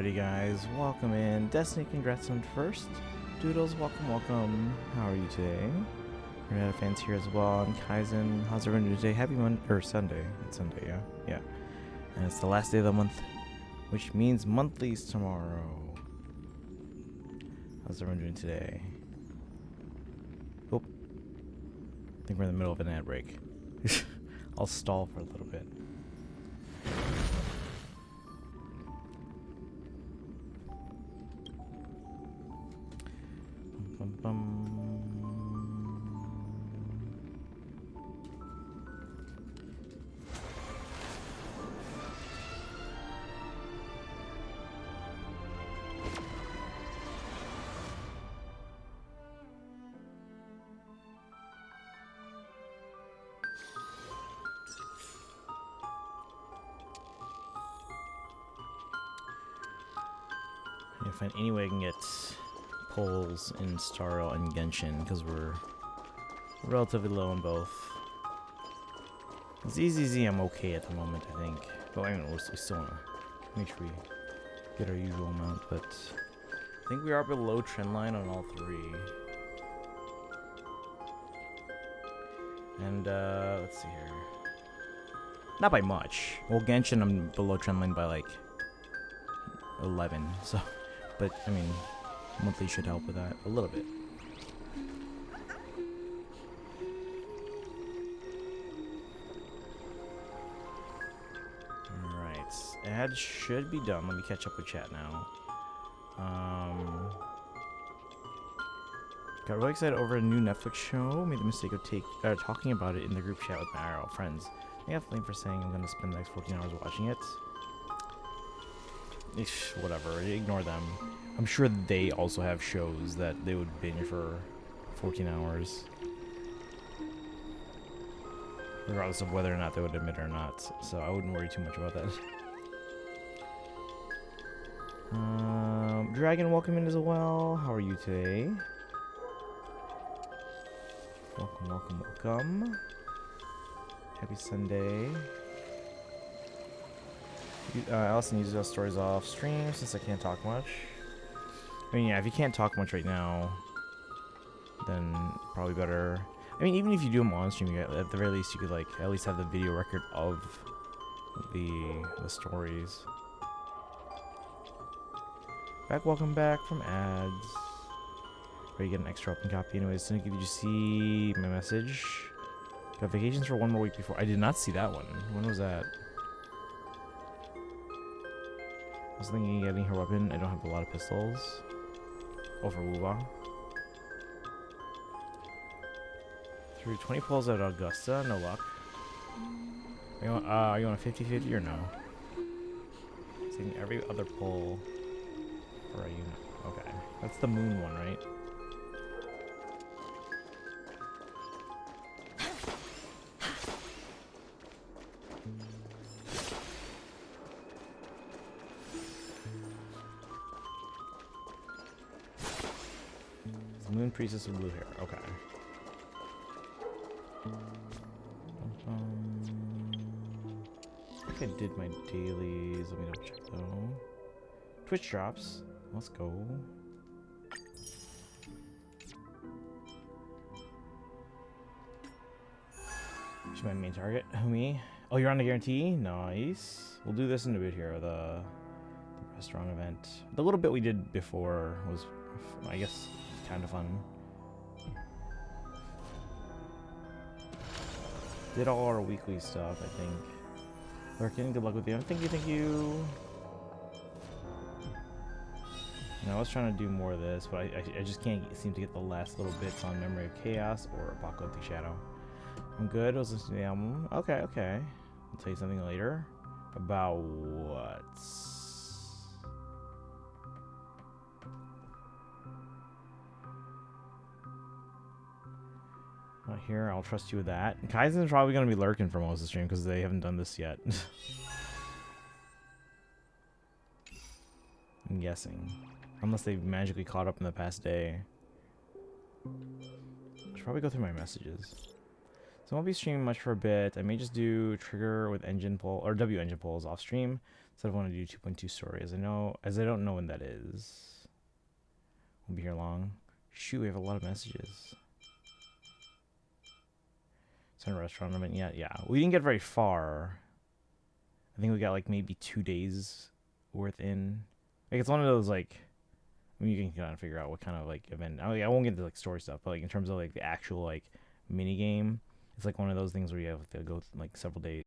Alrighty guys, welcome in. Destiny, congrats on first. Doodles, welcome. How are you today? Renata fans here as well. And Kaizen, how's everyone doing today? Happy Sunday. It's Sunday, yeah? Yeah. And it's the last day of the month, which means monthlies tomorrow. How's everyone doing today? Oh. I think we're in the middle of an ad break. I'll stall for a little bit. I find any way I can get polls in Starro and Genshin because we're relatively low on both. ZZZ I'm okay at the moment, I think. But I mean, we still want to make sure we get our usual amount, but I think we are below trendline on all three. And let's see here. Not by much. Well, Genshin I'm below trendline by like 11, so. But, I mean, monthly should help with that a little bit. Alright, ad should be done. Let me catch up with chat now. Got really excited over a new Netflix show. Made the mistake of talking about it in the group chat with my IRL friends. I have a feeling for saying I'm going to spend the next 14 hours watching it. Whatever, ignore them. I'm sure they also have shows that they would binge for 14 hours. Regardless of whether or not they would admit it or not. So I wouldn't worry too much about that. Dragon, welcome in as well. How are you today? Welcome. Happy Sunday. Allison uses those stories off stream since I can't talk much. I mean, yeah, if you can't talk much right now, then probably better. I mean, even if you do them on stream, at the very least, you could like at least have the video record of the stories. Welcome back from ads. Where you get an extra open copy. Anyways, so did you see my message? Got vacations for one more week before. I did not see that one. When was that? I was thinking of getting her weapon. I don't have a lot of pistols. Oh, for Wuba. Through 20 pulls at Augusta. No luck. Are you on a 50-50 or no? Taking every other pull for a unit. Okay. That's the moon one, right? Moon Priestess with blue hair. Okay. I think I did my dailies. Let me double check though. Twitch drops. Let's go. She's my main target. Me? Oh, you're on the guarantee? Nice. We'll do this in a bit here. The restaurant event. The little bit we did before was, I guess, kind of fun. Did all our weekly stuff, I think. Lurking, good luck with you. Thank you. I was trying to do more of this, but I just can't seem to get the last little bits on Memory of Chaos or Apocalyptic Shadow. I'm good. I was listening to the album. Okay. I'll tell you something later. About what? Not here. I'll trust you with that. Kaizen's probably going to be lurking for most of the stream because they haven't done this yet. I'm guessing. Unless they've magically caught up in the past day. I should probably go through my messages. So I won't be streaming much for a bit. I may just do trigger with engine pull or W engine pulls off stream. So I want to do 2.2 story, as I don't know when that is. Won't be here long. Shoot, we have a lot of messages. Center restaurant. I mean, yeah. We didn't get very far. I think we got like maybe 2 days worth in. Like it's one of those like, I mean, you can kind of figure out what kind of like event. I won't get into like story stuff, but like in terms of like the actual like mini game, it's like one of those things where you have to go like several days.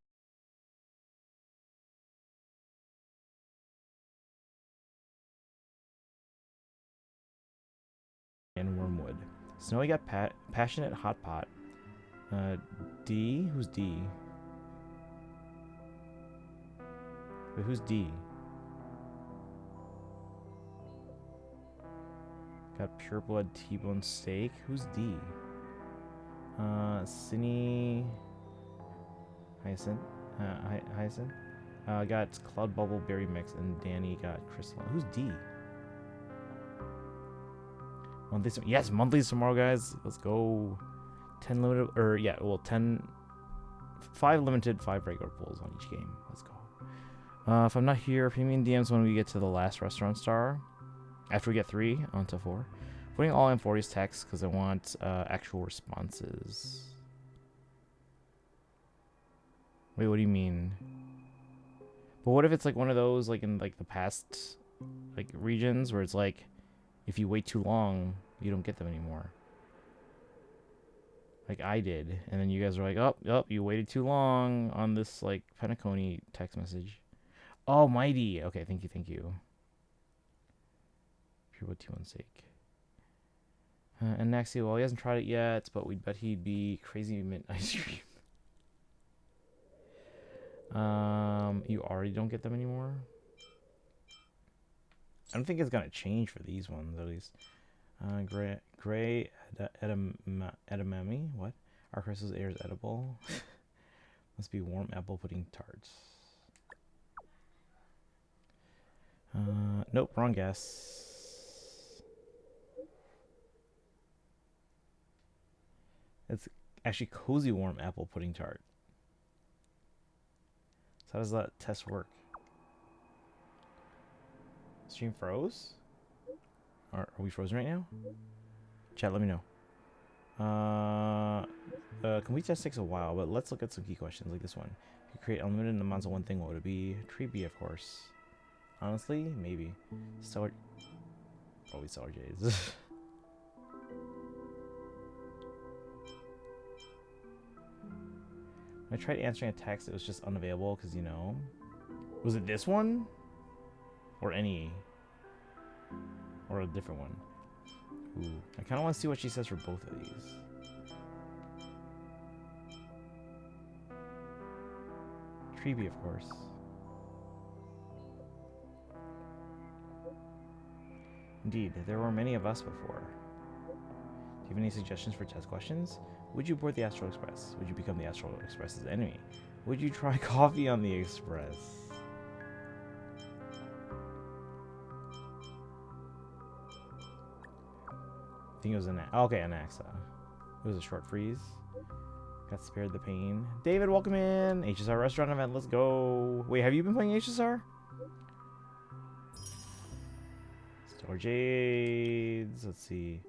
In Wormwood. Snowy got passionate hot pot. D? Who's D? Wait, who's D? Got pure blood T-bone steak. Who's D? Cinny Hyacinth. Hyacinth. Got Cloud Bubble Berry Mix, and Danny got Crystal. Who's D? Monthly. Yes, monthlies tomorrow, guys. Let's go. 10 limited, or yeah, well, 5 limited, 5 regular pulls on each game. Let's go. If I'm not here, premium DMs when we get to the last restaurant star. After we get 3, on to 4. Putting all in 40's text because I want actual responses. Wait, what do you mean? But what if it's like one of those like in like the past like regions where it's like if you wait too long, you don't get them anymore. Like I did, and then you guys were like, "Oh, you waited too long on this like Penacony text message." Oh, mighty. Okay, thank you. Pure T1's sake. And Naxi, well, he hasn't tried it yet, but we'd bet he'd be crazy mint ice cream. You already don't get them anymore? I don't think it's gonna change for these ones, at least. Gray edamame. What? Our crystal's air is edible. Must be warm apple pudding tarts. Nope, wrong guess. It's actually cozy warm apple pudding tart. So how does that test work? Stream froze? Are we frozen right now? Chat, let me know. Can we test takes a while, but let's look at some key questions like this one. If you create unlimited amounts of one thing, what would it be? Tree bee, of course. Honestly, maybe. Stellar. Always Stellar Jades. When I tried answering a text, it was just unavailable because, you know. Was it this one? Or any? Or a different one? Ooh. I kind of want to see what she says for both of these. Treeby, of course. Indeed, there were many of us before. Do you have any suggestions for test questions? Would you board the Astral Express? Would you become the Astral Express's enemy? Would you try coffee on the Express? I think it was an Anaxa. It was a short freeze. Got spared the pain. David, welcome in. HSR restaurant event. Let's go. Wait, have you been playing HSR? Stellar Jades. Let's see.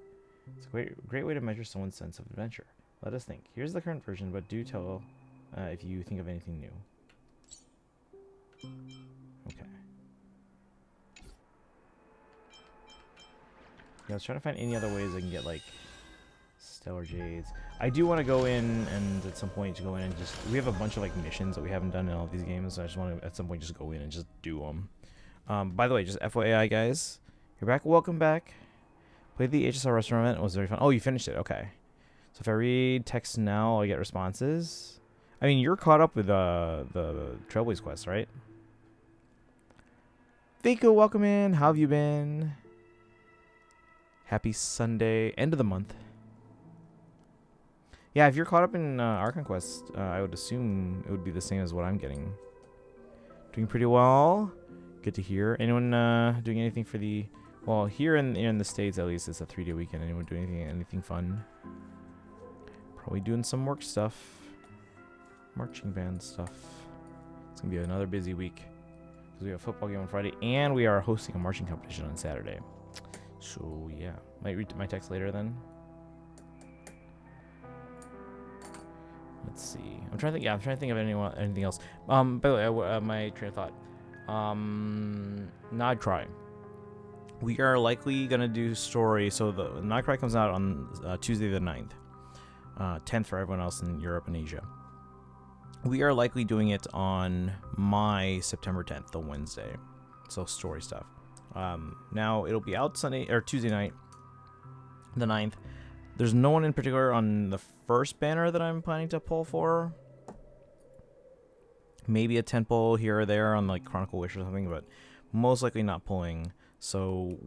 It's a great way to measure someone's sense of adventure. Let us think. Here's the current version, but do tell if you think of anything new. Okay. Yeah, I was trying to find any other ways I can get, like, Stellar Jades. I do want to go in and at some point to go in and just... We have a bunch of, like, missions that we haven't done in all these games, so I just want to, at some point, just go in and just do them. By the way, just FYI, guys. You're back. Welcome back. Played the HSR restaurant event. It was very fun. Oh, you finished it. Okay. So if I read text now, I get responses. I mean, you're caught up with the Trailblaze quest, right? Vico, welcome in. How have you been? Happy Sunday. End of the month. Yeah, if you're caught up in Archon Quest, I would assume it would be the same as what I'm getting. Doing pretty well. Good to hear. Anyone doing anything for the... Well, here in the States, at least, it's a 3-day weekend. Anyone doing anything fun? Probably doing some work stuff. Marching band stuff. It's going to be another busy week. because we have a football game on Friday, and we are hosting a marching competition on Saturday. So yeah, might read my text later then. Let's see. I'm trying to think. Yeah, I'm trying to think of anything else. By the way, my train of thought. Not Cry. We are likely gonna do story. So the Not Cry comes out on Tuesday the 9th, 10th for everyone else in Europe and Asia. We are likely doing it on my September 10th, the Wednesday. So story stuff. Now it'll be out Sunday or Tuesday night, the 9th. There's no one in particular on the first banner that I'm planning to pull for. Maybe a 10 pull here or there on like Chronicle Wish or something, but most likely not pulling. So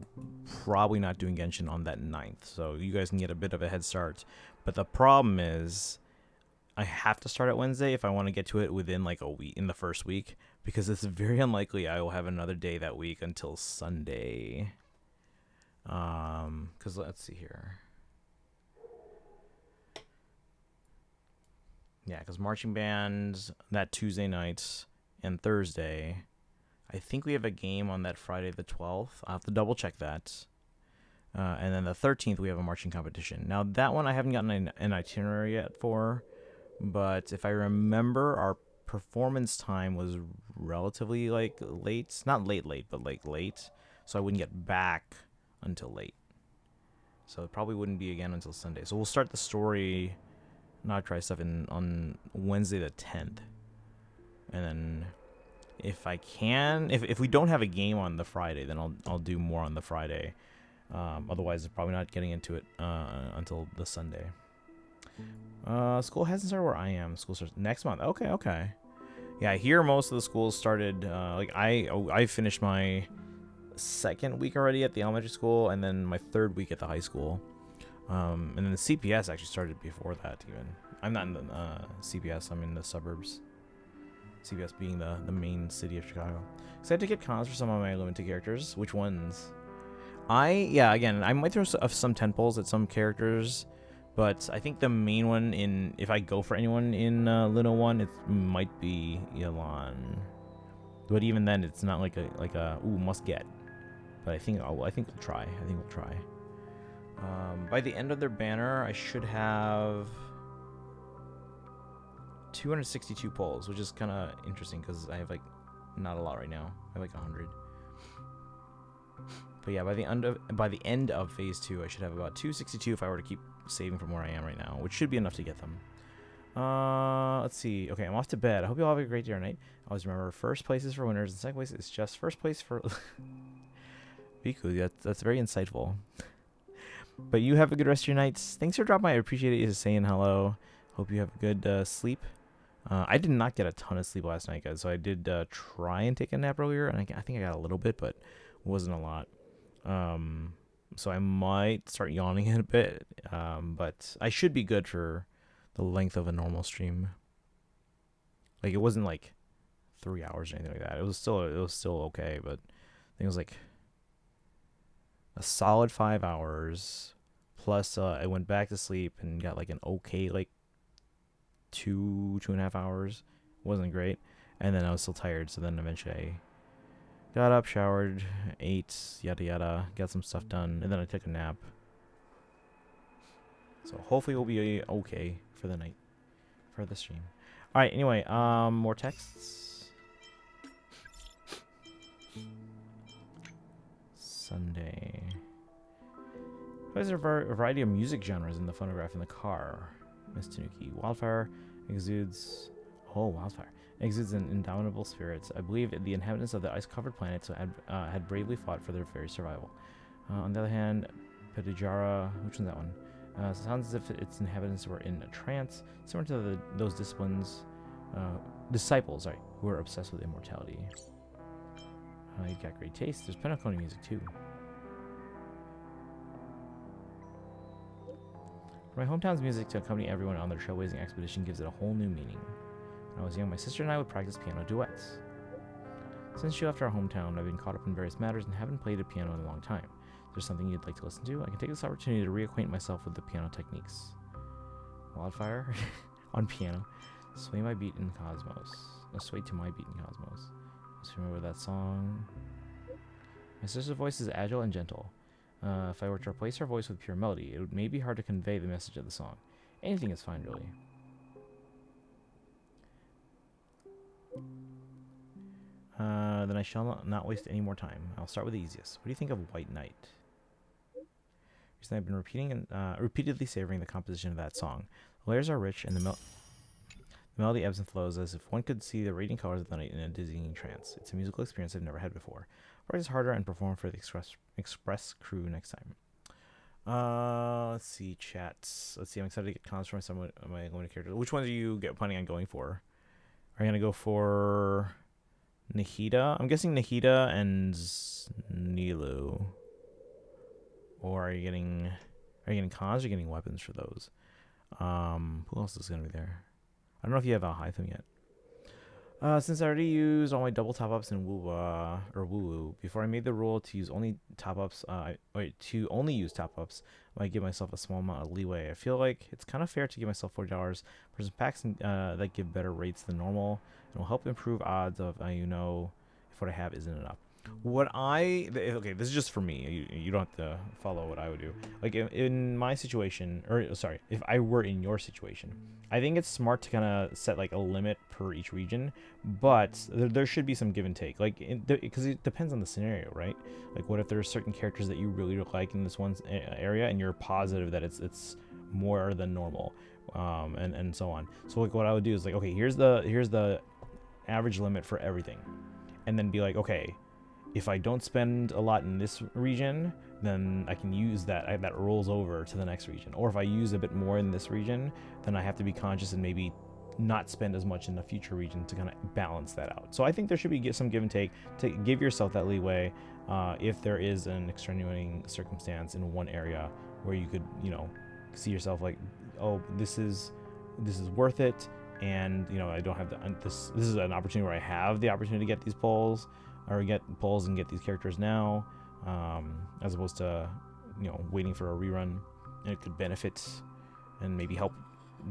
probably not doing Genshin on that 9th. So you guys can get a bit of a head start. But the problem is I have to start at Wednesday if I want to get to it within like a week, in the first week, because it's very unlikely I will have another day that week until Sunday. Because let's see here. Yeah, because marching bands that Tuesday night and Thursday. I think we have a game on that Friday the 12th. I'll have to double check that. And then the 13th we have a marching competition. Now that one I haven't gotten an itinerary yet for, but if I remember, our performance time was relatively like late. Not late, but like late. So I wouldn't get back until late. So it probably wouldn't be again until Sunday. So we'll start the story, Not Try stuff on Wednesday the 10th. And then if I can, if we don't have a game on the Friday, then I'll do more on the Friday. Otherwise, probably not getting into it until the Sunday. School hasn't started where I am. School starts next month. Okay. Yeah, here most of the schools started. Like I finished my second week already at the elementary school, and then my third week at the high school. And then the CPS actually started before that even. I'm not in the CPS. I'm in the suburbs. CPS being the main city of Chicago. Excited to get cons for some of my limited characters. Which ones? Again, I might throw some tentpoles at some characters, but I think the main one if I go for anyone in Little 1, it might be Elon. But even then, it's not like a must get. But I think we'll try. By the end of their banner, I should have 262 polls, which is kind of interesting because I have like not a lot right now. I have like 100. But yeah, by the end of phase 2, I should have about 262 if I were to keep saving from where I am right now, which should be enough to get them. Let's see. Okay, I'm off to bed. I hope you all have a great day or night. Always remember, first place is for winners, and second place is just first place for. Biku, that's very insightful. But you have a good rest of your nights. Thanks for dropping by. I appreciate you saying hello. Hope you have a good sleep. I did not get a ton of sleep last night, guys. So I did try and take a nap earlier, and I think I got a little bit, but it wasn't a lot. So I might start yawning in a bit, but I should be good for the length of a normal stream. Like, it wasn't like 3 hours or anything like that. It was still okay, but I think it was like a solid 5 hours. Plus, I went back to sleep and got like an okay like 2.5 hours. Wasn't great, and then I was still tired. So then eventually I got up, showered, ate, yada yada, got some stuff done, and then I took a nap. So hopefully we'll be okay for the night, for the stream. All right. Anyway, more texts. Sunday. There's a variety of music genres in the phonograph in the car. Miss Tanuki. Wildfire exudes. Oh, wildfire exudes an indomitable spirit. I believe the inhabitants of the ice-covered planet had bravely fought for their very survival. On the other hand, Petijara, which one's that one? Sounds as if its inhabitants were in a trance, similar to those disciplines, disciples, who are obsessed with immortality. You've got great taste. There's Penacony music too. My hometown's music to accompany everyone on their trailblazing expedition gives it a whole new meaning. When I was young, my sister and I would practice piano duets. Since she left our hometown, I've been caught up in various matters and haven't played a piano in a long time. If there's something you'd like to listen to, I can take this opportunity to reacquaint myself with the piano techniques. Wildfire on piano. Sway my beat in cosmos. Sway to my beat in cosmos. Just remember that song. My sister's voice is agile and gentle. If I were to replace her voice with pure melody, it may be hard to convey the message of the song. Anything is fine, really. Then I shall not waste any more time. I'll start with the easiest. What do you think of White Knight? Recently, I've been repeatedly savoring the composition of that song. The layers are rich, and the melody ebbs and flows as if one could see the radiant colors of the night in a dizzying trance. It's a musical experience I've never had before. Practice harder and perform for the express crew next time. Let's see, chats. Let's see, I'm excited to get comments from some of my limited characters. Which ones are you planning on going for? Are you going to go for Nahida? I'm guessing Nahida and Nilu. Or are you getting cons or getting weapons for those? Who else is going to be there? I don't know if you have Alhaitham yet. Since I already used all my double top-ups in Woo-Woo, before I made the rule to use only top-ups, only use top-ups, I give myself a small amount of leeway. I feel like it's kind of fair to give myself $40 for some packs that give better rates than normal, and will help improve odds of, if what I have isn't enough. Okay, this is just for me. You don't have to follow what I would do. Like in my situation, or sorry, if I were in your situation, I think it's smart to kind of set like a limit per each region, but there should be some give and take. Like because it depends on the scenario, right? Like what if there's certain characters that you really like in this one area, and you're positive that it's more than normal, and so on. So like what I would do is like, okay, here's the average limit for everything, and then be like, okay, if I don't spend a lot in this region, then I can use that. That rolls over to the next region. Or if I use a bit more in this region, then I have to be conscious and maybe not spend as much in the future region to kind of balance that out. So I think there should be some give and take to give yourself that leeway if there is an extenuating circumstance in one area where you could, see yourself like, oh, this is worth it, and I don't have this is an opportunity where I have the opportunity to get these polls. Or get polls and get these characters now, as opposed to, waiting for a rerun. And it could benefit and maybe help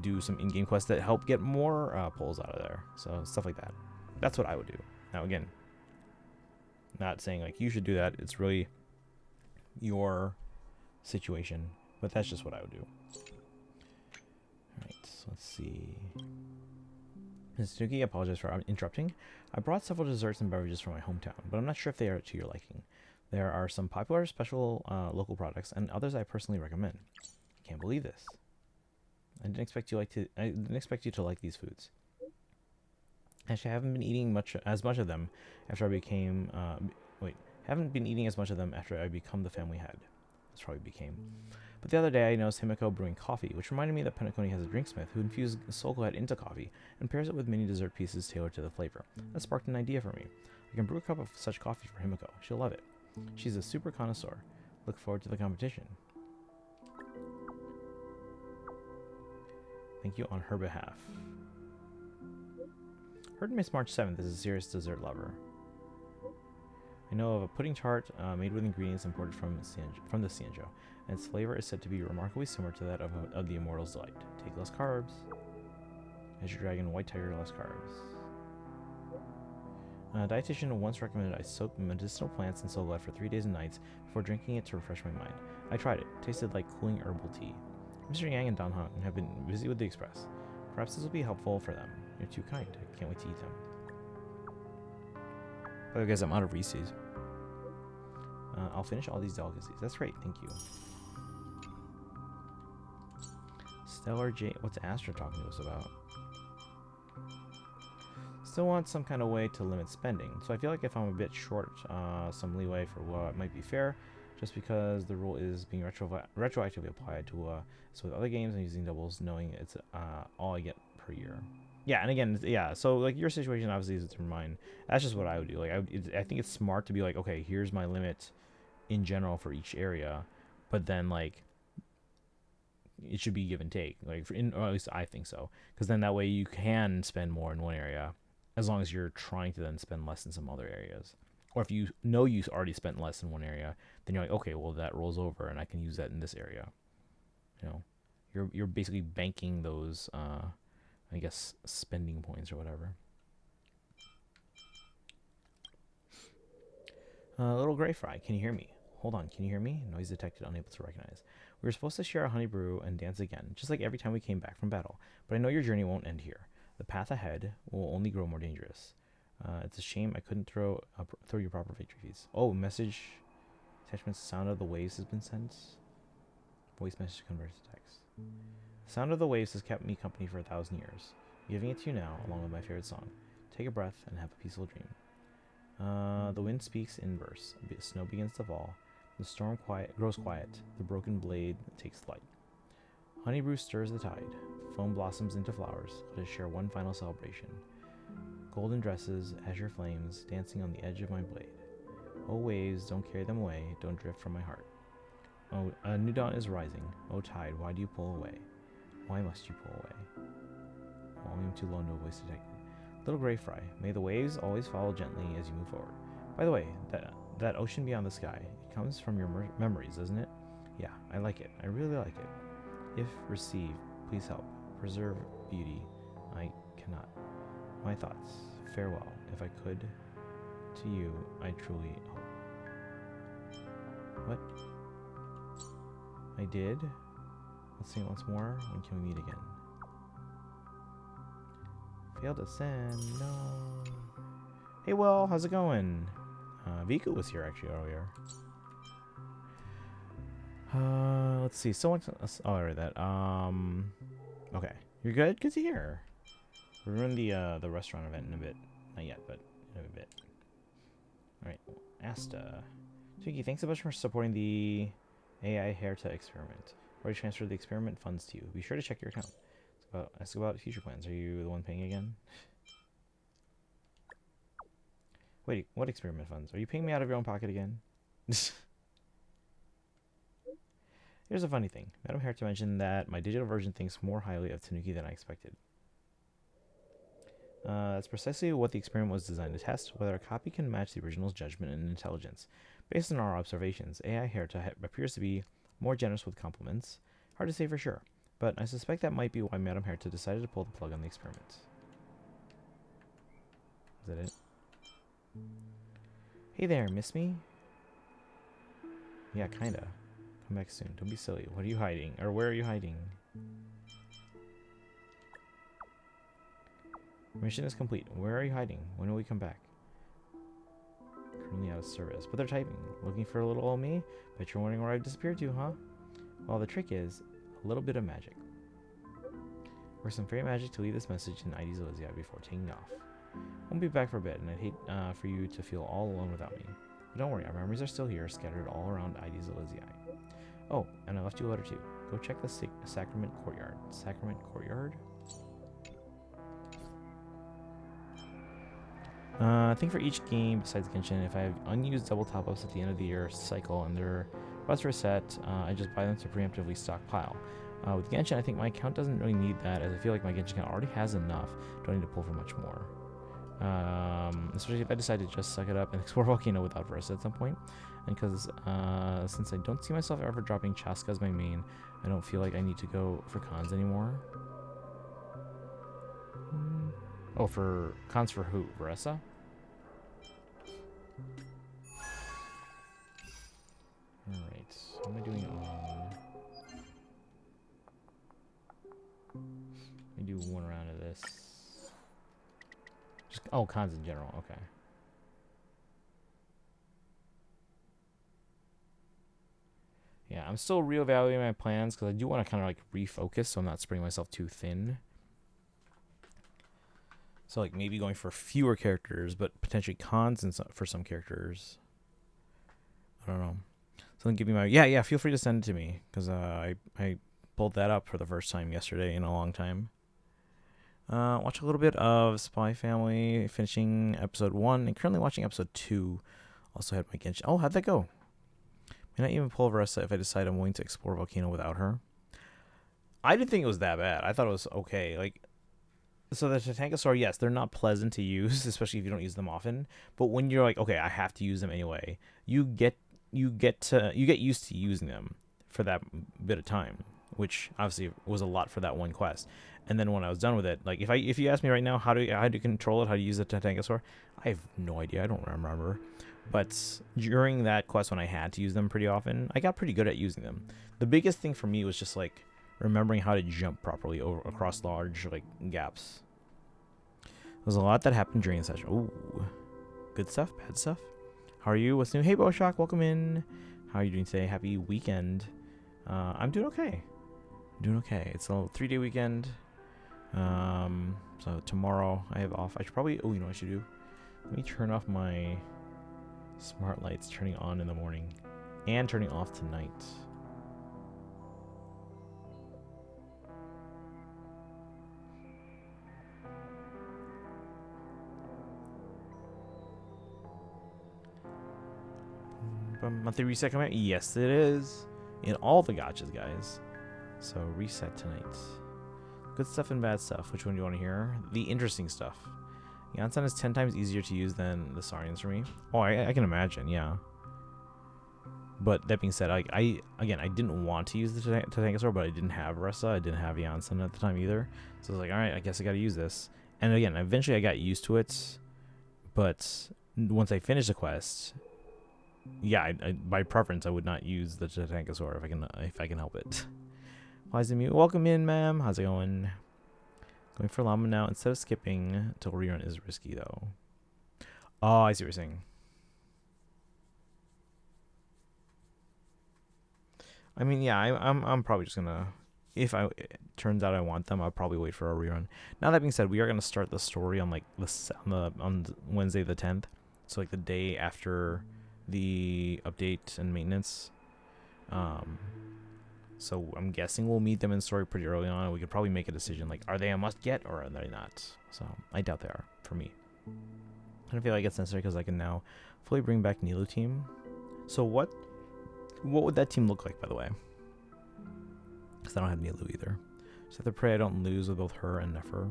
do some in-game quests that help get more polls out of there. So stuff like that. That's what I would do. Now again, not saying like you should do that. It's really your situation, but that's just what I would do. All right, so let's see. Ms. Suki, I apologize for interrupting. I brought several desserts and beverages from my hometown, but I'm not sure if they are to your liking. There are some popular special local products and others I personally recommend. I can't believe this. I didn't expect you to like these foods. Actually, I haven't been eating as much of them after I became haven't been eating as much of them after I become the family head. That's probably became. But the other day I noticed Himiko brewing coffee, which reminded me that Penacony has a drinksmith who infused Soul Glad into coffee and pairs it with mini dessert pieces tailored to the flavor. That sparked an idea for me. I can brew a cup of such coffee for Himiko. She'll love it. She's a super connoisseur. Look forward to the competition. Thank you on her behalf. Heard Miss March 7th is a serious dessert lover. I know of a pudding tart made with ingredients imported from the Cienjo, and its flavor is said to be remarkably similar to that of the Immortal's Delight. Take less carbs. Azure Dragon, White Tiger, less carbs. A dietitian once recommended I soak medicinal plants in Soul Glad for 3 days and nights before drinking it to refresh my mind. I tried it. It tasted like cooling herbal tea. Mr. Yang and Don Hong have been busy with the Express. Perhaps this will be helpful for them. You're too kind. I can't wait to eat them. Oh, guys, I'm out of Reese's. I'll finish all these delicacies. That's great. Thank you. Stellar J. What's Astra talking to us about? Still want some kind of way to limit spending. So I feel like if I'm a bit short, some leeway for what might be fair, just because the rule is being retroactively applied to so with other games I'm using doubles, knowing it's all I get per year. Yeah, and again, yeah, so like your situation obviously is different from mine. That's just what I would do. Like I think it's smart to be like, okay, here's my limit in general for each area, but then like it should be give and take, like or at least I think so, because then that way you can spend more in one area as long as you're trying to then spend less in some other areas. Or if you know you already spent less in one area, then you're like, okay, well that rolls over and I can use that in this area. You're basically banking those I guess spending points or whatever. Little gray fry, can you hear me? Hold on, can you hear me? Noise detected, unable to recognize. We were supposed to share a honey brew and dance again, just like every time we came back from battle. But I know your journey won't end here. The path ahead will only grow more dangerous. It's a shame I couldn't throw your proper victory feast. Oh, message attachment sound of the waves has been sent. Voice message converts to text. The sound of the waves has kept me company for 1,000 years. I'm giving it to you now, along with my favorite song. Take a breath and have a peaceful dream. The wind speaks in verse. Snow begins to fall. The storm grows quiet. The broken blade takes flight. Honey brew stirs the tide. Foam blossoms into flowers. Let us share one final celebration. Golden dresses, azure flames, dancing on the edge of my blade. Oh waves, don't carry them away. Don't drift from my heart. Oh, a new dawn is rising. Oh tide, why do you pull away? Why must you pull away? Volume too low, no voice detected. Little gray fry, may the waves always follow gently as you move forward. By the way, that ocean beyond the sky, it comes from your memories, doesn't it? Yeah, I like it. I really like it. If received, please help. Preserve beauty. I cannot. My thoughts. Farewell. If I could, to you, I truly hope. What? I did? Let's sing it once more. When can we meet again? Failed to send. No. Hey, Will, how's it going? Viku was here actually earlier. Let's see. So much. Oh, I read that. Okay, you're good. Good to hear. We're doing the restaurant event in a bit. Not yet, but in a bit. All right, Asta. Twiggy, thanks a bunch for supporting the AI Herta experiment. Already transferred the experiment funds to you. Be sure to check your account. Ask about future plans. Are you the one paying again? Wait, what experiment funds? Are you paying me out of your own pocket again? Here's a funny thing. Madam Herta mentioned that my digital version thinks more highly of Tanuki than I expected. That's precisely what the experiment was designed to test, whether a copy can match the original's judgment and intelligence. Based on our observations, AI Herta appears to be more generous with compliments. Hard to say for sure, but I suspect that might be why Madam Herta decided to pull the plug on the experiment. Is that it? Hey there, miss me? Yeah, kinda. Come back soon. Don't be silly. What are you hiding? Or where are you hiding? Mission is complete. Where are you hiding? When will we come back? Currently out of service. But they're typing. Looking for a little old me? Bet you're wondering where I've disappeared to, huh? Well, the trick is a little bit of magic. Or some fairy magic to leave this message in ID's Elysia before taking off. Won't be back for a bit, and I'd hate for you to feel all alone without me. But don't worry, our memories are still here, scattered all around ID's Elysia. Oh, and I left you a letter too. Go check the Sacrament Courtyard. Sacrament Courtyard? I think for each game besides Genshin, if I have unused double top-ups at the end of the year cycle and they're about to reset, I just buy them to preemptively stockpile. With Genshin, I think my account doesn't really need that, as I feel like my Genshin account already has enough. Don't need to pull for much more. Especially if I decide to just suck it up and explore Volcano without Versa at some point. And because since I don't see myself ever dropping Chaska as my main, I don't feel like I need to go for cons anymore. Oh, for cons for who? Versa? Alright, what am I doing on? Let me do one round of this. Just, oh, cons in general, okay. Yeah, I'm still reevaluating my plans because I do want to kind of like refocus so I'm not spreading myself too thin. So like maybe going for fewer characters, but potentially cons for some characters. I don't know. So then give me my yeah. Feel free to send it to me because I pulled that up for the first time yesterday in a long time. Watch a little bit of Spy Family, finishing episode 1, and currently watching episode 2. Also had my Genshin. Oh, how'd that go? May not even pull Versa if I decide I'm willing to explore Volcano without her. I didn't think it was that bad. I thought it was okay. Like, so the Tatankasaur, yes, they're not pleasant to use, especially if you don't use them often. But when you're like, okay, I have to use them anyway, you get used to using them for that bit of time, which obviously was a lot for that one quest. And then when I was done with it, like if you ask me right now how to control it, how to use the Tatankasaur, I have no idea. I don't remember. But during that quest, when I had to use them pretty often, I got pretty good at using them. The biggest thing for me was just like remembering how to jump properly across large like gaps. There's a lot that happened during the session. Ooh, good stuff, bad stuff. How are you? What's new? Hey, Boshock, welcome in. How are you doing today? Happy weekend. I'm doing okay. It's a 3-day weekend. So tomorrow I have off. I should probably. Oh, you know what I should do? Let me turn off my smart lights, turning on in the morning and turning off tonight. Monthly reset coming out? Yes, it is. In all the gotchas, guys. So reset tonight. Good stuff and bad stuff. Which one do you want to hear? The interesting stuff. Yansan is 10 times easier to use than the Saurians for me. Oh, I can imagine, yeah. But that being said, I didn't want to use the Tothankasaur, but I didn't have Ressa. I didn't have Yansan at the time either. So I was like, alright, I guess I gotta use this. And again, eventually I got used to it. But once I finished the quest, yeah, by preference, I would not use the Tothankasaur if I can help it. Why is it mute? Welcome in, ma'am. How's it going? Going for llama now instead of skipping till rerun is risky though. Oh, I see what you're saying. I mean, yeah, I'm probably just gonna, if it turns out I want them, I'll probably wait for a rerun. Now that being said, we are gonna start the story on like on Wednesday the 10th, so like the day after the update and maintenance. So I'm guessing we'll meet them in story pretty early on, and we could probably make a decision like, are they a must get or are they not? So I doubt they are for me. I don't feel like it's necessary because I can now fully bring back Nilu team. So what would that team look like, by the way? Because I don't have Nilu either. Just have to pray I don't lose with both her and Nefer.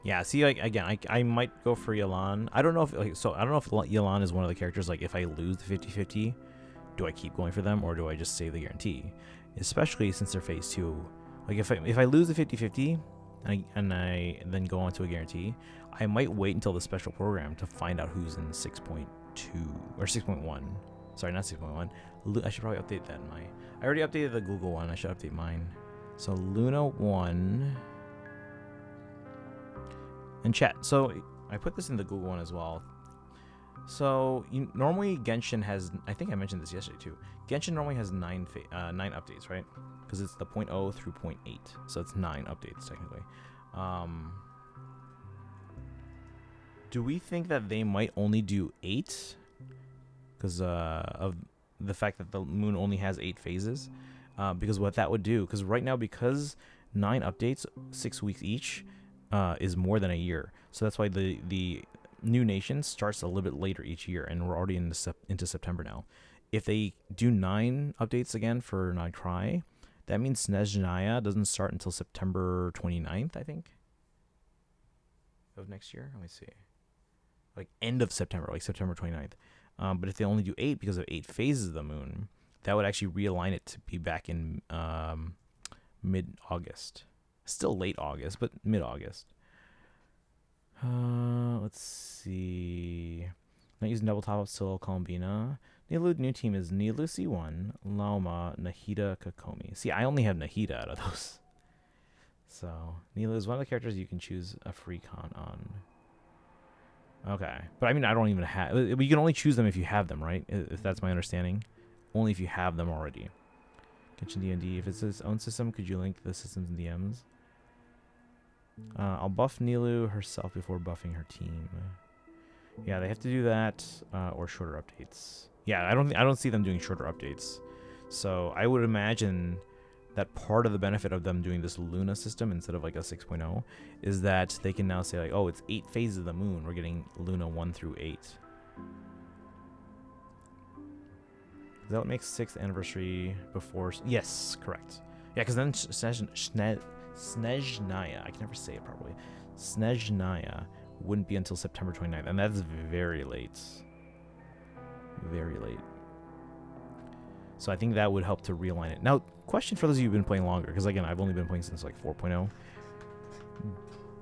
Yeah, see, like again, I might go for Yelan. I don't know if I don't know if Yelan is one of the characters like if I lose the 50-50, do I keep going for them or do I just save the guarantee? Especially since they're phase 2. Like if I lose the 50-50 and I then go on to a guarantee, I might wait until the special program to find out who's in 6.2 or 6.1. Sorry, not 6.1. I should probably update that in my. I already updated the Google one. I should update mine. So Luna 1 and chat. So I put this in the Google one as well. So normally Genshin has, I think I mentioned this yesterday too. Genshin normally has 9 updates, right? Because it's the 0.0 through 0.8, so it's 9 updates technically. Do we think that they might only do 8? Because of the fact that the moon only has 8 phases. Because what that would do, because right now, because 9 updates, 6 weeks each, is more than a year. So that's why the new nation starts a little bit later each year, and we're already into September now. If they do 9 updates again for Nightcry, that means Snezhnaya doesn't start until September 29th, I think, of next year. Let me see. Like end of September, like September 29th. But if they only do 8 because of 8 phases of the moon, that would actually realign it to be back in mid-August. Still late August, but mid-August. Let's see. Not using double top up, still Columbina. Nilu new team is Nilu C1, Lauma, Nahida, Kokomi. See, I only have Nahida out of those. So, Nilu is one of the characters you can choose a free con on. Okay. But I mean, I don't even have. You can only choose them if you have them, right? If that's my understanding. Only if you have them already. Genshin D&D. If it's its own system, could you link the systems and DMs? I'll buff Nilu herself before buffing her team. Yeah, they have to do that, or shorter updates. Yeah, I don't see them doing shorter updates. So I would imagine that part of the benefit of them doing this Luna system instead of like a 6.0 is that they can now say like, oh, it's 8 phases of the moon. We're getting Luna 1 through 8. Is that what makes 6th anniversary before? Yes, correct. Yeah, because then Snezhnaya, I can never say it properly. Snezhnaya wouldn't be until September 29th, and that's very late. Very late. So I think that would help to realign it. Now, question for those of you who've been playing longer, because again, I've only been playing since like 4.0.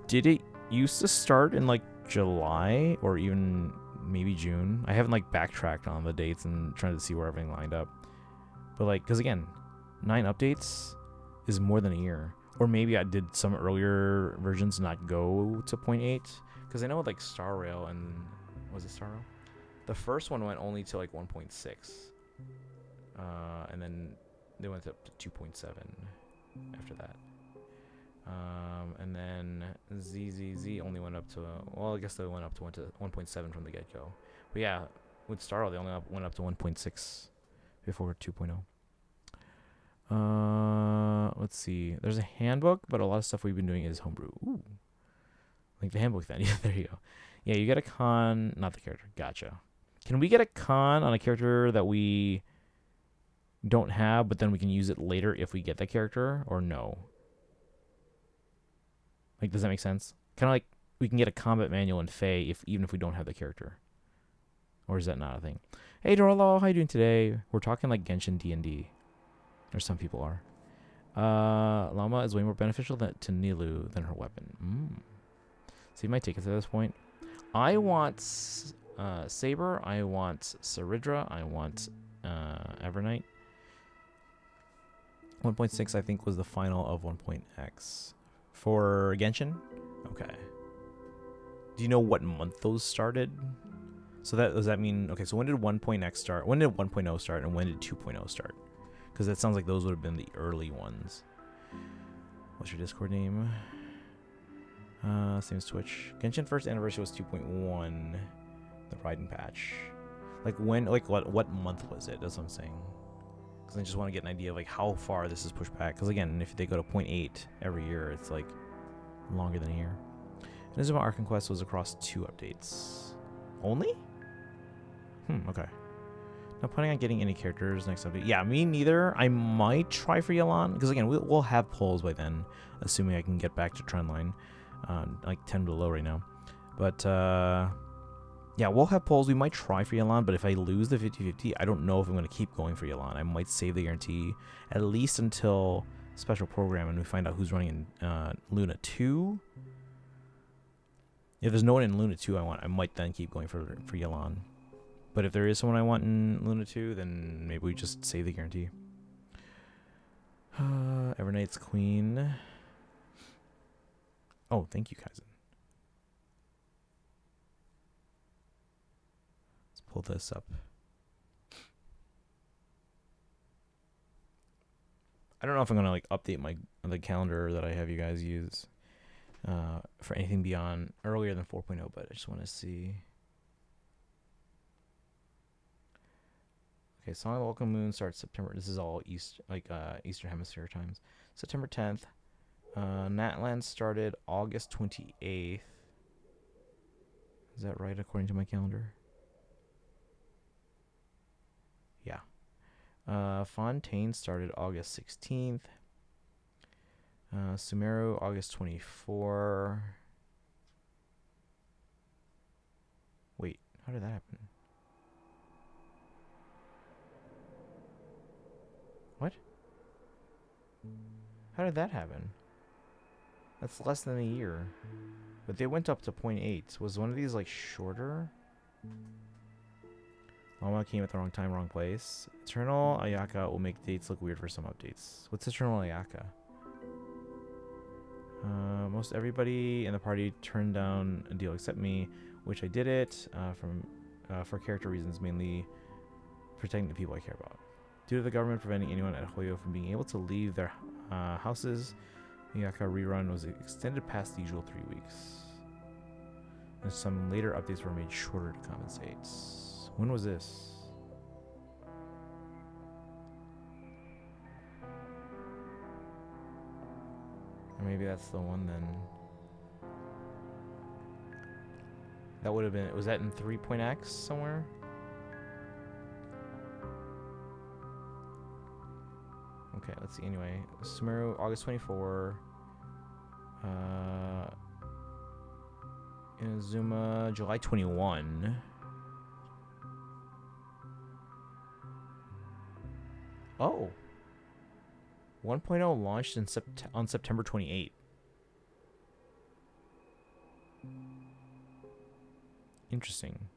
Did it used to start in like July or even maybe June. I haven't like backtracked on the dates and trying to see where everything lined up. But like, because again, 9 updates is more than a year. Or maybe I did some earlier versions not go to 0.8. Because I know like Star Rail and was it Star Rail? The first one went only to like 1.6. And then they went up to 2.7 after that. And then ZZZ only went up to, well, I guess they went up to 1.7 from the get-go. But yeah, with Star Rail, they only went up to 1.6 before 2.0. Let's see. There's a handbook, but a lot of stuff we've been doing is homebrew. Ooh. Like the handbook then. Yeah, there you go. Yeah, you get a con, not the character. Gotcha. Can we get a con on a character that we don't have, but then we can use it later if we get that character, or no? Like, does that make sense? Kind of like we can get a combat manual in Fae even if we don't have the character. Or is that not a thing? Hey, Dorlo, how you doing today? We're talking like Genshin D&D. Or some people are. Llama is way more beneficial to Nilu than her weapon. So you might take it to this point. I want Saber. I want Saridra. I want Evernight. 1.6 I think was the final of 1.x. For Genshin? Okay. Do you know what month those started? So that does that mean, okay, so when did 1.x start? When did 1.0 start and when did 2.0 start? Because that sounds like those would have been the early ones. What's your Discord name? Same as Twitch. Genshin first anniversary was 2.1. The Raiden patch. Like when, like what month was it? That's what I'm saying. Because I just want to get an idea of like how far this is pushed back. Because again, if they go to 0.8 every year, it's like longer than a year. Inazuma Arc Conquest was across 2 updates. Only? Okay. Not planning on getting any characters next update. Yeah, me neither. I might try for Yelan. Because again, we'll have polls by then. Assuming I can get back to trendline. Like 10 below right now. But, yeah, we'll have polls. We might try for Yelan. But if I lose the 50-50, I don't know if I'm going to keep going for Yelan. I might save the guarantee. At least until special program. And we find out who's running in Luna 2. If there's no one in Luna 2 I might then keep going for Yelan. But if there is someone I want in Luna 2, then maybe we just save the guarantee. Evernight's Queen. Oh, thank you, Kaizen. Let's pull this up. I don't know if I'm gonna like update the calendar that I have you guys use for anything beyond earlier than 4.0, but I just want to see. Okay, Song of the Welcome Moon starts September. This is all Eastern Hemisphere times. September 10th. Natland started August 28th. Is that right according to my calendar? Yeah. Fontaine started August 16th. Sumeru August 24. Wait, how did that happen? What? How did that happen? That's less than a year. But they went up to 0.8. Was one of these like shorter? Lama came at the wrong time, wrong place. Eternal Ayaka will make dates look weird for some updates. What's Eternal Ayaka? Most everybody in the party turned down a deal except me, which I did it for character reasons, mainly protecting the people I care about. Due to the government preventing anyone at Hoyo from being able to leave their houses, the Ayaka rerun was extended past the usual 3 weeks. And some later updates were made shorter to compensate. When was this? Or maybe that's the one then. That would have been, was that in 3.x somewhere? Okay, let's see. Anyway, Sumeru, August 24. Inazuma, July 21. Oh. 1.0 launched on September 28. Interesting.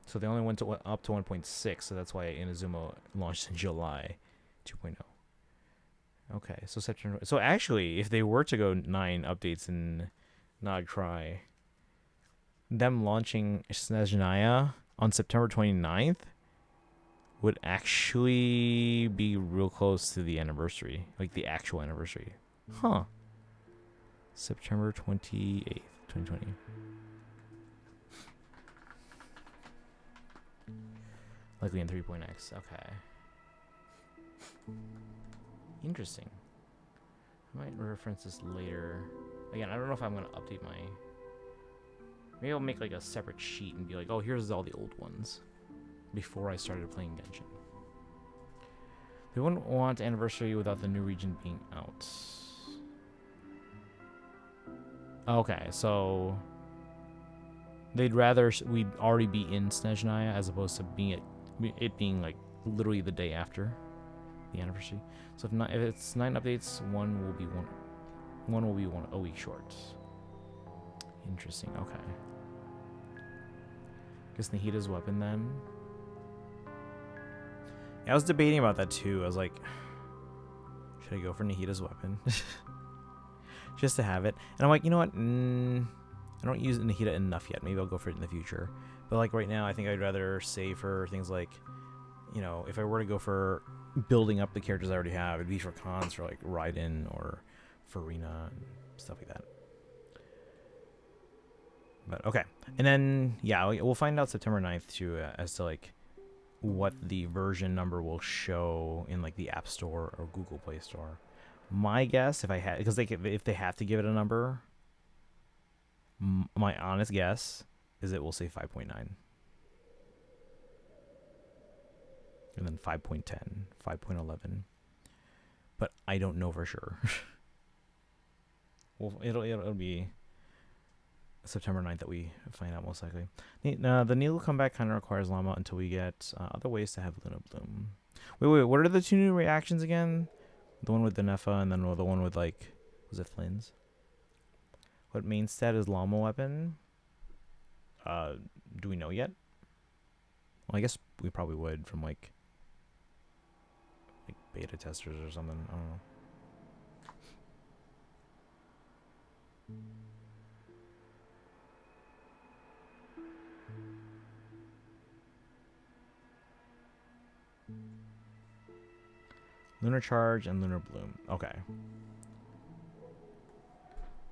So they only went to up to 1.6, so that's why Inazuma launched in July 2.0. Okay, so September. So actually, if they were to go 9 updates and not try, them launching Snezhnaya on September 29th would actually be real close to the anniversary, like the actual anniversary. Huh. September 28th, 2020. Likely in 3.x. Okay. Interesting. I might reference this later. Again, I don't know if I'm going to update my... Maybe I'll make like a separate sheet and be like, oh, here's all the old ones. Before I started playing Genshin. They wouldn't want anniversary without the new region being out. Okay, so... They'd rather we'd already be in Snezhnaya as opposed to it being like literally the day after the anniversary. So if it's 9 updates, one will be a week short. Interesting. Okay. Guess Nahida's weapon then. Yeah, I was debating about that too. I was like, should I go for Nahida's weapon? Just to have it. And I'm like, you know what? I don't use Nahida enough yet. Maybe I'll go for it in the future. But like right now, I think I'd rather save for things like, you know, if I were to go for building up the characters I already have, it'd be for cons for like Raiden or Farina and stuff like that. But okay. And then, yeah, we'll find out September 9th too as to like what the version number will show in like the App Store or Google Play Store. My guess, because if they have to give it a number, my honest guess is it will say 5.9. And then 5.10, 5.11. But I don't know for sure. Well, it'll be September 9th that we find out most likely. The Needle comeback kind of requires Llama until we get other ways to have Luna Bloom. Wait, what are the 2 new reactions again? The one with the Nefa and then the one with like, was it Flynn's? What main stat is Llama weapon? Do we know yet? Well, I guess we probably would from like beta testers or something. I don't know. Lunar Charge and Lunar Bloom. Okay.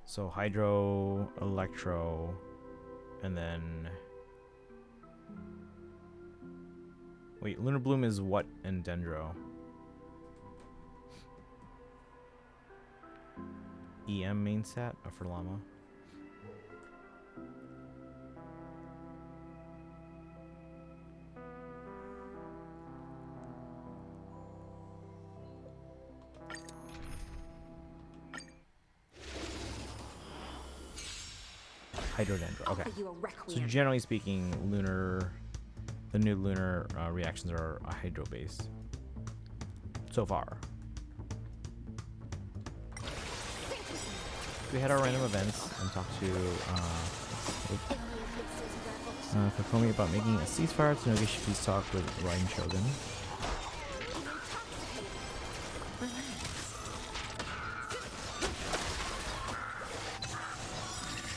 So Hydro, Electro, and then... Wait, Lunar Bloom is what in Dendro? EM main stat for Llama. Hydrodendro. Okay. So generally speaking, the new lunar reactions are hydro based. So far. We had our random events and talked to Kokomi about making a ceasefire to negotiate peace talk with Raiden Shogun.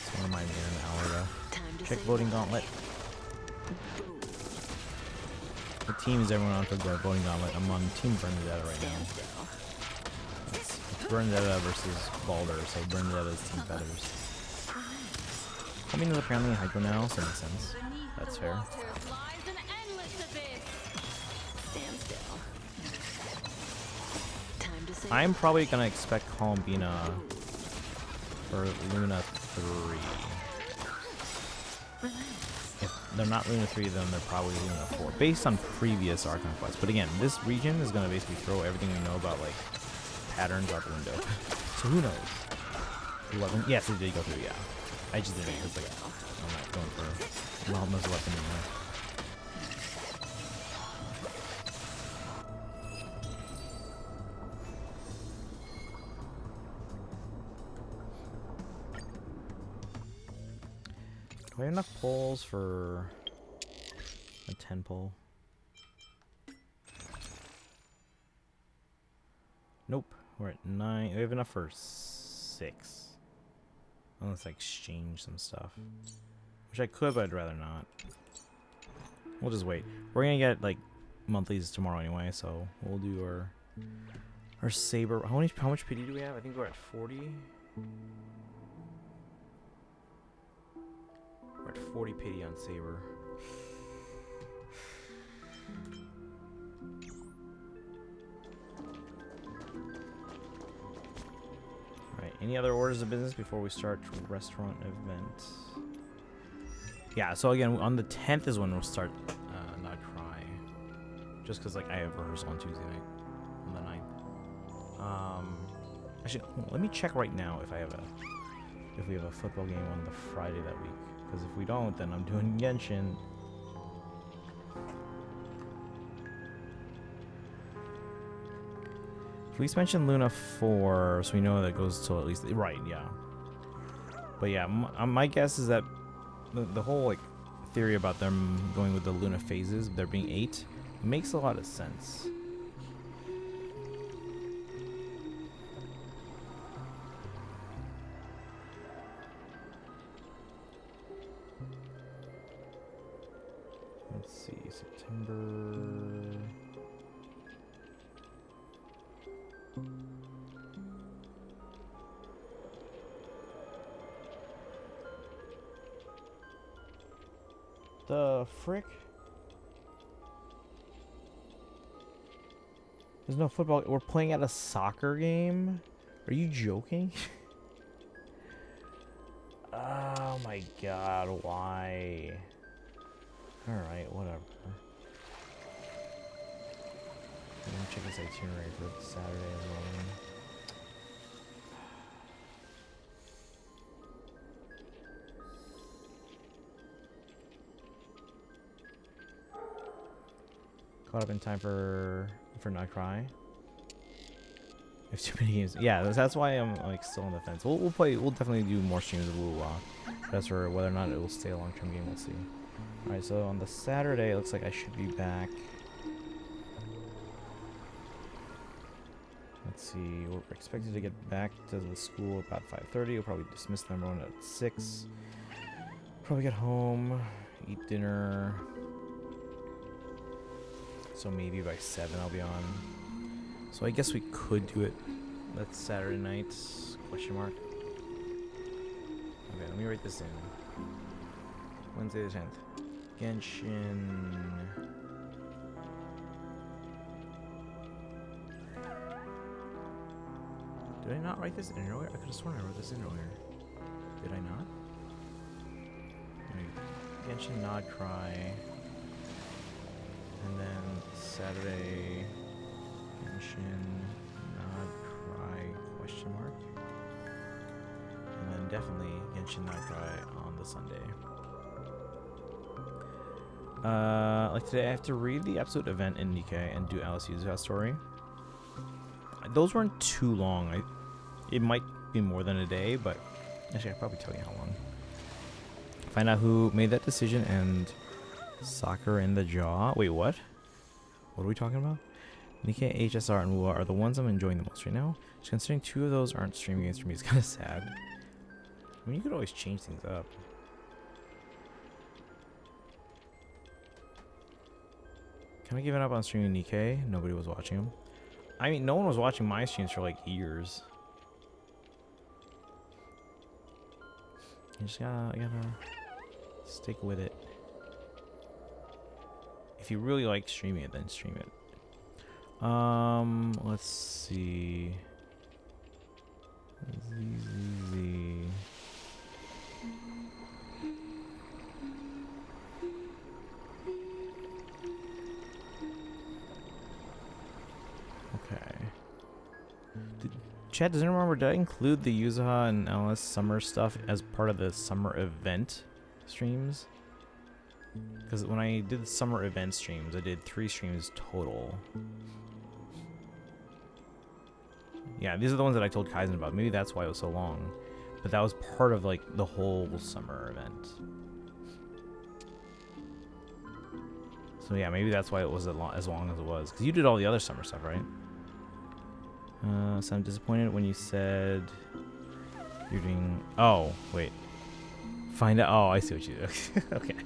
So remind me in an hour to check voting gauntlet. The team is everyone on for the voting gauntlet. I'm on Team Bernadetta right now. It's Bernadetta versus Balder, so Bernadetta's Team Feathers. Homing is apparently a Hydro now, so it makes sense. That's fair. I'm probably gonna expect Columbina for Luna 3. If they're not Luna 3, then they're probably Luna 4, based on previous Archon quests. But again, this region is gonna basically throw everything we know about like patterns out the window. So who knows? 11? Yes, it did go through. Yeah, I just didn't because like I'm not going for Llama's weapon anymore. Do I have enough poles for a 10 pole? Nope. We're at 9. We have enough for 6. Unless I exchange some stuff. Which I could, but I'd rather not. We'll just wait. We're gonna get like monthlies tomorrow anyway, so we'll do our saber. How much pity do we have? I think we're at 40. We're at 40 pity on saber. Alright, any other orders of business before we start restaurant event? Yeah, so again, on the 10th is when we'll start Not Cry. Just because like I have rehearsal on Tuesday night. On the 9th. Actually, let me check right now if we have a football game on the Friday that week. Because if we don't, then I'm doing Genshin. Please mention Luna 4, so we know that goes till at least... Right, yeah. But yeah, my guess is that the whole like theory about them going with the Luna phases, there being 8, makes a lot of sense. Let's see, September... The frick? There's no football. We're playing at a soccer game? Are you joking? Oh my god, why? Alright, whatever. Let me check this itinerary for Saturday as well. Caught up in time for Not Cry. If too many games, yeah, that's why I'm like still on the fence. We'll definitely do more streams of Wu. As for whether or not it will stay a long-term game, we'll see. All right, so on the Saturday, it looks like I should be back. Let's see, we're expected to get back to the school about 5:30. We'll probably dismiss them around at 6. Probably get home, eat dinner. So maybe by 7 I'll be on. So I guess we could do it. That's Saturday night, question mark. Okay, let me write this in. Wednesday the 10th. Genshin. Did I not write this in earlier? I could have sworn I wrote this in earlier. Did I not? Genshin Nod Cry. And then Saturday, Genshin, Not Cry, question mark. And then definitely Genshin Not Cry on the Sunday. Like today I have to read the episode event in Nikkei and do Alice Yuzuha's story. Those weren't too long. It might be more than a day, but actually I'll probably tell you how long. Find out who made that decision and soccer in the jaw. Wait, what? What are we talking about? Nikkei, HSR, and Wua are the ones I'm enjoying the most right now. Just considering 2 of those aren't streaming games for me, it's kind of sad. I mean, you could always change things up. Kind of given up on streaming Nikkei. Nobody was watching them. I mean, no one was watching my streams for like years. You just gotta stick with it. If you really like streaming it, then stream it. Let's see. ZZZ. Okay. Chad, does anyone remember, did I include the Yuzuha and LS summer stuff as part of the summer event streams? Because when I did the summer event streams, I did 3 streams total. Yeah, these are the ones that I told Kaizen about. Maybe that's why it was so long. But that was part of like the whole summer event. So yeah, maybe that's why it was as long as it was. Because you did all the other summer stuff, right? So I'm disappointed when you said you're doing... Oh, wait. Find out... Oh, I see what you do. Okay.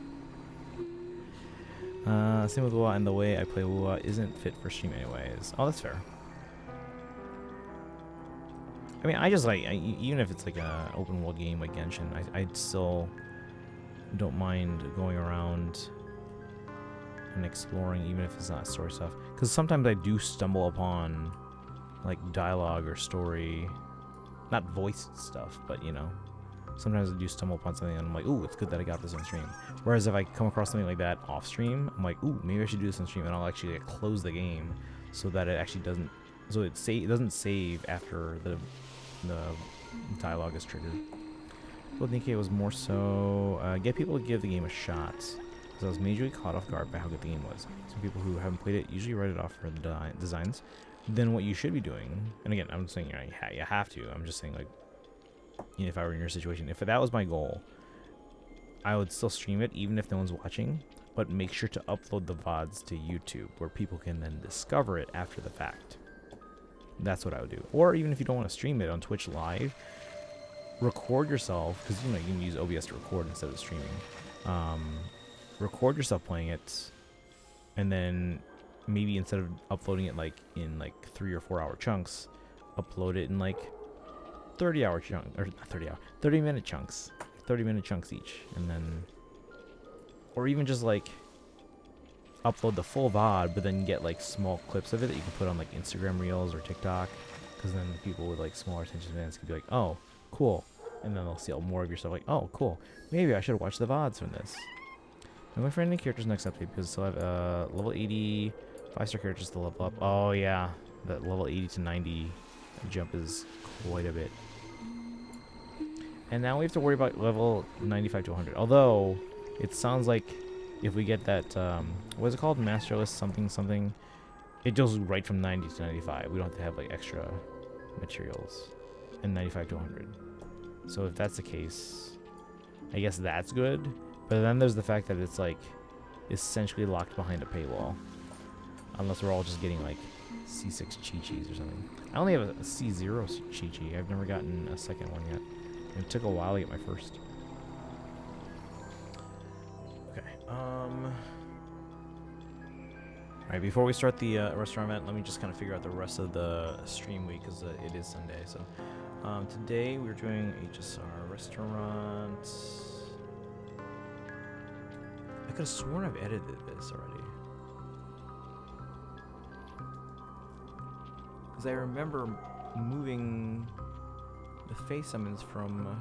Same with WoW, and the way I play WoW isn't fit for stream anyways. Oh, that's fair. I mean, I just like... even if it's like a open world game like Genshin, I still don't mind going around and exploring, even if it's not story stuff. Because sometimes I do stumble upon like dialogue or story, not voiced stuff, but you know, sometimes I do stumble upon something and I'm like, ooh, it's good that I got this on stream. Whereas if I come across something like that off stream, I'm like, ooh, maybe I should do this on stream, and I'll actually like, close the game so that it actually doesn't, so it doesn't save after the dialogue is triggered. Well, Nikkei was more so get people to give the game a shot, because I was majorly caught off guard by how good the game was. Some people who haven't played it usually write it off for the designs. Then what you should be doing, and again, I'm saying you have to. I'm just saying, like, you know, if I were in your situation, if that was my goal, I would still stream it even if no one's watching, but make sure to upload the VODs to YouTube where people can then discover it after the fact. That's what I would do. Or even if you don't want to stream it on Twitch live, record yourself, because you know you can use OBS to record instead of streaming. Record yourself playing it, and then maybe instead of uploading it like in like 3 or 4 hour chunks, upload it in like 30-hour chunk, or not 30-minute chunks, 30-minute chunks each, and then, or even just like upload the full VOD, but then get like small clips of it that you can put on like Instagram Reels or TikTok, because then people with like smaller attention spans can be like, oh, cool, and then they'll see more of your stuff like, oh, cool, maybe I should watch the VODs from this. I'm going for any characters next update because I still have level 80 5-star characters to level up. Oh yeah, that level 80 to 90 jump is quite a bit. And now we have to worry about level 95 to 100. Although it sounds like if we get that, what is it called, Master List something, it goes right from 90 to 95. We don't have to have like extra materials, and 95 to 100. So if that's the case, I guess that's good. But then there's the fact that it's like essentially locked behind a paywall, unless we're all just getting like C6 Chi-Chis or something. I only have a C0 Chi-Chi. I've never gotten a second one yet. It took a while to get my first. Okay. Alright, before we start the restaurant event, let me just kind of figure out the rest of the stream week, because it is Sunday. So today we're doing HSR restaurant. I could have sworn I've edited this already, because I remember moving the face summons from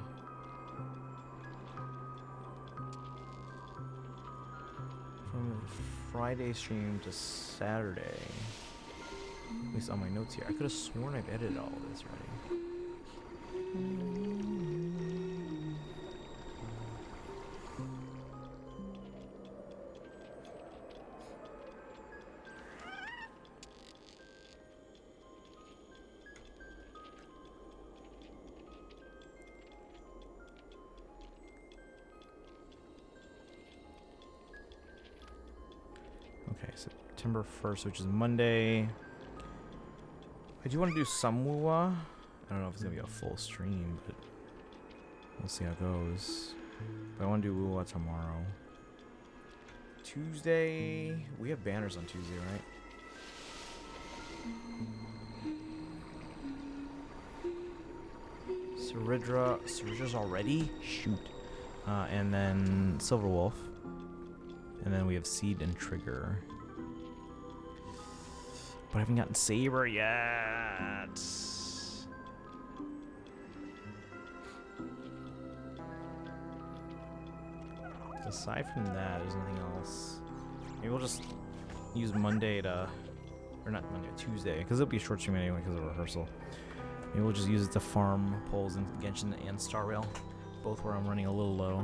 Friday stream to Saturday. At least on my notes here. I could have sworn I've edited all of this already. Okay, September 1st, which is Monday. I do want to do some Wuwa. I don't know if it's going to be a full stream, but we'll see how it goes. But I want to do Wuwa tomorrow. Tuesday, we have banners on Tuesday, right? Seridra's already? Shoot. And then Silver Wolf. And then we have Seed and Trigger. But I haven't gotten Saber yet. Aside from that, there's nothing else. Maybe we'll just use Monday to... Or not Monday, Tuesday. Because it'll be a short stream anyway because of rehearsal. Maybe we'll just use it to farm polls in Genshin and Star Rail. Both where I'm running a little low.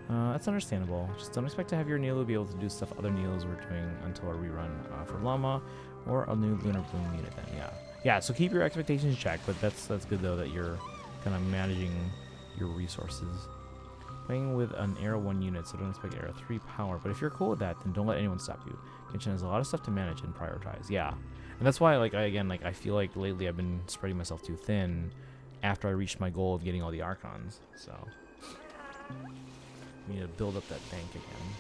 That's understandable. Just don't expect to have your Neelu be able to do stuff other Neelus were doing until our rerun for Llama or a new Lunar Bloom unit then, yeah. Yeah, so keep your expectations checked, but that's good though that you're kind of managing your resources. Playing with an Arrow 1 unit, so don't expect Arrow 3 power. But if you're cool with that, then don't let anyone stop you. Genshin has a lot of stuff to manage and prioritize. Yeah. And that's why, like, I feel like lately I've been spreading myself too thin after I reached my goal of getting all the Archons. So, we need to build up that bank again.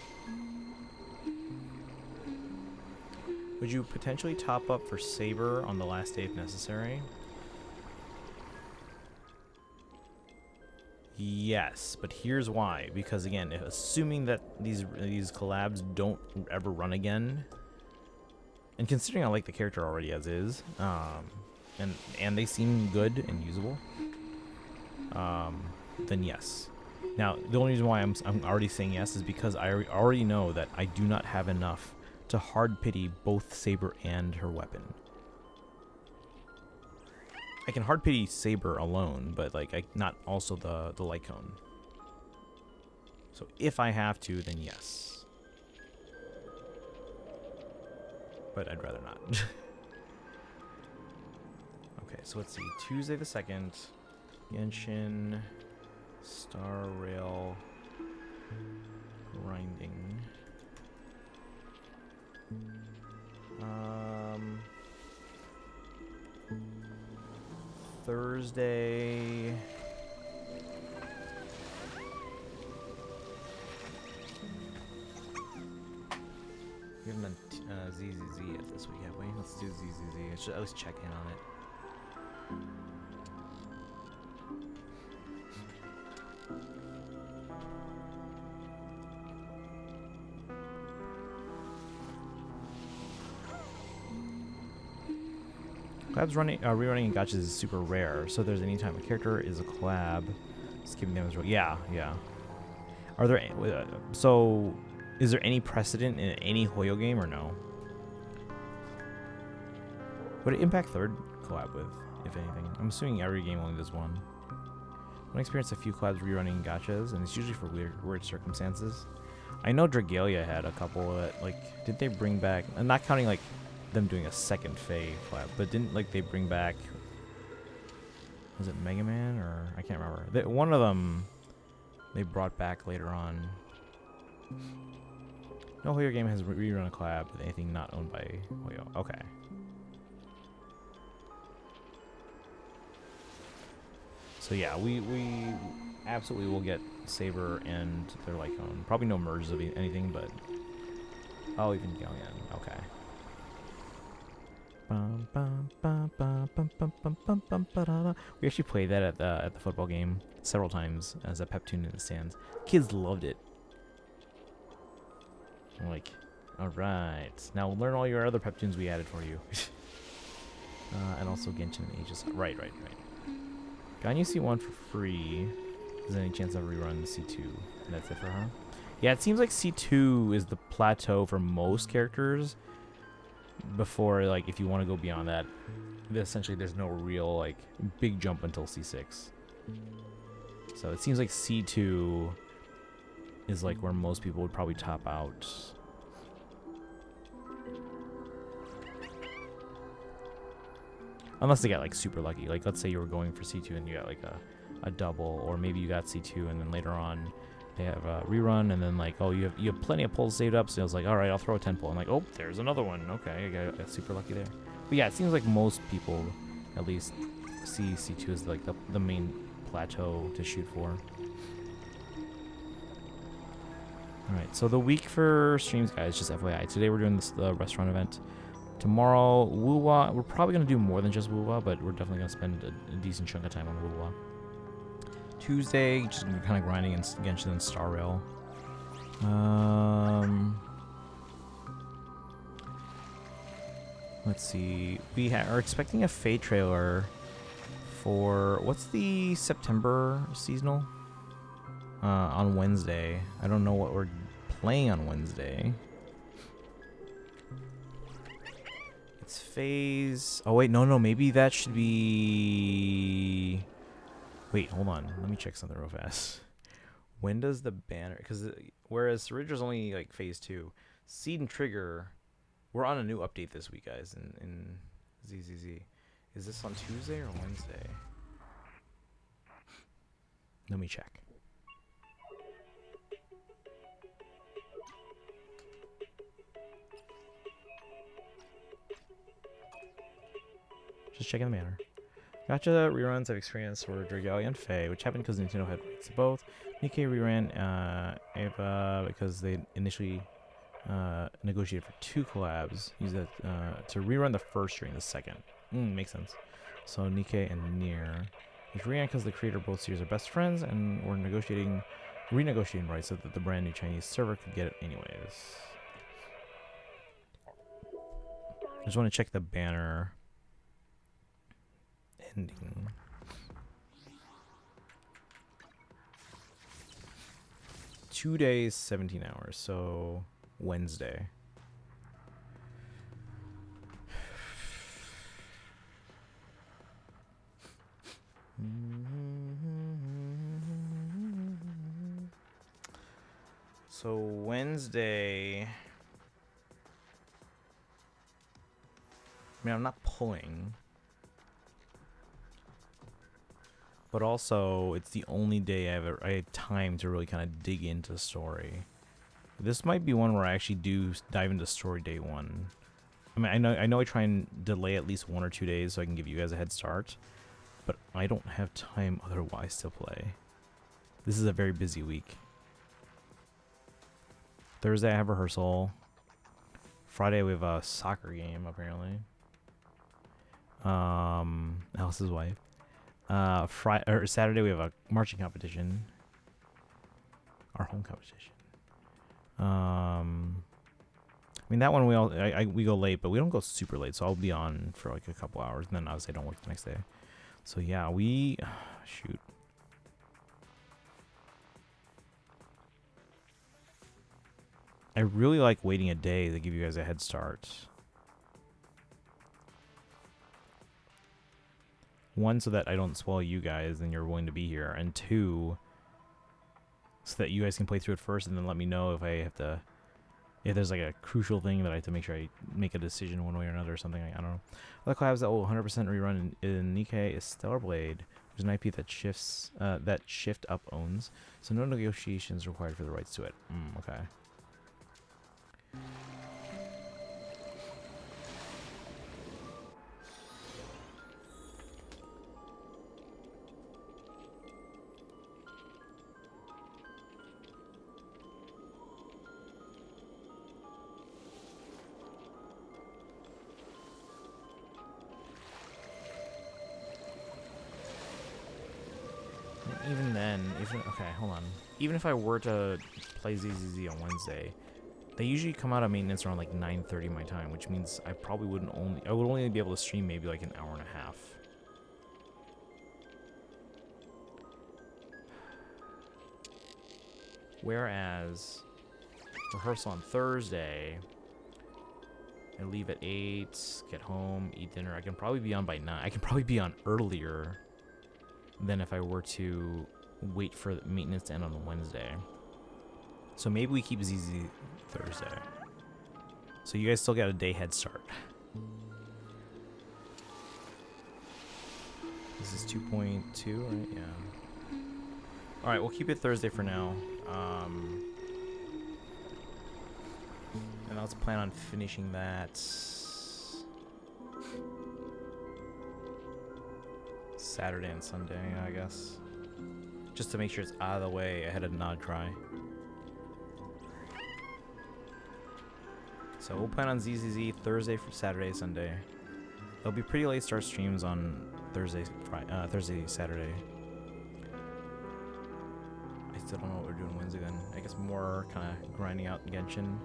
Would you potentially top up for Saber on the last day if necessary? Yes, but here's why. Because again, assuming that these collabs don't ever run again, and considering I like the character already as is, and they seem good and usable, then yes. Now, the only reason why I'm already saying yes is because I already know that I do not have enough to hard pity both Saber and her weapon. I can hard pity Saber alone, but like not also the light cone. So if I have to, then yes. But I'd rather not. Okay, so let's see. Tuesday the 2nd. Genshin. Star Rail. Grinding. Thursday. We haven't done ZZZ yet this week, have we? Let's do ZZZ. I should at least check in on it. Collabs rerunning in gachas is super rare, so there's any time a character is a collab, skipping them as well. Yeah. Are there so is there any precedent in any Hoyo game or no? Would it impact third collab with, if anything? I'm assuming every game only does one. I experienced a few collabs rerunning gachas, and it's usually for weird circumstances. I know Dragalia had a couple that, like, did they bring back, I'm not counting like them doing a second Fae collab, but didn't like they bring back, was it Mega Man or I can't remember. One of them they brought back later on. No Hoyo game has rerun a collab with anything not owned by Hoyo. Okay. So yeah, we absolutely will get Saber and their Lycone. Probably no merges of anything, but oh, even Galleon. Okay. We actually played that at the football game several times as a pep tune in the stands. Kids loved it. I'm like, all right, now learn all your other pep tunes we added for you. And also Genshin and HSR. Right. Ganyu C1 for free. Is there any chance of rerun C2? And that's it for her. Yeah, it seems like C2 is the plateau for most characters. Before, like, if you want to go beyond that, essentially there's no real, like, big jump until C6. So it seems like C2 is, like, where most people would probably top out. Unless they got, like, super lucky. Like, let's say you were going for C2 and you got, like, a double, or maybe you got C2 and then later on they have a rerun, and then like, oh, you have plenty of pulls saved up, so I was like, all right, I'll throw a 10 pull. I'm like, oh, there's another one. Okay, I got super lucky there. But yeah, it seems like most people at least see C2 as like the main plateau to shoot for. All right, so the week for streams, guys, just FYI. Today we're doing the restaurant event. Tomorrow, Wuwa. We're probably gonna do more than just Wuwa, but we're definitely gonna spend a decent chunk of time on Wuwa. Tuesday, just gonna be kind of grinding in Genshin and Star Rail. Let's see. We are expecting a Fae trailer for what's the September seasonal? On Wednesday. I don't know what we're playing on Wednesday. It's phase. Oh wait, no. Maybe that should be. Wait, hold on. Let me check something real fast. When does the banner? Because whereas Ceredra's only like phase 2, Seed and Trigger, we're on a new update this week, guys. In ZZZ, is this on Tuesday or Wednesday? Let me check. Just checking the banner. Gotcha reruns I've experienced were Dragalia and Fae, which happened because Nintendo had rights to both. Nikkei reran Ava because they initially negotiated for 2 collabs. Use that to rerun the first during the second. Makes sense. So Nikkei and Nier. Which reran because the creator of both series are best friends and were renegotiating rights so that the brand new Chinese server could get it anyways. I just want to check the banner ending. Two days, 17 hours. So Wednesday. So Wednesday. I mean, I'm not pulling. But also, it's the only day I had time to really kind of dig into story. This might be one where I actually do dive into story day one. I mean, I know I try and delay at least 1 or 2 days so I can give you guys a head start. But I don't have time otherwise to play. This is a very busy week. Thursday I have rehearsal. Friday we have a soccer game apparently. Alice's wife. Saturday we have a marching competition. Our home competition. I mean that one we go late, but we don't go super late, so I'll be on for like a couple hours, and then obviously I don't work the next day. So yeah, shoot. I really like waiting a day to give you guys a head start. One, so that I don't spoil you guys and you're willing to be here, and 2, so that you guys can play through it first and then let me know if there's like a crucial thing that I have to make sure I make a decision one way or another or something. I don't know. Other collabs that will 100% rerun in Nikkei is Stellar Blade, which is an IP that Shift Up owns, so no negotiations required for the rights to it. Okay. Even then, okay, hold on. Even if I were to play ZZZ on Wednesday, they usually come out of maintenance around like 9:30 my time, which means I would only be able to stream maybe like an hour and a half. Whereas rehearsal on Thursday, I leave at 8, get home, eat dinner. I can probably be on by 9. I can probably be on earlier than if I were to wait for the maintenance to end on Wednesday. So maybe we keep ZZ Thursday. So you guys still got a day head start. This is 2.2, right? Yeah. Alright, we'll keep it Thursday for now. And let's plan on finishing that Saturday and Sunday, I guess. Just to make sure it's out of the way ahead of Nod Cry. So we'll plan on ZZZ Thursday for Saturday, Sunday. There'll be pretty late start streams on Thursday, Saturday. I still don't know what we're doing Wednesday then. I guess more kind of grinding out Genshin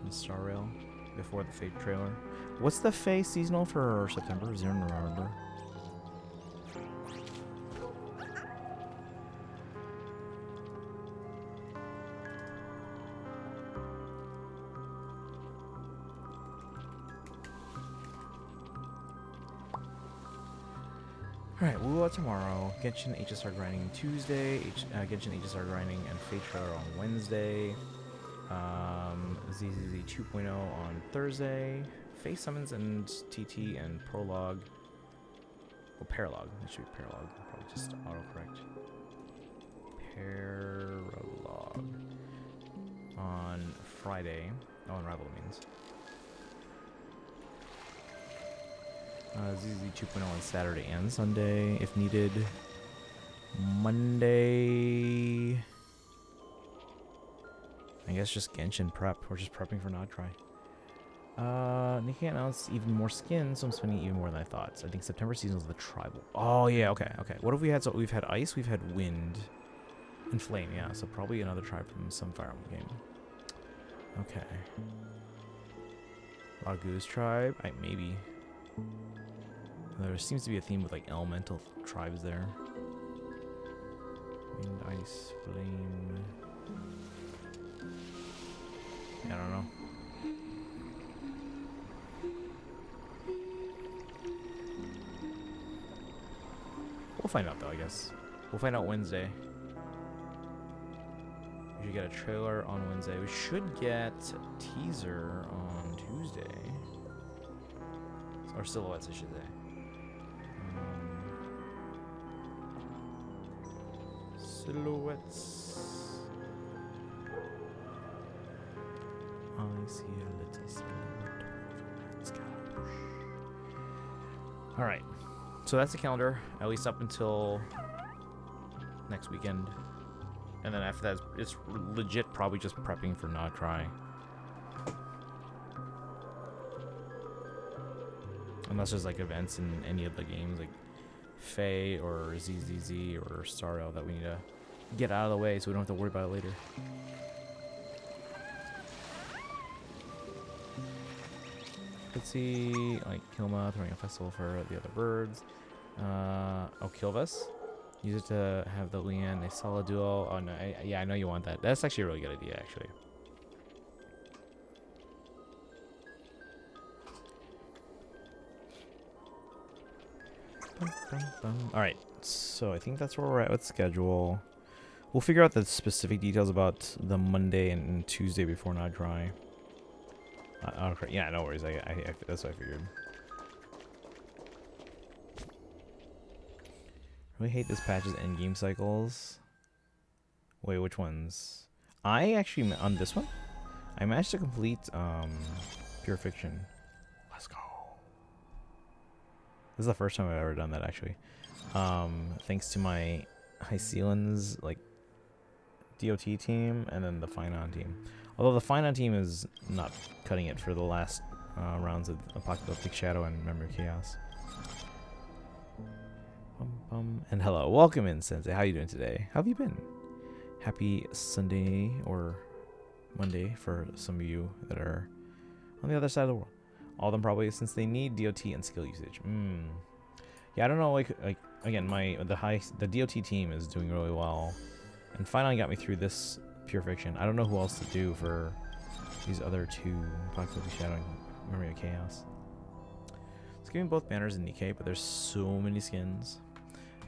and Star Rail before the Fate trailer. What's the Fae seasonal for September? Does anyone remember? Alright, Woo tomorrow, Genshin HSR grinding Tuesday, Genshin HSR grinding and Fate trailer on Wednesday, ZZZ 2.0 on Thursday, Face Summons and TT and Prologue, well, Paralogue, it should be Paralogue, probably just autocorrect. Paralogue on Friday, Unravel means. ZZ 2.0 on Saturday and Sunday if needed. Monday, I guess just Genshin prep. We're just prepping for Nodcry. Nikkei announced even more skins, so I'm spending even more than I thought. So I think September season was the tribal. Oh yeah, okay. What have we had? So we've had ice, we've had wind, and flame. Yeah, so probably another tribe from some Fire Emblem game. Okay. Ragu's tribe, maybe. There seems to be a theme with like elemental tribes there. Wind, ice, flame. I don't know. We'll find out though, I guess. We'll find out Wednesday. We should get a trailer on Wednesday. We should get a teaser on Tuesday. Or silhouettes, I should say. Silhouettes. I see a little silhouette. Alright. So that's the calendar, at least up until next weekend. And then after that, it's legit probably just prepping for Nodcry. Unless there's like events in any of the games, like Faye or ZZZ or Starro that we need to get out of the way so we don't have to worry about it later. Let's see, like Kilma throwing a festival for the other birds. Oh, Kilvus. Use it to have the Leanne a solid duo. Oh no, yeah, I know you want that. That's actually a really good idea, actually. Alright, so I think that's where we're at with schedule. We'll figure out the specific details about the Monday and Tuesday before Nodcry. Yeah, no worries. That's what I figured. Really hate this patch's endgame cycles. Wait, which ones? I actually, on this one, I managed to complete Pure Fiction. Let's go. This is the first time I've ever done that, actually. Thanks to my Hycelan's like DOT team and then the Finon team. Although the Finon team is not cutting it for the last rounds of Apocalyptic Shadow and Memory of Chaos. And hello, welcome in, Sensei. How you doing today? How have you been? Happy Sunday or Monday for some of you that are on the other side of the world. All of them probably, since they need DOT and skill usage. Yeah, I don't know. Like again, the DOT team is doing really well, and finally got me through this Pure Fiction. I don't know who else to do for these other two, Apocalyptic Shadow and Memory of Chaos. It's giving both banners in Nikkei, but there's so many skins.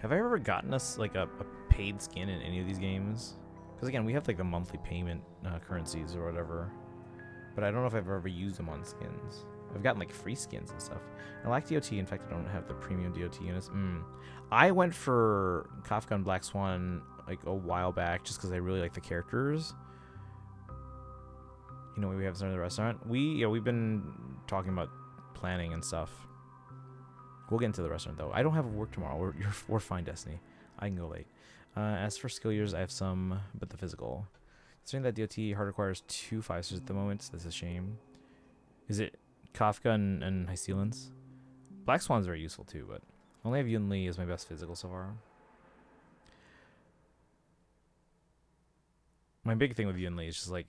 Have I ever gotten us like a paid skin in any of these games? Because again, we have like the monthly payment currencies or whatever, but I don't know if I've ever used them on skins. I've gotten like free skins and stuff. I like DOT. In fact, I don't have the premium DOT units. I went for Kafka and Black Swan like a while back just because I really like the characters. You know, we have some in the restaurant. We've been talking about planning and stuff. We'll get into the restaurant though. I don't have work tomorrow. We're fine, Destiny. I can go late. As for skill years, I have some, but the physical. Considering that DOT hard requires 2 5-stars at the moment, that's a shame. Is it Kafka and Hycelan's? Black Swan's very useful too, but I only have Yun Li as my best physical so far. My big thing with Yun Li is just like,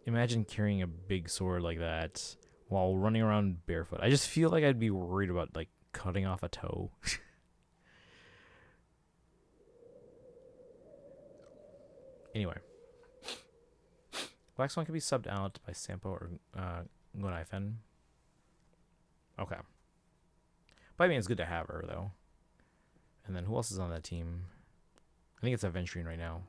imagine carrying a big sword like that while running around barefoot. I just feel like I'd be worried about like cutting off a toe. Anyway, Black Swan can be subbed out by Sampo or Gonaifen. Okay. But I mean, it's good to have her though. And then who else is on that team? I think it's Aventurine right now.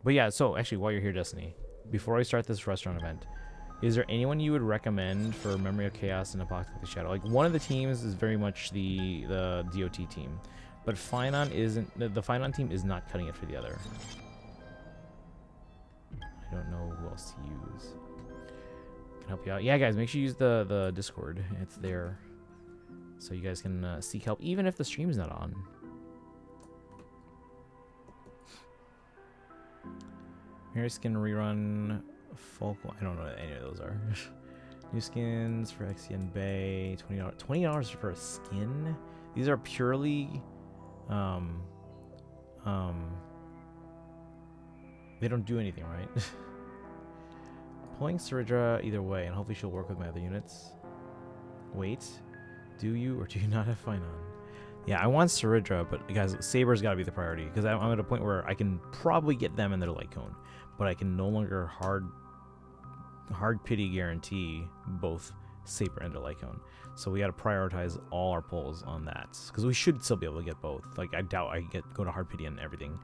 But yeah, so actually while you're here, Destiny, before I start this restaurant event, is there anyone you would recommend for Memory of Chaos and Apocalyptic Shadow? Like, one of the teams is very much the DOT team, but Finon isn't. The Finon team is not cutting it for the other. I don't know who else to use. help you out. Yeah, guys, make sure you use the Discord. It's there, so you guys can seek help, even if the stream's not on. Mary Skin rerun, folk. I don't know what any of those are. New skins for Exian Bay. $20. $20 for a skin. These are purely, they don't do anything, right? Pulling Saridra either way, and hopefully she'll work with my other units. Wait, do you or do you not have Finon? Yeah, I want Saridra, but guys, Saber's got to be the priority, because I'm at a point where I can probably get them in their light cone, but I can no longer hard pity guarantee both Saber and their light cone. So we got to prioritize all our pulls on that, because we should still be able to get both. Like, I doubt I go to hard pity and everything.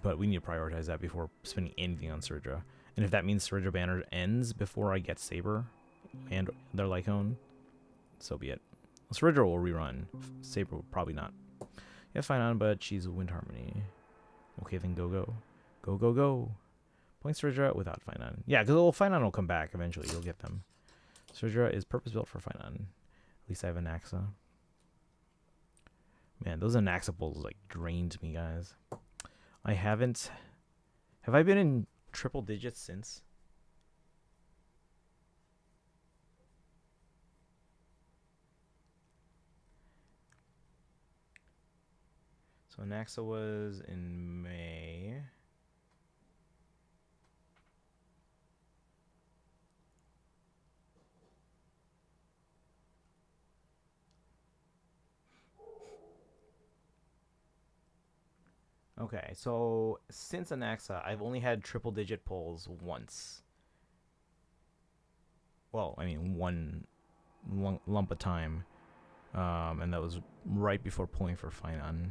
But we need to prioritize that before spending anything on Saridra. And if that means Saridra banner ends before I get Saber and their Lycone, so be it. Saridra will rerun. Saber will probably not. Yeah, fine on, but she's Wind Harmony. Okay, then go, go. Go, go, go. Point Saridra without Finon. Yeah, because Finon will come back eventually. You'll get them. Saridra is purpose-built for Finon. At least I have an Anaxa. Man, those Anaxa pulls, like, drained me, guys. I haven't... Have I been in triple digits since? So Anaxa was in May. Okay, so since Anaxa, I've only had triple-digit pulls once. Well, I mean, one lump of time. And that was right before pulling for Finon.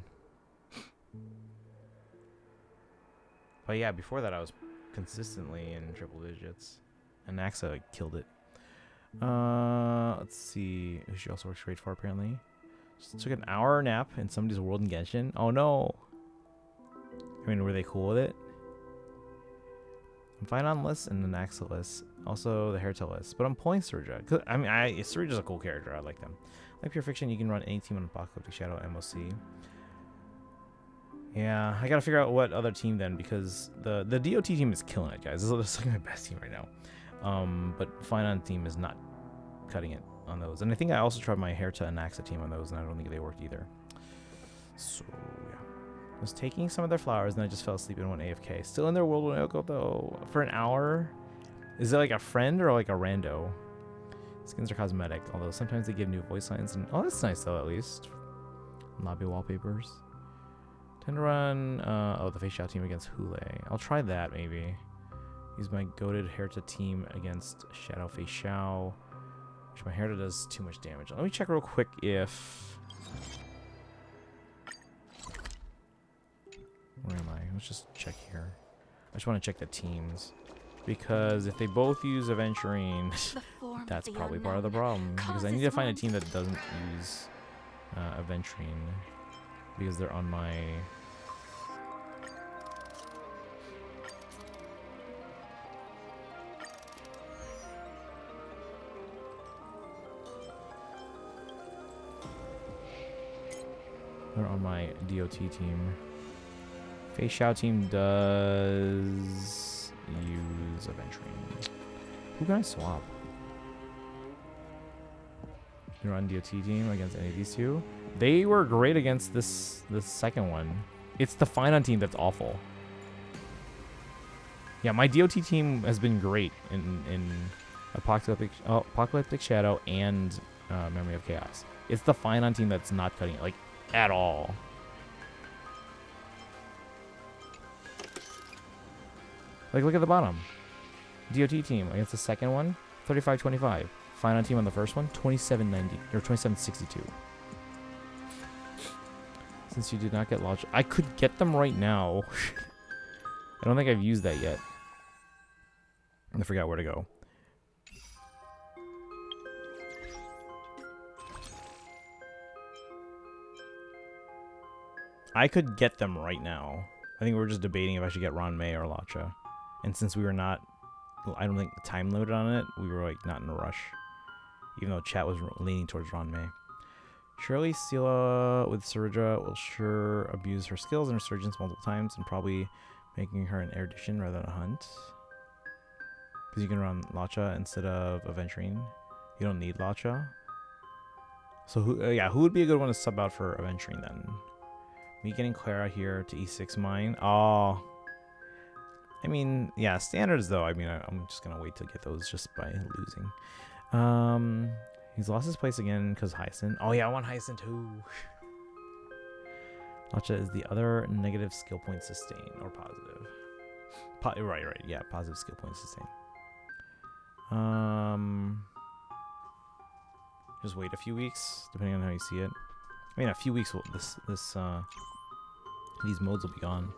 But yeah, before that, I was consistently in triple digits. Anaxa killed it. Let's see. She also works great for, apparently. Just took an hour nap in somebody's world in Genshin. Oh, no. I mean, were they cool with it? I'm fine on lists and an Anaxa list. Also, the Hairtail list. But I'm pulling Saridra. I mean, Saridra's a cool character. I like them. Like Pure Fiction, you can run any team on Apocalyptic Shadow MOC. Yeah, I gotta figure out what other team then, because the DOT team is killing it, guys. This is like my best team right now. But Finon team is not cutting it on those. And I think I also tried my Hairtail and Anaxa team on those, and I don't think they worked either. So, yeah. I was taking some of their flowers, and I just fell asleep and went AFK. Still in their world when I woke up, though. For an hour? Is it like a friend or like a rando? Skins are cosmetic, although sometimes they give new voice lines. And oh, that's nice, though, at least. Lobby wallpapers. Tend to run... oh, the Face Shao team against Hule. I'll try that, maybe. Use my goated Herta team against Shadow Face Shao. Which my Herta does too much damage. Let me check real quick if... Where am I? Let's just check here. I just want to check the teams. Because if they both use Aventurine, that's probably part of the problem. Because I need to find a team that doesn't use Aventurine. Because they're on my... They're on my DOT team. Face Shao team does use Aventurine. Who can I swap? You're on DOT team against any of these two. They were great against this second one. It's the Finon team that's awful. Yeah, my DOT team has been great in Apocalyptic Shadow and Memory of Chaos. It's the Finon team that's not cutting it, like, at all. Like, look at the bottom. DOT team against the second one, 35-25. Finon team on the first one, 27-90 or 27-62. Since you did not get lodged, I could get them right now. I don't think I've used that yet. I forgot where to go. I could get them right now. I think we're just debating if I should get Ron May or Lacha. And since we were not I don't think time limited on it. We were like not in a rush, even though chat was leaning towards Ron May. Surely Scylla with Surja will sure abuse her skills and resurgence multiple times, and probably making her an erudition rather than a hunt. Because you can run Lacha instead of Aventurine. You don't need Lacha. So who would be a good one to sub out for Aventurine then? Me getting Clara here to E6 mine. Oh. I mean, yeah, standards though. I mean, I'm just gonna wait to get those just by losing. He's lost his place again because Hyacinth. Oh yeah, I want Hyacinth too. Lacha is the other negative skill point sustain or positive. Right. Yeah, positive skill point sustain. Just wait a few weeks, depending on how you see it. I mean, a few weeks will these modes will be gone.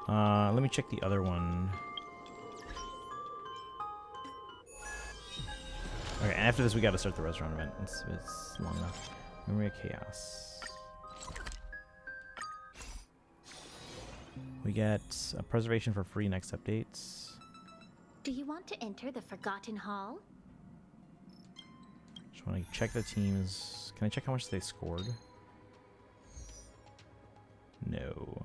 Let me check the other one. Okay, and after this we gotta start the restaurant event. It's long enough. Memory of Chaos. We get a preservation for free next updates. Do you want to enter the Forgotten Hall? Just want to check the teams. Can I check how much they scored? No.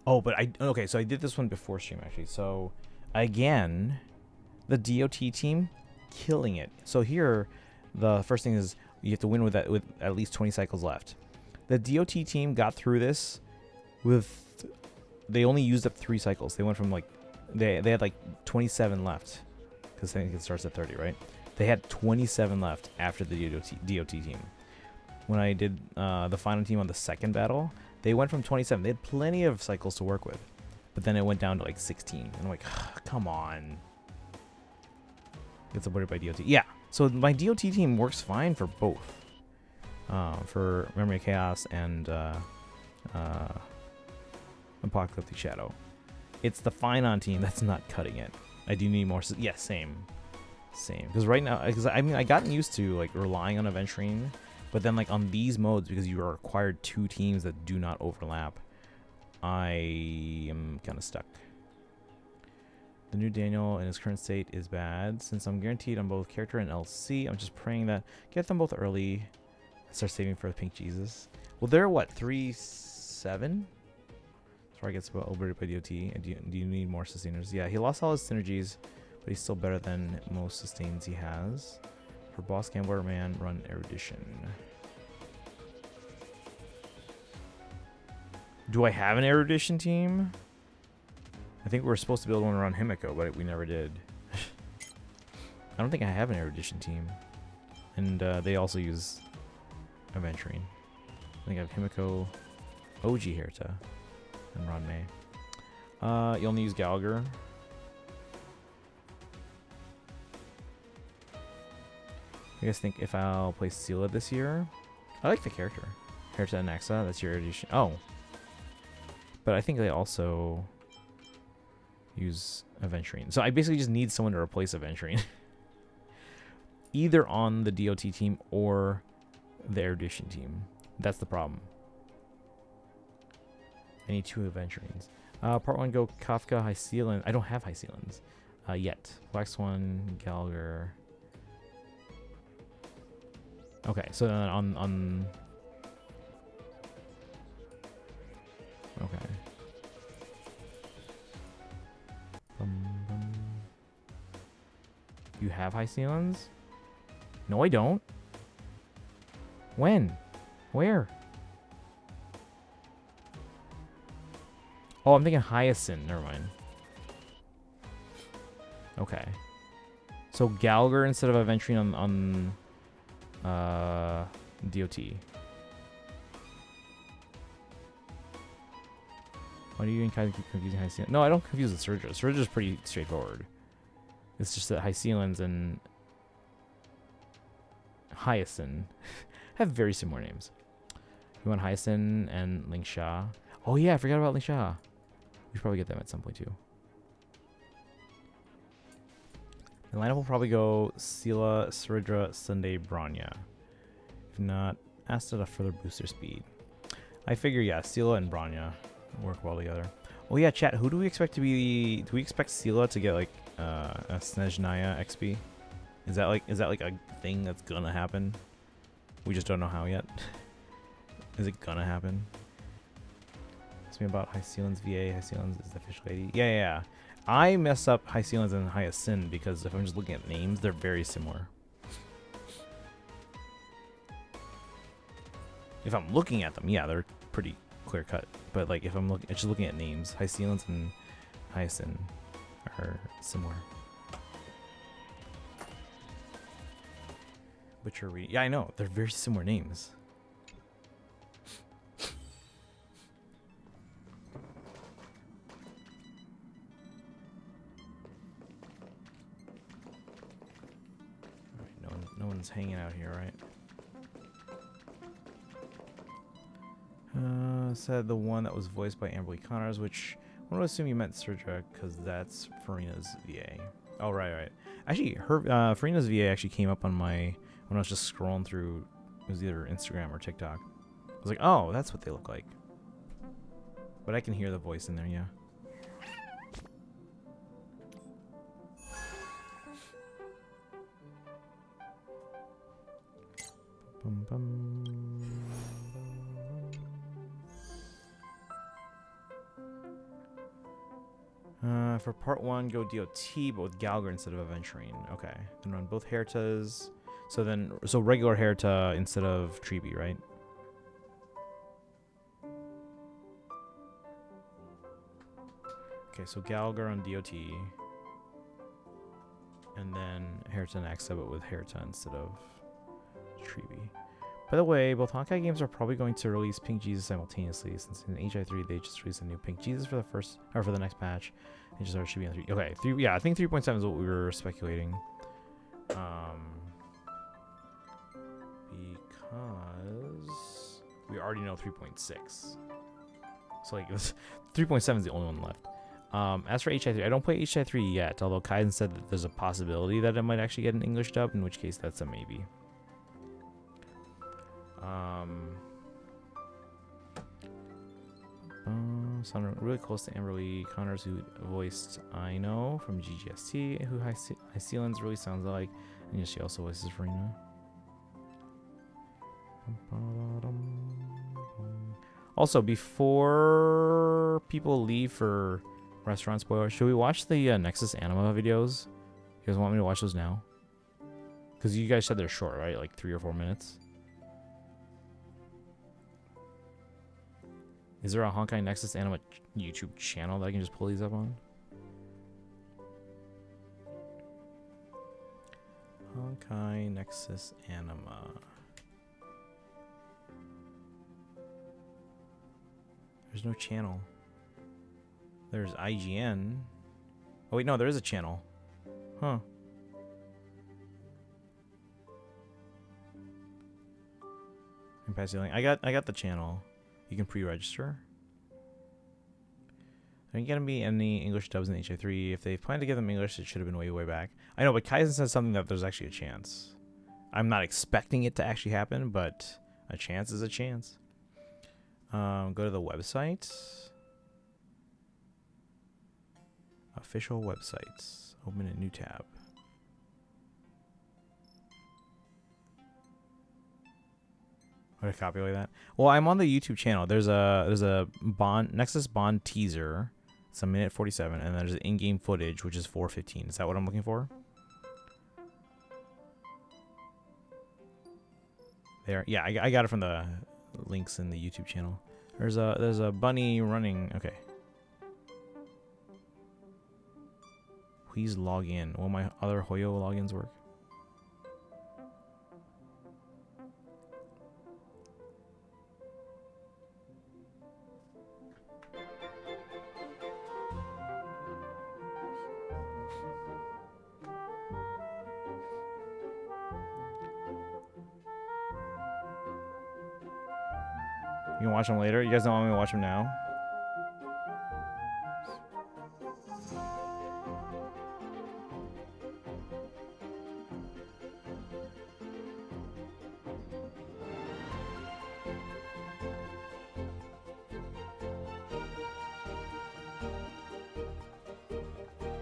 Oh, but okay, so I did this one before stream actually. So again, the DOT team killing it. So here, the first thing is you have to win with at least 20 cycles left. The DOT team got through this with, they only used up 3 cycles. They went from like, they had like 27 left because I think it starts at 30, right? They had 27 left after the DOT team. When I did the final team on the second battle, they went from 27. They had plenty of cycles to work with, but then it went down to like 16. And I'm like, come on. Get supported by DOT. Yeah, so my DOT team works fine for both. For Memory of Chaos and Apocalyptic Shadow. It's the Finon team that's not cutting it. I do need more. Yeah, same. Because right now, I mean, I gotten used to like relying on Aventurine, but then like on these modes, because you are required 2 teams that do not overlap, I am kind of stuck. The new Daniel in his current state is bad. Since I'm guaranteed on both character and LC, I'm just praying that get them both early. Start saving for the Pink Jesus. Well, they're what, 3-7? Before I get overrated by DOT. Do you need more sustainers? Yeah, he lost all his synergies, but he's still better than most sustains he has. For Boss Gambler Man, run Erudition. Do I have an Erudition team? I think we were supposed to build one around Himiko, but we never did. I don't think I have an Erudition team. And they also use Aventurine. I think I have Himiko, OG Herta, and Ron May. You only use Gallagher. You guys think if I'll play Scylla this year? I like the character. Herta and Naxa, that's your Erudition. Oh. But I think they also use Aventurine. So I basically just need someone to replace Aventurine. Either on the DOT team or the Erudition team. That's the problem. I need 2 Aventurines. Part 1, go Kafka, High Sealand. I don't have High Sealands yet. Black Swan, Gallagher. Okay, so then on okay. You have High Sealands? No, I don't. When? Where? Oh, I'm thinking Hyacinth. Never mind. Okay. So Gallagher instead of Aventurine on DOT. Why do you kind of keep confusing High Sealands? No, I don't confuse with Surja. Surja is pretty straightforward. It's just that High Sealands and Hyacinth have very similar names. We want Hyacinth and Ling Sha. Oh yeah, I forgot about Ling Sha. We should probably get them at some point too. The lineup will probably go Scylla, Saridra, Sunday, Branya. If not, Asta to further boost their speed. I figure, yeah, Scylla and Branya work well together. Oh yeah, chat. Who do we expect to be? Do we expect Sela to get like a Snezhnaya XP? Is that like a thing that's gonna happen? We just don't know how yet. Is it gonna happen? Ask me about High Sealands VA. High Sealands is the official lady. Yeah. I mess up High Sealands and High Ascend because if I'm just looking at names, they're very similar. If I'm looking at them, yeah, they're pretty clear cut. But like if I'm just looking at names, High Sealands and High Ascend are similar. Butchery. Yeah, I know. They're very similar names. Alright, no one's hanging out here, right? Said the one that was voiced by Amberly Connors, which I want to assume you meant Serja, because that's Farina's VA. Oh, right. Actually, her Farina's VA actually came up on my when I was just scrolling through. It was either Instagram or TikTok. I was like, oh, that's what they look like. But I can hear the voice in there, yeah. Bum, bum. For part 1, go DOT, but with Galgar instead of Aventurine. Okay. Then run both Hertas. So regular Herta instead of Treeby, right? Okay, so Galgar on DOT. And then Herta and Axa, but with Herta instead of Treeby. By the way, both Honkai games are probably going to release Pink Jesus simultaneously, since in HI3 they just released a new Pink Jesus for the next patch. HSR should be on 3. Okay, 3. Yeah, I think 3.7 is what we were speculating. Because we already know 3.6. So like 3.7 is the only one left. As for HI3, I don't play HI3 yet, although Kaizen said that there's a possibility that it might actually get an English dub, in which case that's a maybe. Sounded really close to Amberly Connors, who voiced I Know from GGST, who High Sealands really sounds like, and yes, she also voices Farina. Also, before people leave for restaurant spoilers, should we watch the Nexus Anima videos? You guys want me to watch those now? Because you guys said they're short, right? Like 3 or 4 minutes. Is there a Honkai Nexus Anima YouTube channel that I can just pull these up on? Honkai Nexus Anima. There's no channel. There's IGN. Oh wait, no, there is a channel. Huh. I'm past the link. I got the channel. You can pre-register. There ain't gonna be any English dubs in HI3. If they plan to give them English, it should have been way back. I know, but Kaizen says something that there's actually a chance. I'm not expecting it to actually happen, but a chance is a chance. Go to the website. Official websites. Open a new tab. Would I copy like that? Well, I'm on the YouTube channel. There's a Nexus Bond teaser. It's a minute 47, and there's in-game footage, which is 4:15. Is that what I'm looking for? There. Yeah, I got it from the links in the YouTube channel. There's a bunny running. Okay. Please log in. Will my other Hoyo logins work? You can watch them later. You guys don't want me to watch them now?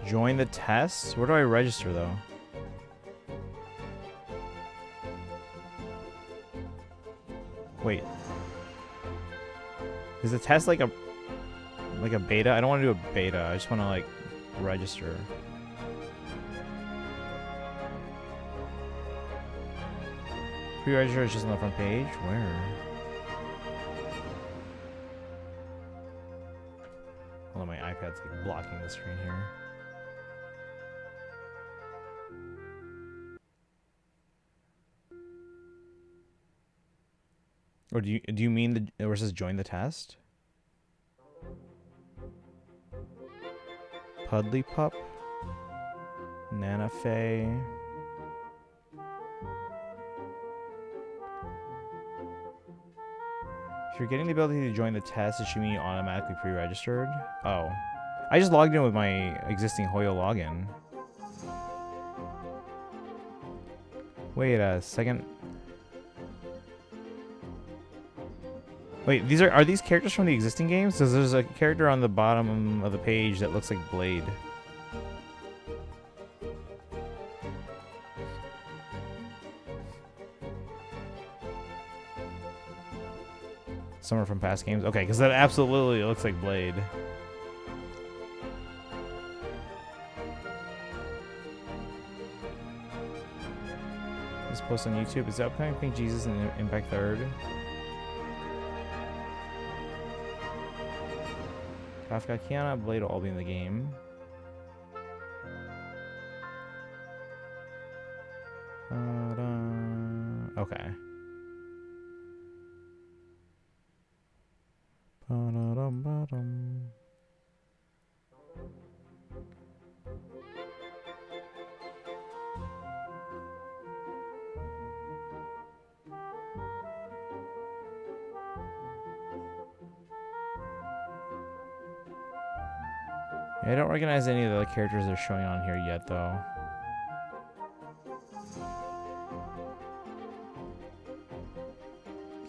Join the test? Where do I register though? Wait. Is the test like a beta? I don't want to do a beta. I just want to like register. Pre-register is just on the front page. Where? Hold on, my iPad's like blocking the screen here. Or do you mean where it says join the test? Pudley Pup? Nana Faye? If you're getting the ability to join the test, it should mean you automatically pre-registered. Oh. I just logged in with my existing Hoyo login. Wait a second. Wait, are these characters from the existing games? Because there's a character on the bottom of the page that looks like Blade. Some are from past games. Okay, because that absolutely looks like Blade. This post on YouTube. Is the upcoming Pink Jesus and Impact 3rd? Kafka, Kiana, Blade will all be in the game. Okay. I don't recognize any of the characters they're showing on here yet, though.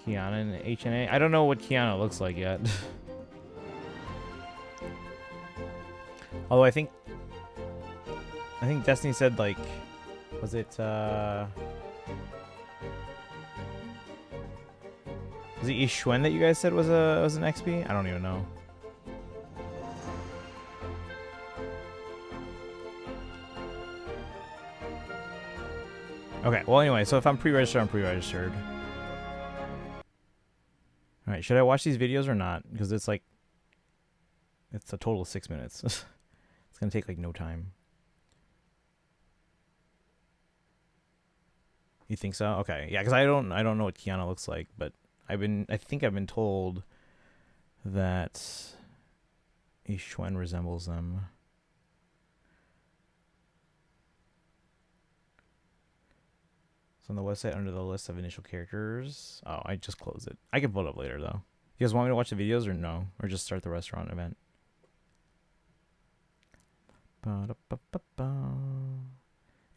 Kiana and HNA. I don't know what Kiana looks like yet. Although I think Destiny said like, was it Ishwen that you guys said was an XP? I don't even know. Okay, well anyway, so if I'm pre-registered, I'm pre-registered. Alright, should I watch these videos or not? Because it's like, it's a total of 6 minutes. It's gonna take like no time. You think so? Okay, yeah, because I don't know what Kiana looks like, but I think I've been told that Ishwen resembles them. On the website under the list of initial characters. Oh, I just closed it. I can pull it up later though. You guys want me to watch the videos or no? Or just start the restaurant event?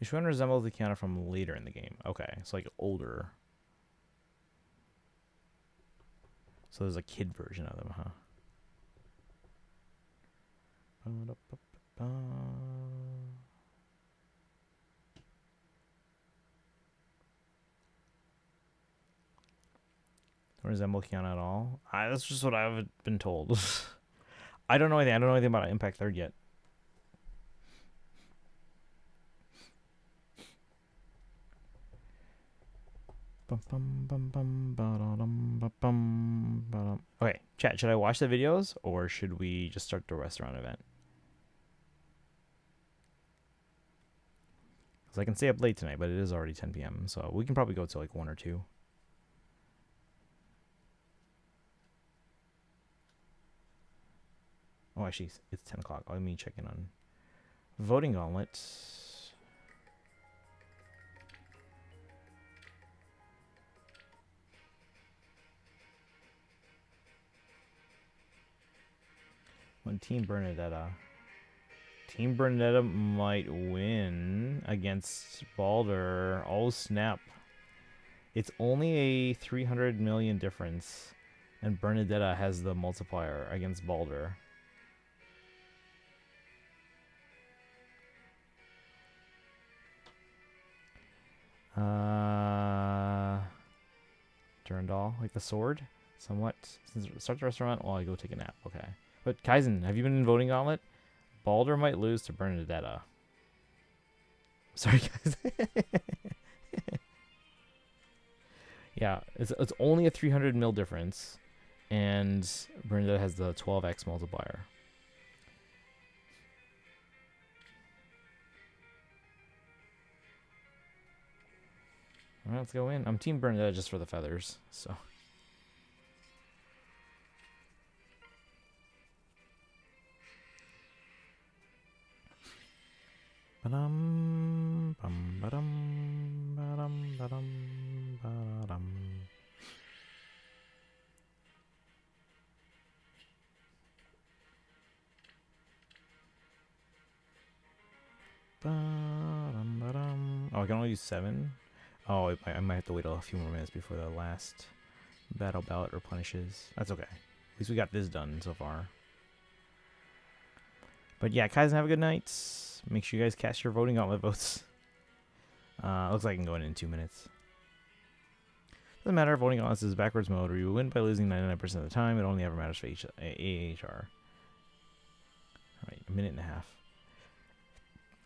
Ishwan resembles the Kiana from later in the game. Okay, it's like older. So there's a kid version of them, huh? Don't resemble Kiana at all. That's just what I've been told. I don't know anything. I don't know anything about Impact 3rd yet. Okay, chat, should I watch the videos or should we just start the restaurant event? Because I can stay up late tonight, but it is already 10 p.m. So we can probably go till like 1 or 2. Oh, actually, it's 10 o'clock. Let me check in on voting gauntlet. When Team Bernadetta. Team Bernadetta might win against Baldur. Oh, snap. It's only a 300 million difference. And Bernadetta has the multiplier against Baldur. Durandal, like the sword, somewhat. Start the restaurant while I go take a nap. Okay. But Kaizen, have you been in voting gauntlet? Balder might lose to Bernadetta. Sorry, guys. Yeah, it's only a 300 mil difference, and Bernadetta has the 12x multiplier. All right, let's go in. I'm Team Bernadetta just for the feathers, so. Ba-dum, bum, ba-dum, ba-dum, ba-dum, ba-dum. Ba-dum, ba-dum. Oh, I can only use 7? Oh, I might have to wait a few more minutes before the last battle ballot replenishes. That's okay. At least we got this done so far. But yeah, Kaizen, have a good night. Make sure you guys cast your voting gauntlet votes. Looks like I can go in 2 minutes. Doesn't matter. Voting gauntlets is backwards mode where you win by losing 99% of the time. It only ever matters for AHR. Alright, a minute and a half.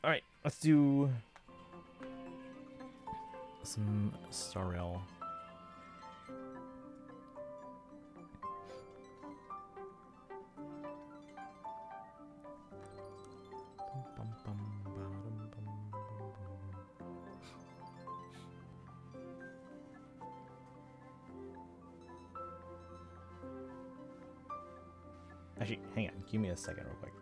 Alright, let's do some Star Rail. Actually, hang on. Give me a second real quick.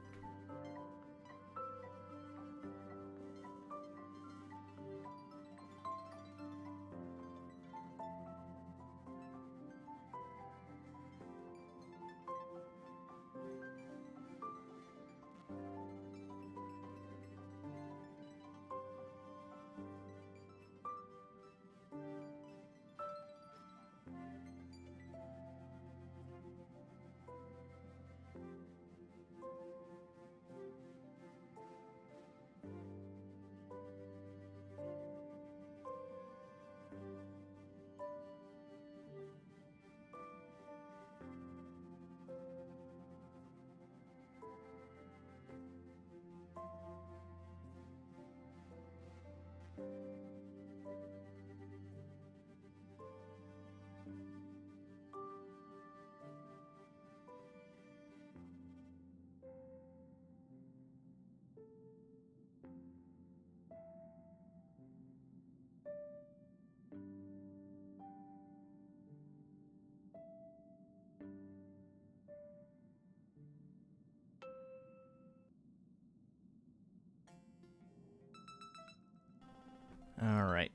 Alright.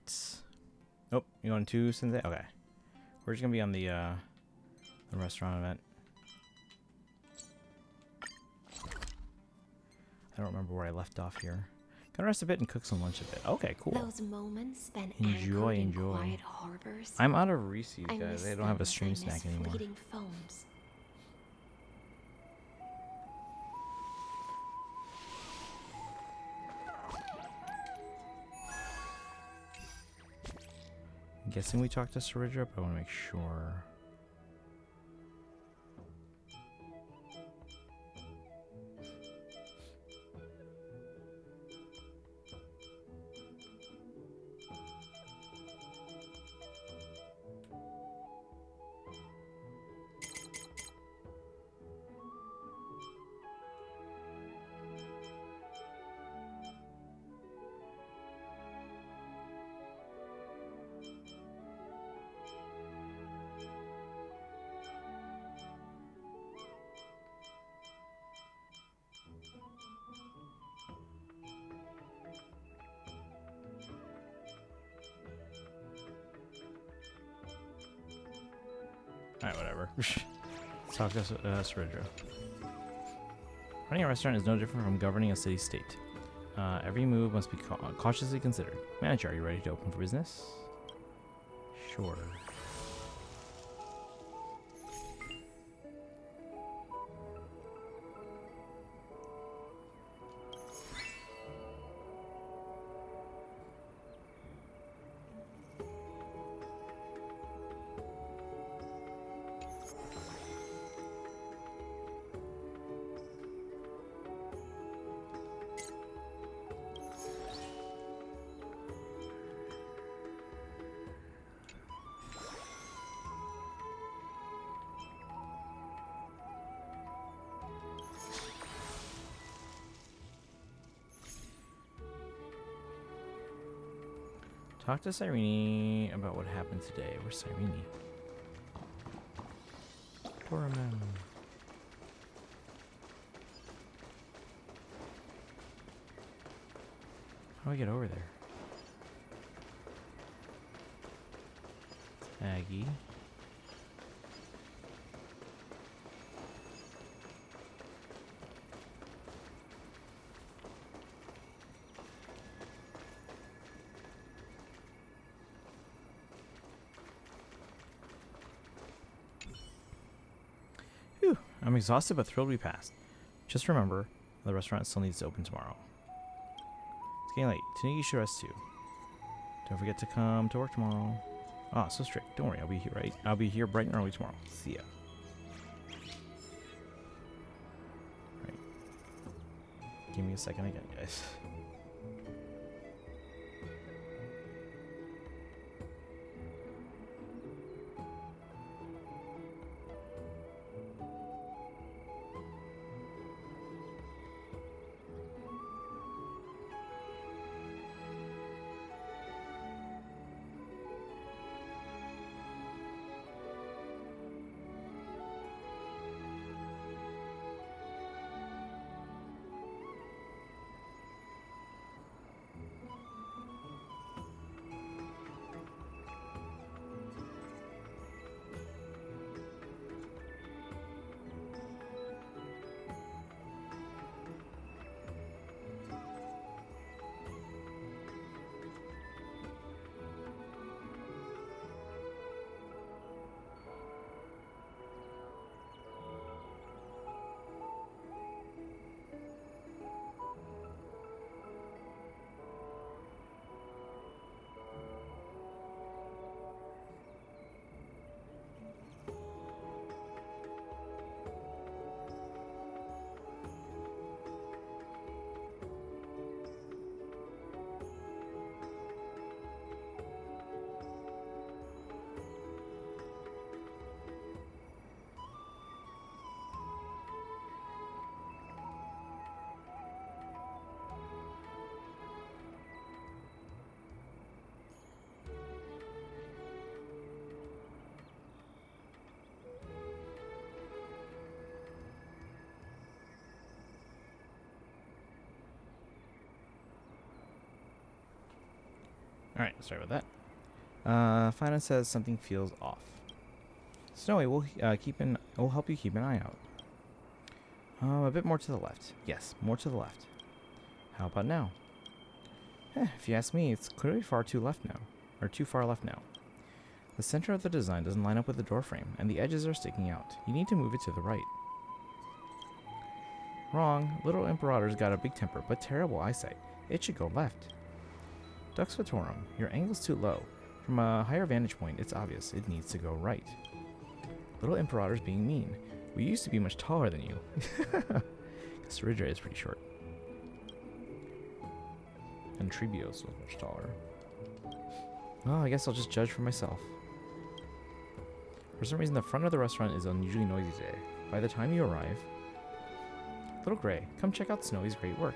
Oh, you going to Sensei? Okay. We're just gonna be on the restaurant event. I don't remember where I left off here. Gonna rest a bit and cook some lunch a bit. Okay, cool. Those moments spent Enjoy. in quiet harbors. I'm out of Reese's, I guys. miss They don't have them a stream as I miss snack anymore. fleeting phones. I'm guessing we talked to Saridra, but I want to make sure. Alright, whatever. Let's talk to Saridra. Running a restaurant is no different from governing a city-state. Every move must be cautiously considered. Manager, are you ready to open for business? Sure. Talk to Cyrene about what happened today. Where's Cyrene? Toraman. How do I get over there? Aggie. Phew, I'm exhausted but thrilled we passed. Just remember, the restaurant still needs to open tomorrow. It's getting late. Tonight you should rest too. Don't forget to come to work tomorrow. Ah, so strict. Don't worry, I'll be here, right? I'll be here bright and early tomorrow. See ya. Right. Give me a second again, guys. Alright, sorry about that. Finance says something feels off. Snowy, we'll help you keep an eye out. A bit more to the left. Yes, more to the left. How about now? If you ask me, it's clearly too far left now. The center of the design doesn't line up with the door frame, and the edges are sticking out. You need to move it to the right. Wrong. Little Imperator's got a big temper, but terrible eyesight. It should go left. Dux Vitorum, your angle's too low. From a higher vantage point, it's obvious it needs to go right. Little Imperator's being mean. We used to be much taller than you. Because Ridra is pretty short. And Trebios was much taller. Well, I guess I'll just judge for myself. For some reason, the front of the restaurant is unusually noisy today. By the time you arrive... Little Gray, come check out Snowy's great work.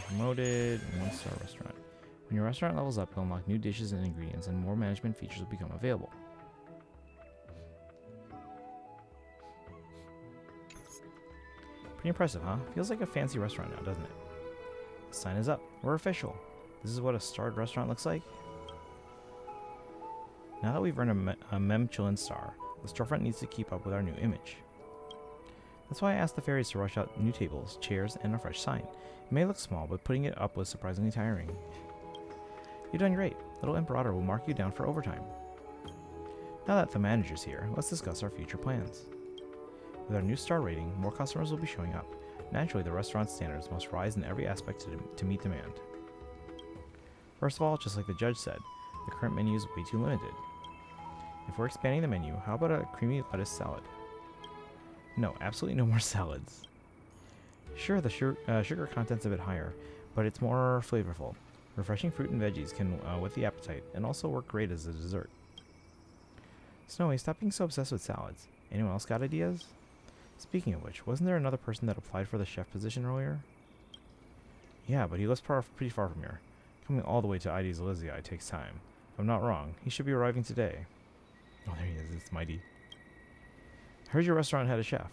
Promoted, 1-star restaurant. When your restaurant levels up, you'll unlock new dishes and ingredients, and more management features will become available. Pretty impressive, huh? Feels like a fancy restaurant now, doesn't it? The sign is up. We're official. This is what a starred restaurant looks like. Now that we've earned a Mem-Chillin star, the storefront needs to keep up with our new image. That's why I asked the fairies to rush out new tables, chairs, and a fresh sign. It may look small, but putting it up was surprisingly tiring. You've done great. Little Imperator will mark you down for overtime. Now that the manager's here, let's discuss our future plans. With our new star rating, more customers will be showing up. Naturally, the restaurant's standards must rise in every aspect to meet demand. First of all, just like the judge said, the current menu is way too limited. If we're expanding the menu, how about a creamy lettuce salad? No, absolutely no more salads. Sure, the sugar content's a bit higher, but it's more flavorful. Refreshing fruit and veggies can whet the appetite and also work great as a dessert. Snowy, stop being so obsessed with salads. Anyone else got ideas? Speaking of which, wasn't there another person that applied for the chef position earlier? Yeah, but he lives pretty far from here. Coming all the way to Ides Elysiae takes time. If I'm not wrong, he should be arriving today. Oh, there he is. It's Mighty. I heard your restaurant had a chef.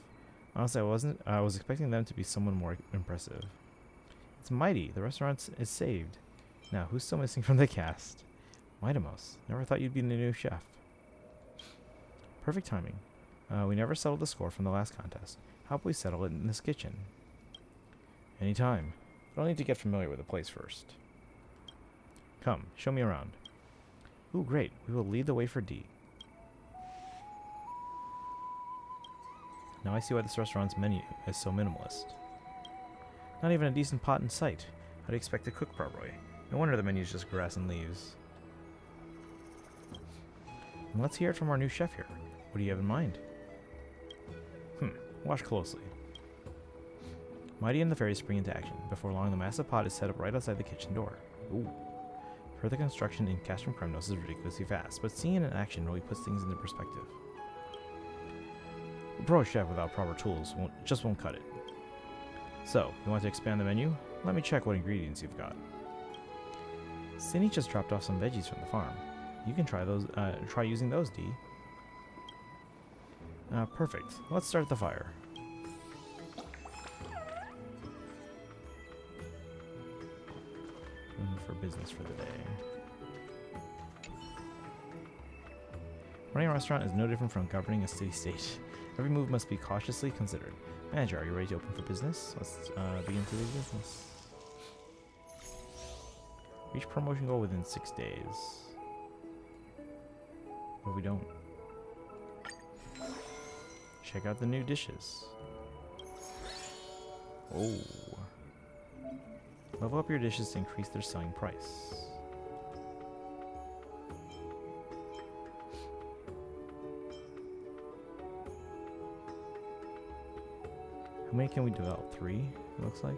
Honestly, I was expecting them to be someone more impressive. It's Mighty. The restaurant is saved. Now, who's still missing from the cast? Mightimos. Never thought you'd be the new chef. Perfect timing. We never settled the score from the last contest. How about we settle it in this kitchen? Anytime. But I'll need to get familiar with the place first. Come, show me around. Ooh, great. We will lead the way for D. Now I see why this restaurant's menu is so minimalist. Not even a decent pot in sight. How do you expect to cook properly? No wonder the menu's just grass and leaves. And let's hear it from our new chef here. What do you have in mind? Watch closely. Mighty and the fairies spring into action. Before long, the massive pot is set up right outside the kitchen door. Ooh. Further construction in Castrum Kremnos is ridiculously fast, but seeing it in action really puts things into perspective. A pro chef without proper tools won't cut it. So, you want to expand the menu? Let me check what ingredients you've got. Cindy just dropped off some veggies from the farm. You can try those. Try using those, D. Perfect. Let's start the fire. For business for the day. Running a restaurant is no different from governing a city-state. Every move must be cautiously considered. Manager, are you ready to open for business? Let's begin today's business. Reach promotion goal within 6 days. But we don't. Check out the new dishes. Oh. Level up your dishes to increase their selling price. How many can we develop? 3, it looks like.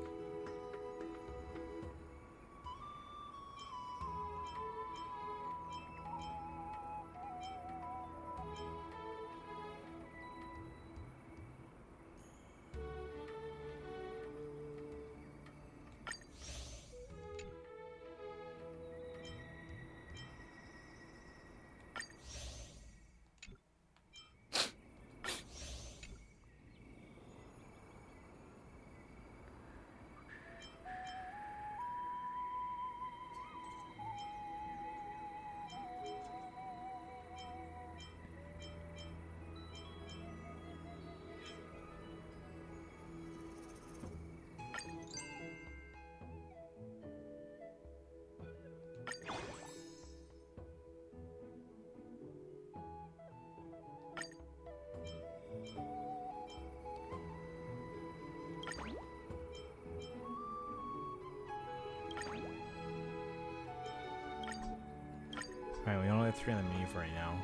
Alright, we only have 3 on the menu for right now.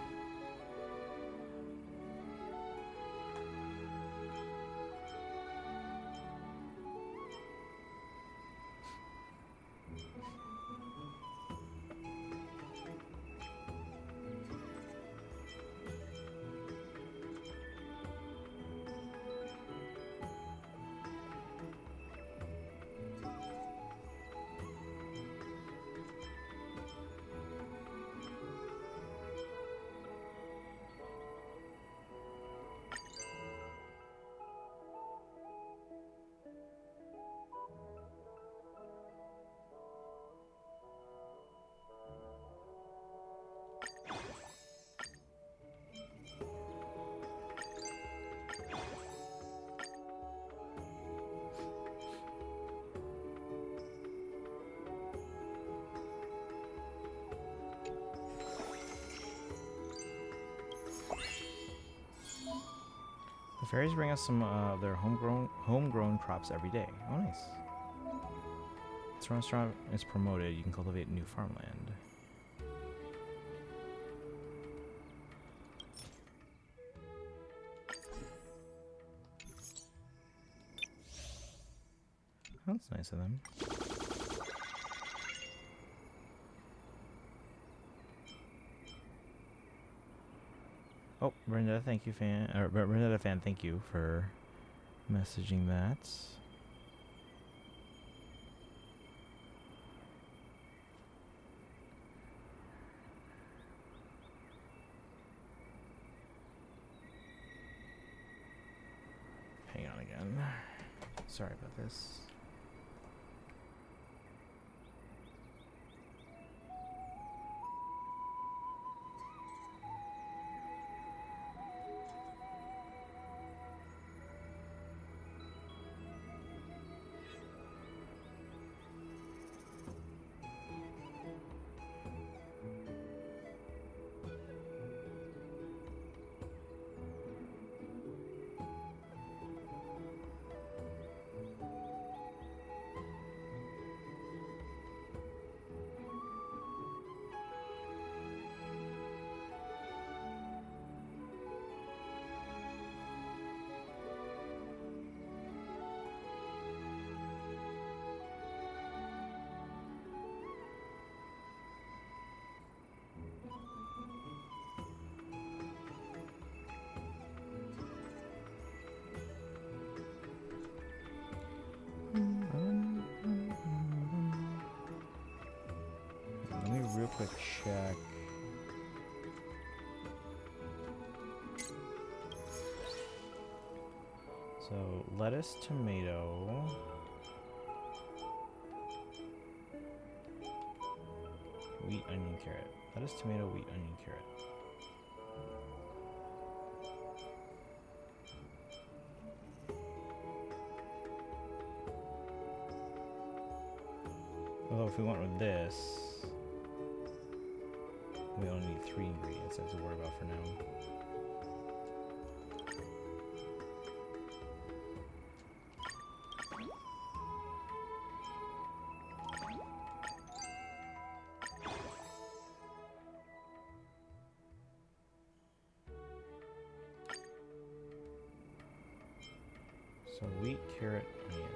The fairies bring us some of their homegrown crops every day. Oh, nice. This restaurant is promoted. You can cultivate new farmland. That's nice of them. Oh, Brenda, thank you, fan. Or Brenda, fan, thank you for messaging that. Hang on again. Sorry about this. Let me real quick check. So, lettuce, tomato. Wheat, onion, carrot. Lettuce, tomato, wheat, onion, carrot. Although if we went with this, we only need 3 ingredients I have to worry about for now. So wheat, carrot, onions.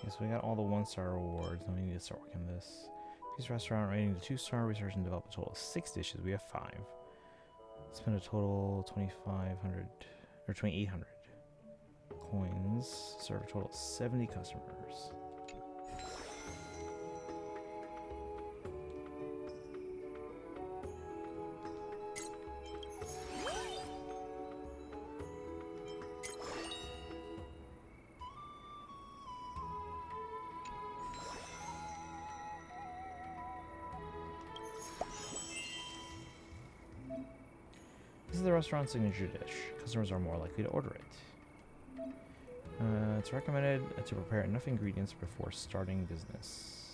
Okay, so we got all the 1-star rewards. Now we need to start working this. This restaurant rating to 2-star. Research and develop a total of 6 dishes. We have 5. Spend a total 2,500 or 2,800 coins. Serve a total of 70 customers. This is the restaurant's signature dish. Customers are more likely to order it. It's recommended to prepare enough ingredients before starting business.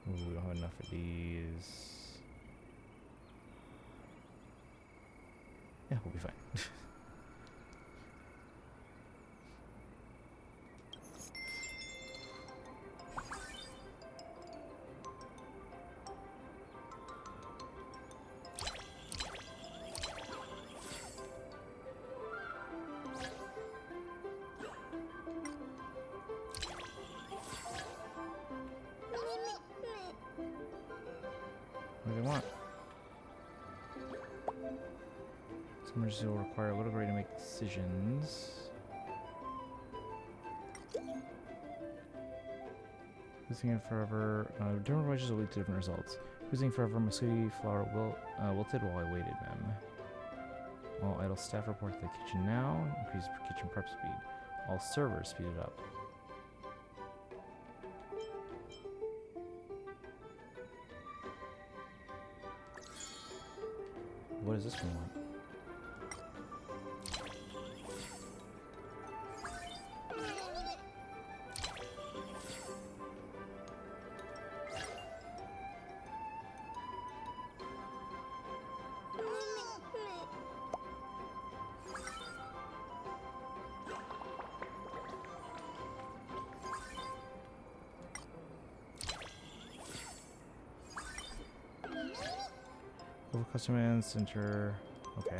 Ooh, we don't have enough of these. Yeah, we'll be fine. What do they want? This emergency will require a little gray to make decisions. Losing forever. Different approaches will lead to different results. Losing forever, mosquito flower wilted while I waited, ma'am. All idle staff report to the kitchen now. Increase kitchen prep speed. All servers speed it up. What does this one want? Over customer center. Okay.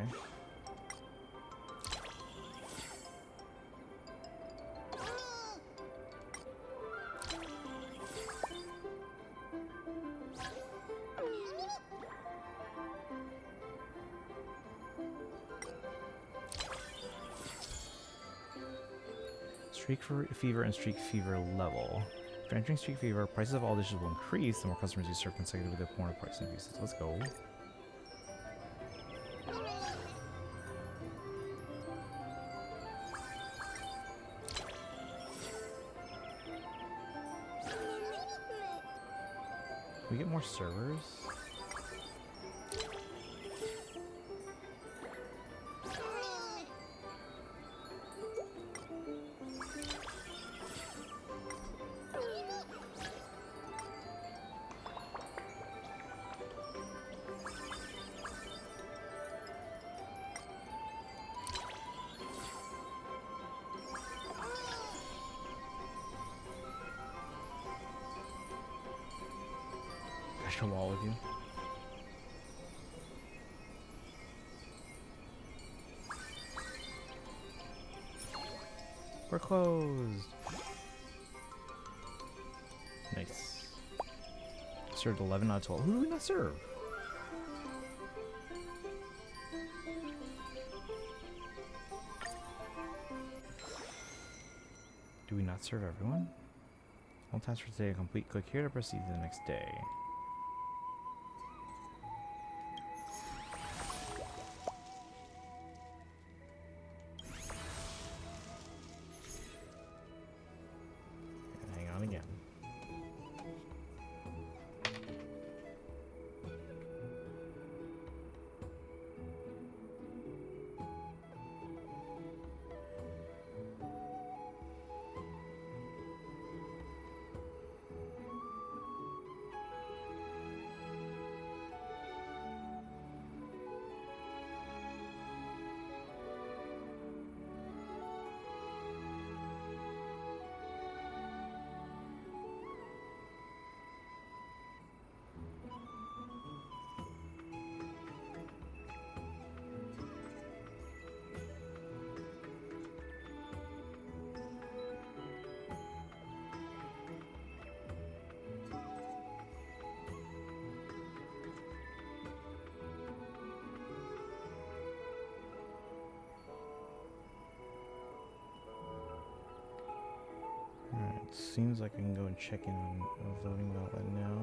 Streak fever and streak fever level. After entering streak fever, prices of all dishes will increase the more customers you serve consecutively with the more price increases. Let's go. We get more servers? Crash a wall with you. We're closed. Nice. Served 11 out of 12. Who do we not serve? Do we not serve everyone? All tasks for today are complete. Click here to proceed to the next day. Hang on again. Alright, seems like I can go and check in on voting about that now.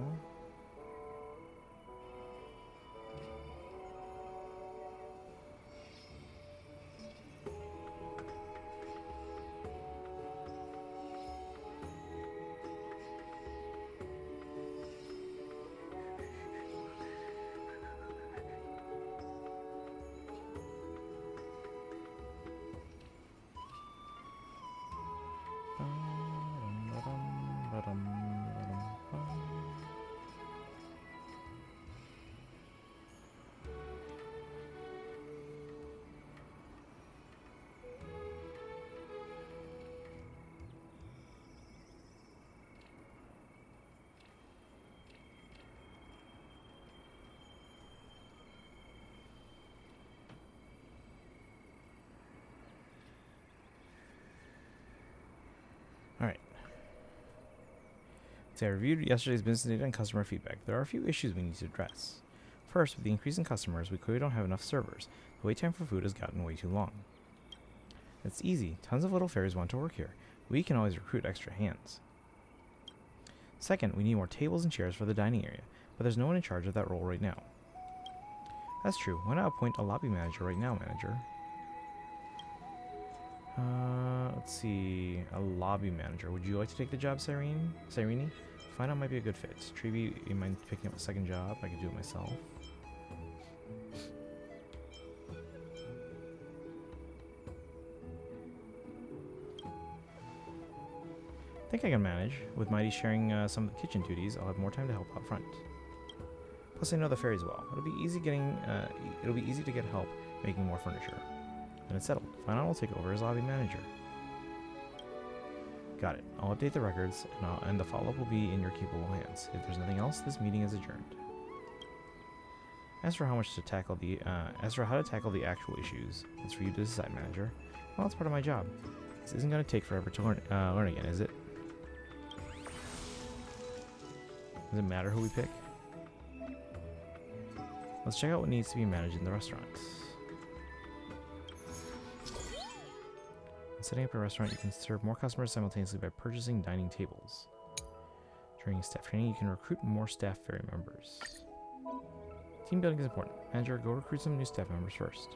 Alright. So I reviewed yesterday's business data and customer feedback. There are a few issues we need to address. First, with the increase in customers, we clearly don't have enough servers. The wait time for food has gotten way too long. It's easy. Tons of little fairies want to work here. We can always recruit extra hands. Second, we need more tables and chairs for the dining area, but there's no one in charge of that role right now. That's true. Why not appoint a lobby manager right now, manager? Let's see. A lobby manager. Would you like to take the job, Cyrene? Find out might be a good fit. Treeby, you mind picking up a second job? I could do it myself. I think I can manage. With Mighty sharing some of the kitchen duties, I'll have more time to help out front. Plus, I know the fairies well. It'll be easy to get help making more furniture. Then it's settled. Finan will take over as lobby manager. Got it. I'll update the records, and the follow-up will be in your capable hands. If there's nothing else, this meeting is adjourned. As for how to tackle the actual issues, it's for you to decide, manager. Well, that's part of my job. This isn't going to take forever to learn again, is it? Does it matter who we pick? Let's check out what needs to be managed in the restaurant. When setting up a restaurant, you can serve more customers simultaneously by purchasing dining tables. During staff training, you can recruit more staff fairy members. Team building is important. Manager, go recruit some new staff members first.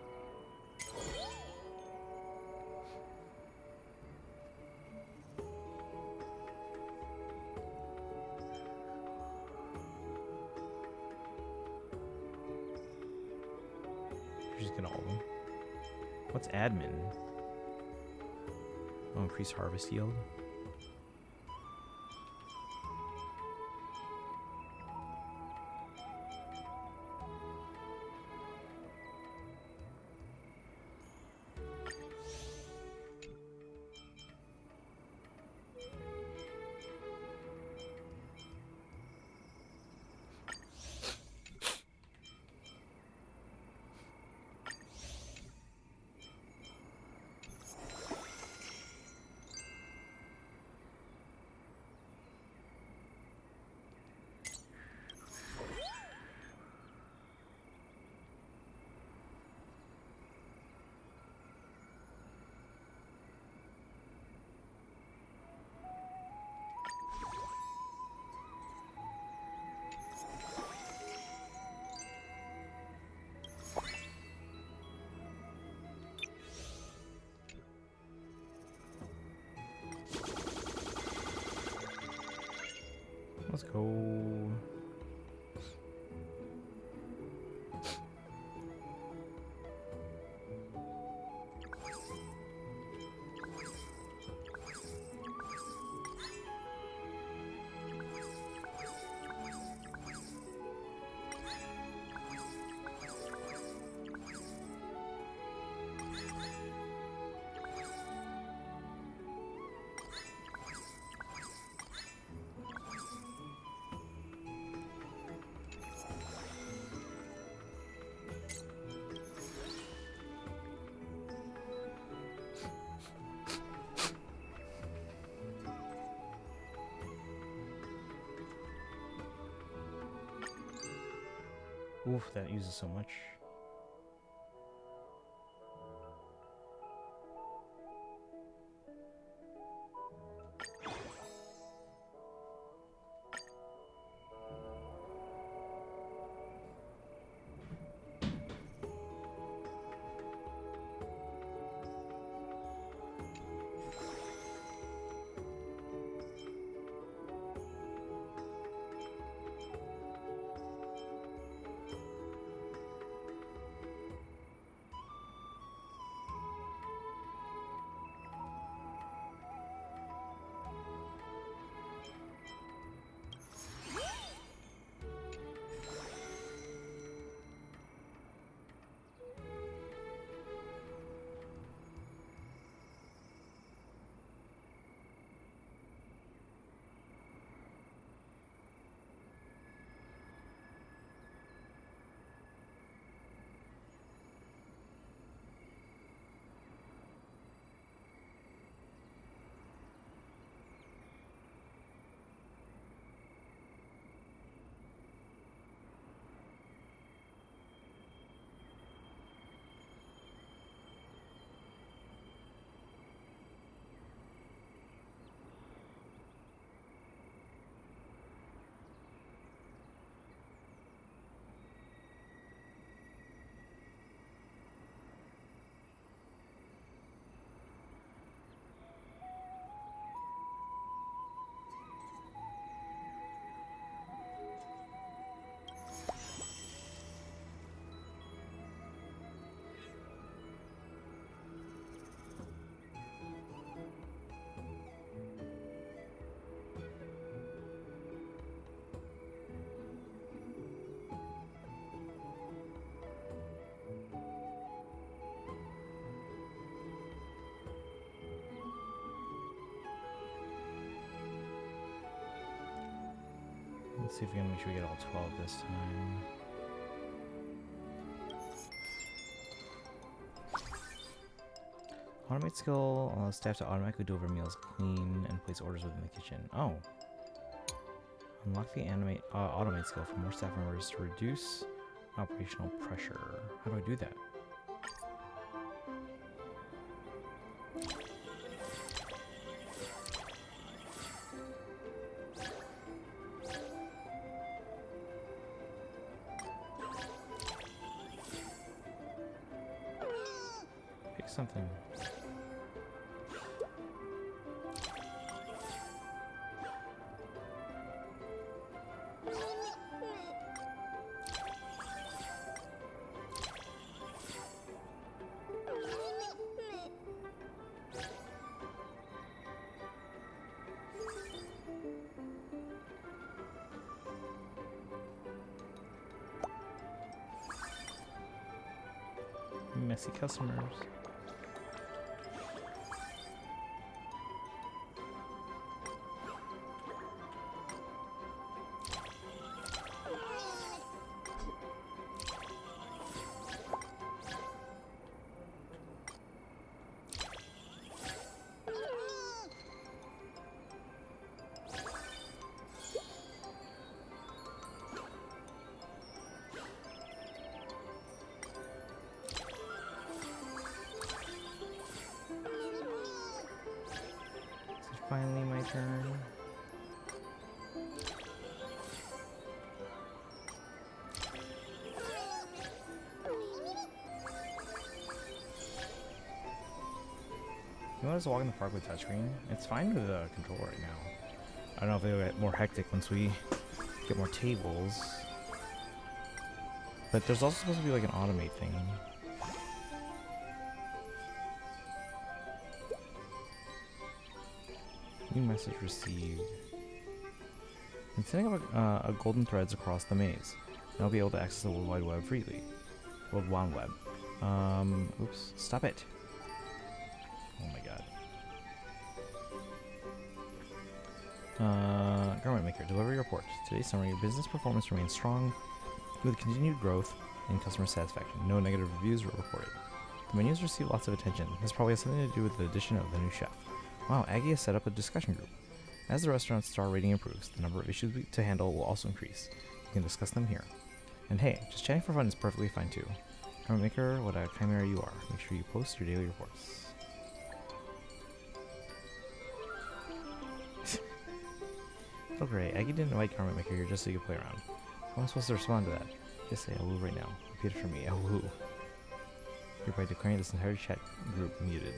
Just get all of them. What's admin? Oh, increase harvest yield. Let's go. Oof, that uses so much. Let's see if we can make sure we get all 12 this time. Automate skill allows staff to automatically deliver meals, clean, and place orders within the kitchen. Oh. Unlock the automate skill for more staff members to reduce operational pressure. How do I do that? Pick something. Messy customers. Finally my turn. You want us to walk in the park with touchscreen? It's fine with the controller right now. I don't know if it'll get more hectic once we get more tables. But there's also supposed to be like an automate thing. New message received. I'm setting up a golden threads across the maze. And I'll be able to access the World Wide Web freely. World Wide Web. Oops. Stop it. Oh my god. Garment Maker, delivery report. Today's summary, your business performance remains strong with continued growth and customer satisfaction. No negative reviews were reported. The menus received lots of attention. This probably has something to do with the addition of the new chef. Wow, Aggie has set up a discussion group. As the restaurant's star rating improves, the number of issues to handle will also increase. You can discuss them here. And hey, just chatting for fun is perfectly fine too. Garment Maker, what a chimera you are. Make sure you post your daily reports. Oh great, Aggie didn't invite Garment Maker here just so you could play around. How am I supposed to respond to that? Just say "Awoo" right now. Repeat it for me, "Awoo." Hereby declaring this entire chat group muted.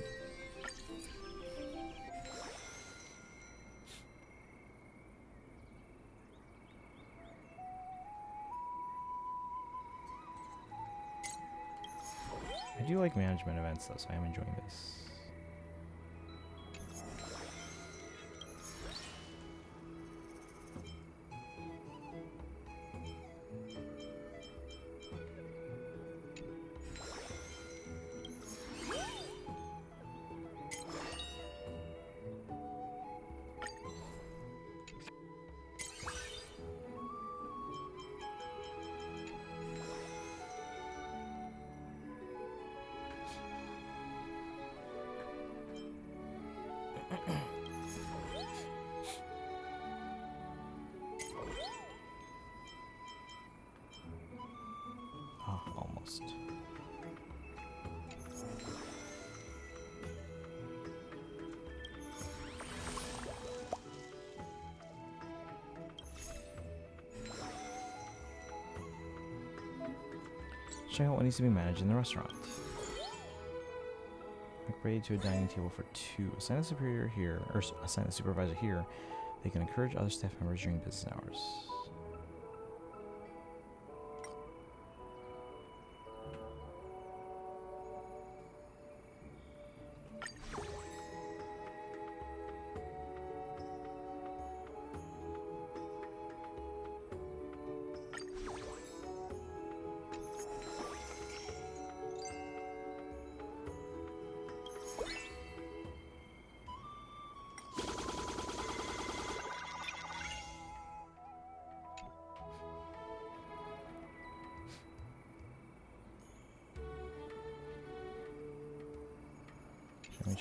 I do like management events though, so I am enjoying this. Oh, almost. Check out what needs to be managed in the restaurant. Upgrade to a dining table for 2. Assign a superior here, or assign a supervisor here. They can encourage other staff members during business hours.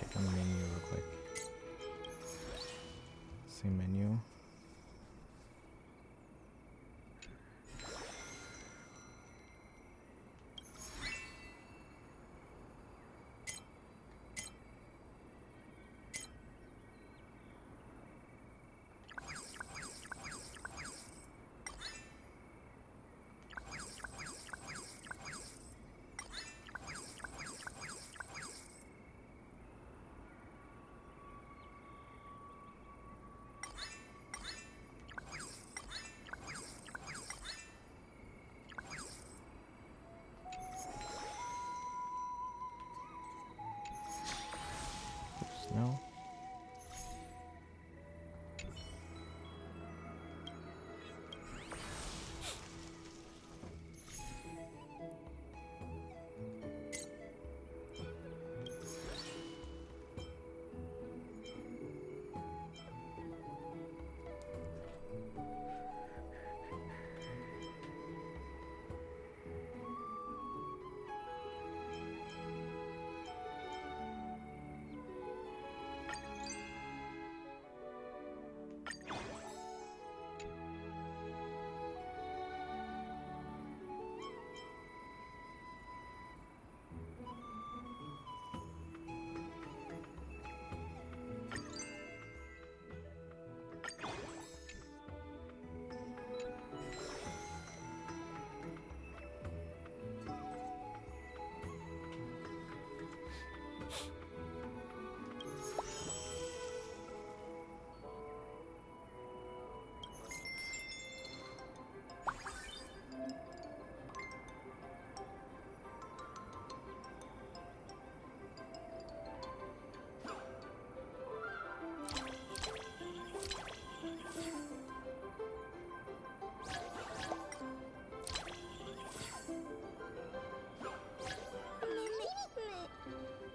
check on the menu real quick. Same menu. No.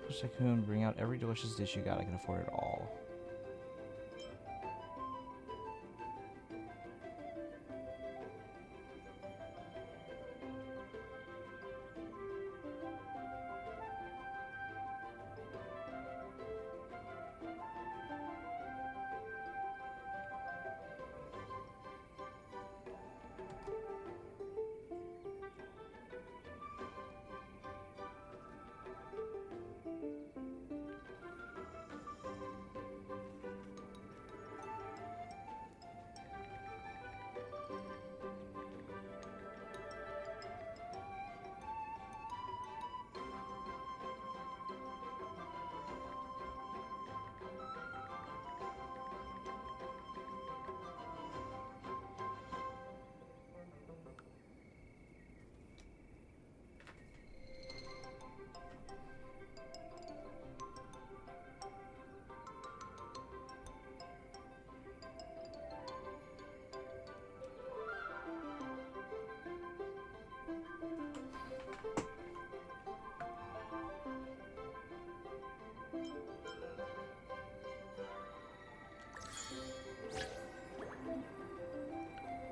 Wish I could bring out every delicious dish you got. I can afford it all.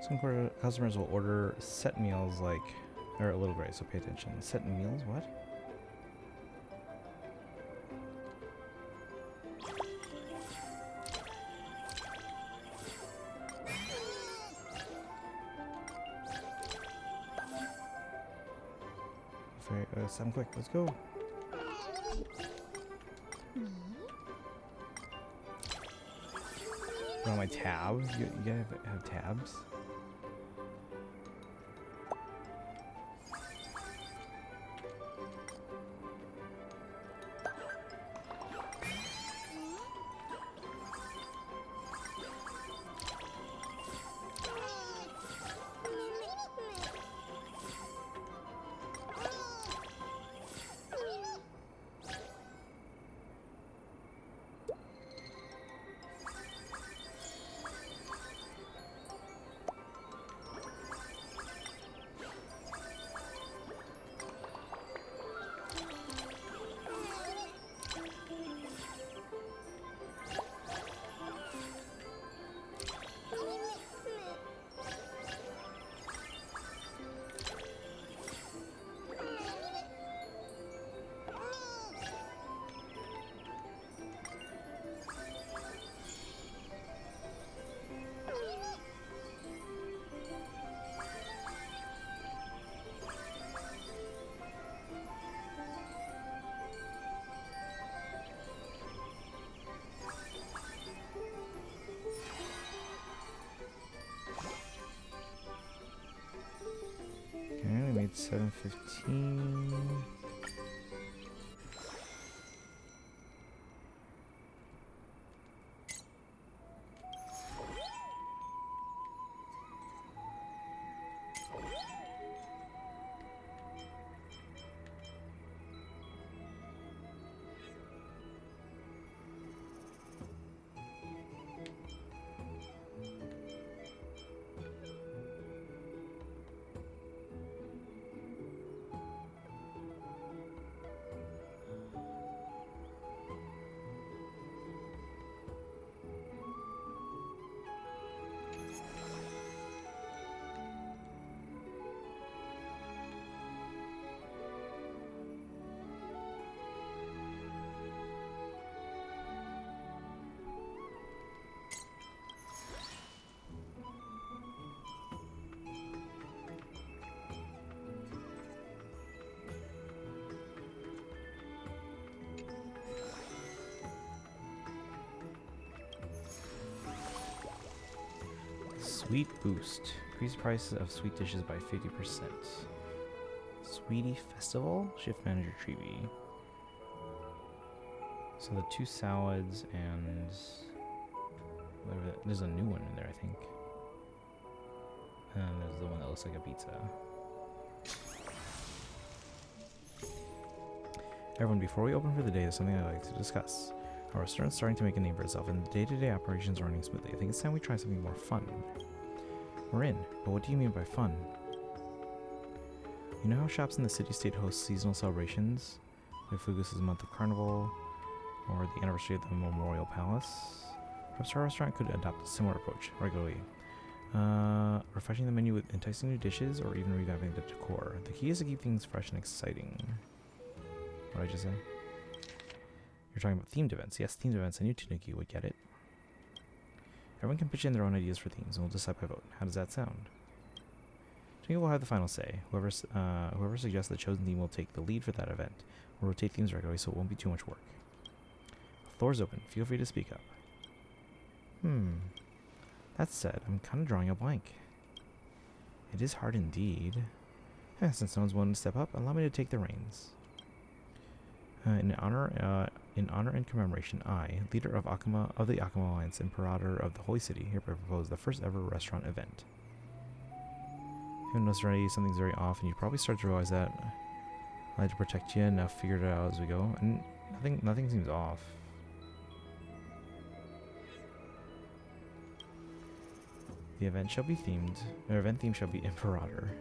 Some customers will order set meals like, or a little gray, so pay attention. Set meals, what? Some quick, let's go. On my tab, you gotta have tabs. 7:15. Sweet boost. Increase prices of sweet dishes by 50%. Sweetie Festival? Shift Manager Treevee. So the 2 salads and whatever, there's a new one in there, I think. And there's the one that looks like a pizza. Everyone, before we open for the day, there's something I'd like to discuss. Our restaurant's starting to make a name for itself, and the day-to-day operations are running smoothly. I think it's time we try something more fun. We're in, but what do you mean by fun? You know how shops in the city-state host seasonal celebrations? Like Fugus's month of carnival, or the anniversary of the Memorial Palace? Perhaps our restaurant could adopt a similar approach regularly. Refreshing the menu with enticing new dishes, or even revamping the decor. The key is to keep things fresh and exciting. What did I just say? You're talking about themed events. Yes, themed events. I knew Tanuki would get it. Everyone can pitch in their own ideas for themes, and we'll decide by vote. How does that sound? Tanuki will have the final say. Whoever suggests the chosen theme will take the lead for that event. We'll rotate themes regularly, so it won't be too much work. The floor's open. Feel free to speak up. That said, I'm kind of drawing a blank. It is hard indeed. Since no one's willing to step up, allow me to take the reins. In honor and commemoration, I, leader of the Akama Alliance, Imperator of the Holy City, hereby propose the first ever restaurant event. If you notice already something's very off, and you probably start to realize that. I like to protect you, and now figure it out as we go. And nothing seems off. The event shall be themed. Our event theme shall be Imperator.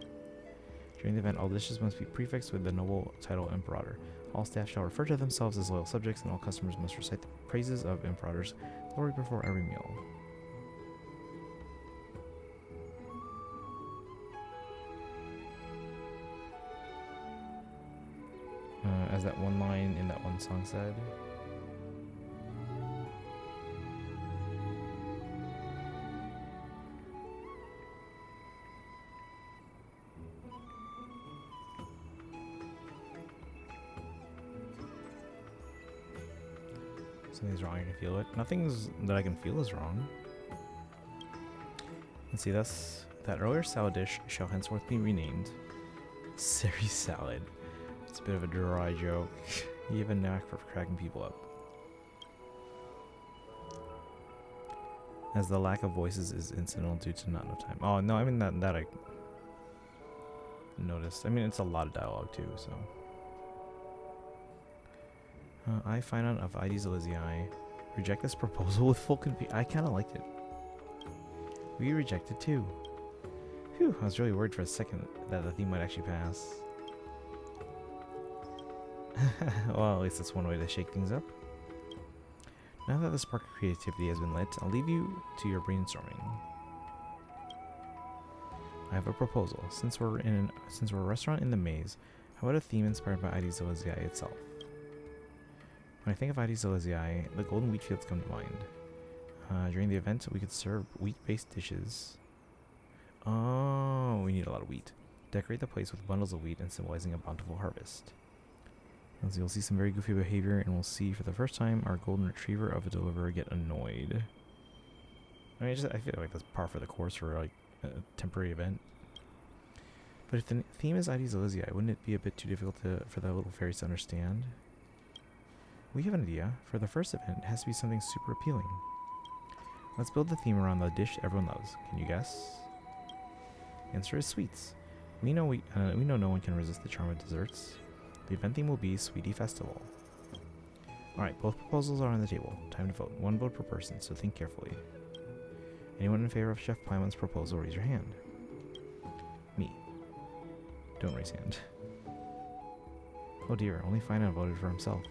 During the event, all dishes must be prefixed with the noble title Imperator. All staff shall refer to themselves as loyal subjects, and all customers must recite the praises of Imperator's glory before every meal. As that one line in that one song said. Something's wrong, I can feel it. Nothing's that I can feel is wrong. Let's see, that earlier salad dish shall henceforth be renamed Seri Salad. It's a bit of a dry joke. You have a knack for cracking people up. As the lack of voices is incidental due to not enough time. Oh no, I mean that I noticed. I mean it's a lot of dialogue too, so. I find out of ID's Elizii. Reject this proposal with full conviction. I kind of liked it. We rejected too. Phew, I was really worried for a second that the theme might actually pass. Well, at least that's one way to shake things up. Now that the spark of creativity has been lit, I'll leave you to your brainstorming. I have a proposal. Since we're a restaurant in the maze, how about a theme inspired by ID's Elizii itself? When I think of ID's Elizii, the golden wheat fields come to mind. During the event, we could serve wheat-based dishes. Oh, we need a lot of wheat. Decorate the place with bundles of wheat and symbolizing a bountiful harvest. As you'll see some very goofy behavior, and we'll see for the first time our golden retriever of a deliverer get annoyed. I mean, I feel like that's par for the course for like a temporary event. But if the theme is Ides Elysiae, wouldn't it be a bit too difficult for the little fairies to understand? We have an idea. For the first event, it has to be something super appealing. Let's build the theme around the dish everyone loves. Can you guess? The answer is sweets. We know no one can resist the charm of desserts. The event theme will be Sweetie Festival. Alright, both proposals are on the table. Time to vote. 1 vote per person, so think carefully. Anyone in favor of Chef Paimon's proposal, raise your hand. Me. Don't raise hand. Oh dear, only Fina voted for himself.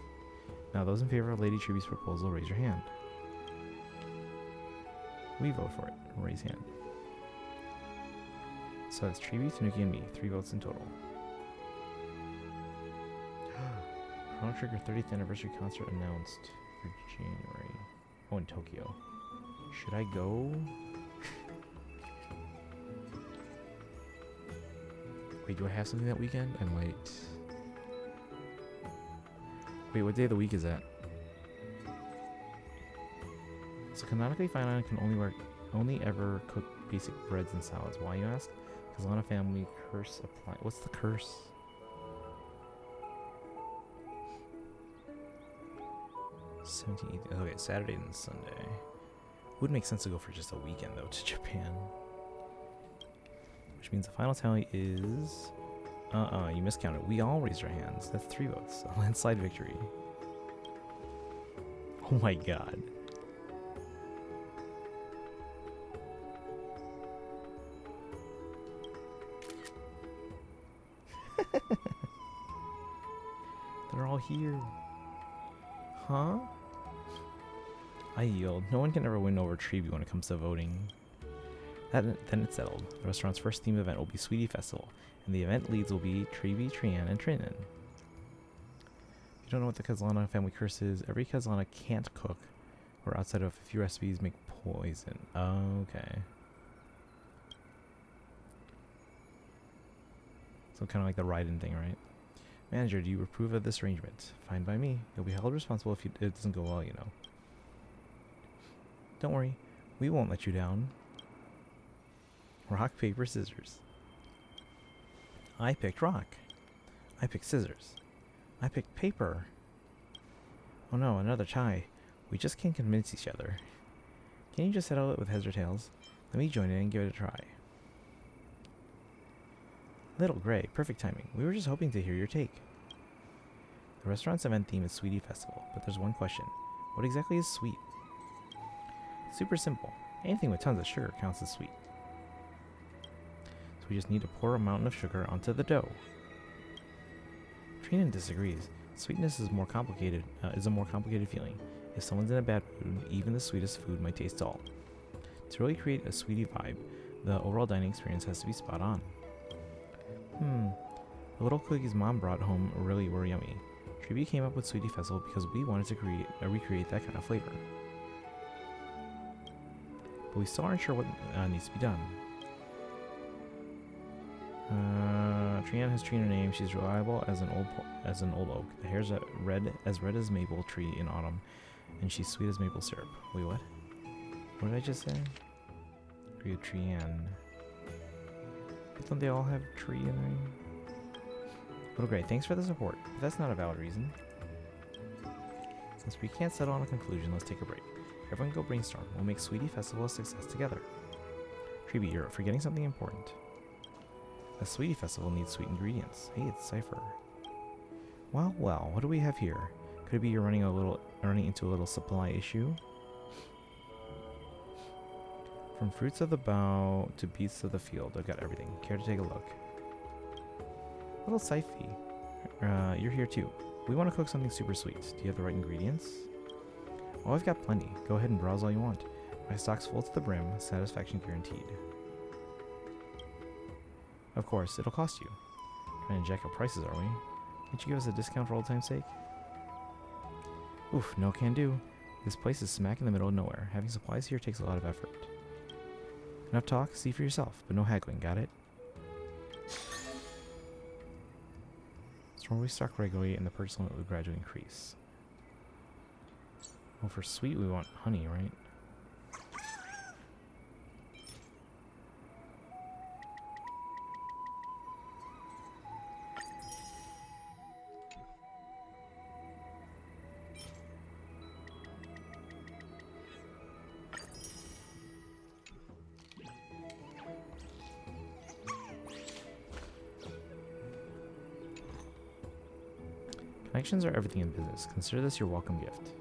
Now those in favor of Lady Triby's proposal, raise your hand. We vote for it. Raise hand. So it's Triby, Tanuki, and me. 3 votes in total. Chrono Trigger 30th anniversary concert announced for January. Oh, in Tokyo. Should I go? Wait, do I have something that weekend? I might. Wait, what day of the week is that? So canonically, Fine can only ever cook basic breads and salads. Why, you ask? Because a lot of family curse apply. What's the curse? 17th. Okay, Saturday and Sunday. Would make sense to go for just a weekend though to Japan. Which means the final tally is you miscounted. We all raised our hands. That's 3 votes. A landslide victory. Oh my god. They're all here. Huh? I yield. No one can ever win over Triby when it comes to voting. Then it's settled. The restaurant's first theme event will be Sweetie Festival, and the event leads will be Triby, Trian, and Trinan. If you don't know what the Kazlana family curse is, every Kazlana can't cook, or outside of a few recipes make poison. Okay. So kind of like the Raiden thing, right? Manager, do you approve of this arrangement? Fine by me. You'll be held responsible if it doesn't go well, you know. Don't worry. We won't let you down. Rock, paper, scissors. I picked rock. I picked scissors. I picked paper. Oh no, another tie. We just can't convince each other. Can you just settle it with heads or tails? Let me join in and give it a try. Little Gray, perfect timing. We were just hoping to hear your take. The restaurant's event theme is Sweetie Festival, but there's one question. What exactly is sweet? Super simple. Anything with tons of sugar counts as sweet. So we just need to pour a mountain of sugar onto the dough. Trinan disagrees. Sweetness is a more complicated feeling. If someone's in a bad mood, even the sweetest food might taste dull. To really create a sweetie vibe, the overall dining experience has to be spot on. The little cookies Mom brought home really were yummy. Triby came up with Sweetie Festival because we wanted to recreate that kind of flavor. But we still aren't sure what needs to be done. Trian has tree in her name. She's reliable as an old oak. The hair's red as maple tree in autumn, and she's sweet as maple syrup. Wait, what? What did I just say? Trian. But don't they all have tree in there? Little Gray, thanks for the support, but that's not a valid reason. Since we can't settle on a conclusion, let's take a break. Everyone go brainstorm. We'll make Sweetie Festival a success together. Triby, you're forgetting something important. A Sweetie Festival needs sweet ingredients. Hey, it's Cypher. Well, what do we have here? Could it be you're running into a little supply issue? From fruits of the bough to beasts of the field, I've got everything. Care to take a look? Little Cyphy, you're here too. We want to cook something super sweet. Do you have the right ingredients? Oh, I've got plenty. Go ahead and browse all you want. My stock's full to the brim, satisfaction guaranteed. Of course, it'll cost you. Trying to jack up prices, are we? Can't you give us a discount for old time's sake? Oof, no can do. This place is smack in the middle of nowhere. Having supplies here takes a lot of effort. Enough talk, see for yourself, but no haggling, got it? Store we stock regularly and the purchase limit will gradually increase. Well, for sweet we want honey, right? Connections are everything in business. Consider this your welcome gift.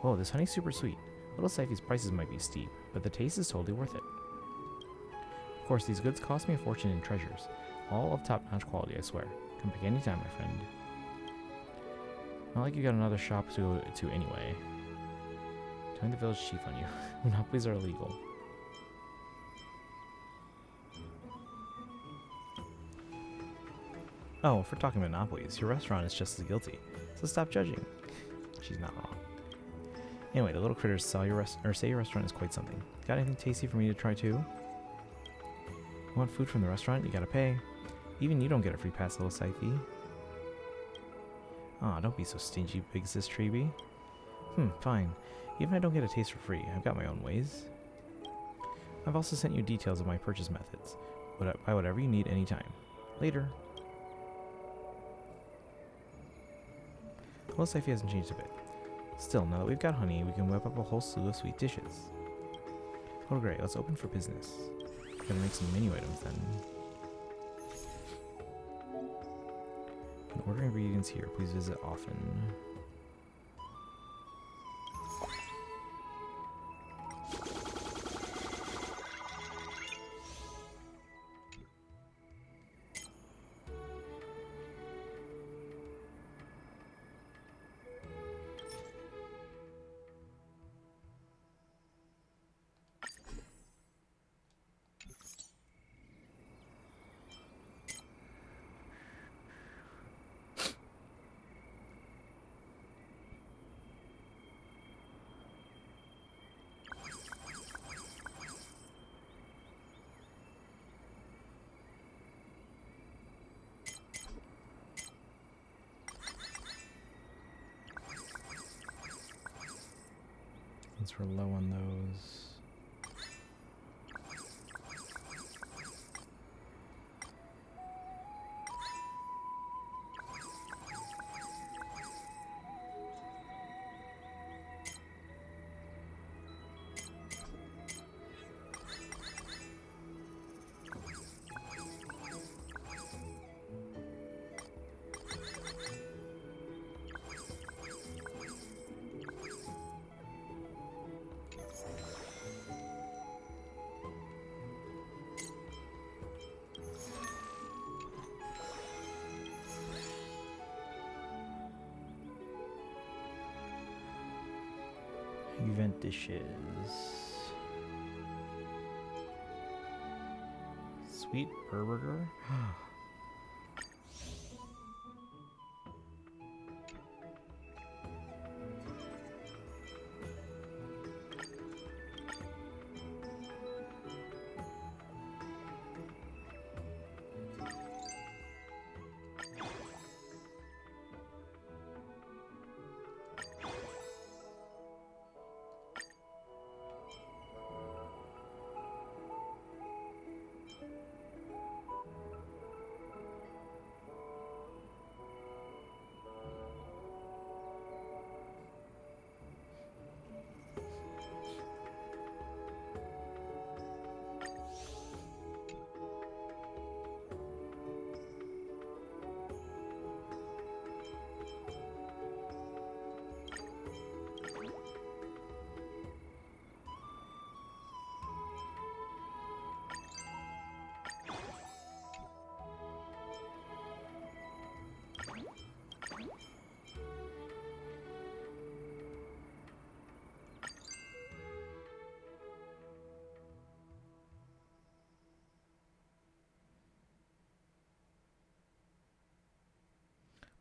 Whoa, this honey's super sweet. Little Siphy's prices might be steep, but the taste is totally worth it. Of course, these goods cost me a fortune in treasures. All of top-notch quality, I swear. Come pick any time, my friend. Not like you got another shop to go to anyway. Telling the village chief on you. Monopolies are illegal. Oh, if we're talking monopolies, your restaurant is just as guilty. So stop judging. She's not wrong. Anyway, the little critters say your restaurant is quite something. Got anything tasty for me to try too? You want food from the restaurant? You gotta pay. Even you don't get a free pass, little Siphy. Aw, don't be so stingy, big sis Treeby. Fine. Even if I don't get a taste for free, I've got my own ways. I've also sent you details of my purchase methods. Buy whatever you need anytime. Later. Little Siphy hasn't changed a bit. Still, now that we've got honey, we can whip up a whole slew of sweet dishes. Oh great, let's open for business. Gotta make some menu items then. Order ingredients here. Please visit often. Since we're low on those. Event dishes. Sweet burger.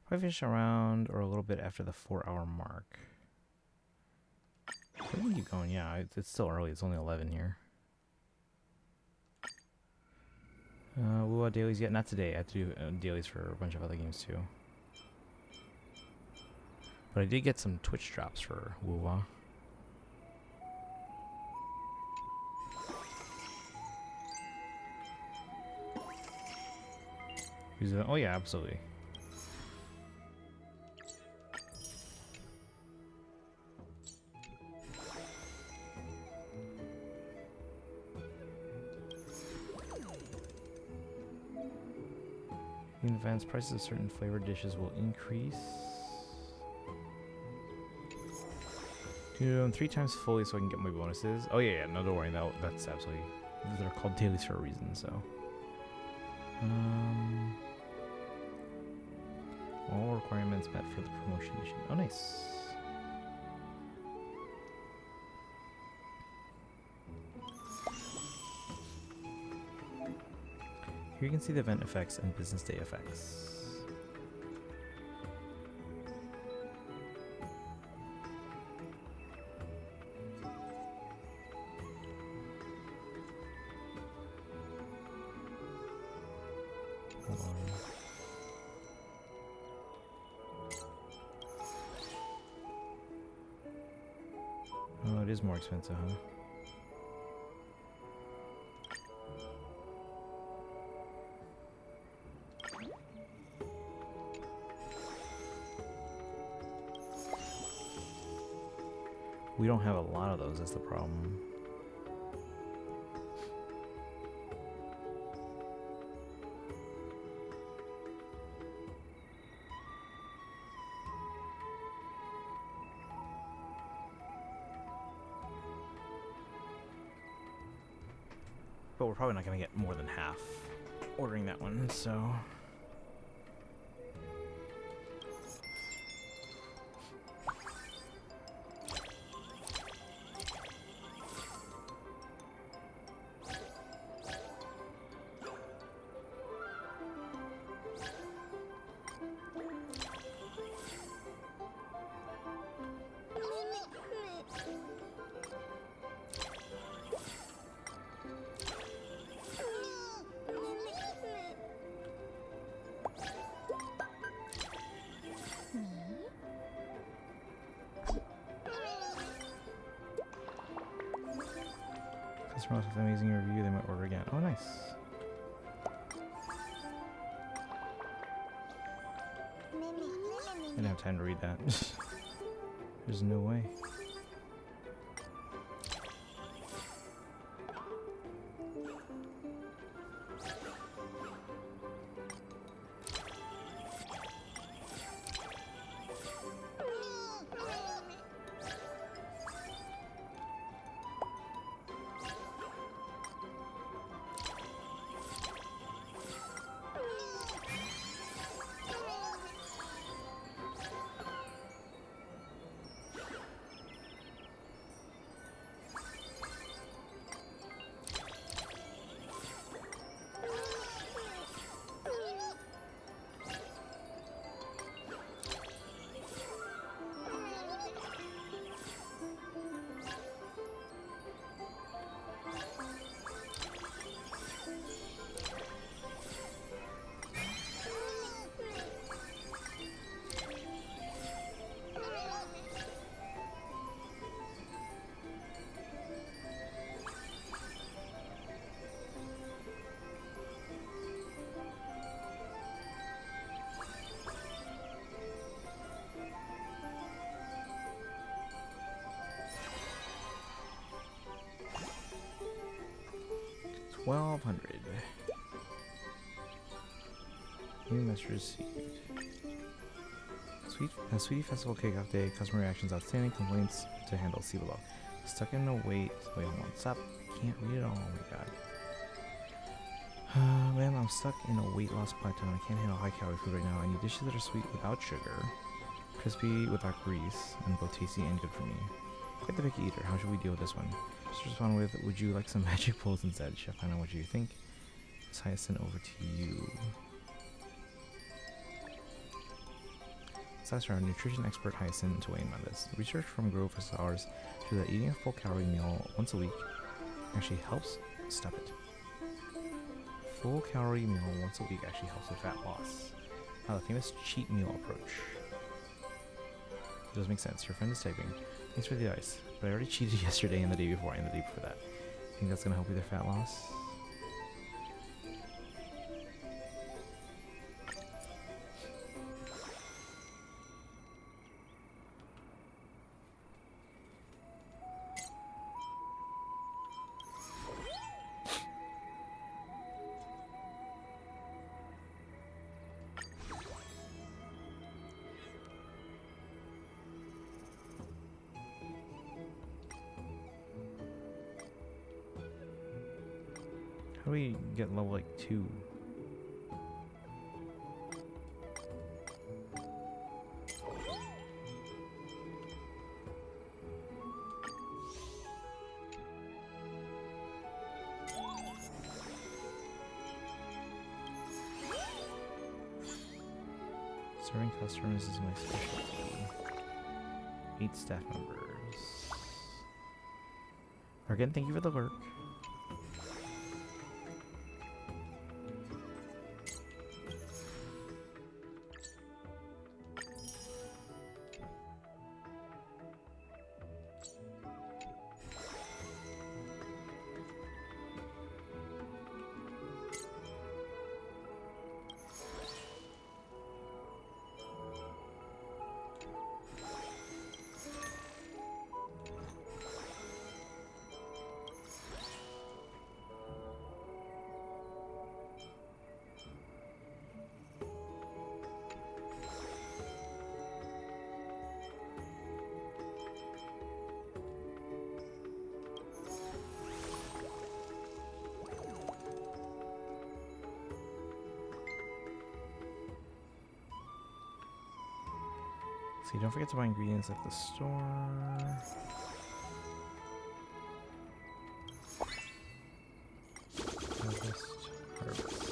Probably finish around or a little bit after the 4-hour mark. We can keep going, yeah. It's still early. It's only 11 here. VOD dailies yet? Not today. I have to do dailies for a bunch of other games too. But I did get some Twitch drops for WoWa. Oh yeah, absolutely. In advance, prices of certain flavored dishes will increase. Do them 3 times fully so I can get my bonuses. Oh yeah, no, don't worry. That's absolutely. They're called dailies for a reason. So. All requirements met for the promotion mission. Oh, nice. Here you can see the event effects and business day effects. Hold on. Oh, it is more expensive, huh? We don't have a lot of those, that's the problem. But we're probably not going to get more than half ordering that one, so... Customers with amazing review, they might order again. Oh, nice. I didn't have time to read that. There's no way. $1,200. New message received. Sweetie Festival Kickoff Day. Customer reactions outstanding. Complaints to handle. See below. Stuck in a wait. Wait, hold on. Stop. Can't read it all. Oh my god. Man, I'm stuck in a weight loss plateau and I can't handle high calorie food right now. I need dishes that are sweet without sugar, crispy without grease, and both tasty and good for me. Quite the picky eater. How should we deal with this one? Just respond with, would you like some magic bowls instead? Chef, I know what you think. This Hyacinth over to you. Let's ask our nutrition expert Hyacinth to weigh in on this. Research from Grove HSRs shows that eating a full calorie meal once a week actually helps stop it. Full calorie meal once a week actually helps with fat loss. Now the famous cheat meal approach. It does make sense. Your friend is typing. Thanks for the advice, but I already cheated yesterday and the day before and the day before that. Think that's gonna help with their fat loss? do we get level like 2? Serving customers is my specialty. 8 staff members. Again, thank you for the work. See, don't forget to buy ingredients at the store. Harvest, harvest.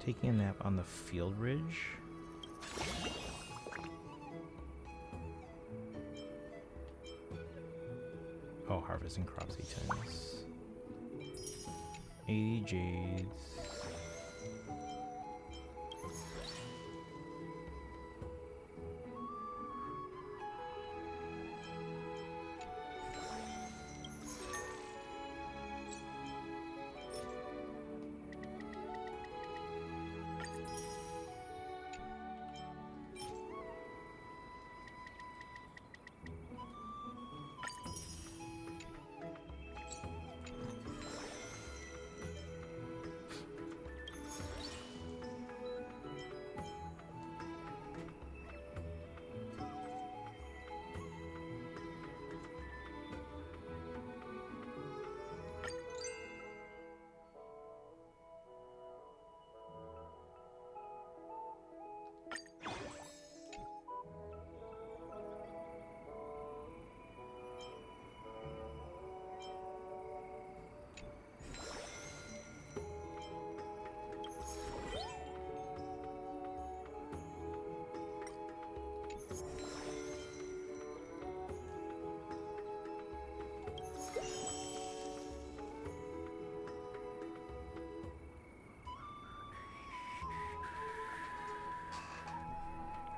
Taking a nap on the field ridge. Oh, harvesting crops 8 times. 80 jades.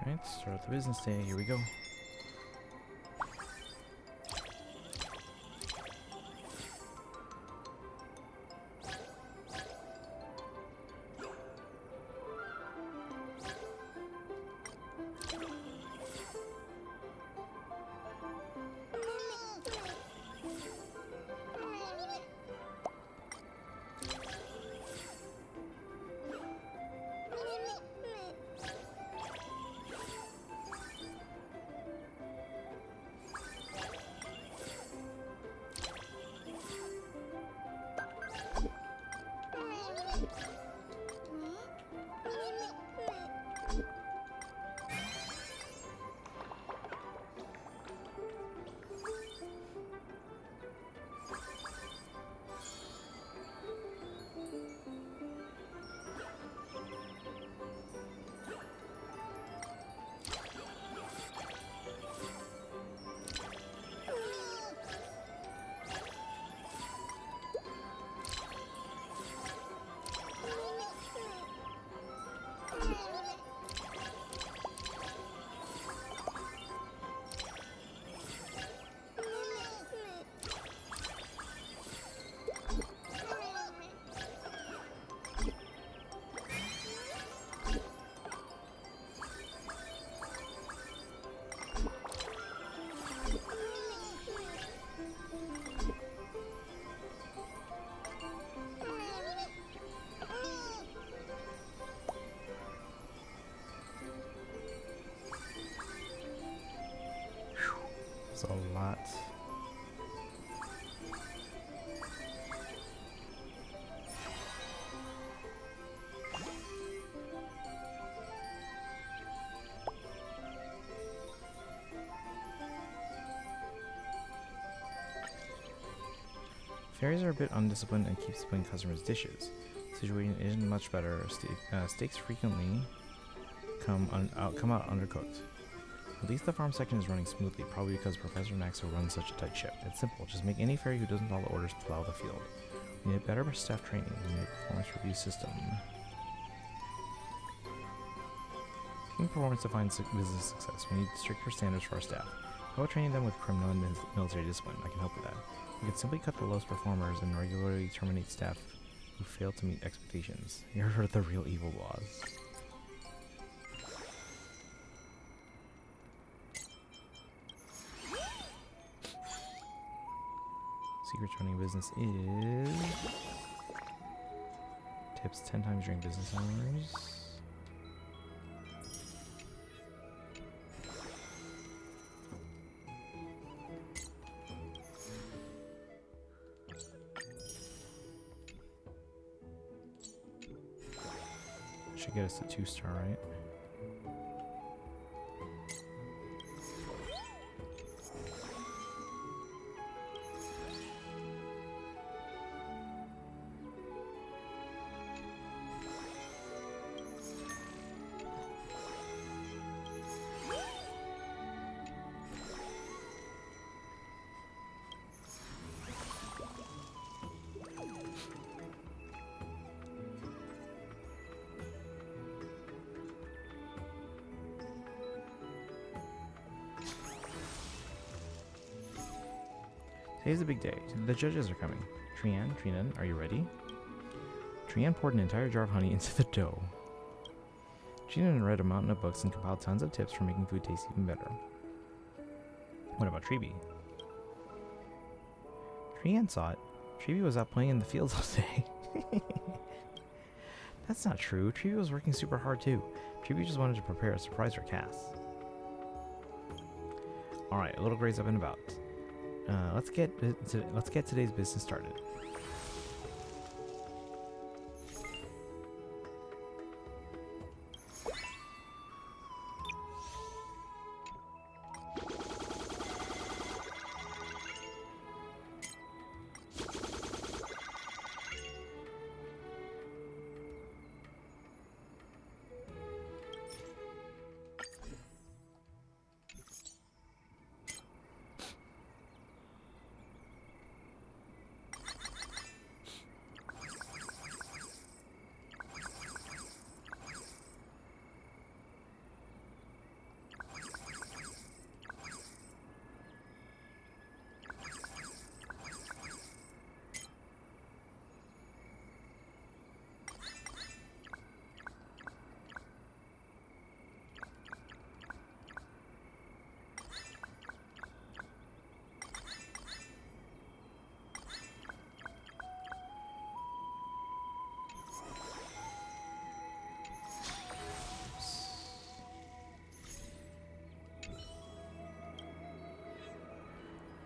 Alright, start the business day. Here we go. It's a lot. Fairies are a bit undisciplined and keep spilling customers' dishes. The situation isn't much better. Steaks frequently come out undercooked. At least the farm section is running smoothly, probably because Professor Maxwell runs such a tight ship. It's simple, just make any fairy who doesn't follow orders plow the field. We need better staff training. We need a performance review system. Taking performance defines business success. We need stricter standards for our staff. How about training them with criminal and military discipline? I can help with that. We can simply cut the lowest performers and regularly terminate staff who fail to meet expectations. You're the real evil boss. Secret running business is tips 10 times during business hours. Should get us to 2-star, right? Today's the big day. The judges are coming. Trian, are you ready? Trian poured an entire jar of honey into the dough. Trian read a mountain of books and compiled tons of tips for making food taste even better. What about Treeby? Trian saw it. Treeby was out playing in the fields all day. That's not true. Treeby was working super hard too. Treeby just wanted to prepare a surprise for Cass. Alright, a little graze up and about. Let's get today's business started.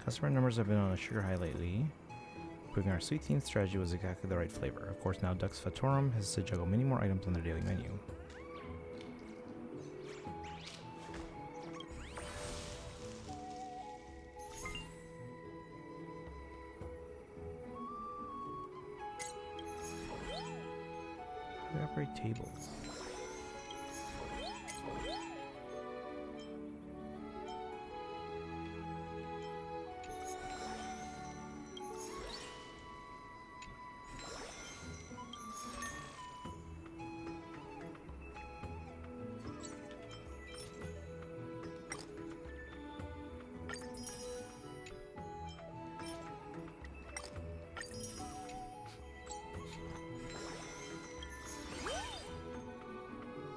Customer numbers have been on a sugar high lately. Proving our sweet themed strategy was exactly the right flavor. Of course, now Dux Fatorum has to juggle many more items on their daily menu. How do we operate tables?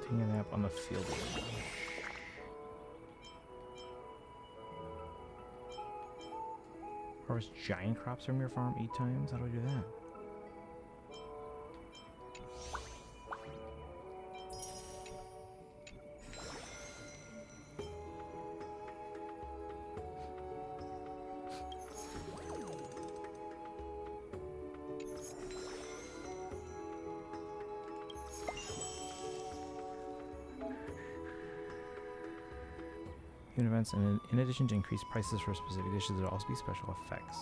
Taking a nap on the field. Harvest giant crops from your farm 8 times? How do I do that? Even events, and in addition to increased prices for specific dishes, there will also be special effects.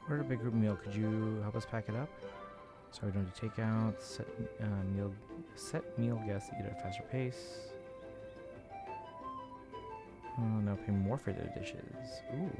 Ordered a big group meal. Could you help us pack it up? So we don't do takeout. Set meal guests eat at a faster pace. Oh, now pay more for their dishes. Ooh.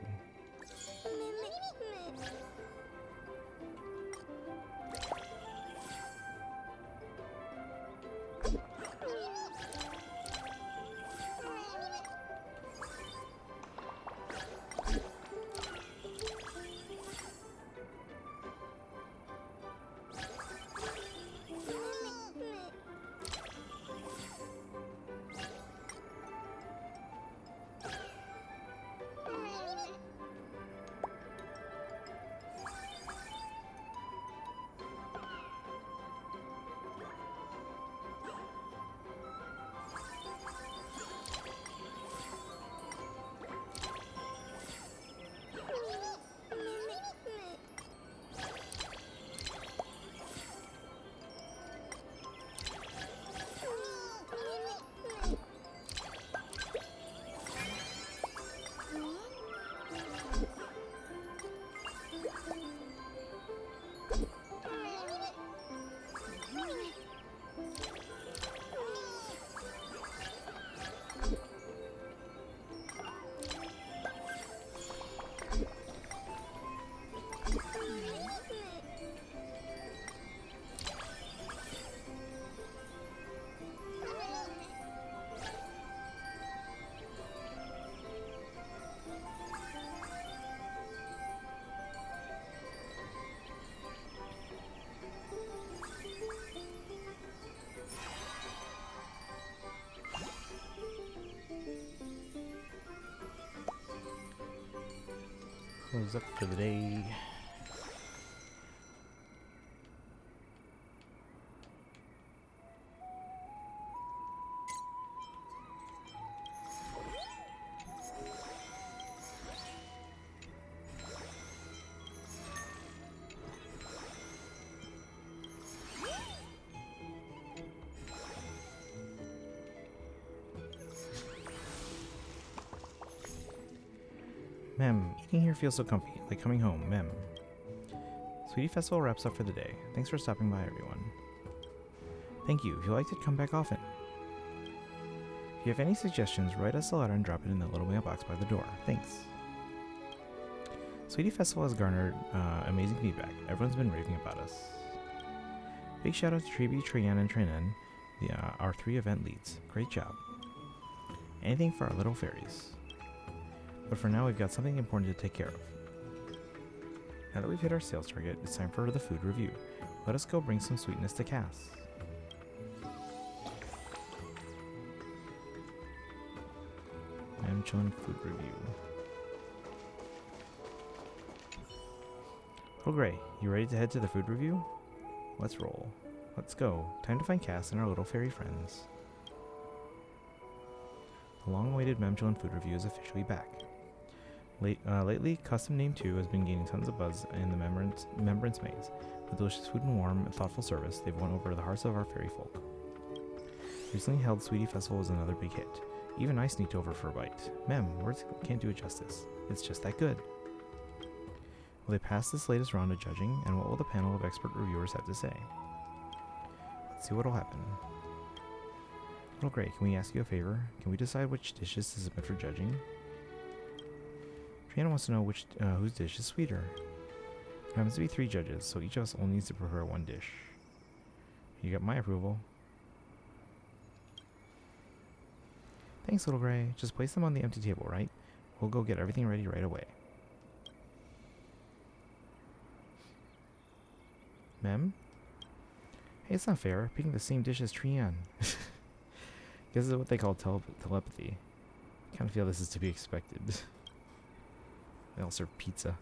Close up for the day. Mem, eating here feels so comfy, like coming home, Mem. Sweetie Festival wraps up for the day. Thanks for stopping by, everyone. Thank you. If you liked it, come back often. If you have any suggestions, write us a letter and drop it in the little mailbox by the door. Thanks. Sweetie Festival has garnered amazing feedback. Everyone's been raving about us. Big shout out to Tribi, Trian, and Trinan, our 3 event leads. Great job. Anything for our little fairies. But for now, we've got something important to take care of. Now that we've hit our sales target, it's time for the food review. Let us go bring some sweetness to Cass. Chillin' food review. Oh Gray, you ready to head to the food review? Let's roll. Let's go. Time to find Cass and our little fairy friends. The long-awaited Memchillin food review is officially back. Lately, Custom Name 2 has been gaining tons of buzz in the Remembrance Maze. With delicious food and warm and thoughtful service, they've won over the hearts of our fairy folk. Recently held Sweetie Festival was another big hit. Even I sneaked over for a bite. Mem, words can't do it justice. It's just that good. Will they pass this latest round of judging, and what will the panel of expert reviewers have to say? Let's see what'll happen. Little Gray, can we ask you a favor? Can we decide which dishes to submit for judging? Triana wants to know whose dish is sweeter. There happens to be 3 judges, so each of us only needs to prepare 1 dish. You got my approval. Thanks, Little Gray. Just place them on the empty table, right? We'll go get everything ready right away. Mem? Hey, it's not fair. Picking the same dish as Trian. Guess this is what they call telepathy. I kind of feel this is to be expected. They all serve pizza.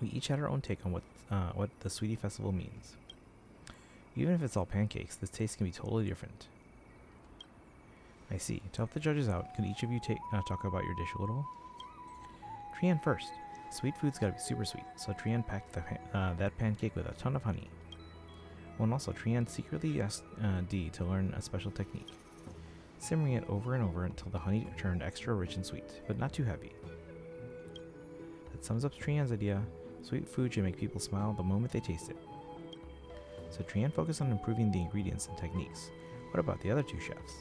We each had our own take on what the Sweetie Festival means. Even if it's all pancakes, this taste can be totally different. I see. To help the judges out, could each of you talk about your dish a little? Trian first. Sweet food's gotta be super sweet, so Trian packed that pancake with a ton of honey. Oh, and also, Trian secretly asked Dee to learn a special technique, simmering it over and over until the honey turned extra rich and sweet, but not too heavy. That sums up Trian's idea. Sweet food should make people smile the moment they taste it. So Trian focused on improving the ingredients and techniques. What about the other two chefs?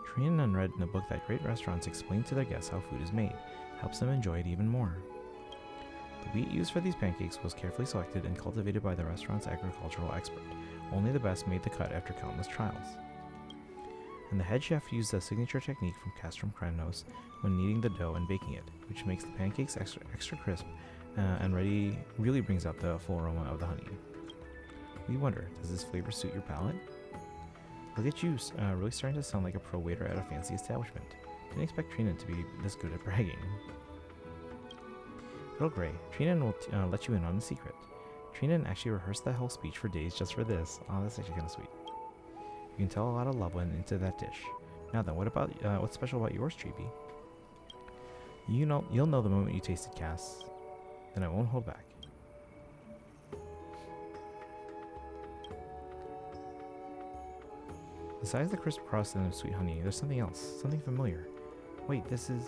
Trian read in a book that great restaurants explain to their guests how food is made, helps them enjoy it even more. The wheat used for these pancakes was carefully selected and cultivated by the restaurant's agricultural expert. Only the best made the cut after countless trials. And the head chef used a signature technique from Castrum Kranos when kneading the dough and baking it, which makes the pancakes extra crisp and really brings out the full aroma of the honey. We wonder, does this flavor suit your palate? Look at you, really starting to sound like a pro waiter at a fancy establishment. Didn't expect Trinan to be this good at bragging. Little Gray, Trinan will let you in on a secret. Trinan actually rehearsed that whole speech for days just for this. Oh, that's actually kind of sweet. You can tell a lot of love went into that dish. Now then, what's special about yours, Treeby? You'll know the moment you taste it, Cass. Then I won't hold back. Besides the crisp crust and the sweet honey, there's something else, something familiar. Wait, this is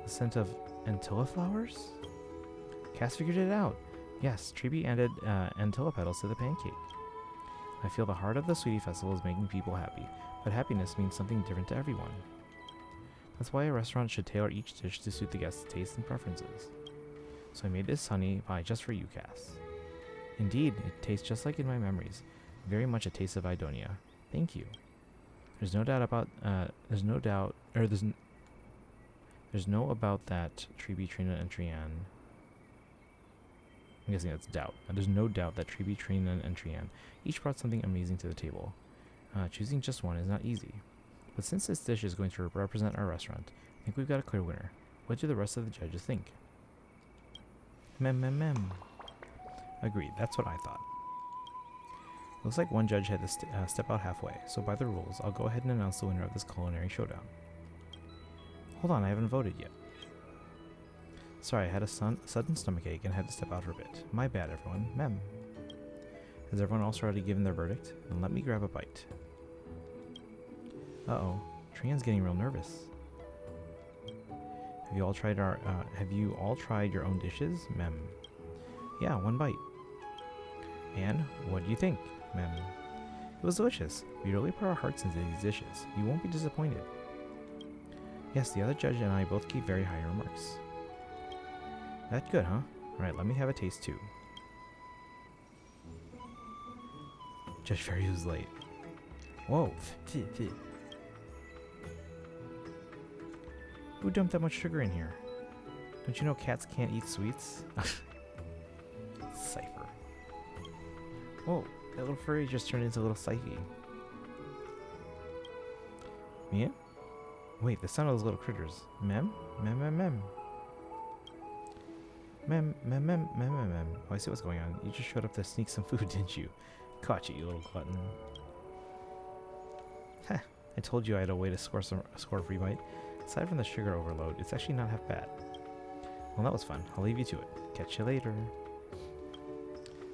the scent of Antilla flowers? Cass figured it out. Yes, Treeby added Antilla petals to the pancake. I feel the heart of the Sweetie Festival is making people happy, but happiness means something different to everyone. That's why a restaurant should tailor each dish to suit the guest's tastes and preferences. So I made this honey pie just for you, Cass. Indeed, it tastes just like in my memories. Very much a taste of Idonia. Thank you. There's no doubt about there's no about that Treeby, Trina, and Trian. I'm guessing that's doubt. There's no doubt that Treeby, Trina, and Trian each brought something amazing to the table. Choosing just one is not easy. But since this dish is going to represent our restaurant, I think we've got a clear winner. What do the rest of the judges think? Mem. Agreed, that's what I thought. Looks like one judge had to step out halfway, so by the rules, I'll go ahead and announce the winner of this culinary showdown. Hold on, I haven't voted yet. Sorry, I had a sudden stomachache and had to step out for a bit. My bad, everyone. Mem. Has everyone else already given their verdict? Then let me grab a bite. Uh-oh, Trian's getting real nervous. Have you all tried your own dishes? Mem. Yeah, one bite. And what do you think? Mem. It was delicious. We really put our hearts into these dishes. You won't be disappointed. Yes, the other judge and I both keep very high remarks. That good, huh? Alright, let me have a taste too. Judge Fairy was late. Whoa. Who dumped that much sugar in here? Don't you know cats can't eat sweets? Cypher. Whoa, that little furry just turned into a little psyche. Mia? Wait, the sound of those little critters. Mem? Mem. Oh, I see what's going on. You just showed up to sneak some food, didn't you? Caught you little glutton. Heh, I told you I had a way to score a free bite. Aside from the sugar overload, it's actually not half bad. Well, that was fun. I'll leave you to it. Catch you later.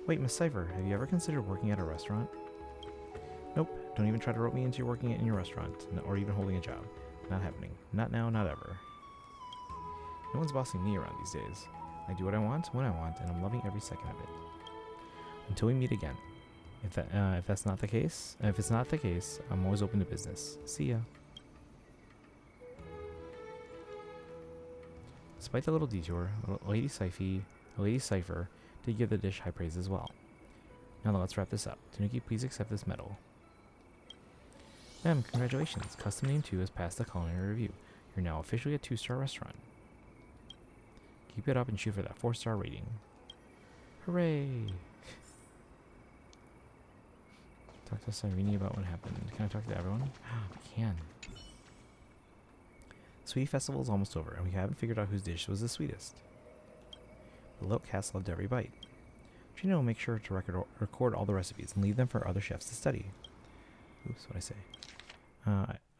Wait, Miss Cypher, have you ever considered working at a restaurant? Nope. Don't even try to rope me into working in your restaurant, or even holding a job. Not happening. Not now, not ever. No one's bossing me around these days. I do what I want, when I want, and I'm loving every second of it. Until we meet again. If it's not the case, I'm always open to business. See ya. Despite the little detour, Lady Cypher did give the dish high praise as well. Now let's wrap this up. Tanuki, please accept this medal. Ma'am, congratulations. Custom Name 2 has passed the culinary review. You're now officially a 2-star restaurant. Keep it up and shoot for that 4-star rating. Hooray! Talk to Cyrene about what happened. Can I talk to everyone? I can. Sweetie Festival is almost over, and we haven't figured out whose dish was the sweetest. The little cats loved every bite. Trina will make sure to record all the recipes and leave them for other chefs to study. Oops, what'd I say?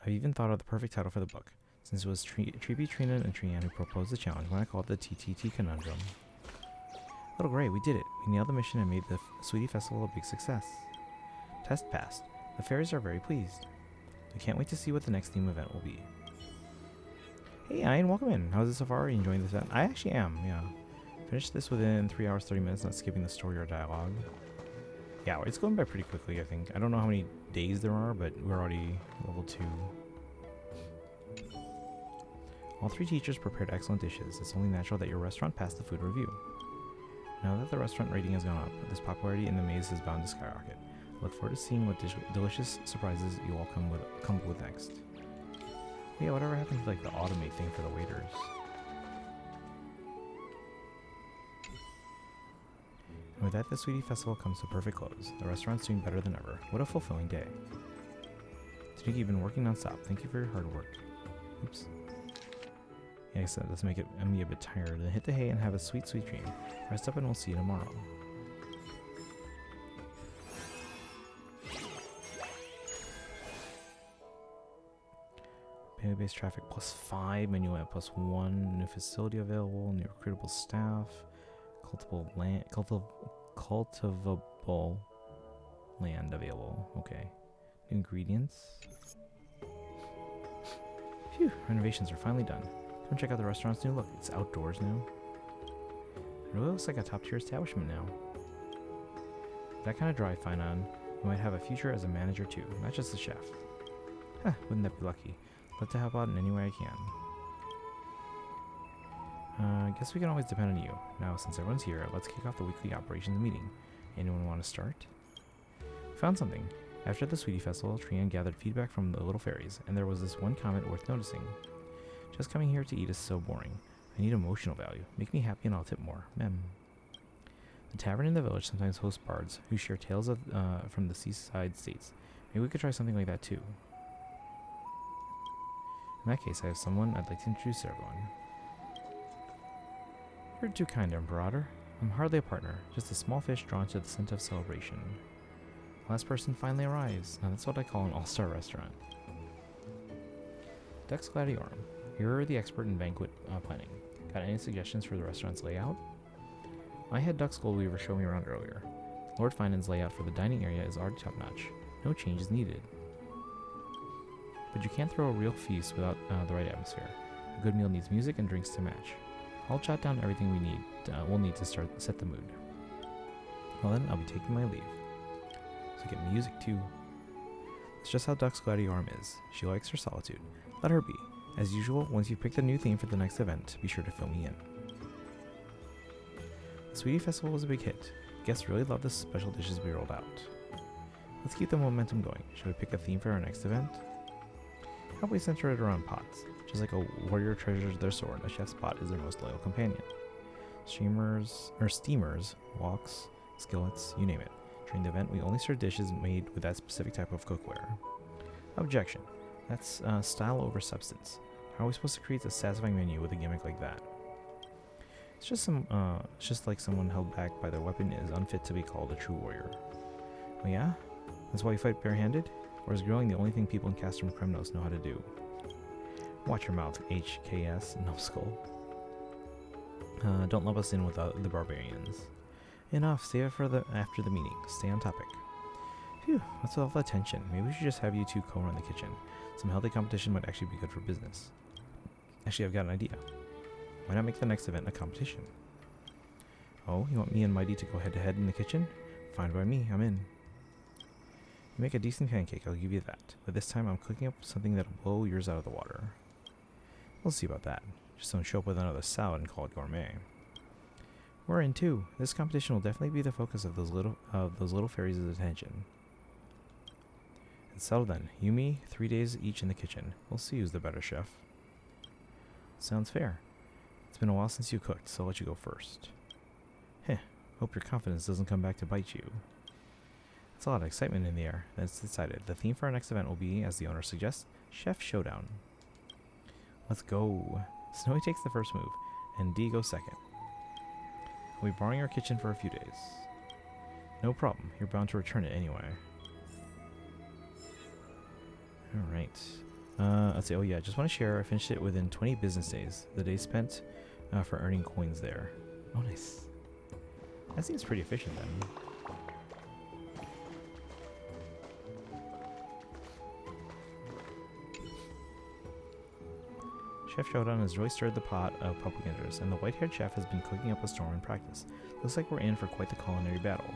I've even thought of the perfect title for the book, since it was Treepy, Trina, and Trian who proposed the challenge when I called it the TTT Conundrum. Little Gray, we did it. We nailed the mission and made the Sweetie Festival a big success. Test passed. The fairies are very pleased. We can't wait to see what the next theme event will be. Hey, Ian, welcome in. How's it so far? Are you enjoying this event? I actually am, yeah. Finished this within 3 hours, 30 minutes, not skipping the story or dialogue. Yeah, it's going by pretty quickly, I think. I don't know how many days there are, but we're already level 2. All 3 teachers prepared excellent dishes. It's only natural that your restaurant passed the food review. Now that the restaurant rating has gone up, this popularity in the maze is bound to skyrocket. Look forward to seeing what delicious surprises you all come with next. Yeah, whatever happened to like the automate thing for the waiters? And with that, the Sweetie Festival comes to a perfect close. The restaurant's doing better than ever. What a fulfilling day. Tanuki, you've been working non-stop. Thank you for your hard work. Oops. Yeah, I said, let's make me a bit tired. Then hit the hay and have a sweet, sweet dream. Rest up and we'll see you tomorrow. Payment-based traffic +5, menu at +1, new facility available, new recruitable staff, cultivable land available. Okay. New ingredients. Phew, renovations are finally done. Come check out the restaurant's new look. It's outdoors now. It really looks like a top-tier establishment now. With that kind of drive fine on, you might have a future as a manager too, not just a chef. Huh, wouldn't that be lucky? Love to help out in any way I can. I guess we can always depend on you. Now, since everyone's here, let's kick off the weekly operations meeting. Anyone want to start? We found something. After the Sweetie Festival, Trian gathered feedback from the little fairies, and there was this one comment worth noticing. Just coming here to eat is so boring. I need emotional value. Make me happy and I'll tip more. Mem. The tavern in the village sometimes hosts bards who share tales of from the seaside states. Maybe we could try something like that too. In that case, I have someone I'd like to introduce to everyone. You're too kind, Imperator. I'm hardly a partner, just a small fish drawn to the scent of celebration. The last person finally arrives. Now that's what I call an all-star restaurant. Dux Gladiorum. You're the expert in banquet planning. Got any suggestions for the restaurant's layout? My head Dux Goldweaver showed me around earlier. Lord Finan's layout for the dining area is already top-notch. No change is needed. But you can't throw a real feast without the right atmosphere. A good meal needs music and drinks to match. I'll jot down everything we'll need to set the mood. Well then, I'll be taking my leave. So get music too. It's just how Dux Gladiorum is. She likes her solitude. Let her be. As usual, once you've picked a new theme for the next event, be sure to fill me in. The Sweetie Festival was a big hit. Guests really loved the special dishes we rolled out. Let's keep the momentum going. Shall we pick a theme for our next event? How about we center it around pots? Just like a warrior treasures their sword, a chef's pot is their most loyal companion. Steamers, woks, skillets, you name it. During the event, we only serve dishes made with that specific type of cookware. Objection. That's style over substance. How are we supposed to create a satisfying menu with a gimmick like that? It's just like someone held back by their weapon is unfit to be called a true warrior. Oh yeah? That's why you fight barehanded? Or is grilling the only thing people in Castrum Kremnos know how to do? Watch your mouth, HKS Numbskull. Don't lump us in with the barbarians. Enough, save it for after the meeting. Stay on topic. Phew, what's with all the tension? Maybe we should just have you two co-run the kitchen. Some healthy competition might actually be good for business. Actually, I've got an idea. Why not make the next event a competition? Oh, you want me and Mighty to go head-to-head in the kitchen? Fine by me, I'm in. You make a decent pancake, I'll give you that. But this time I'm cooking up something that'll blow yours out of the water. We'll see about that. Just don't show up with another salad and call it gourmet. We're in too. This competition will definitely be the focus of those little fairies' attention. And settle then. You, me, 3 days each in the kitchen. We'll see who's the better chef. Sounds fair. It's been a while since you cooked, so I'll let you go first. Heh. Hope your confidence doesn't come back to bite you. That's a lot of excitement in the air. That's decided. The theme for our next event will be, as the owner suggests, Chef Showdown. Let's go. Snowy takes the first move, and D goes second. We'll be borrowing your kitchen for a few days. No problem. You're bound to return it anyway. Alright. Let's see. Oh yeah, just want to share. I finished it within 20 business days. The day spent for earning coins there. Oh, nice. That seems pretty efficient then. Chef Showdown has really stirred the pot of public interest, and the white-haired chef has been cooking up a storm in practice. Looks like we're in for quite the culinary battle.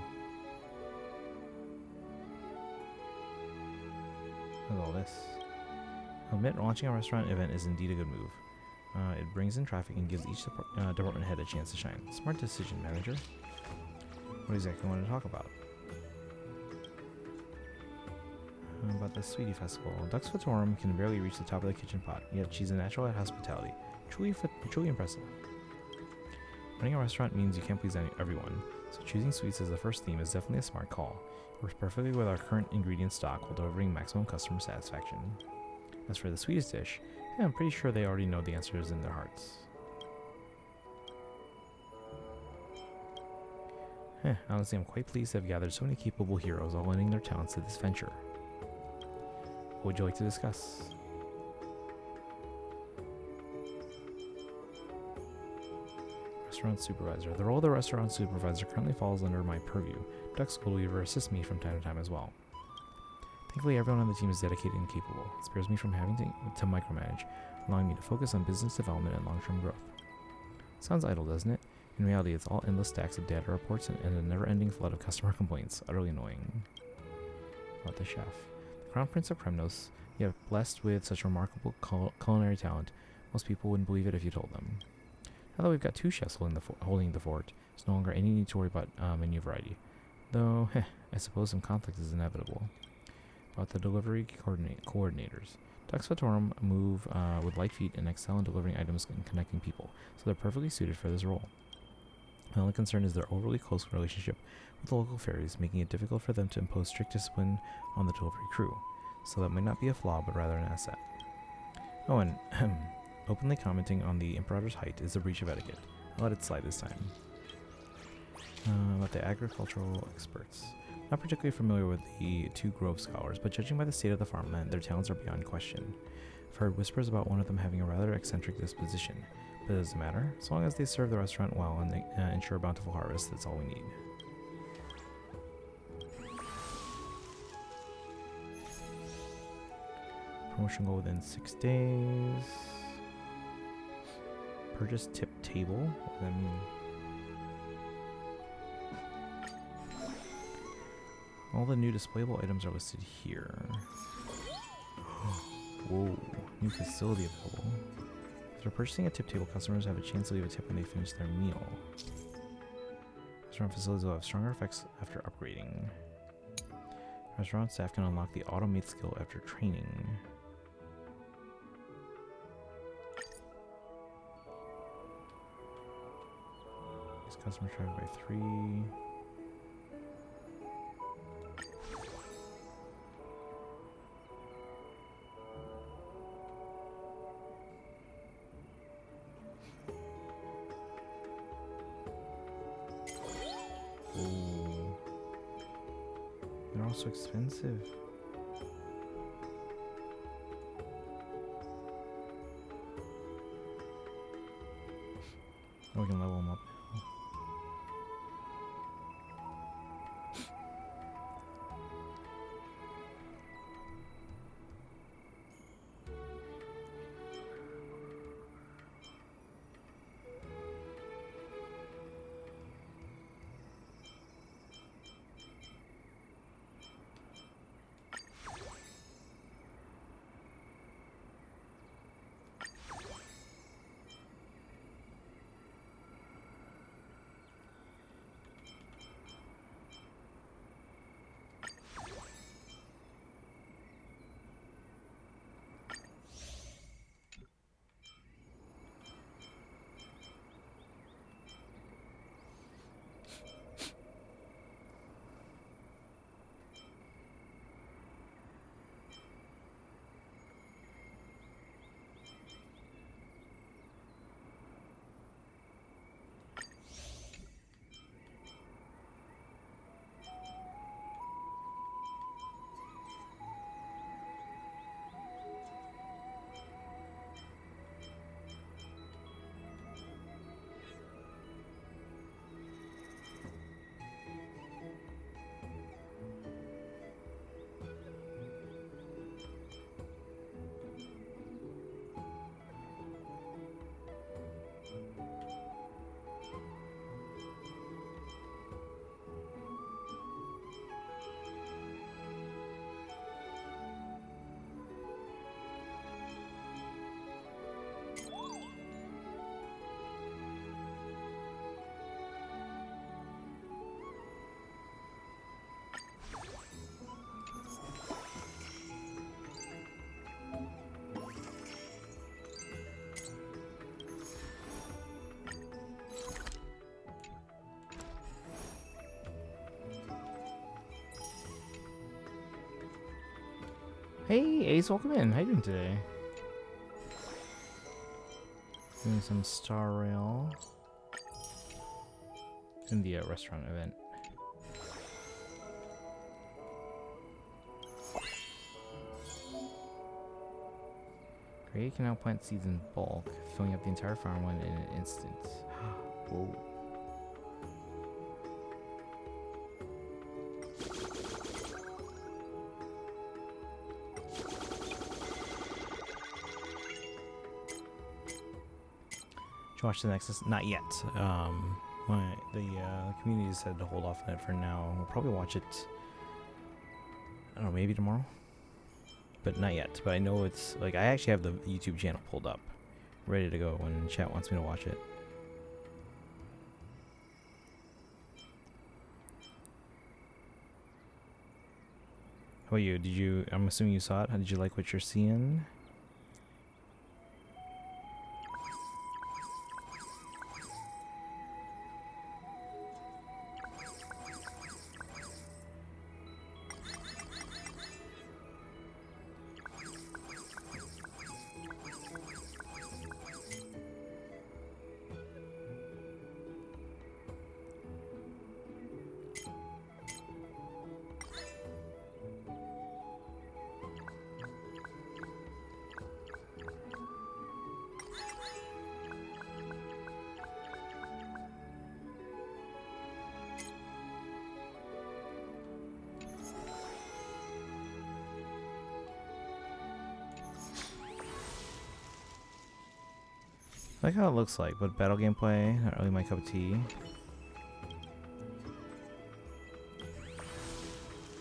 Look at all this. I'll admit, launching a restaurant event is indeed a good move. It brings in traffic and gives each department head a chance to shine. Smart decision, manager. What exactly want to talk about? About the Sweetie Festival. Dux Fatorum can barely reach the top of the kitchen pot, yet she's a natural at hospitality. Truly impressive. Running a restaurant means you can't please everyone, so choosing sweets as the first theme is definitely a smart call. It works perfectly with our current ingredient stock while delivering maximum customer satisfaction. As for the sweetest dish, I'm pretty sure they already know the answers in their hearts. Honestly, I'm quite pleased to have gathered so many capable heroes all lending their talents to this venture. What would you like to discuss? Restaurant Supervisor. The role of the Restaurant Supervisor currently falls under my purview. Dux Goldweaver assists me from time to time as well. Thankfully, everyone on the team is dedicated and capable. It spares me from having to micromanage, allowing me to focus on business development and long-term growth. Sounds idle, doesn't it? In reality, it's all endless stacks of data reports and a never-ending flood of customer complaints. Utterly annoying. About the chef. The Crown Prince of Kremnos, yet blessed with such remarkable culinary talent, most people wouldn't believe it if you told them. Now that we've got two chefs holding the fort, there's no longer any need to worry about menu variety. Though, I suppose some conflict is inevitable. About the delivery coordinators. Dux Fatorum move with light feet and excel in delivering items and connecting people, so they're perfectly suited for this role. My only concern is their overly close relationship with the local fairies, making it difficult for them to impose strict discipline on the delivery crew. So that might not be a flaw, but rather an asset. Oh, and openly commenting on the Imperator's height is a breach of etiquette. I'll let it slide this time. About the agricultural experts. Not particularly familiar with the two Grove scholars, but judging by the state of the farmland, their talents are beyond question. I've heard whispers about one of them having a rather eccentric disposition, but it doesn't matter. As long as they serve the restaurant well and they ensure a bountiful harvest, that's all we need. Promotion goal within 6 days. Purchase tip table? What does that mean? All the new displayable items are listed here. Whoa, new facility available. After purchasing a tip table, customers have a chance to leave a tip when they finish their meal. Restaurant facilities will have stronger effects after upgrading. Restaurant staff can unlock the automate skill after training. These customers travel by 3. They're all so expensive. Oh, we can level them up now. Hey, Ace, welcome in. How you doing today? Doing some Star Rail in the restaurant event. Gray can now plant seeds in bulk, filling up the entire farmland in an instant. Whoa. Did you watch the Nexus? Not yet. The community decided to hold off on it for now. We'll probably watch it, I don't know, maybe tomorrow? But not yet. But I know it's, like, I actually have the YouTube channel pulled up, ready to go when chat wants me to watch it. How about you? Did you, I'm assuming you saw it. How did you like what you're seeing? I like how it looks like, but battle gameplay, not really my cup of tea.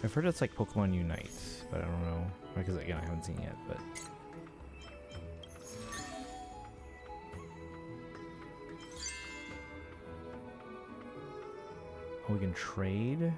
I've heard it's like Pokemon Unite, but I don't know. Because again, I haven't seen it yet, but... Oh, we can trade?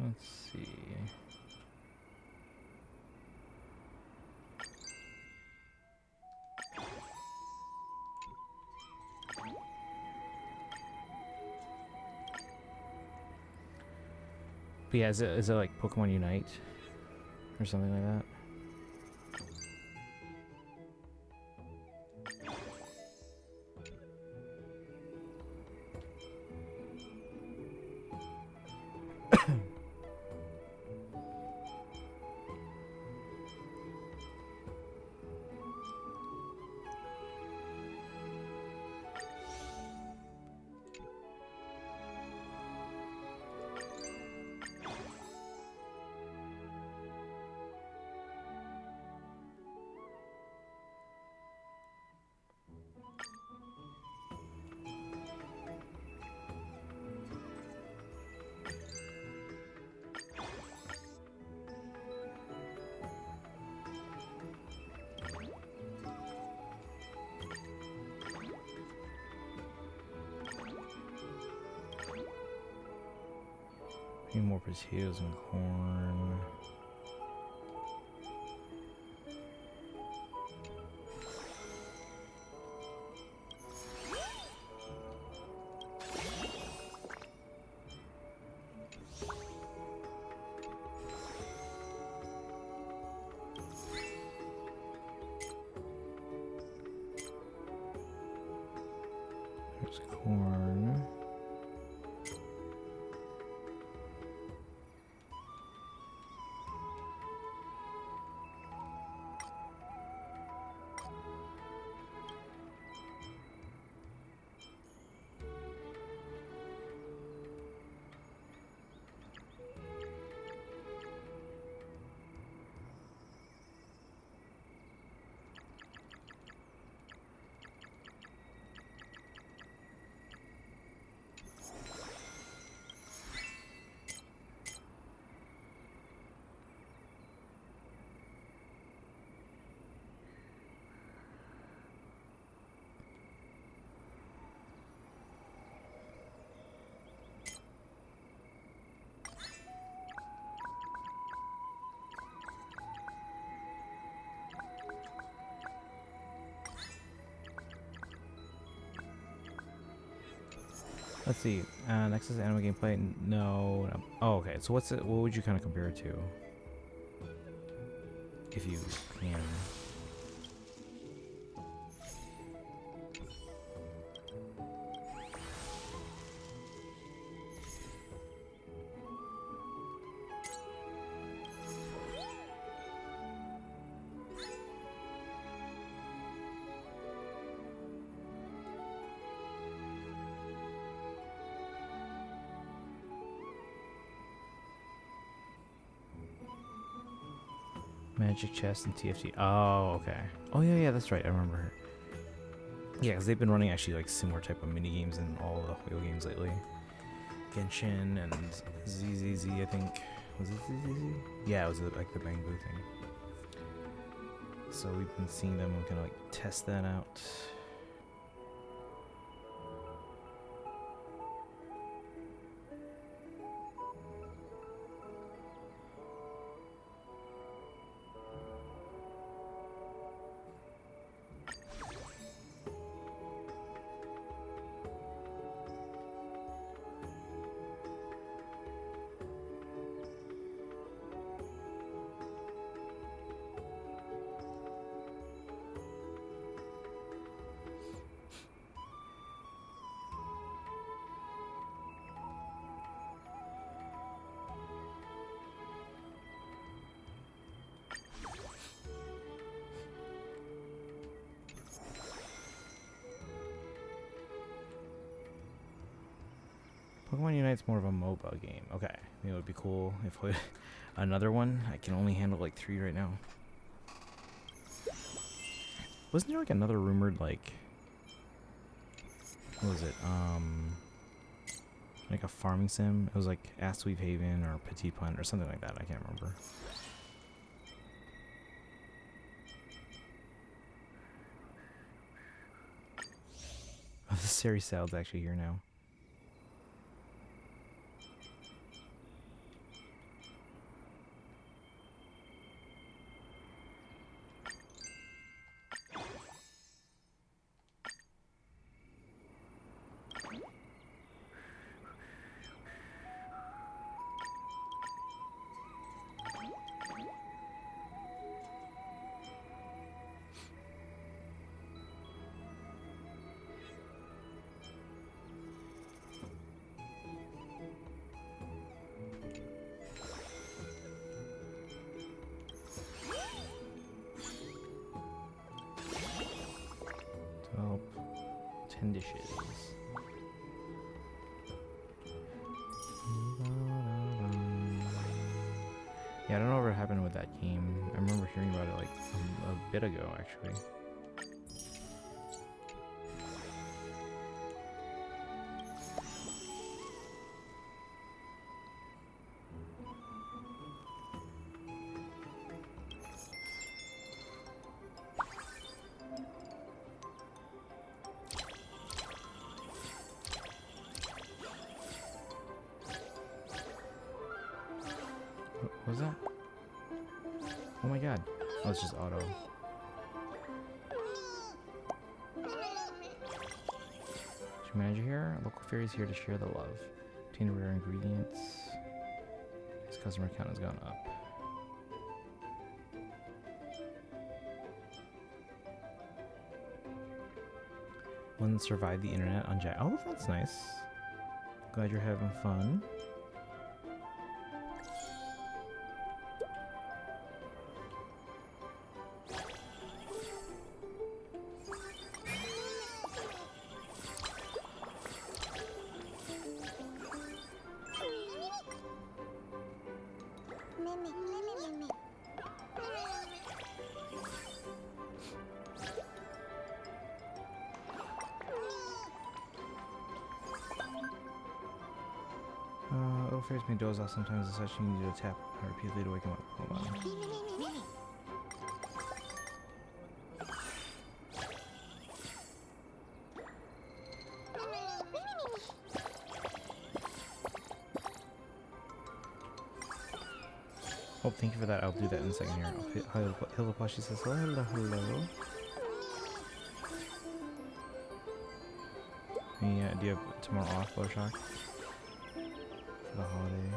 Let's see. But yeah, is it like Pokemon Unite or something like that? Need more potatoes and corn. Corn. Let's see. Next is anime gameplay. No, no. Oh, okay. So what's it? What would you kind of compare it to? If you can. Magic Chess and TFT. Oh, okay. Oh, yeah, yeah, that's right. I remember her. Yeah, because they've been running actually like similar type of mini games in all the wheel games lately. Genshin and ZZZ, I think. Was it ZZZ? Yeah, it was like the Bamboo thing. So we've been seeing them and kind of like test that out. Pokemon Unite's more of a MOBA game. Okay, it would be cool if we another one. I can only handle like 3 right now. Wasn't there like another rumored like what was it? Like a farming sim? It was like Astweave Haven or Petit Punt or something like that. I can't remember. Oh, the series Salad's actually here now. Oh, 10 dishes. Yeah, I don't know what happened with that game. I remember hearing about it like a bit ago, actually. What was that? Oh my god. Oh, it's just auto. Manager here. Local fairy is here to share the love. Obtain rare ingredients. His customer count has gone up. One survived the internet on Jack. Oh, that's nice. Glad you're having fun. Little fairies may doze off sometimes, as such you need to tap her repeatedly to wake him up. Hold on. Oh, thank you for that. I'll do that in a second here. Hello, Plushie says hello, hello, hello. Do you have tomorrow off, Blowshock? For the holiday?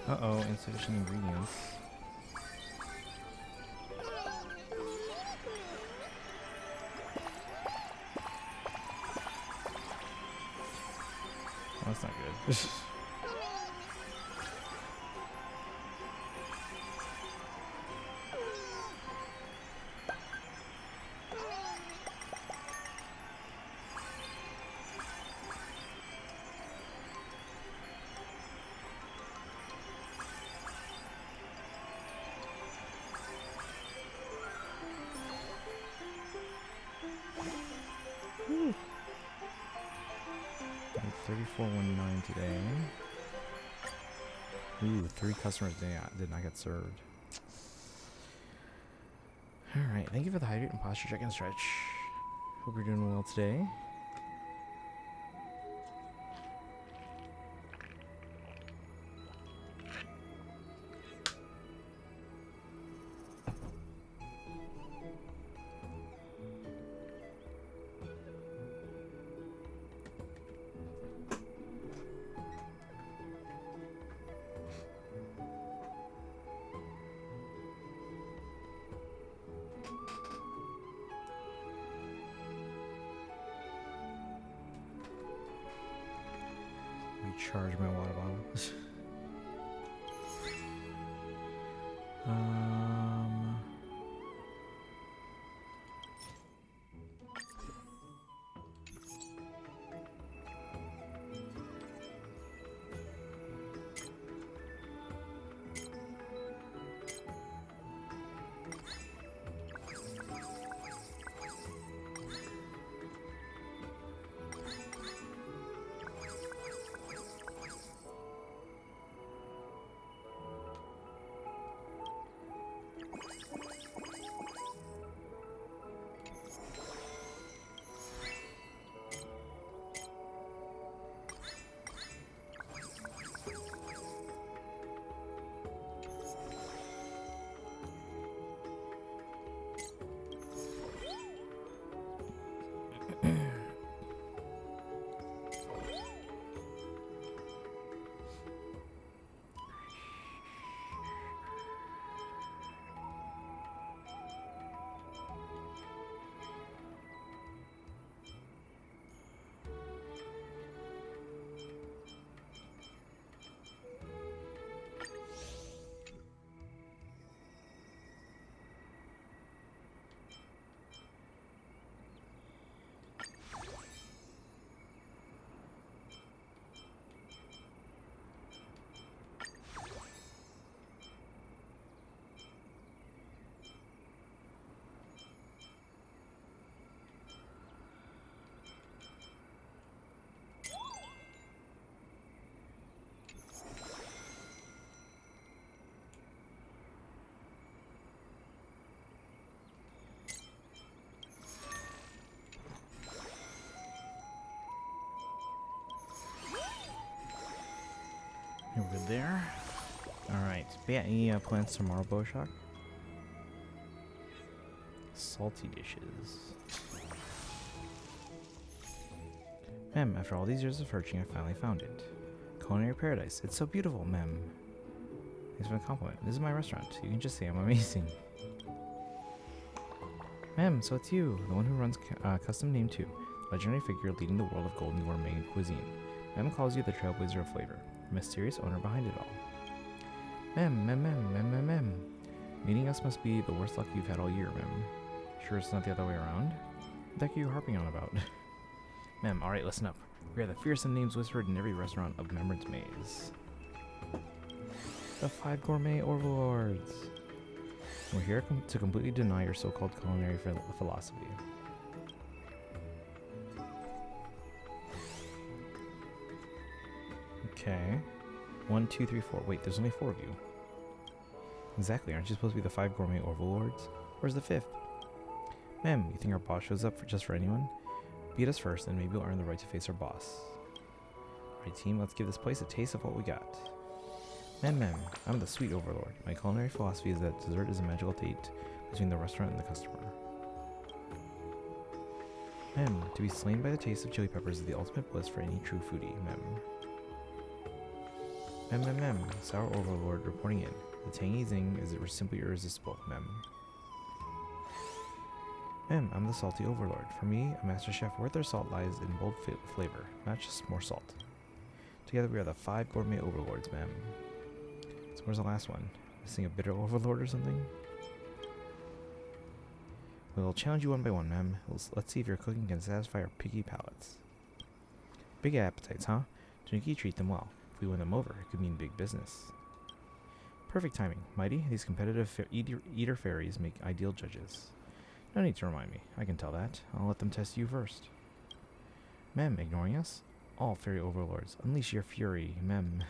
Uh-oh, insufficient ingredients. Oh, that's not good. Woo. 3419 today. Ooh, 3 customers did not get served. Alright, thank you for the hydrate and posture check and stretch. Hope you're doing well today. Recharge my water bottle. We're good there. Alright. But yeah, any plans tomorrow, Boshock? Salty dishes. Mem, after all these years of searching, I finally found it. Culinary paradise. It's so beautiful, Mem. Thanks for the compliment. This is my restaurant. You can just say I'm amazing. Mem, so it's you, the one who runs Custom Name 2, legendary figure leading the world of golden gourmet cuisine. Mem calls you the trailblazer of flavor, the mysterious owner behind it all. Mem. Meeting us must be the worst luck you've had all year, Mem. Sure it's not the other way around? What the heck are you harping on about? Mem, alright, listen up. We are the fearsome names whispered in every restaurant of Remembrance Maze. The 5 gourmet overlords. We're here to completely deny your so-called culinary philosophy. Okay. 1, 2, 3, 4. Wait, there's only 4 of you. Exactly, aren't you supposed to be the 5 gourmet overlords? Where's the 5th? Mem, you think our boss shows up just for anyone? Beat us first, and maybe we'll earn the right to face our boss. Alright team, let's give this place a taste of what we got. Mem, I'm the sweet overlord. My culinary philosophy is that dessert is a magical date between the restaurant and the customer. Mem, to be slain by the taste of chili peppers is the ultimate bliss for any true foodie. Mem, sour overlord reporting in. The tangy zing is simply irresistible, Mem, I'm the salty overlord. For me, a master chef, where their salt lies in bold flavor, not just more salt. Together we are the 5 gourmet overlords, Mem. So where's the last one? Missing a bitter overlord or something? We'll challenge you one by one, Mem. Let's see if your cooking can satisfy our picky palates. Big appetites, huh? Jinky, treat them well. If we win them over, it could mean big business. Perfect timing. Mighty, these competitive eater fairies make ideal judges. No need to remind me. I can tell that. I'll let them test you first. Mem, ignoring us? All fairy overlords, unleash your fury, Mem.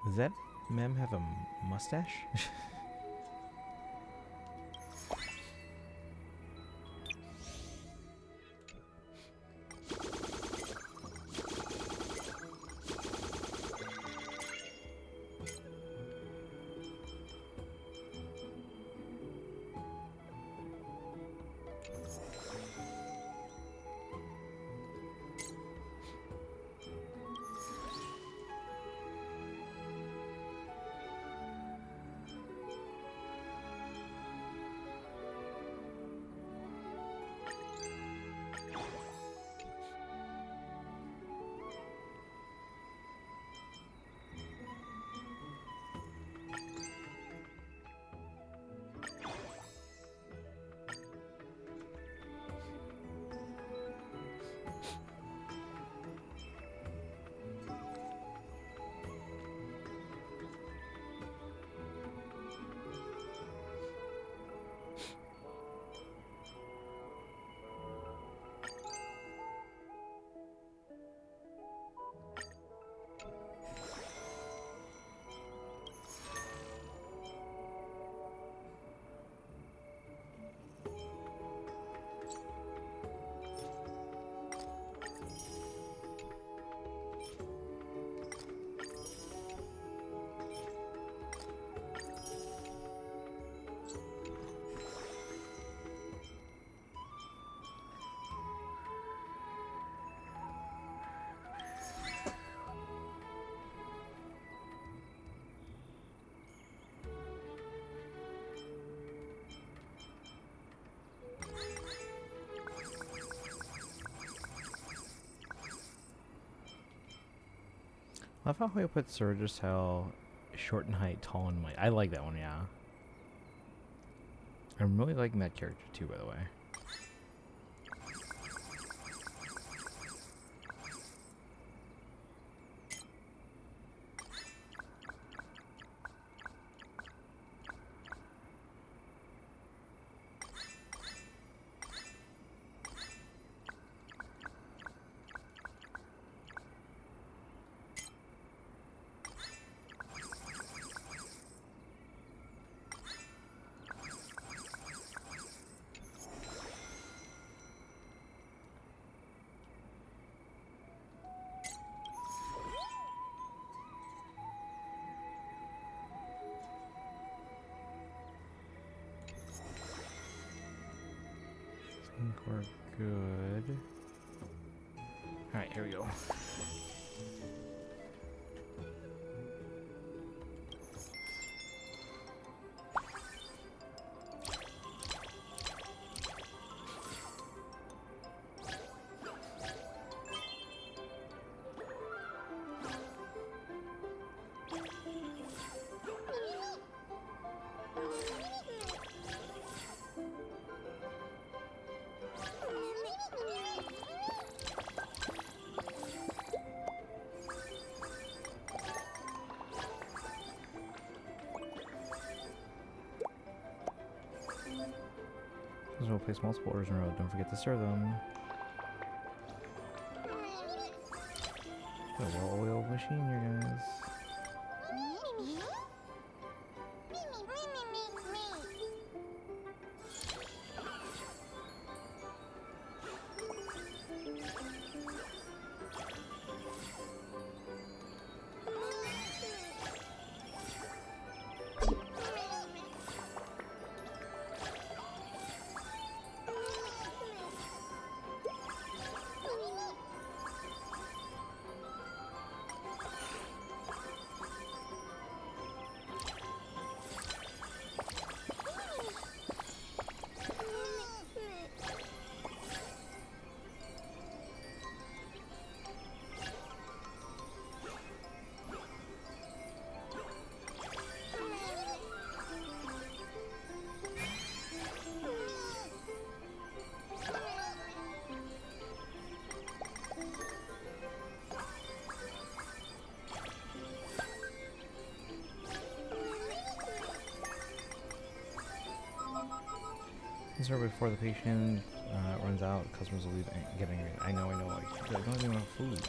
Does that Mem have a mustache? I love how I put Surge's Hell short in height, tall in weight. I like that one, yeah. I'm really liking that character too, by the way. think we're good. Alright, here we go. We'll place multiple orders in a row. Don't forget to serve them. Got a well-oiled machine here, guys. Start before the patient runs out. Customers will leave and get angry. I know. Like, I don't even have food.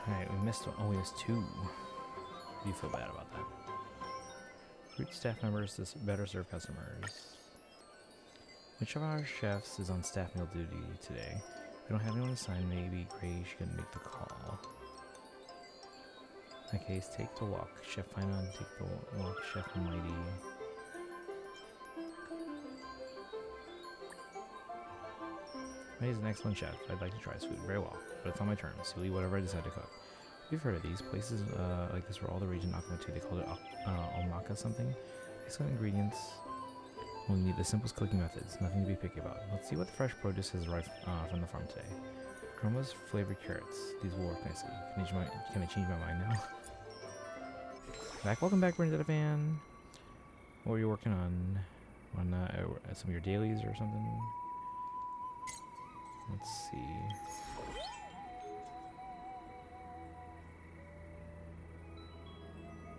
Alright, we missed one. Oh, we missed two. Do you feel bad about that? Recruit staff members to better serve customers. Which of our chefs is on staff meal duty today? If we don't have anyone assigned, maybe Gray should make the call. In that case, take the walk. Chef Final, take the walk. Chef Mighty. Mighty's an excellent chef. I'd like to try his food. Very well, but it's on my terms. He'll eat whatever I decide to cook. We've heard of these places like this were all the region Akama too. They called it Omaka something. Excellent ingredients. We'll need the simplest cooking methods. Nothing to be picky about. Let's see what the fresh produce has arrived from the farm today. Aromas flavored carrots. These will work nicely. Can I change my mind now? Welcome back, Bernadette fan. What were you working on? On some of your dailies or something? Let's see.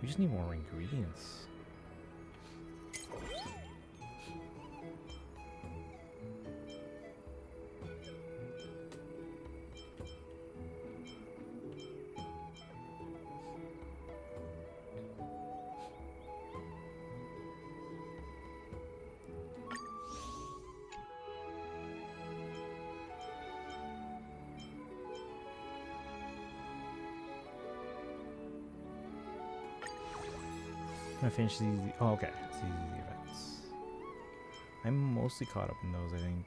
We just need more ingredients. I'm gonna finish these. Oh, okay. It's these events. I'm mostly caught up in those, I think.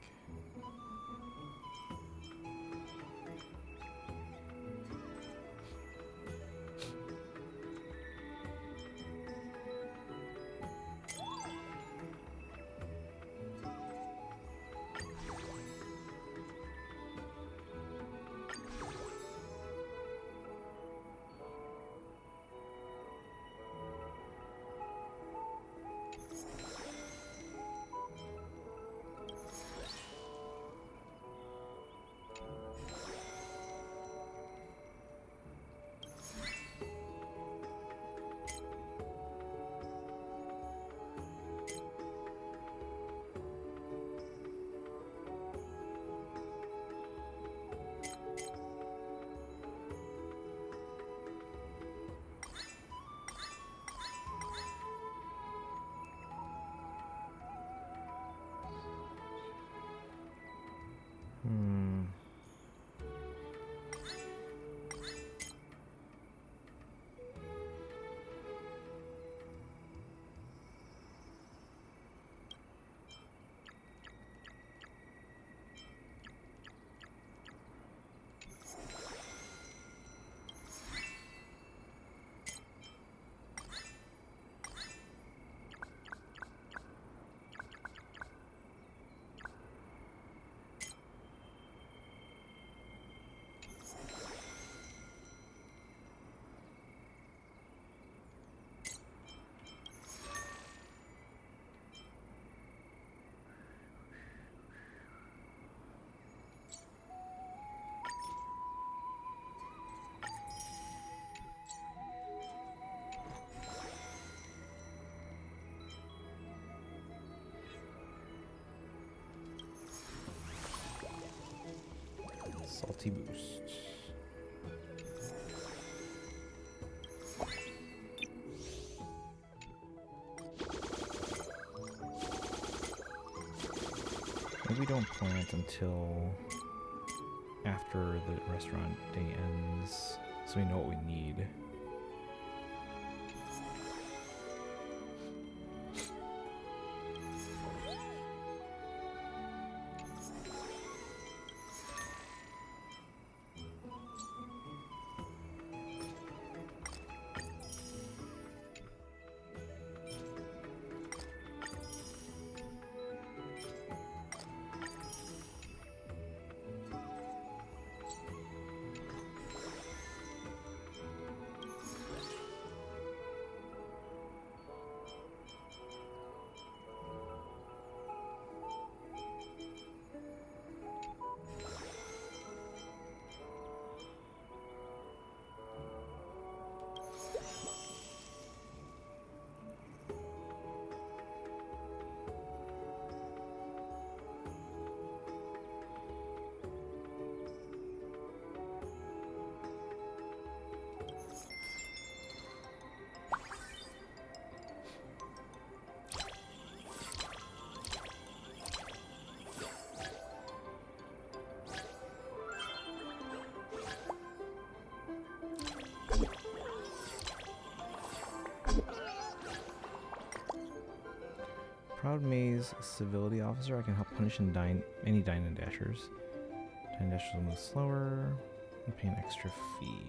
Salty boost. Maybe we don't plant until after the restaurant day ends, so we know what we need. Proud Maze Civility Officer. I can help punish and any Dine and Dashers. Dine and Dashers will move slower and pay an extra fee.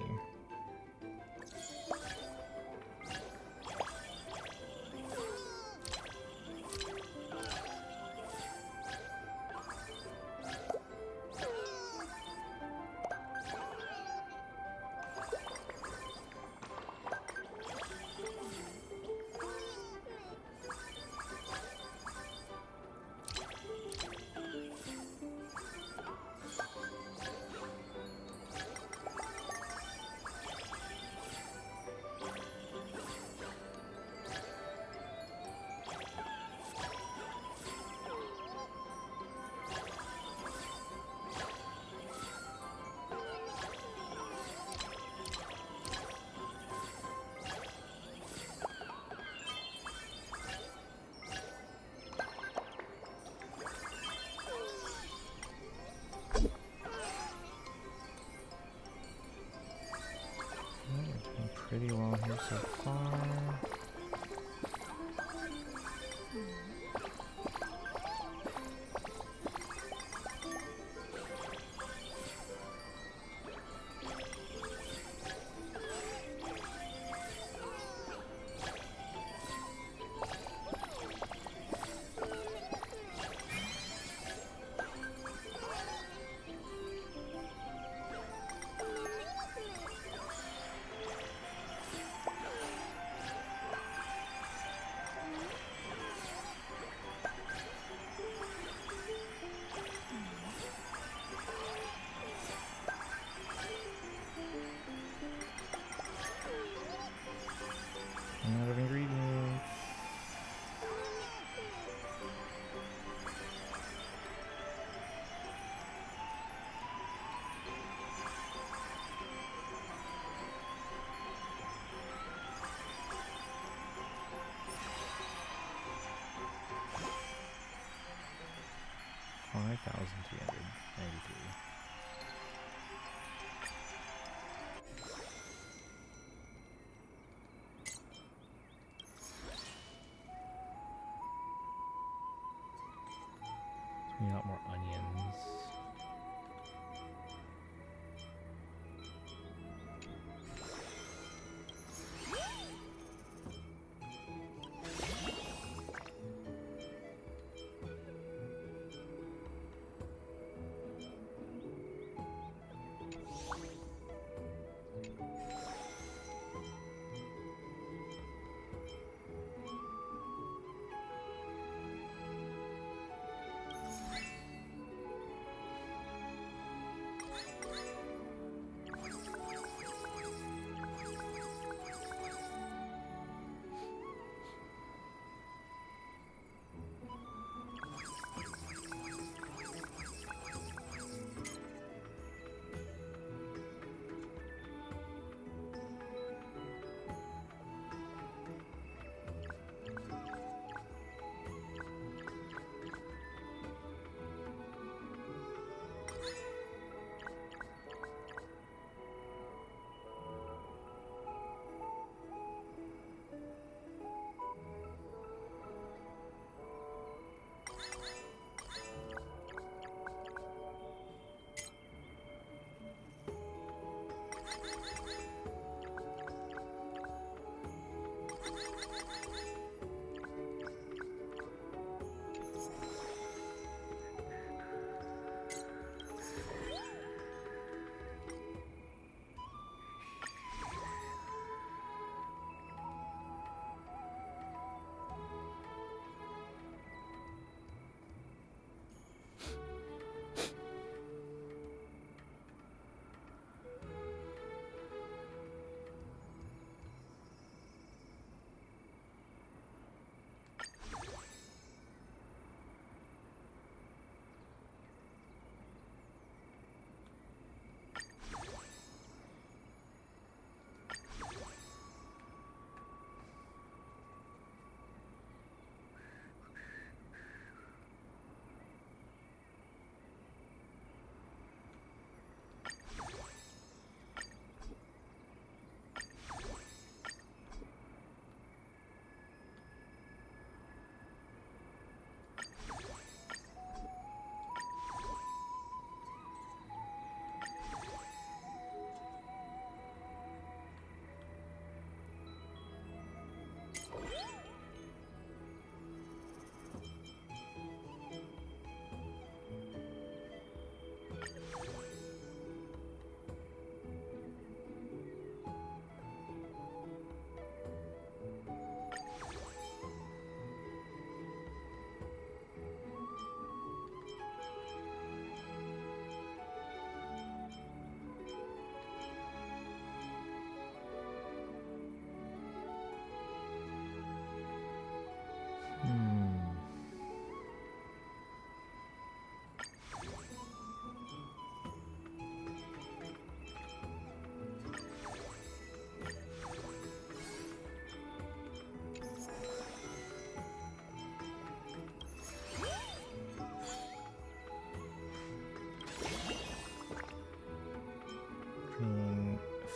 Pretty well here so far.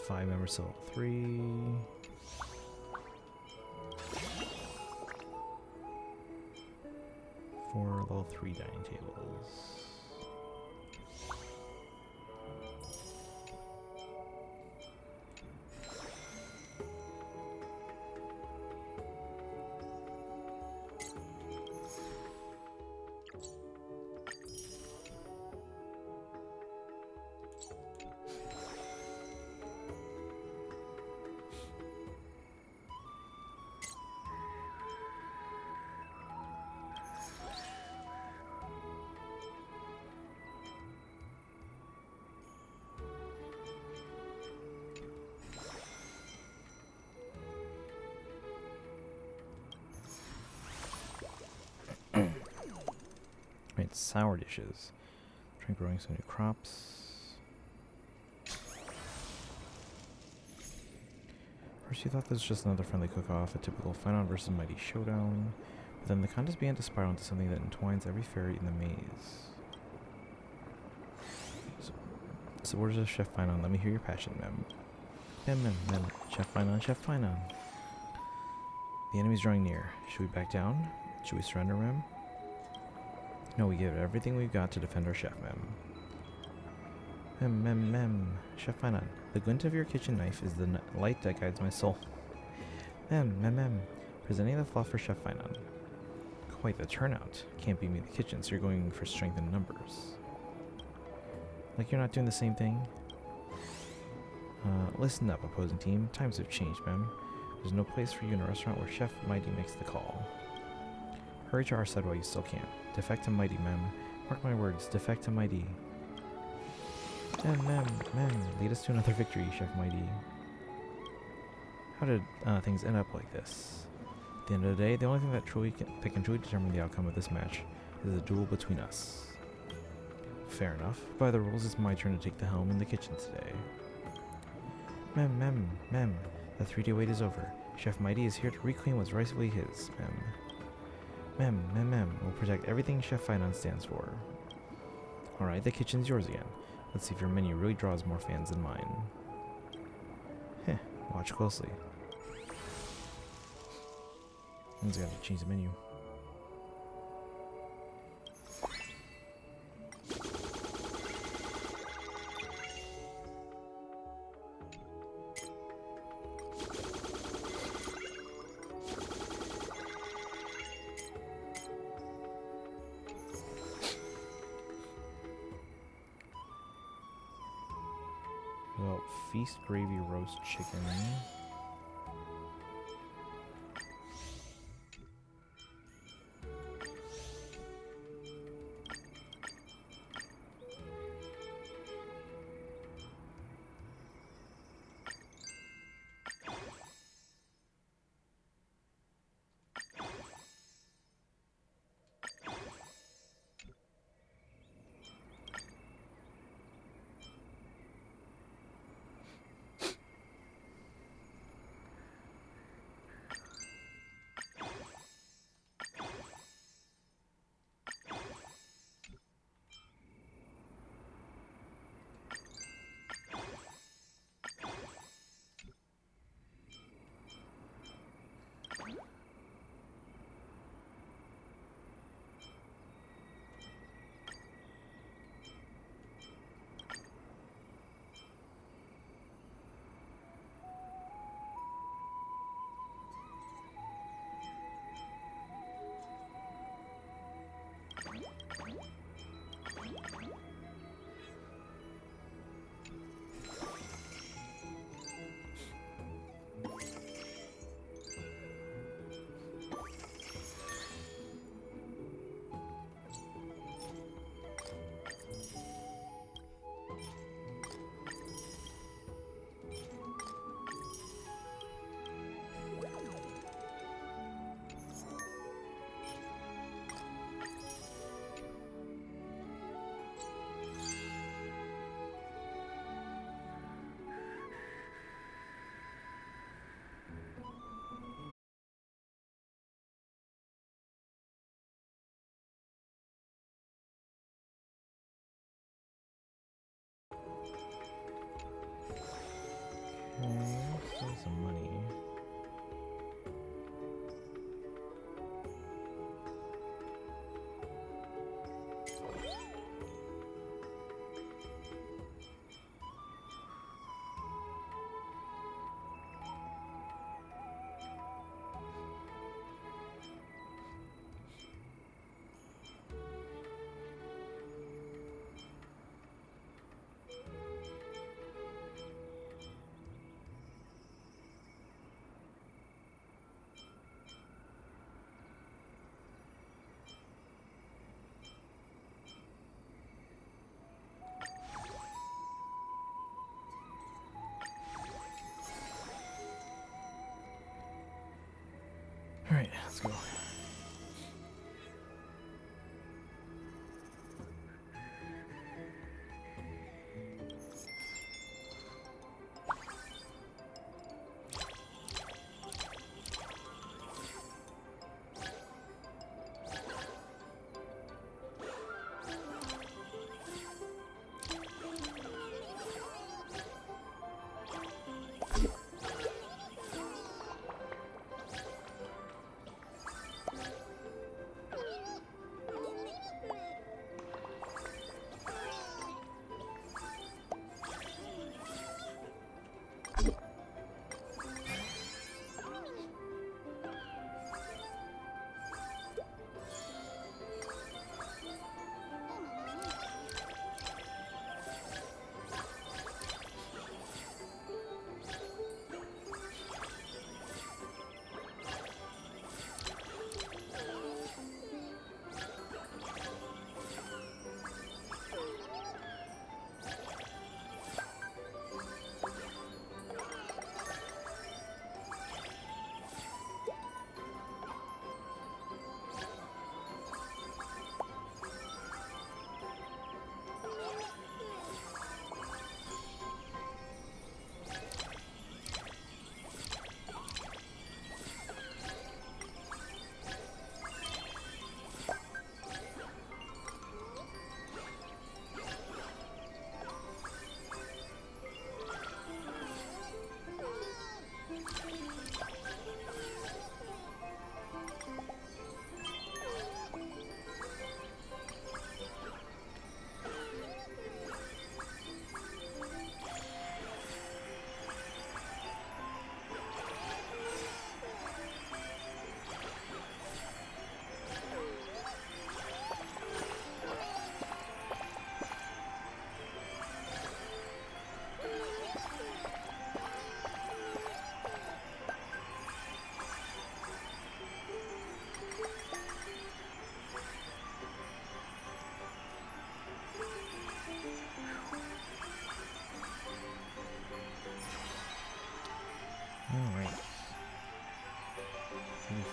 5 members to level 3. Four level 3 dining tables. Made sour dishes. Try growing some new crops. First you thought this was just another friendly cook-off, a typical Finon versus Mighty showdown. But then the contest began to spiral into something that entwines every fairy in the maze. So orders of Chef Finon, let me hear your passion, mem. Mem. Chef Finon, Chef Finon. The enemy's drawing near. Should we back down? Should we surrender, mem? No, we give it everything we've got to defend our chef, mem. Mem. Chef Finon, the glint of your kitchen knife is the light that guides my soul. Mem. Presenting the fluff for Chef Finon. Quite the turnout. Can't beat me in the kitchen, so you're going for strength in numbers. Like you're not doing the same thing? Listen up, opposing team. Times have changed, mem. There's no place for you in a restaurant where Chef Mighty makes the call. Hurry to our side while you still can. Defect to Mighty, mem. Mark my words, defect to Mighty. Mem. Lead us to another victory, Chef Mighty. How did things end up like this? At the end of the day, the only thing that can truly determine the outcome of this match is the duel between us. Fair enough. By the rules, it's my turn to take the helm in the kitchen today. Mem. The 3-day wait is over. Chef Mighty is here to reclaim what's rightfully his, mem. Mem. We'll protect everything Chef Finon stands for. Alright, the kitchen's yours again. Let's see if your menu really draws more fans than mine. Watch closely. One's gotta change the menu. Well, feast gravy roast chicken. Okay, save some money. Alright, let's go.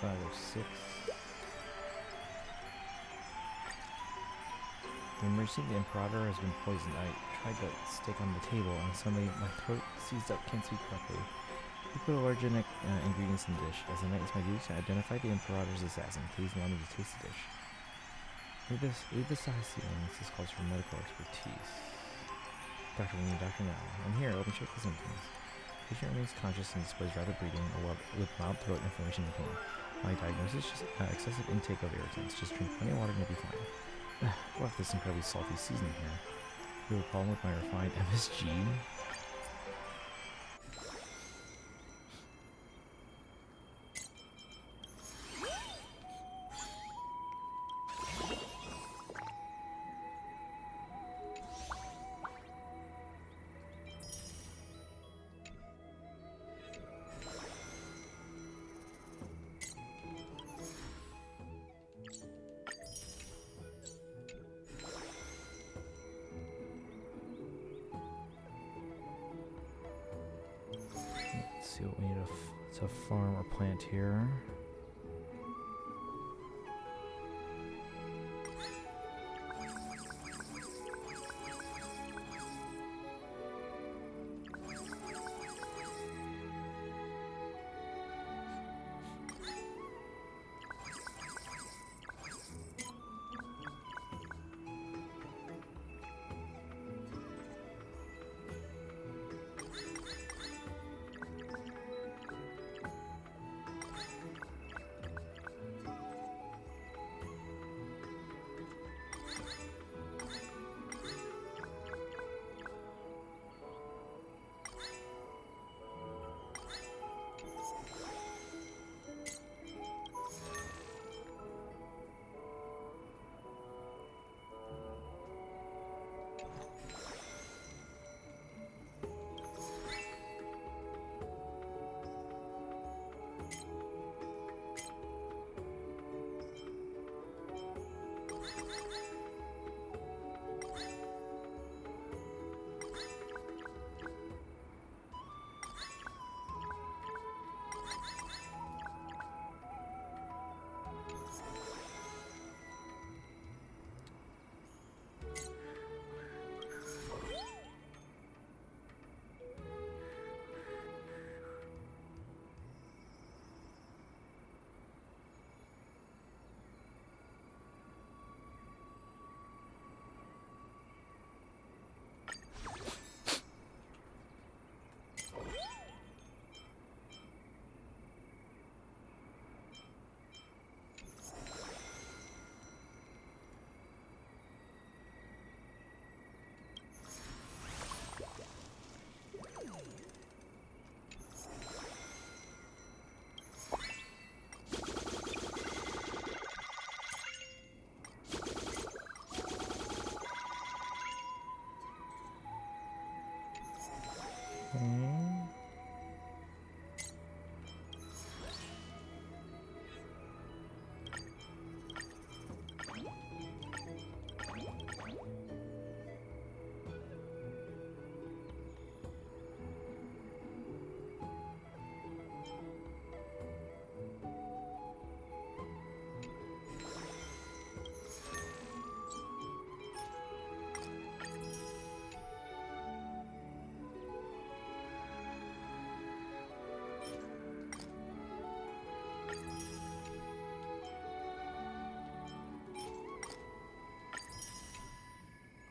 506. The emergency, the imperator has been poisoned. I tried the steak on the table and suddenly my throat seized up, can't speak correctly. You put allergenic ingredients in the dish. As a knight, it's my duty to identify the imperator's assassin. Please allow me to taste the dish. Leave this to high ceilings. This calls for medical expertise. Doctor, we need a doctor now. I'm here. Let me check the symptoms. Patient remains conscious and displays rapid breathing with mild throat inflammation and pain. My diagnosis is excessive intake of irritants. Just drink plenty of water and you'll be fine. What if this incredibly salty seasoning here? You have a problem with my refined MSG? See what we need to farm or plant here.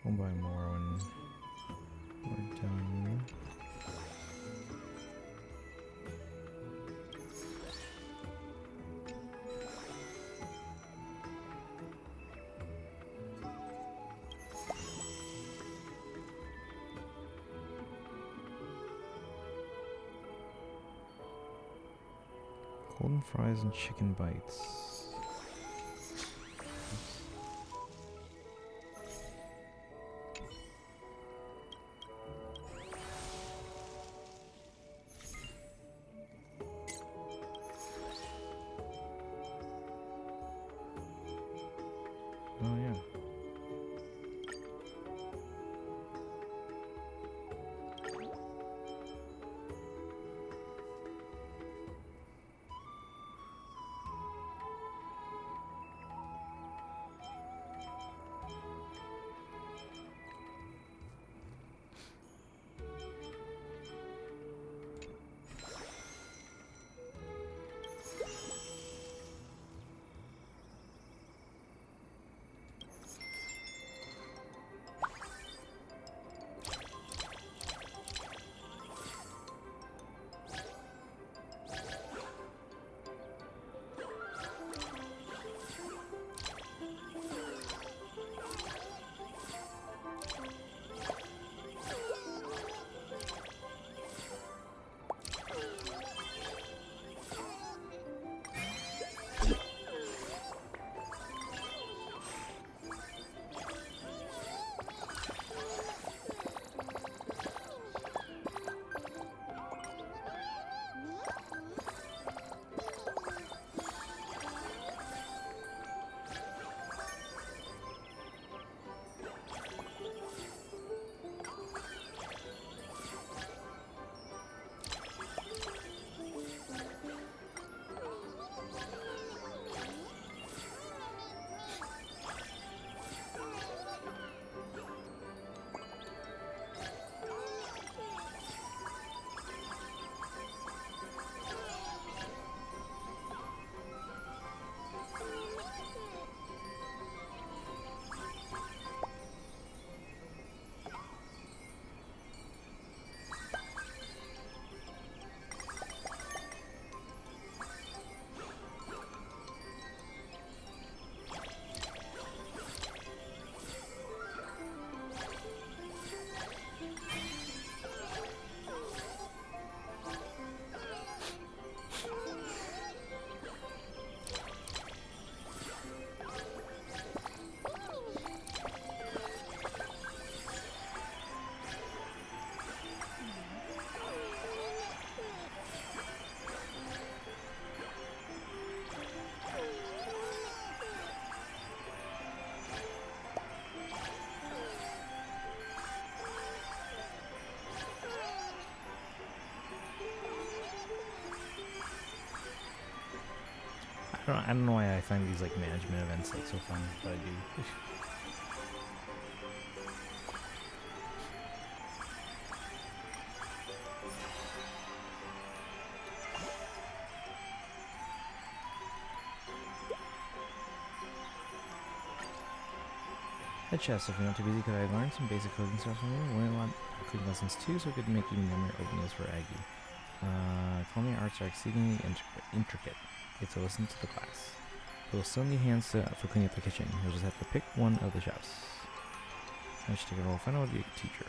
We'll buy more when we're done. Golden fries and chicken bites. Oh yeah. I don't know why I find these like management events like so fun, but I do. Head chefs, if you're not too busy, could I learn some basic cooking stuff from you? Learn a lot of cooking lessons too, so it could make even yummier oatmeals for Aggie. Culinary arts are exceedingly intricate. Okay, so listen to the class. You'll still need hands for cleaning up the kitchen. You'll just have to pick one of the chefs. I should take a role. Find out what to be a teacher.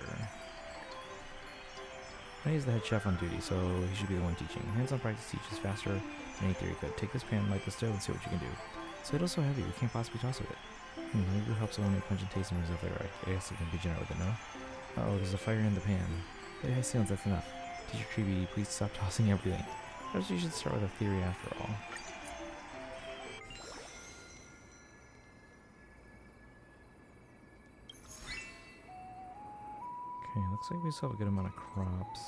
He's the head chef on duty, so he should be the one teaching. Hands-on practice teaches faster than any theory could. Take this pan, light the stove, and see what you can do. So it's so heavy, we can't possibly toss with it. Maybe it helps eliminate punch and taste and reserve flavor. I guess it can be general with it, no? Uh-oh, there's a fire in the pan. Hey, sounds that's enough. Teacher Treeby, please stop tossing everything. Perhaps you should start with a theory after all. Okay, looks like we still have a good amount of crops.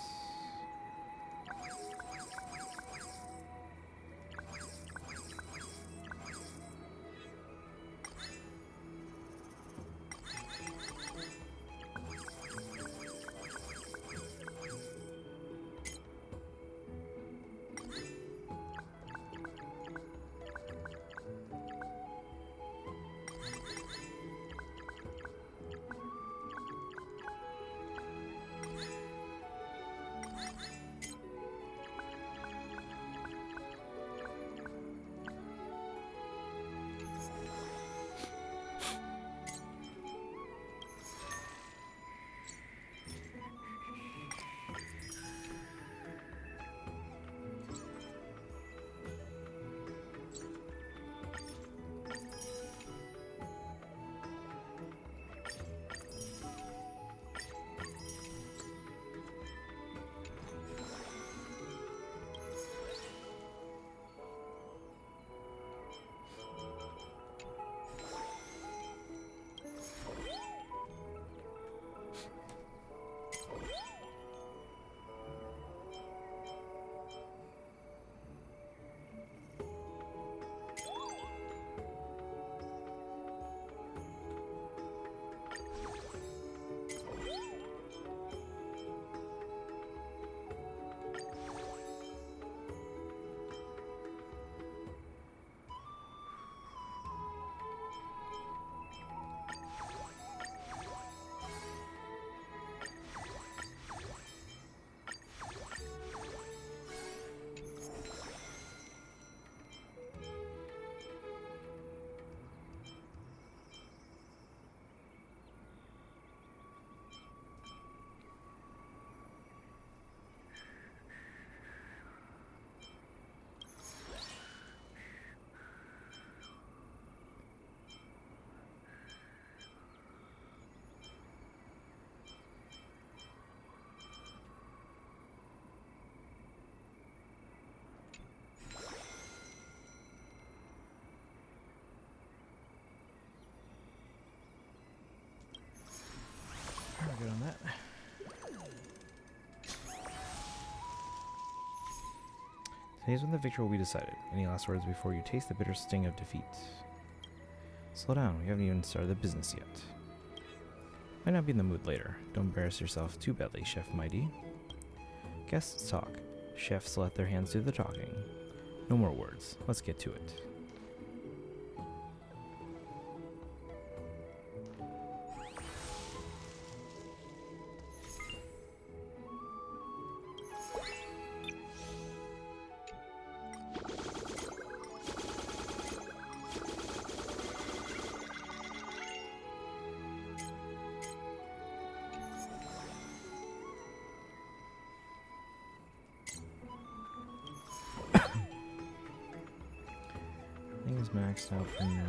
We're good on that. Today's when the victory will be decided. Any last words before you taste the bitter sting of defeat? Slow down, we haven't even started the business yet. Might not be in the mood later. Don't embarrass yourself too badly, Chef Mighty. Guests talk. Chefs let their hands do the talking. No more words. Let's get to it. Everything is maxed out for now.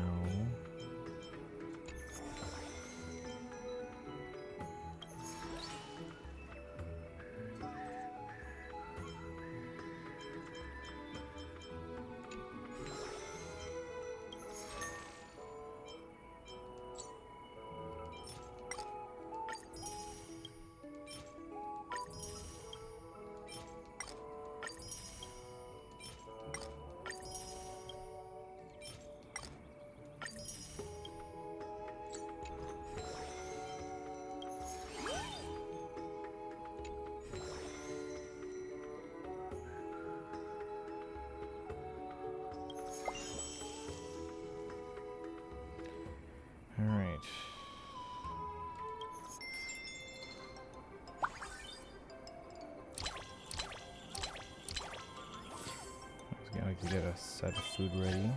like to get a set of food ready.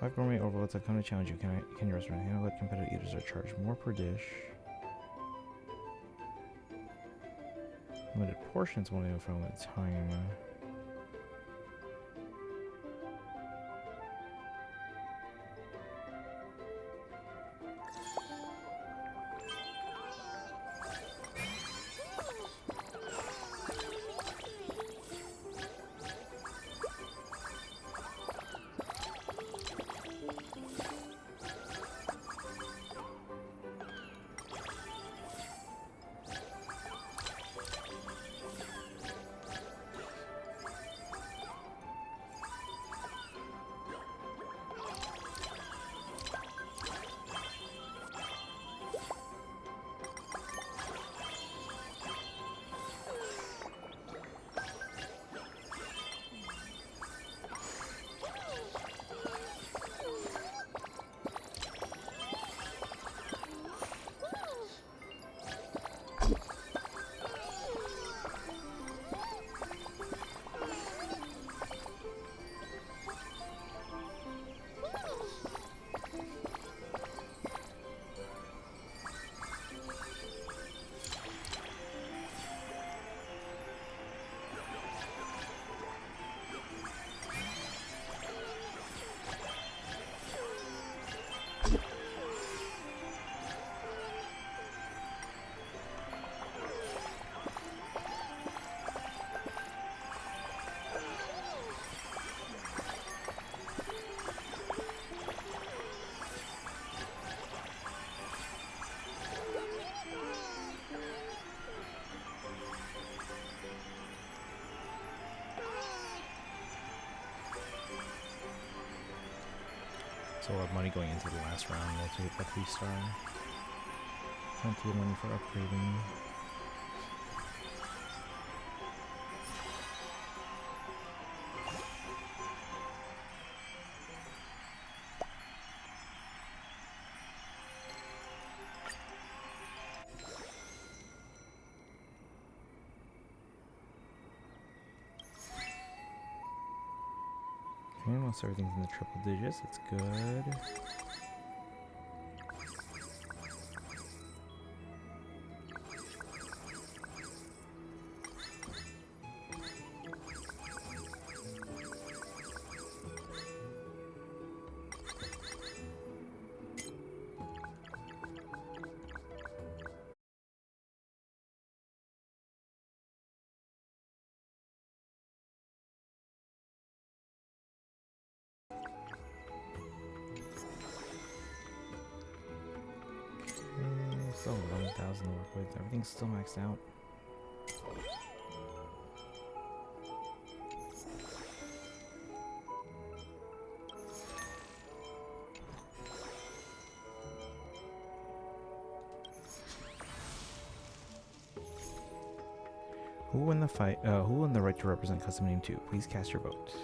Five gourmet overloads have come to challenge you. Can your restaurant handle it? Competitive eaters are charged more per dish. Limited portions won't even from the time. So we'll have money going into the last round. We'll take that 3-star. Plenty of money for upgrading. Okay, once everything's in the triple digits, it's good. Still 11,000 to work with. Everything's still maxed out. Who won the fight? Who won the right to represent custom name 2? Please cast your vote.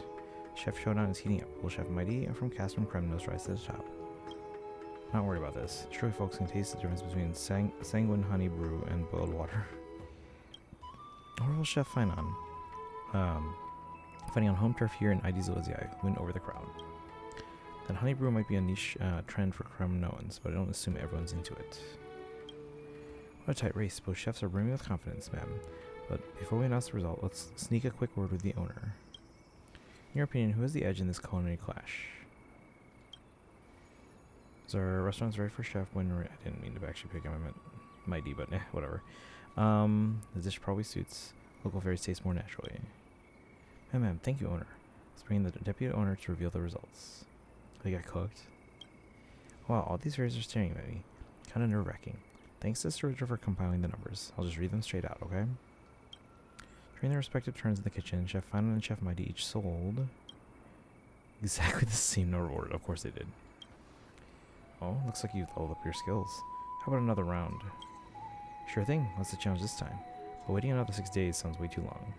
Chef Showdown is heating up. Will Chef Mighty from Cast from Creme Nose rise to the top? Not worried about this. Surely folks can taste the difference between sanguine honey brew and boiled water. Or will Chef Finan, fighting on home turf here in ID's Ozii, win over the crowd? Then honey brew might be a niche trend for creme knowns, but I don't assume everyone's into it. What a tight race. Both chefs are brimming with confidence, ma'am. But before we announce the result, let's sneak a quick word with the owner. In your opinion, who has the edge in this culinary clash? Is our restaurants ready for chef when I didn't mean to actually pick him, I meant Mighty, but whatever. The dish probably suits local fairies taste more naturally. Ma'am, thank you, owner. Let's bring in the deputy owner to reveal the results. They got cooked. Wow, all these fairies are staring at me. Kinda nerve-wracking. Thanks to Sturridge for compiling the numbers. I'll just read them straight out, okay? During their respective turns in the kitchen, Chef Finan and Chef Mighty each sold exactly the same number ordered. Of course they did. Oh, looks like you've leveled up your skills. How about another round? Sure thing, what's the challenge this time? But waiting another 6 days sounds way too long.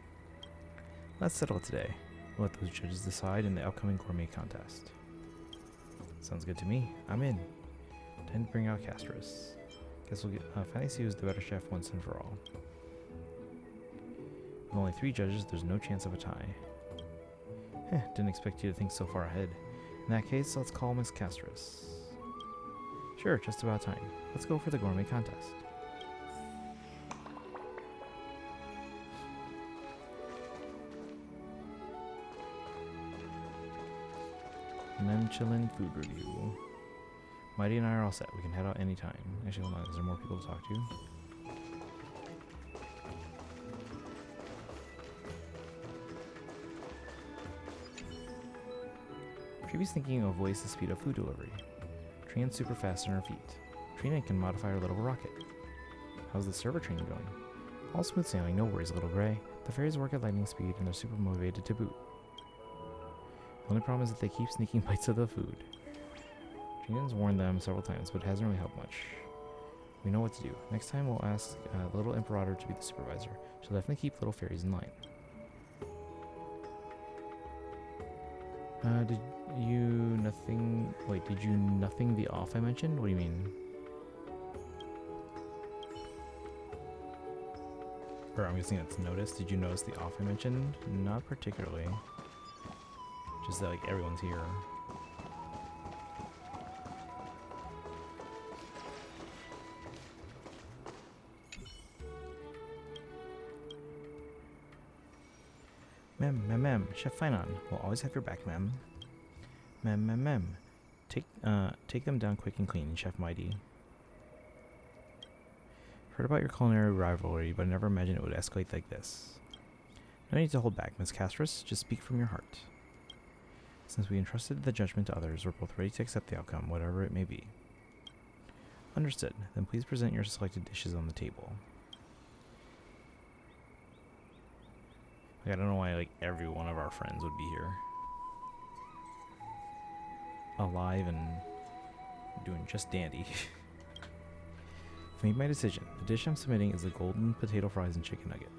Let's settle it today. We'll let those judges decide in the upcoming gourmet contest. Sounds good to me. I'm in. Time to bring out Castris. Guess we'll finally see who's the better chef once and for all. With only 3 judges, there's no chance of a tie. Didn't expect you to think so far ahead. In that case, let's call Miss Castris. Sure, just about time. Let's go for the gourmet contest. Memchilin food review. Mighty and I are all set. We can head out anytime. Actually, hold on. Is there more people to talk to? Treeby's thinking of ways to speed up food delivery. Trina's super fast on her feet. Trina can modify her little rocket. How's the server training going? All smooth sailing, no worries, little gray. The fairies work at lightning speed and they're super motivated to boot. The only problem is that they keep sneaking bites of the food. Trina's warned them several times, but it hasn't really helped much. We know what to do. Next time we'll ask the little Imperator to be the supervisor. She'll definitely keep little fairies in line. Did you nothing the off I mentioned? What do you mean? Or I'm guessing that's noticed. Did you notice the off I mentioned? Not particularly. Just that like everyone's here. Mem, Chef Finon. We'll always have your back, mem. Mem. Take them down quick and clean, Chef Mighty. Heard about your culinary rivalry, but I never imagined it would escalate like this. No need to hold back, Miss Castris. Just speak from your heart. Since we entrusted the judgment to others, we're both ready to accept the outcome, whatever it may be. Understood. Then please present your selected dishes on the table. Like, I don't know why like every one of our friends would be here. Alive and doing just dandy. I've made my decision. The dish I'm submitting is the golden potato fries and chicken nugget.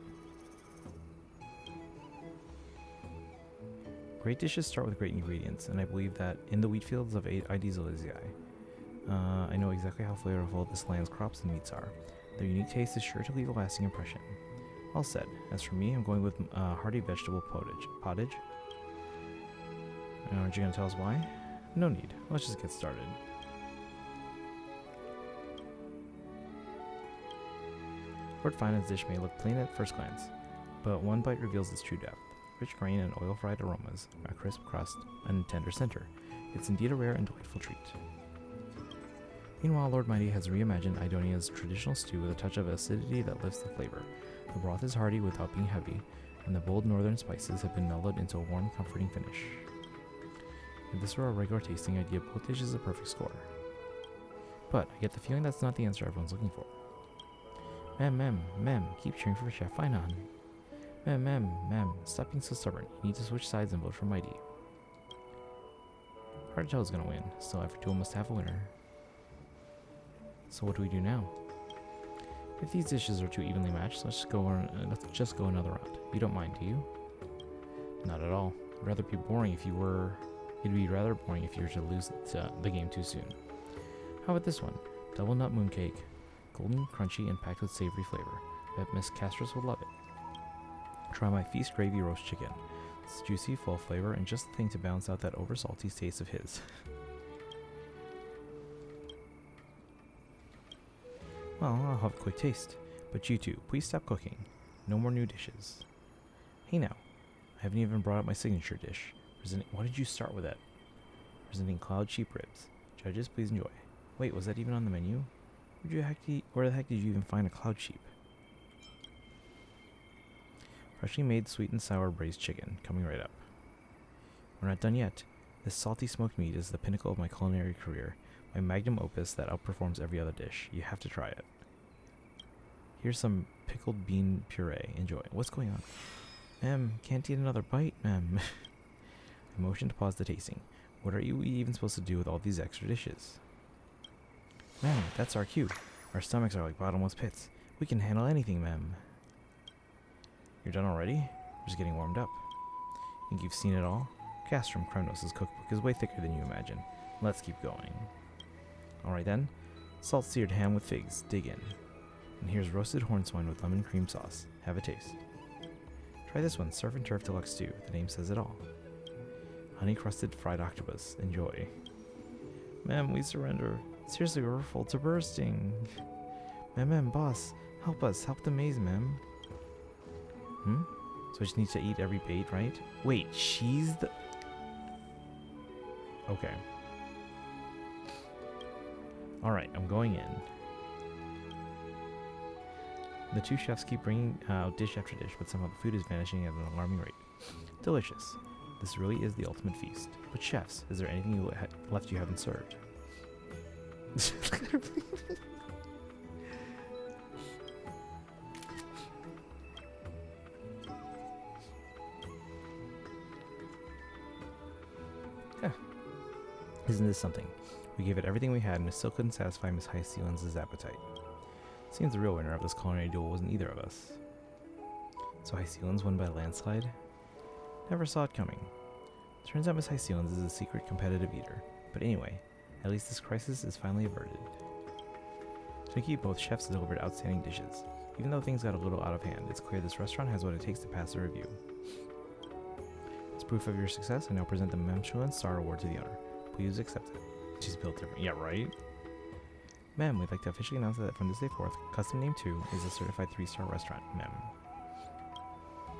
Great dishes start with great ingredients, and I believe that in the wheat fields of Idizalizii, I know exactly how flavorful this land's crops and meats are. Their unique taste is sure to leave a lasting impression. All said. As for me, I'm going with hearty vegetable pottage. Aren't you going to tell us why? No need. Let's just get started. Lord Finance dish may look plain at first glance, but one bite reveals its true depth. Rich grain and oil-fried aromas, a crisp crust, and a tender center. It's indeed a rare and delightful treat. Meanwhile, Lord Mighty has reimagined Idonia's traditional stew with a touch of acidity that lifts the flavor. The broth is hearty without being heavy, and the bold northern spices have been melded into a warm, comforting finish. If this were a regular tasting, I'd give both dishes a perfect score. But I get the feeling that's not the answer everyone's looking for. Mem, keep cheering for Chef Finon. Mem, stop being so stubborn. You need to switch sides and vote for Mighty. Hard to tell who's gonna win, still every duel must have a winner. So what do we do now? If these dishes are too evenly matched, let's just go another round. You don't mind, do you? Not at all. It'd be rather boring if you were to lose the game too soon. How about this one? Double nut mooncake, golden, crunchy, and packed with savory flavor. I bet Miss Castris will love it. Try my feast gravy roast chicken. It's juicy, full of flavor, and just the thing to balance out that over salty taste of his. Well, I'll have a quick taste. But you two, please stop cooking. No more new dishes. Hey now, I haven't even brought up my signature dish. Why did you start with that? Presenting cloud sheep ribs. Judges, please enjoy. Wait, was that even on the menu? Where the heck did you even find a cloud sheep? Freshly made sweet and sour braised chicken, coming right up. We're not done yet. This salty smoked meat is the pinnacle of my culinary career. My magnum opus that outperforms every other dish. You have to try it. Here's some pickled bean puree. Enjoy. What's going on? Can't eat another bite, ma'am. I motioned to pause the tasting. What are you even supposed to do with all these extra dishes? Ma'am, that's our cue. Our stomachs are like bottomless pits. We can handle anything, ma'am. You're done already? I'm just getting warmed up. Think you've seen it all? Castrum Kremnos' cookbook is way thicker than you imagine. Let's keep going. Alright then. Salt seared ham with figs. Dig in. And here's roasted horn swine with lemon cream sauce. Have a taste. Try this one, surf and turf deluxe stew. The name says it all. Honey crusted fried octopus. Enjoy. Ma'am, we surrender. Seriously, we're full to bursting. Ma'am, boss, help us. Help the maze, ma'am. So I just need to eat every bait, right? Wait, she's the... Okay. Alright, I'm going in. The two chefs keep bringing out dish after dish, but somehow the food is vanishing at an alarming rate. Delicious. This really is the ultimate feast. But chefs, is there anything left you haven't served? Isn't this something? We gave it everything we had and we still couldn't satisfy Miss High Sealands' appetite. Seems the real winner of this culinary duel wasn't either of us. So High Sealands won by a landslide? Never saw it coming. Turns out Miss High Sealands is a secret competitive eater. But anyway, at least this crisis is finally averted. Twinkie, both chefs delivered outstanding dishes. Even though things got a little out of hand, it's clear this restaurant has what it takes to pass the review. As proof of your success, I now present the Michelin Star Award to the owner. Please accept it. She's built different. Yeah, right? Ma'am, we'd like to officially announce that from this day forth, Custom Name 2 is a certified 3-star restaurant, ma'am.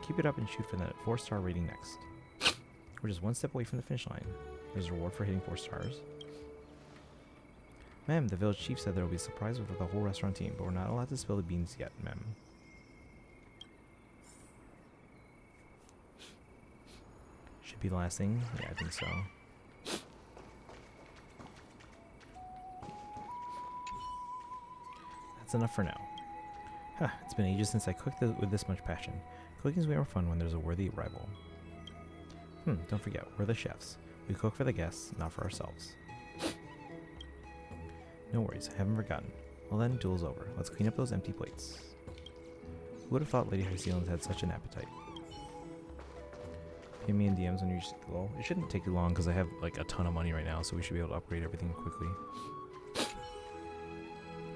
Keep it up and shoot for the 4-star rating next. We're just one step away from the finish line. There's a reward for hitting 4 stars. Ma'am, the village chief said there will be a surprise with the whole restaurant team, but we're not allowed to spill the beans yet, ma'am. Should be the last thing? Yeah, I think so. That's enough for now. Huh, it's been ages since I cooked with this much passion. Cooking's way more fun when there's a worthy rival. Don't forget, we're the chefs. We cook for the guests, not for ourselves. No worries, I haven't forgotten. Well then, duel's over. Let's clean up those empty plates. Who would have thought Lady High Sealands had such an appetite? Pay me in DMs when you're low. It shouldn't take you long because I have like a ton of money right now, so we should be able to upgrade everything quickly.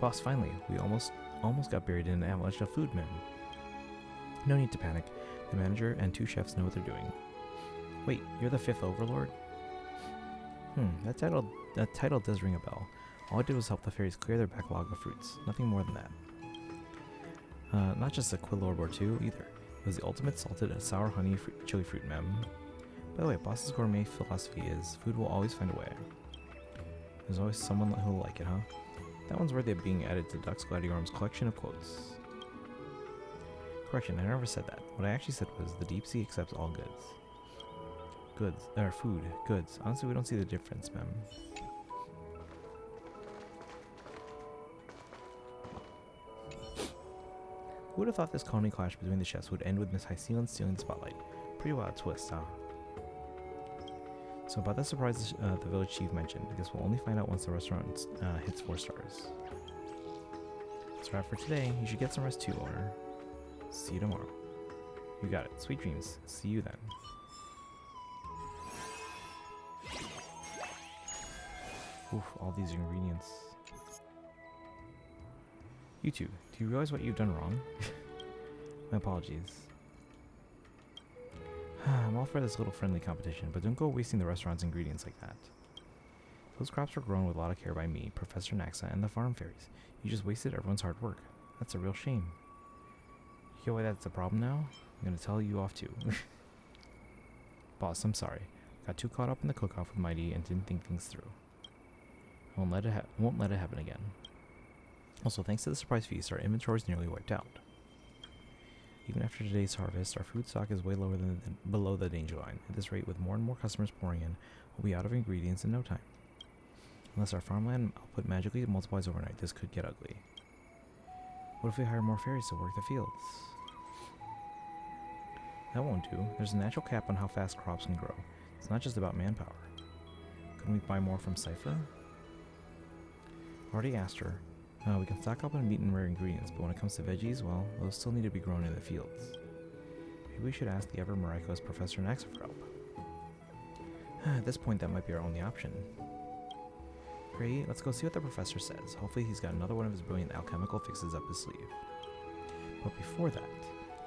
Boss, finally, we almost got buried in an avalanche of food, ma'am. No need to panic. The manager and 2 chefs know what they're doing. Wait, you're the 5th overlord? That title does ring a bell. All I did was help the fairies clear their backlog of fruits. Nothing more than that. Not just a Quillord or 2 either. It was the ultimate salted and sour honey chili fruit, ma'am. By the way, Boss's gourmet philosophy is food will always find a way. There's always someone who'll like it, huh? That one's worthy of being added to Dux Gladiorum's collection of quotes. Correction, I never said that. What I actually said was the deep sea accepts all goods. Food. Goods. Honestly, we don't see the difference, ma'am. Who would have thought this culinary clash between the chefs would end with Miss High Sealands stealing the spotlight? Pretty wild twist, huh? So about that surprise the village chief mentioned, I guess we'll only find out once the restaurant hits 4 stars. That's a wrap for today. You should get some rest too, owner. See you tomorrow. You got it. Sweet dreams. See you then. Oof, all these ingredients. You two, do you realize what you've done wrong? My apologies. I'm all for this little friendly competition, but don't go wasting the restaurant's ingredients like that. Those crops were grown with a lot of care by me, Professor Naxa, and the farm fairies. You just wasted everyone's hard work. That's a real shame. You get why that's a problem now? I'm gonna tell you off too. Boss, I'm sorry. Got too caught up in the cook-off with Mighty and didn't think things through. I won't let it happen again. Also, thanks to the surprise feast, our inventory is nearly wiped out. Even after today's harvest, our food stock is way lower than below the danger line. At this rate, with more and more customers pouring in, we'll be out of ingredients in no time. Unless our farmland output magically multiplies overnight, this could get ugly. What if we hire more fairies to work the fields? That won't do. There's a natural cap on how fast crops can grow. It's not just about manpower. Couldn't we buy more from Cypher? Already asked her. We can stock up on meat and rare ingredients, but when it comes to veggies, well, those still need to be grown in the fields. Maybe we should ask the ever-miraculous Professor Naxa for help. At this point, that might be our only option. Great, let's go see what the professor says. Hopefully he's got another one of his brilliant alchemical fixes up his sleeve. But before that,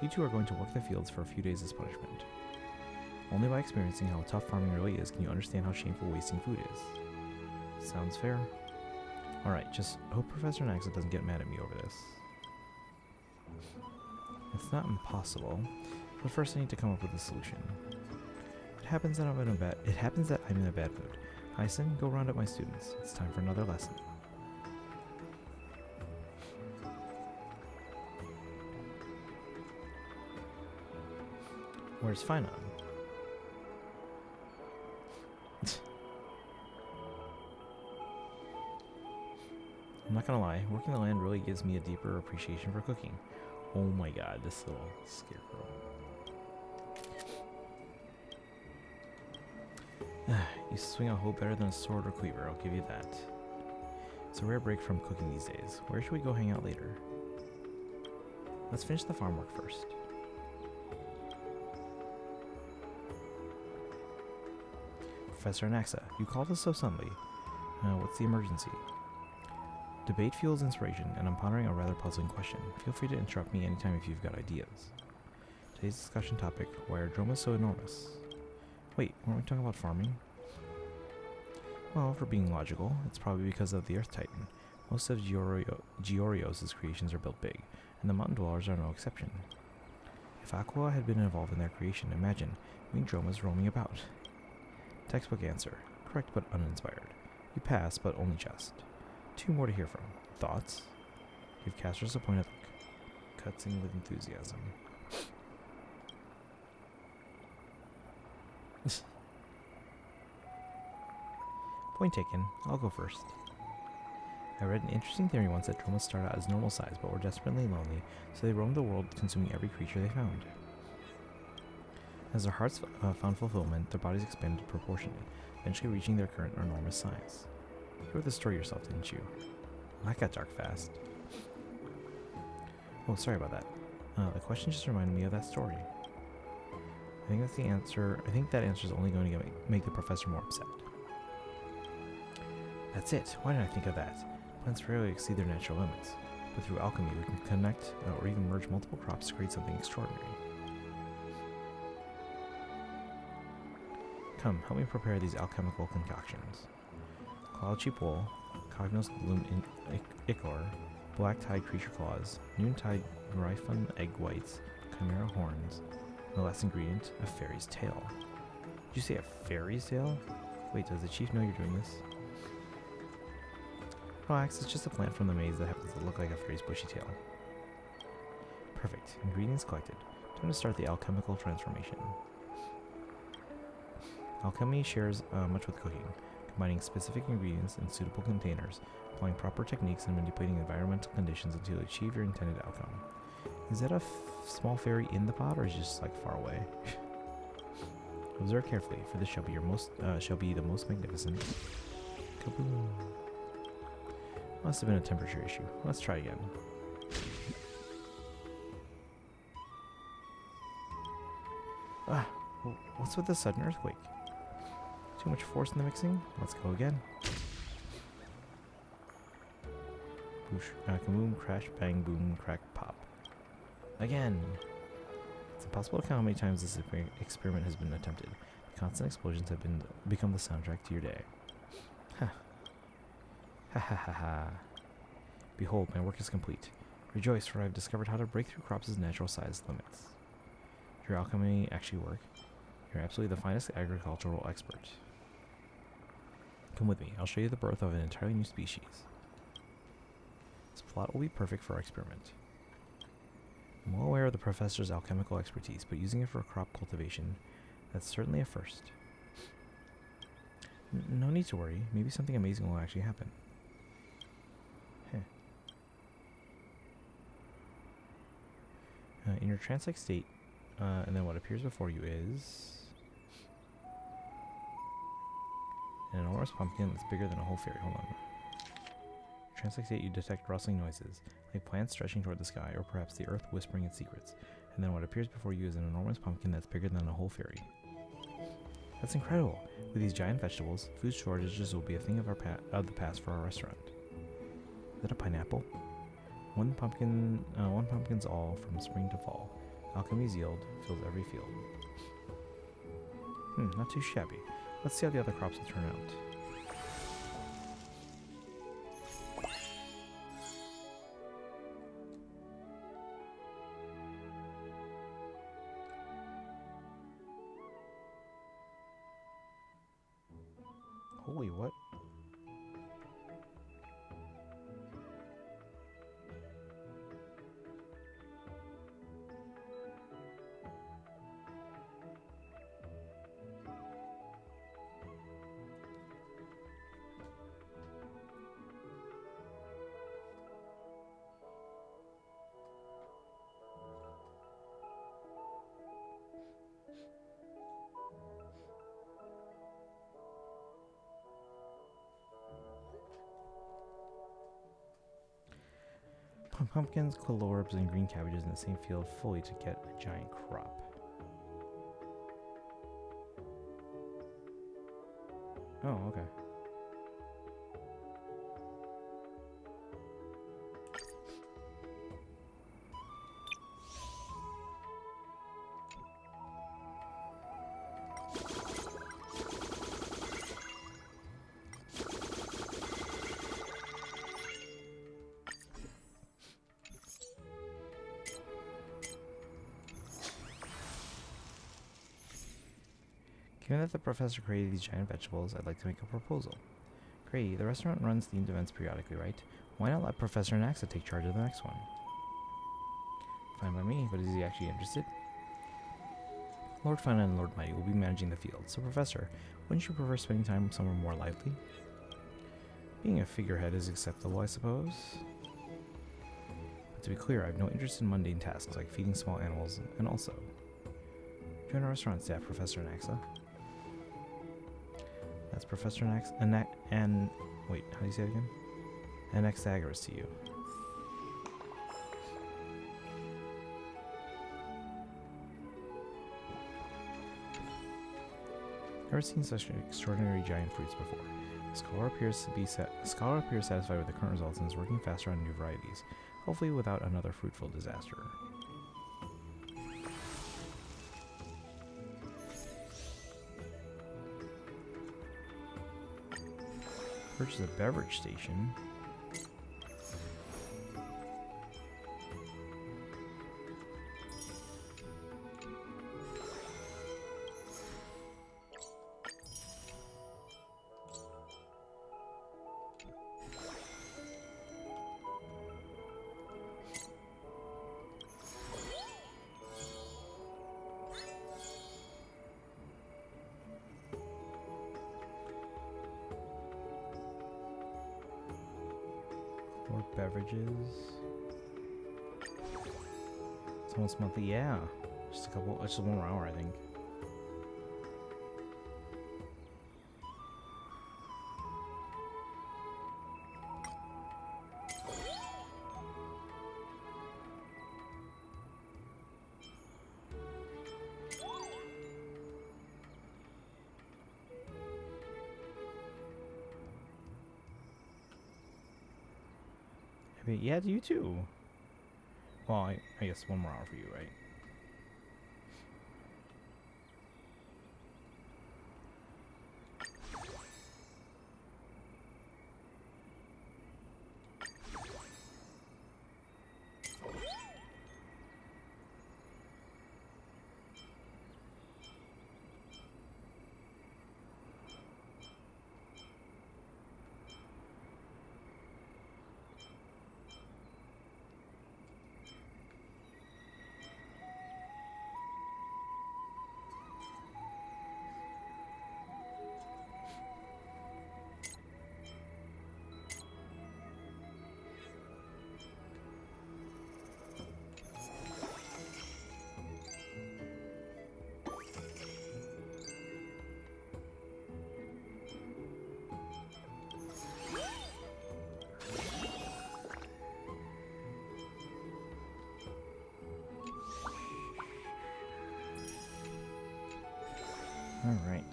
you two are going to work the fields for a few days as punishment. Only by experiencing how tough farming really is can you understand how shameful wasting food is. Sounds fair. Alright, just hope Professor Naxa doesn't get mad at me over this. It's not impossible, but first I need to come up with a solution. It happens that I'm in a bad mood. Hyson, go round up my students. It's time for another lesson. Where's Finon? I'm not gonna lie, working the land really gives me a deeper appreciation for cooking. Oh my god, this little scarecrow. You swing a hoe better than a sword or cleaver, I'll give you that. It's a rare break from cooking these days. Where should we go hang out later? Let's finish the farm work first. Professor Naxa, you called us so suddenly. What's the emergency? Debate fuels inspiration, and I'm pondering a rather puzzling question. Feel free to interrupt me anytime if you've got ideas. Today's discussion topic, why are dromas so enormous? Wait, weren't we talking about farming? Well, if we're being logical, it's probably because of the Earth Titan. Most of Giorio's creations are built big, and the mountain dwellers are no exception. If Aqua had been involved in their creation, imagine winged dromas roaming about. Textbook answer. Correct but uninspired. You pass, but only just. 2 more to hear from. Thoughts? Give casters a pointed look. Cutscene with enthusiasm. Point taken. I'll go first. I read an interesting theory once that dromas start out as normal size but were desperately lonely, so they roamed the world consuming every creature they found. As their hearts found fulfillment, their bodies expanded proportionally, eventually reaching their current enormous size. You wrote the story yourself, didn't you? Well, that got dark fast. Oh, sorry about that. The question just reminded me of that story. I think that's the answer. I think that answer is only going to make the professor more upset. That's it. Why didn't I think of that? Plants rarely exceed their natural limits, but through alchemy we can connect or even merge multiple crops to create something extraordinary. Come, help me prepare these alchemical concoctions. Cloud Cheap Wool, Cognos Gloom Ichor, Black Tide Creature Claws, Noontide Gryphon Egg Whites, Chimera Horns, and the last ingredient, a fairy's tail. Did you say a fairy's tail? Wait, does the chief know you're doing this? Relax, it's just a plant from the maze that happens to look like a fairy's bushy tail. Perfect. Ingredients collected. Time to start the alchemical transformation. Alchemy shares much with cooking, combining specific ingredients in suitable containers, applying proper techniques, and manipulating environmental conditions until you achieve your intended outcome. Is that a small fairy in the pot, or is it just like far away? Observe carefully, for this shall be the most magnificent. Kaboom! Must have been a temperature issue. Let's try again. What's with this sudden earthquake? Too much force in the mixing? Let's go again. Boosh, kaboom, crash, bang, boom, crack, pop. Again! It's impossible to count how many times this experiment has been attempted. The constant explosions have become the soundtrack to your day. Ha. Ha ha ha ha. Behold, my work is complete. Rejoice, for I have discovered how to break through crops' natural size limits. Your alchemy actually work. You're absolutely the finest agricultural expert. Come with me, I'll show you the birth of an entirely new species. This plot will be perfect for our experiment. I'm well aware of the professor's alchemical expertise, but using it for crop cultivation, that's certainly a first. No need to worry, maybe something amazing will actually happen. In your trance-like state, and then what appears before you is an enormous pumpkin that's bigger than a whole fairy. Hold on. Trance-like state, you detect rustling noises, like plants stretching toward the sky, or perhaps the earth whispering its secrets. And then what appears before you is an enormous pumpkin that's bigger than a whole fairy. That's incredible. With these giant vegetables, food shortages will be a thing of the past for our restaurant. Is that a pineapple? One pumpkin's all from spring to fall. Alchemy's yield fills every field. Not too shabby. Let's see how the other crops will turn out. Holy what? Pumpkins, collorbs, and green cabbages in the same field fully to get a giant crop. Oh, okay. Given that the professor created these giant vegetables, I'd like to make a proposal. Grady, the restaurant runs themed events periodically, right? Why not let Professor Naxa take charge of the next one? Fine by me, but is he actually interested? Lord Fina and Lord Mighty will be managing the field, so Professor, wouldn't you prefer spending time somewhere more lively? Being a figurehead is acceptable, I suppose. But to be clear, I have no interest in mundane tasks like feeding small animals, and also join our restaurant staff, Professor Naxa. That's Professor Nax and wait, how do you say it again? Anaxagoras to you. Never seen such extraordinary giant fruits before. The scholar appears satisfied with the current results and is working faster on new varieties, hopefully without another fruitful disaster. Purchase a beverage station. More beverages. It's almost monthly, yeah. Just one more hour, I think. I mean, yeah, you too. Well, I guess one more hour for you, right? Alright.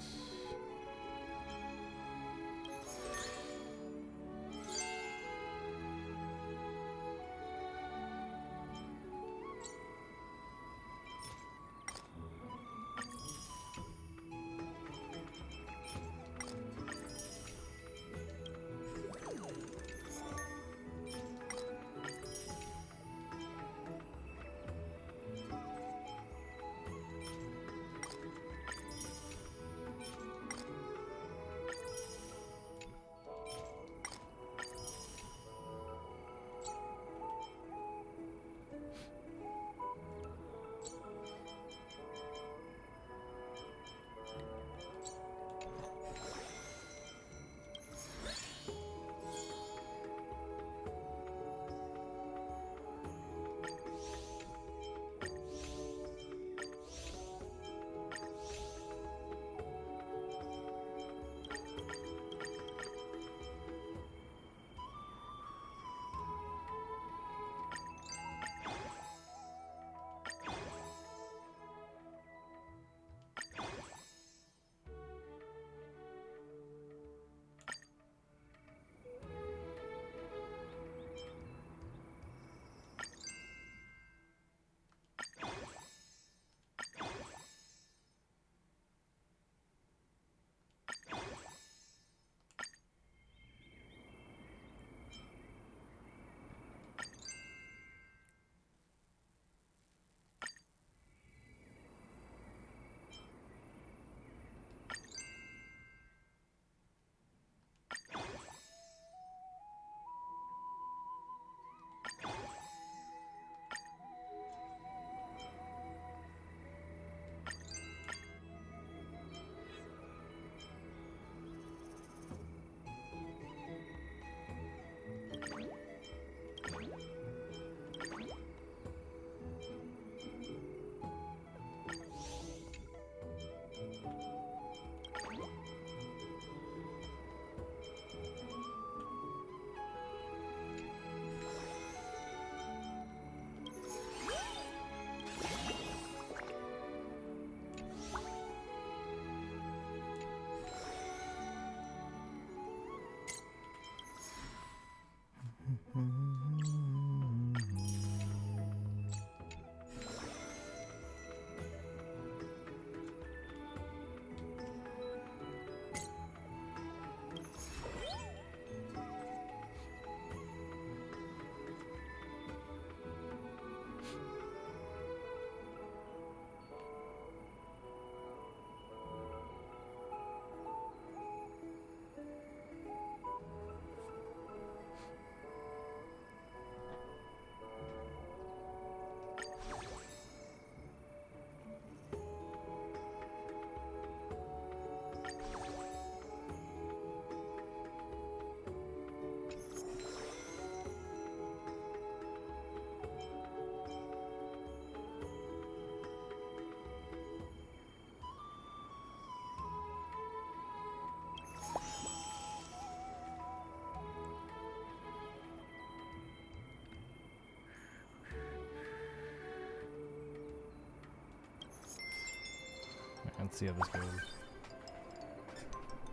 Let's see how this goes.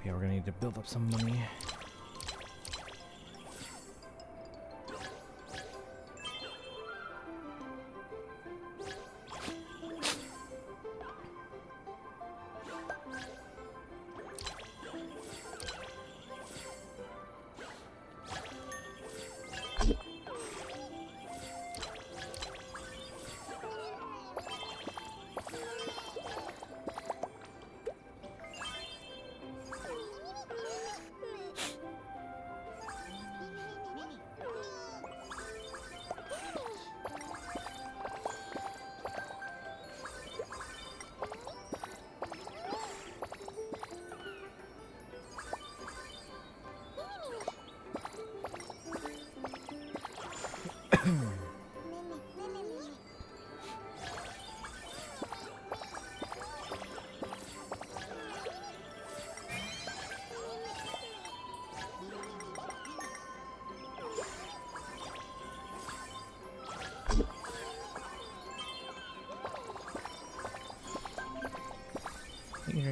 Yeah, we're gonna need to build up some money.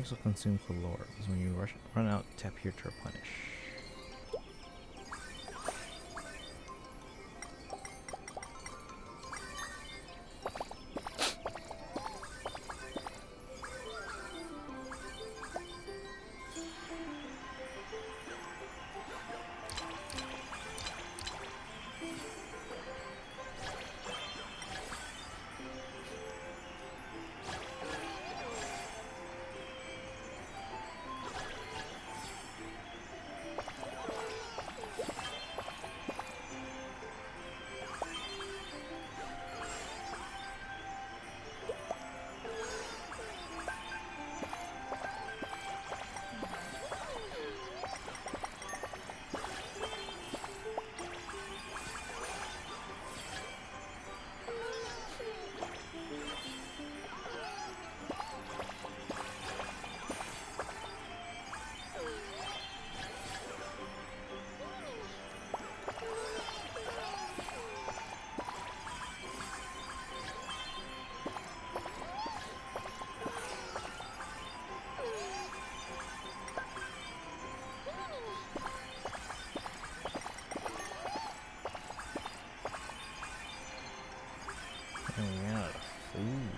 drinks will consume caloric. When you run out, tap here to replenish. And we ran out of food.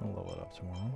I'll level it up tomorrow.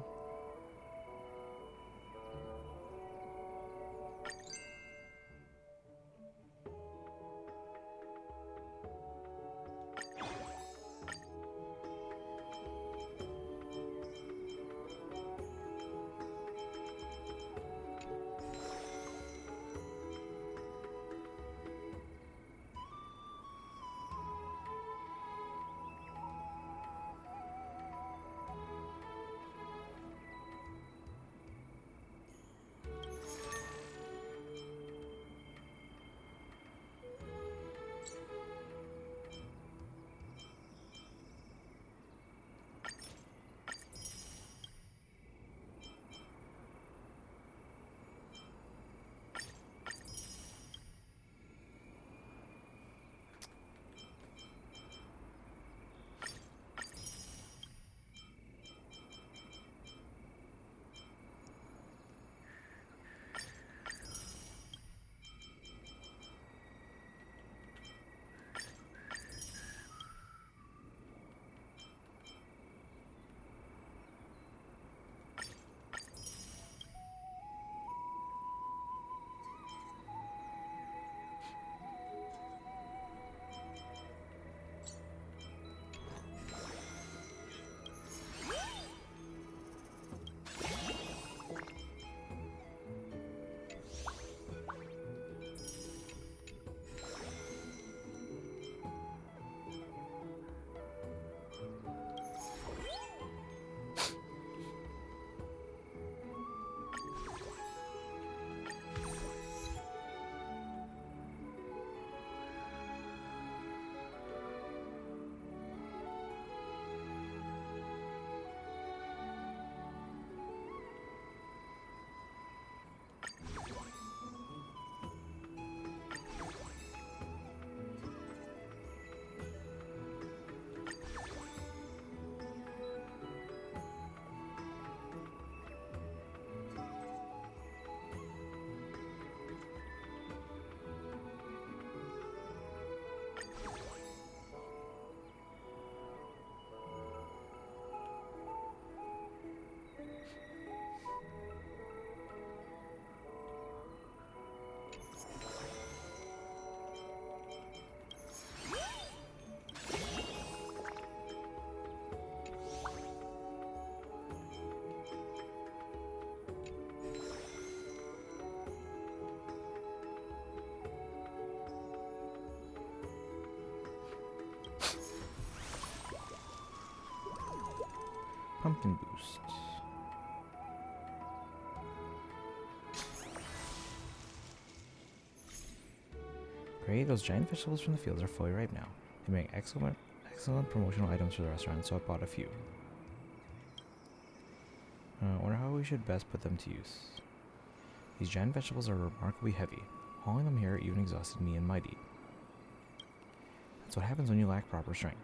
Pumpkin boost. Great, those giant vegetables from the fields are fully ripe now. They make excellent promotional items for the restaurant, so I bought a few. I wonder how we should best put them to use. These giant vegetables are remarkably heavy. Hauling them here even exhausted me and Mighty. That's what happens when you lack proper strength.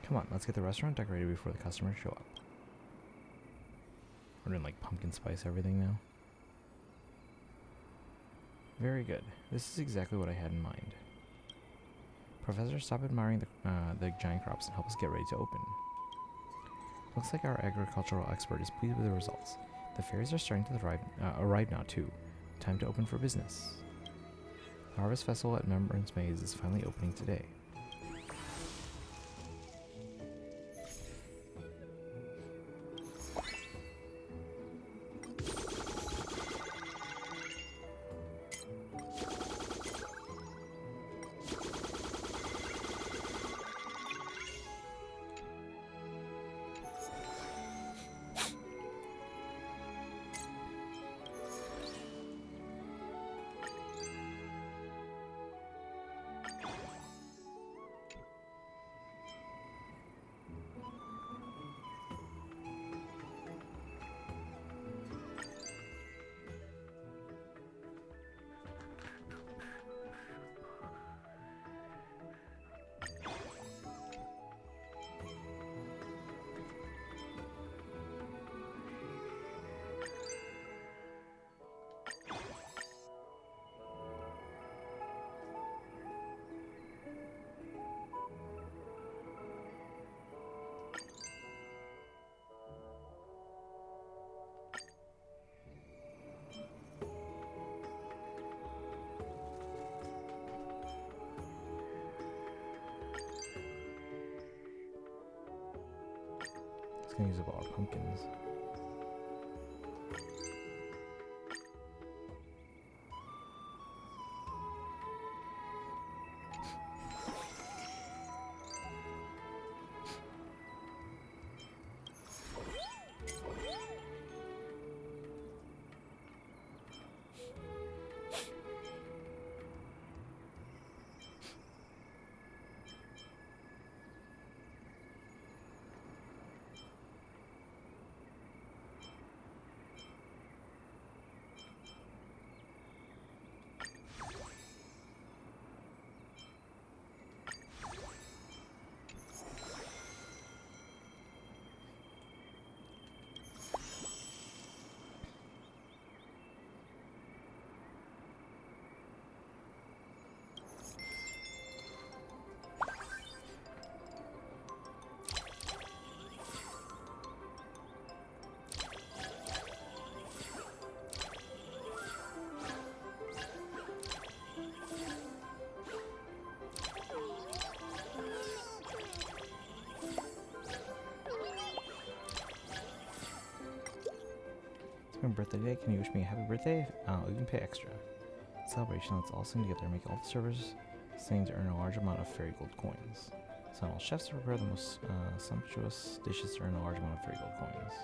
Come on, let's get the restaurant decorated before the customers show up. We're doing like pumpkin spice everything now. Very good. This is exactly what I had in mind. Professor, stop admiring the giant crops and help us get ready to open. Looks like our agricultural expert is pleased with the results. The fairies are starting to arrive now too. Time to open for business. The Harvest Festival at Remembrance Maze is finally opening today. Gonna use up all our pumpkins. It's my birthday today. Can you wish me a happy birthday? You can pay extra. Celebration, let's all sing together. Make all the servers sing to earn a large amount of fairy gold coins. Send all chefs to prepare the most sumptuous dishes to earn a large amount of fairy gold coins.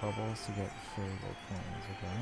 Bubbles to get fairy gold coins, okay?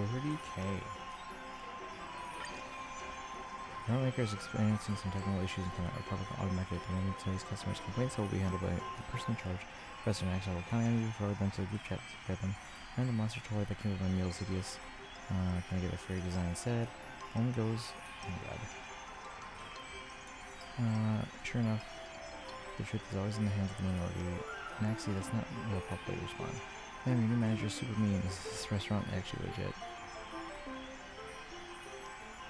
30K. Remote maker is experiencing some technical issues and cannot recover automatically at the moment. So these customers' complaints will be handled by the person in charge. Press an action. I will count on you, forward them to the group chat to prepare them. And the monster toy that came with my meal is hideous. Can I get a fairy design instead? Only goes. Oh my god. Sure enough, the truth is always in the hands of the minority. Maxie, that's not real proper way to respond. Man, your new manager is super mean. Is this restaurant actually legit?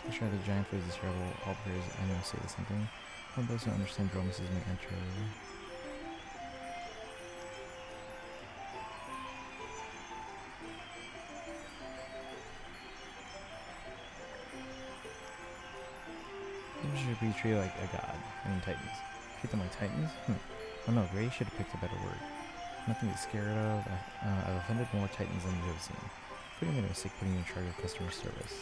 I'm sure the giant food is terrible. All players I know say the same thing. All those who understand promises may enter. They should be treated like a god. I mean titans. Treat them like titans? Oh no, Gray should have picked a better word. Nothing to be scared of. I've offended more titans than you have seen. I think I made a mistake putting you in charge of customer service.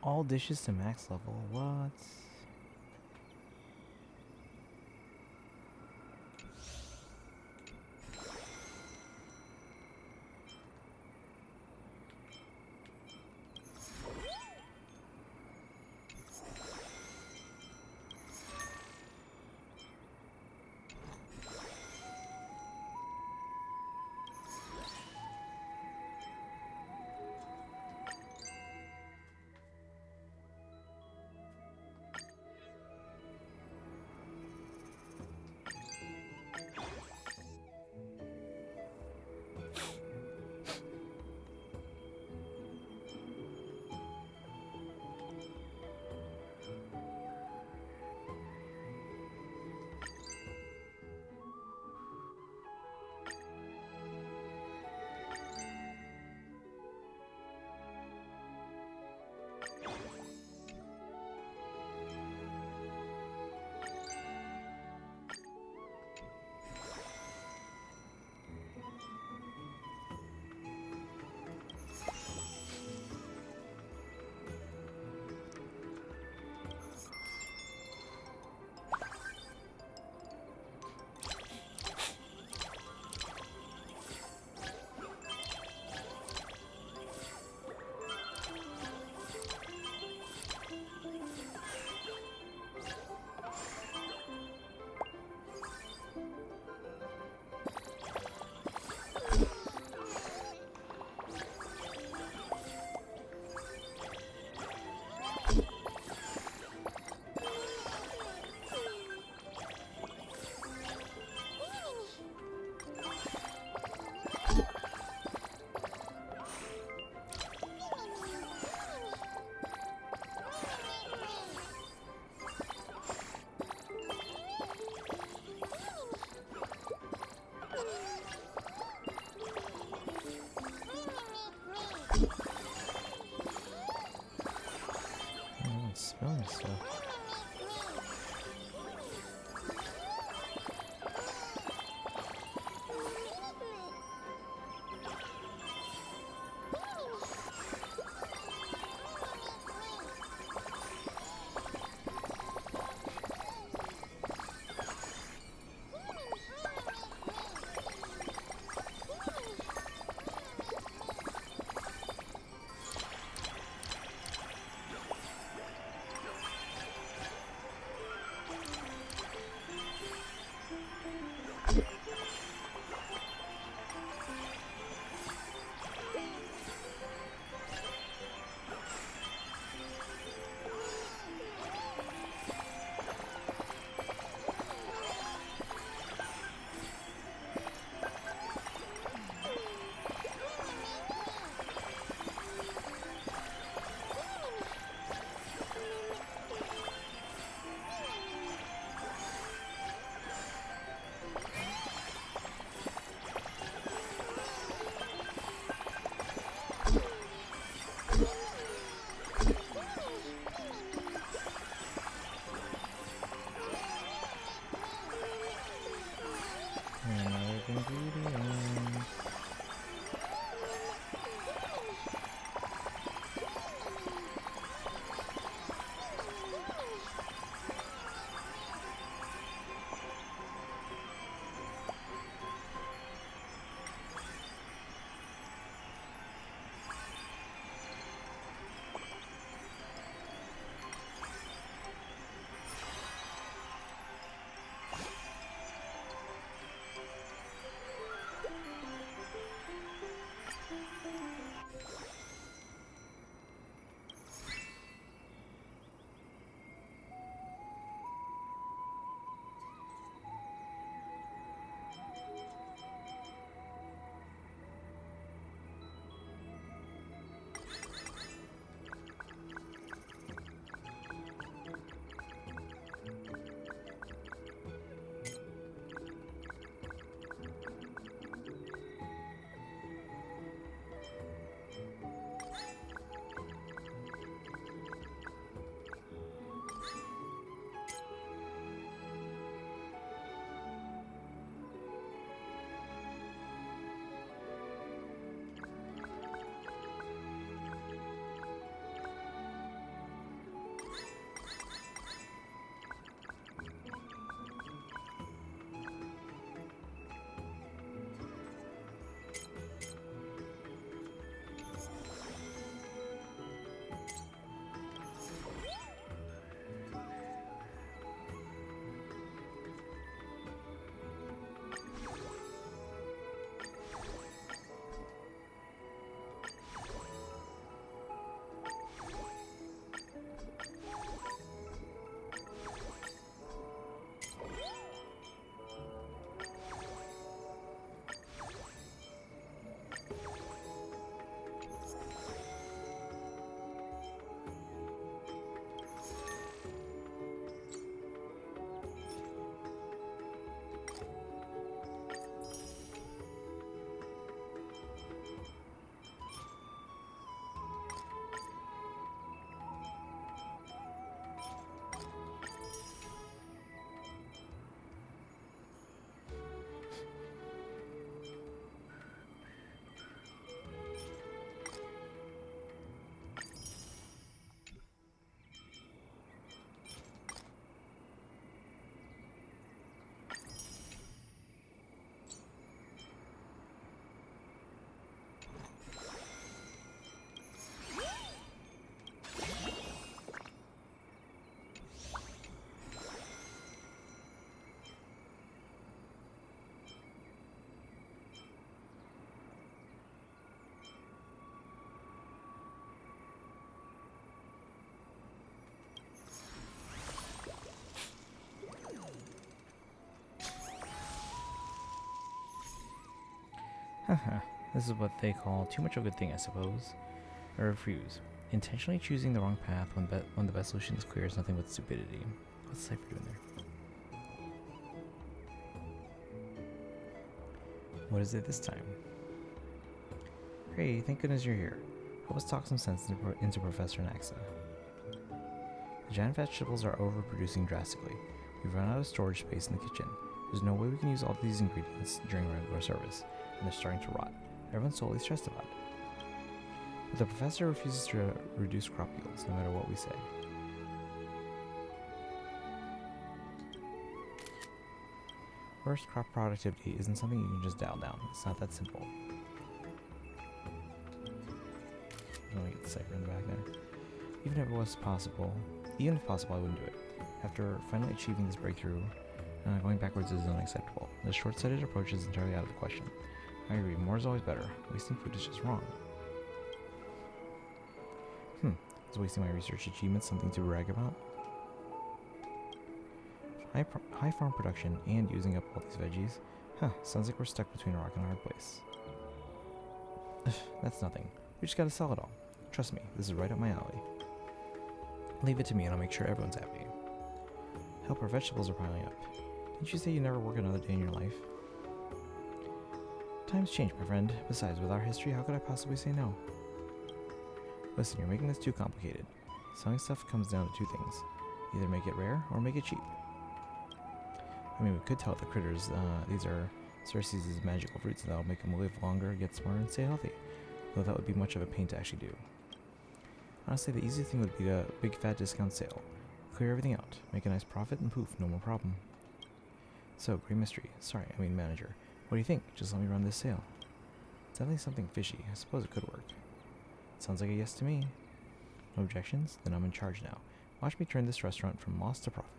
All dishes to max level. What? Spilling stuff. Another ingredient. Haha, this is what they call too much of a good thing, I suppose. I refuse. Intentionally choosing the wrong path when the best solution is clear is nothing but stupidity. What's Cypher doing there? What is it this time? Hey, thank goodness you're here. Help us talk some sense into Professor Naxa. The giant vegetables are overproducing drastically. We've run out of storage space in the kitchen. There's no way we can use all these ingredients during regular service, and they're starting to rot. Everyone's totally stressed about it. But the professor refuses to reduce crop yields, no matter what we say. First, crop productivity isn't something you can just dial down. It's not that simple. Let me get the Cypher in the back there. Even if possible, I wouldn't do it. After finally achieving this breakthrough, going backwards is unacceptable. The short-sighted approach is entirely out of the question. I agree, more is always better. Wasting food is just wrong. Is wasting my research achievements something to brag about? High farm production and using up all these veggies? Sounds like we're stuck between a rock and a hard place. That's nothing. We just gotta sell it all. Trust me, this is right up my alley. Leave it to me and I'll make sure everyone's happy. Help, our vegetables are piling up. Didn't you say you never work another day in your life? Times change, my friend. Besides, with our history, how could I possibly say no? Listen, you're making this too complicated. Selling stuff comes down to two things. Either make it rare or make it cheap. I mean, we could tell the critters these are Cersei's magical fruits and that'll make them live longer, get smarter, and stay healthy. Though that would be much of a pain to actually do. Honestly, the easiest thing would be a big fat discount sale. Clear everything out, make a nice profit, and poof, no more problem. So, Great Mystery. Sorry, I mean manager. What do you think? Just let me run this sale. It's definitely something fishy. I suppose it could work. Sounds like a yes to me. No objections? Then I'm in charge now. Watch me turn this restaurant from loss to profit.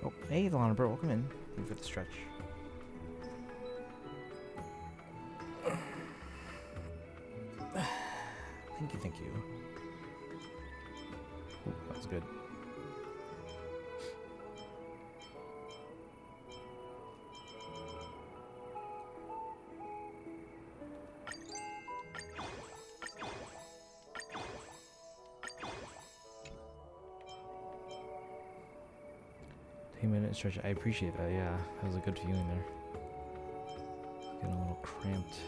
Oh, hey, Lana Bro, welcome in. Thank you for the stretch. Thank you. Ooh, that was good. Minute stretch. I appreciate that. Yeah, that was a good feeling there. Getting a little cramped.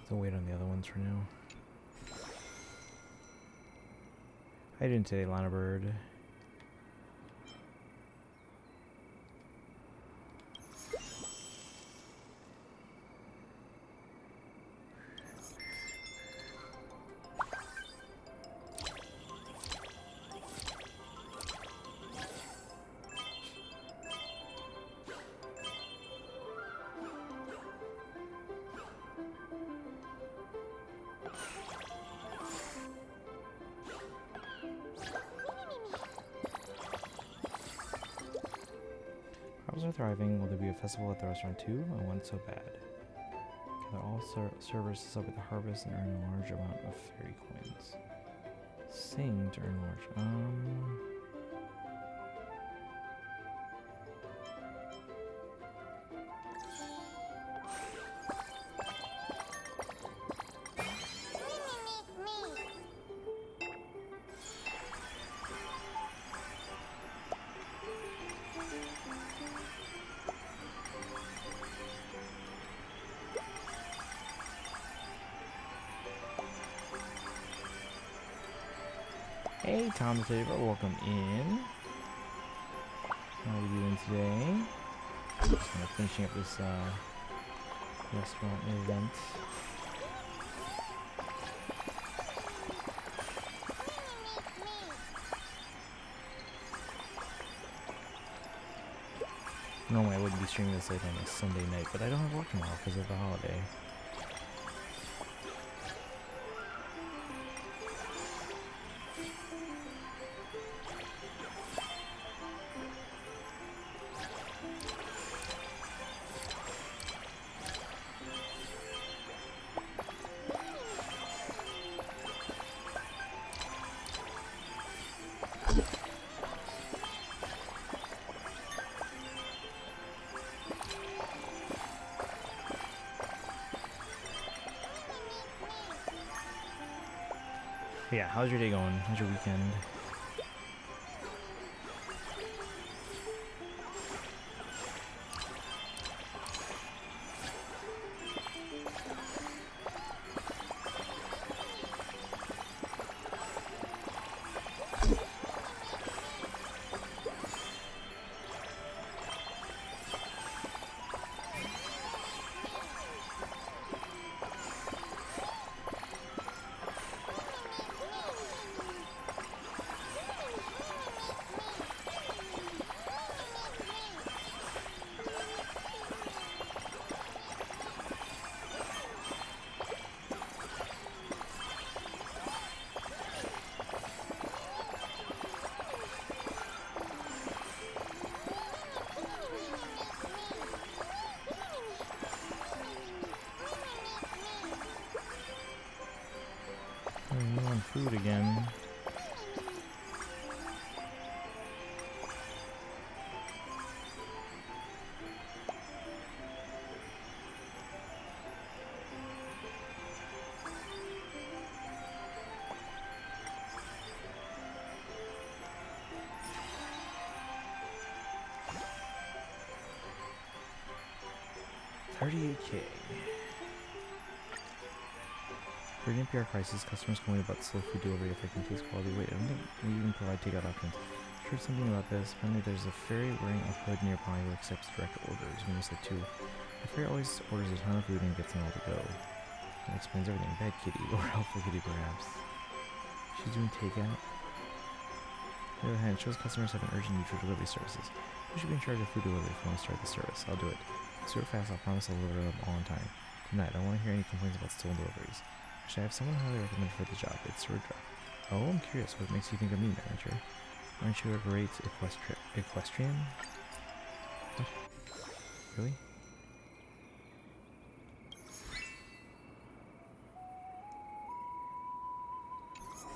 So wait on the other ones for now. How you doing today, Lana Bird? Locals are thriving. Will there be a festival at the restaurant too? I want it so bad. Gather all servers to celebrate the harvest and earn a large amount of fairy coins. Sing to earn large. Hey, Tom the Saver, welcome in. How are you doing today? Just kind of finishing up this restaurant event. Normally I wouldn't be streaming this late on a Sunday night, but I don't have work tomorrow because of the holiday. Yeah, how's your day going? How's your weekend? You want food again? $38K. For an NPR crisis, customers complain about slow food delivery affecting taste quality. Wait, I don't think we even provide takeout options. Heard something about this. Apparently there's a fairy wearing a hood nearby who accepts direct orders. We must have two. The fairy always orders a ton of food and gets them all to go. That explains everything. Bad kitty, or helpful kitty perhaps. She's doing takeout? On the other hand, it shows customers have an urgent need for delivery services. We should be in charge of food delivery if we want to start the service. I'll do it. Super fast, I'll promise I'll deliver them all on time. Tonight, I don't want to hear any complaints about stolen deliveries. Actually, I have someone highly recommended for the job. It's Surdra. Oh, I'm curious. What makes you think of me, manager? Aren't you a great equestrian? What? Really?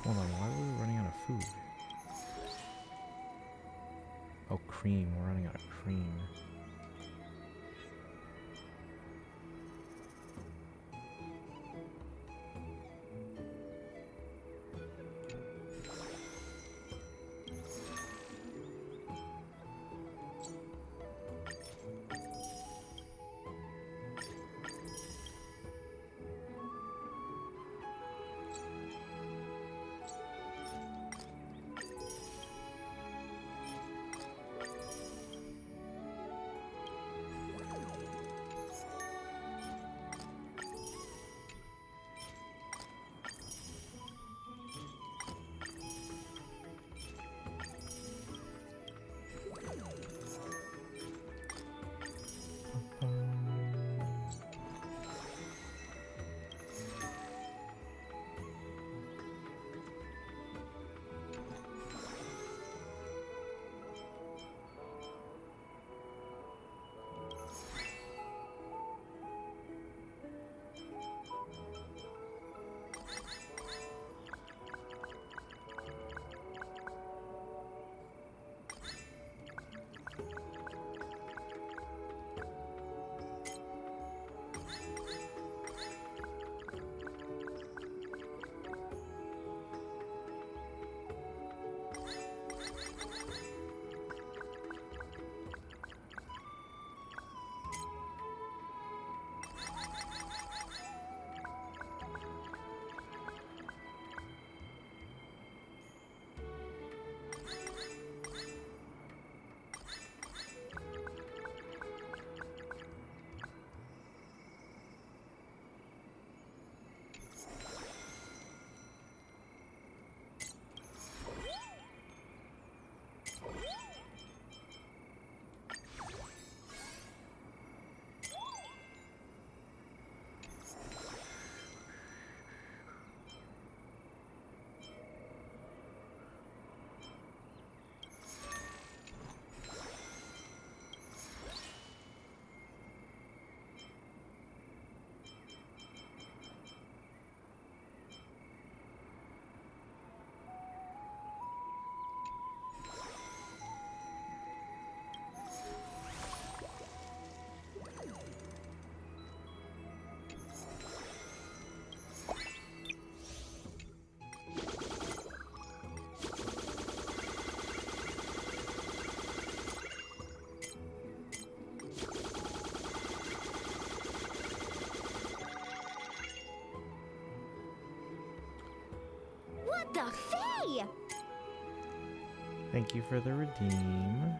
Hold on, why were we running out of food? Oh, cream. We're running out of cream. Thank you for the redeem.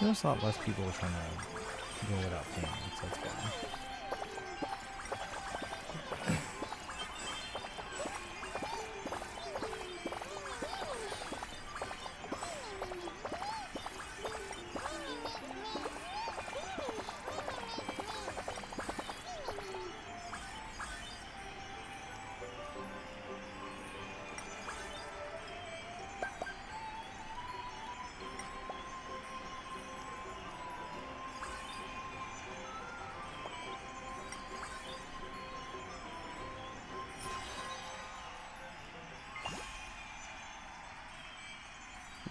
There's a lot less people trying to go without paying, so that's good.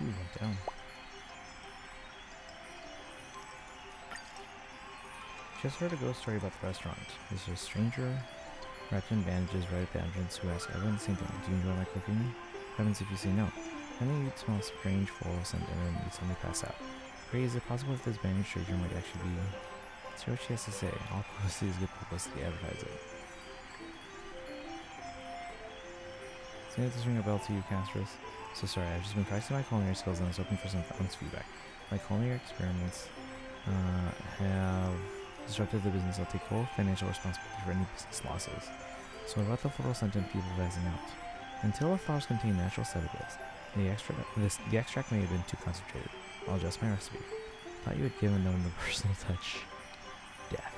Ooh, went down. Just heard a ghost story about the restaurant. There's a stranger wrapped in bandages right at the entrance who asks everyone the same thing. Do you enjoy my cooking? What happens if you say no? And then you'd smell strange floral scent and then you'd suddenly pass out. Ray, is it possible if this bandaged stranger might actually be... Let's hear what she has to say. All publicity is good publicity. Advertise it. So does this ring a bell to you, Castris? So sorry, I've just been practicing my culinary skills and I was hoping for some honest feedback. My culinary experiments have disrupted the business. I'll take full financial responsibility for any business losses. So what about the fluorescent people phasing out? Until the flowers contain natural sedatives, the extract may have been too concentrated. I'll adjust my recipe. Thought you had given them the personal touch. Death.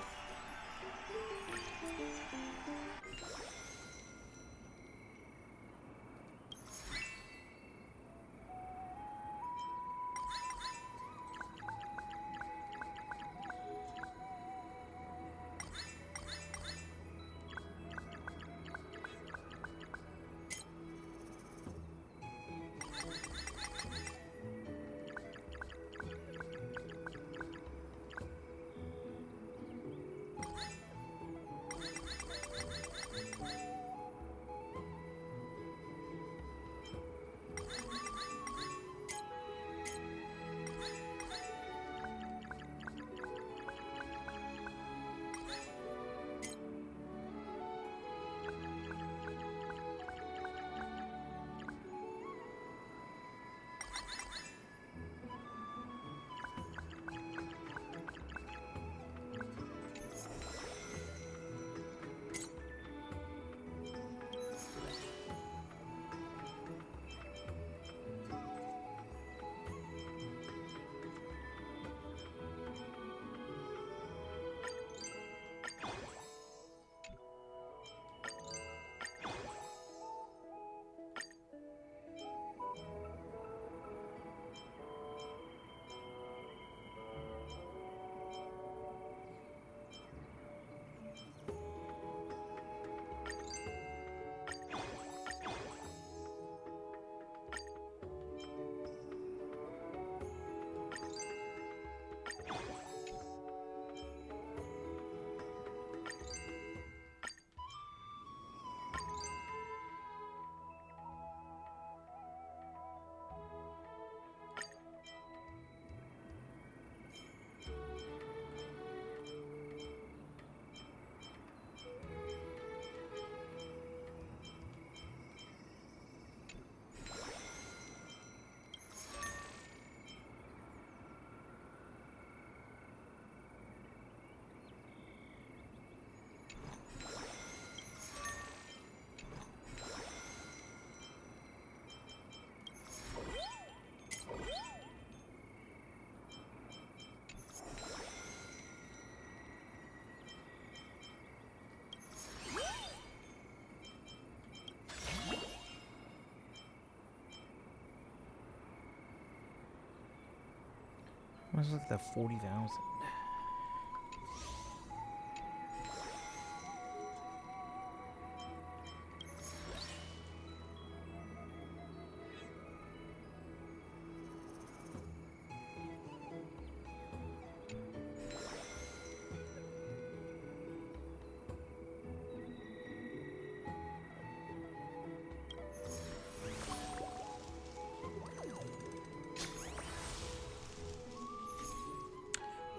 Let's look at that 40,000.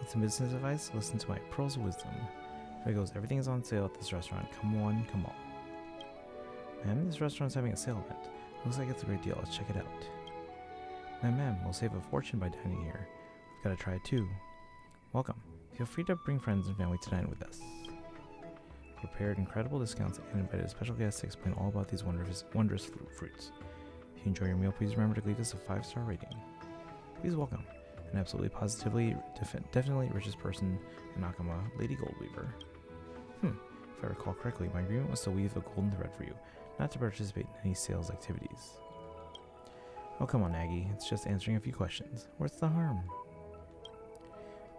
Need some business advice? Listen to my pearls of wisdom. There goes, everything is on sale at this restaurant. Come on, come on. Ma'am, this restaurant's having a sale event. Looks like it's a great deal. Let's check it out. Ma'am, we'll save a fortune by dining here. We've got to try it too. Welcome. Feel free to bring friends and family to dine with us. Prepared incredible discounts and invited special guests to explain all about these wondrous fruits. If you enjoy your meal, please remember to leave us a 5-star rating. Please welcome an absolutely positively, definitely richest person in Nakama, Lady Goldweaver. If I recall correctly, my agreement was to weave a golden thread for you, not to participate in any sales activities. Oh, come on, Aggie. It's just answering a few questions. What's the harm?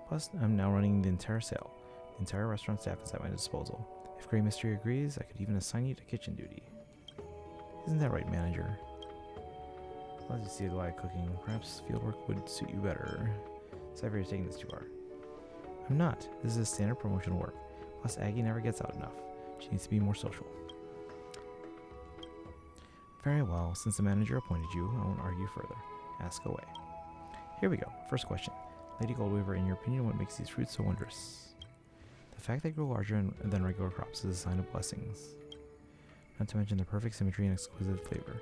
Plus, I'm now running the entire sale. The entire restaurant staff is at my disposal. If Grey Mystery agrees, I could even assign you to kitchen duty. Isn't that right, manager? Glad to see a guy cooking. Perhaps fieldwork would suit you better. Sorry for taking this too far. I'm not. This is standard promotional work. Plus, Aggie never gets out enough. She needs to be more social. Very well. Since the manager appointed you, I won't argue further. Ask away. Here we go. First question. Lady Goldweaver, in your opinion, what makes these fruits so wondrous? The fact they grow larger than regular crops is a sign of blessings. Not to mention their perfect symmetry and exquisite flavor.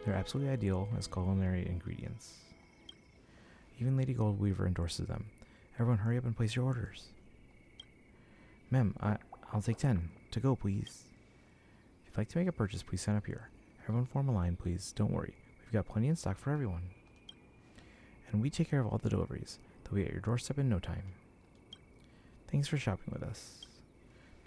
They're absolutely ideal as culinary ingredients. Even Lady Goldweaver endorses them. Everyone hurry up and place your orders. Ma'am, I'll take 10. To go, please. If you'd like to make a purchase, please sign up here. Everyone form a line, please. Don't worry. We've got plenty in stock for everyone. And we take care of all the deliveries. They'll be at your doorstep in no time. Thanks for shopping with us.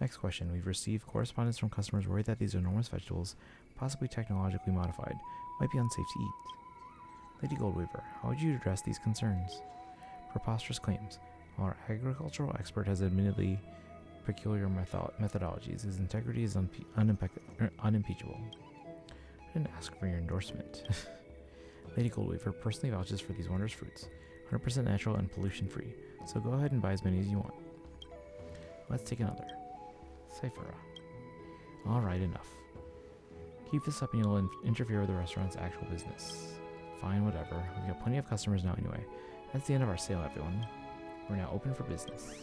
Next question. We've received correspondence from customers worried that these enormous vegetables, possibly technologically modified, might be unsafe to eat. Lady Goldweaver, how would you address these concerns? Preposterous claims. While our agricultural expert has admittedly peculiar methodologies, his integrity is unimpeachable. I didn't ask for your endorsement. Lady Goldweaver personally vouches for these wondrous fruits, 100% natural and pollution-free, so go ahead and buy as many as you want. Let's take another. Cyphera. Alright, enough. Keep this up and you'll interfere with the restaurant's actual business. Fine, whatever. We've got plenty of customers now anyway. That's the end of our sale, everyone. We're now open for business.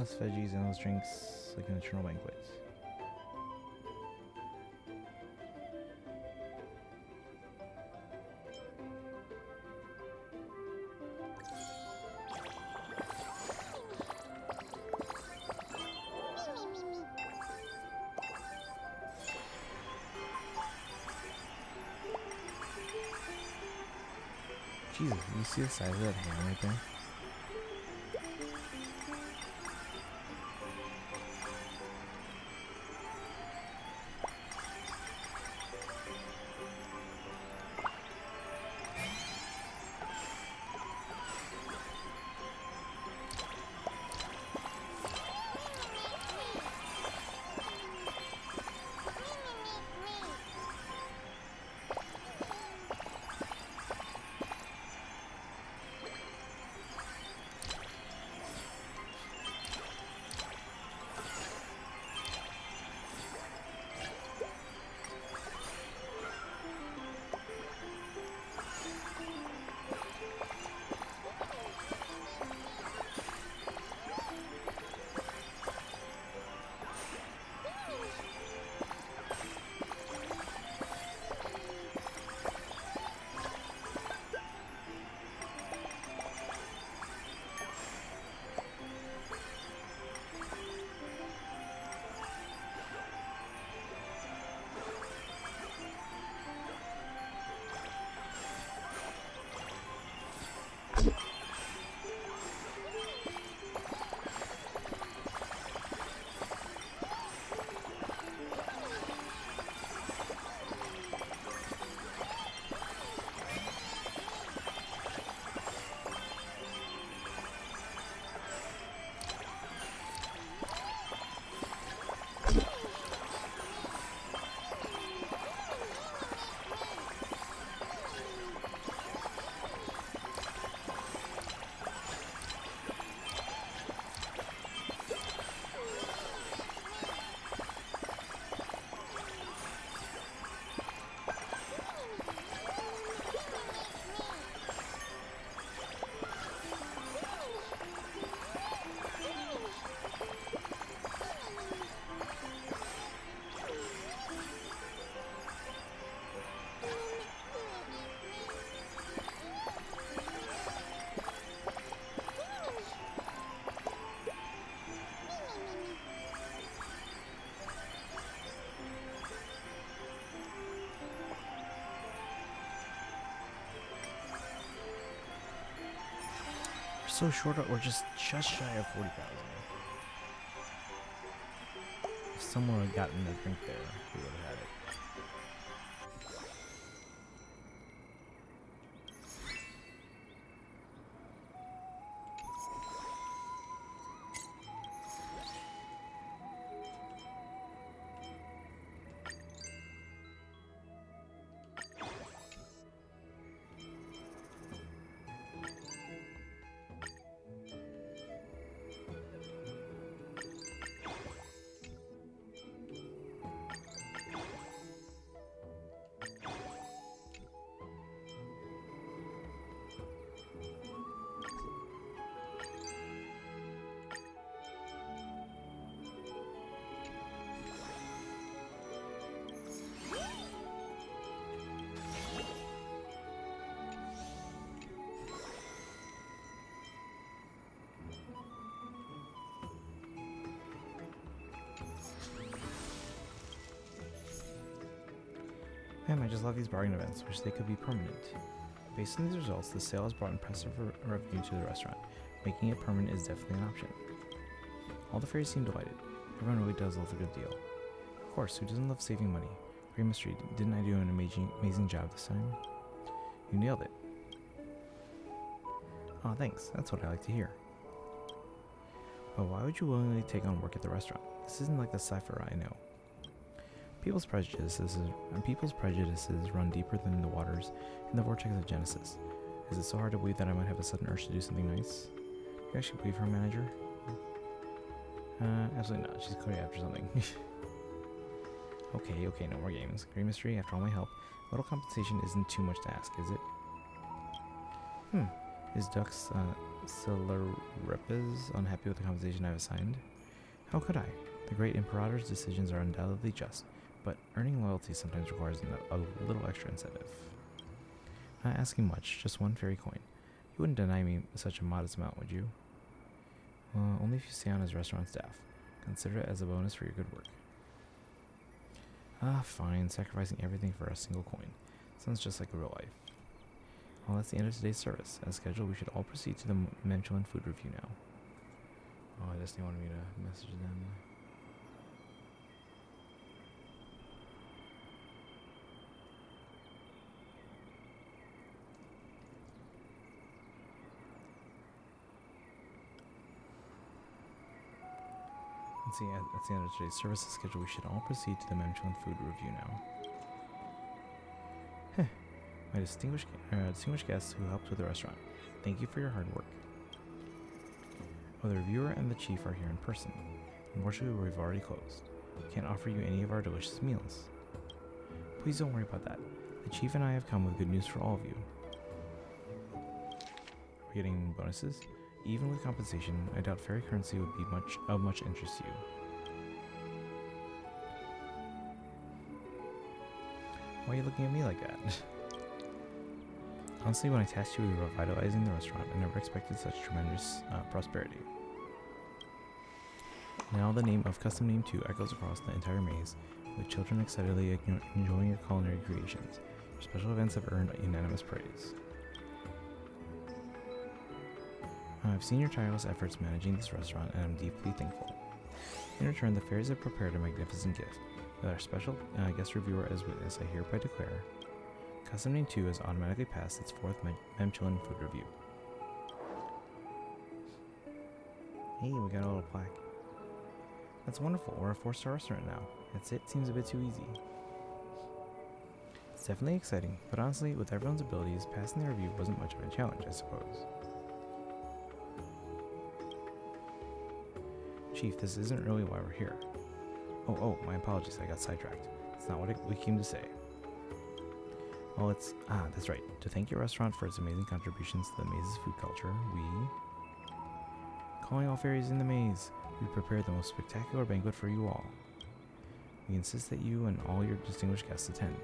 endless veggies, endless drinks, like an eternal banquet. Jesus, you see the size of that hand right there? So short, we're just shy of 40,000. If someone had gotten a drink there, we would have had it. Man, I just love these bargain events. Wish they could be permanent. Based on these results, the sale has brought impressive revenue to the restaurant. Making it permanent is definitely an option. All the fairies seem delighted. Everyone really does love a good deal. Of course, who doesn't love saving money? Great mystery, didn't I do an amazing job this time? You nailed it. Aw, thanks. That's what I like to hear. But why would you willingly take on work at the restaurant? This isn't like the cipher I know. People's prejudices run deeper than the waters in the vortex of Genesis. Is it so hard to believe that I might have a sudden urge to do something nice? Do you actually believe her, manager? Absolutely not. She's clearly after something. Okay, no more games. Great mystery, after all my help. A little compensation isn't too much to ask, is it? Is Duck's Celeripes unhappy with the compensation I've assigned? How could I? The great Imperator's decisions are undoubtedly just, but earning loyalty sometimes requires a little extra incentive. Not asking much, just 1 fairy coin. You wouldn't deny me such a modest amount, would you? Only if you stay on as restaurant staff. Consider it as a bonus for your good work. Ah, fine, sacrificing everything for a single coin. Sounds just like real life. Well, that's the end of today's service. As scheduled, we should all proceed to the Michelin food review now. Oh, Disney wanted me to message them. Let's see, at the end of today's service as scheduled, we should all proceed to the Michelin food review now. My distinguished guests who helped with the restaurant, thank you for your hard work. Oh, the reviewer and the chief are here in person. Unfortunately, we've already closed. Can't offer you any of our delicious meals. Please don't worry about that. The chief and I have come with good news for all of you. We're getting bonuses? Even with compensation, I doubt fairy currency would be of much interest to you. Why are you looking at me like that? Honestly, when I tasked you with revitalizing the restaurant, I never expected such tremendous prosperity. Now the name of Custom Name 2 echoes across the entire maze, with children excitedly enjoying your culinary creations. Your special events have earned unanimous praise. I've seen your tireless efforts managing this restaurant, and I'm deeply thankful. In return, the fairies have prepared a magnificent gift. With our special guest reviewer as witness, I hereby declare Custom Name 2 has automatically passed its 4th Michelin food review. Hey, we got a little plaque. That's wonderful. We're a 4-star restaurant now. That's it. Seems a bit too easy. It's definitely exciting, but honestly, with everyone's abilities, passing the review wasn't much of a challenge, I suppose. Chief, this isn't really why we're here. Oh, my apologies. I got sidetracked. It's not what we came to say. Well, that's right. To thank your restaurant for its amazing contributions to the maze's food culture, calling all fairies in the maze, we prepared the most spectacular banquet for you all. We insist that you and all your distinguished guests attend.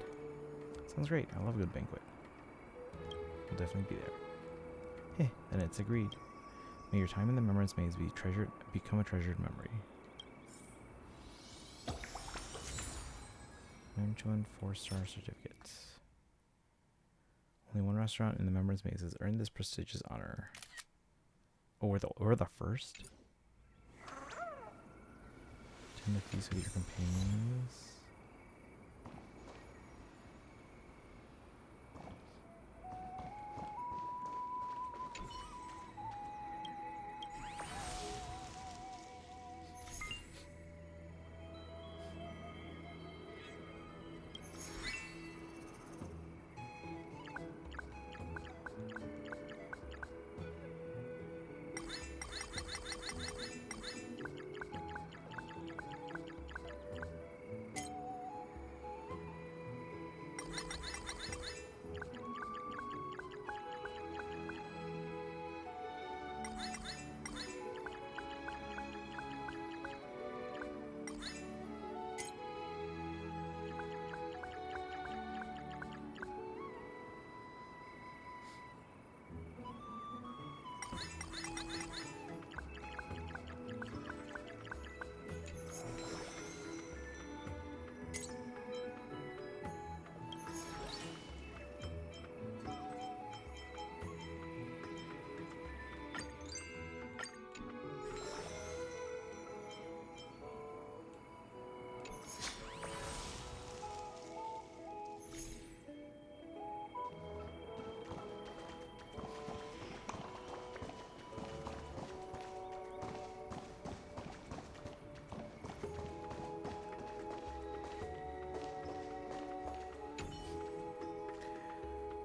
Sounds great. I love a good banquet. We'll definitely be there. Then it's agreed. May your time in the Remembrance Maze become a treasured memory. Michelin 4-star certificate. Only one restaurant in the Remembrance Maze has earned this prestigious honor. Oh, we're the first? Attend the feast with your companions.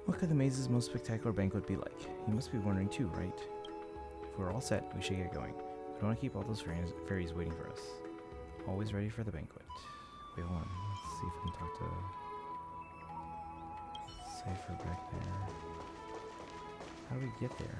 What could the maze's most spectacular banquet be like? You must be wondering too, right? If we're all set, we should get going. We don't want to keep all those fairies waiting for us. Always ready for the banquet. Wait, hold on. Let's see if we can talk to Cypher back there. How do we get there?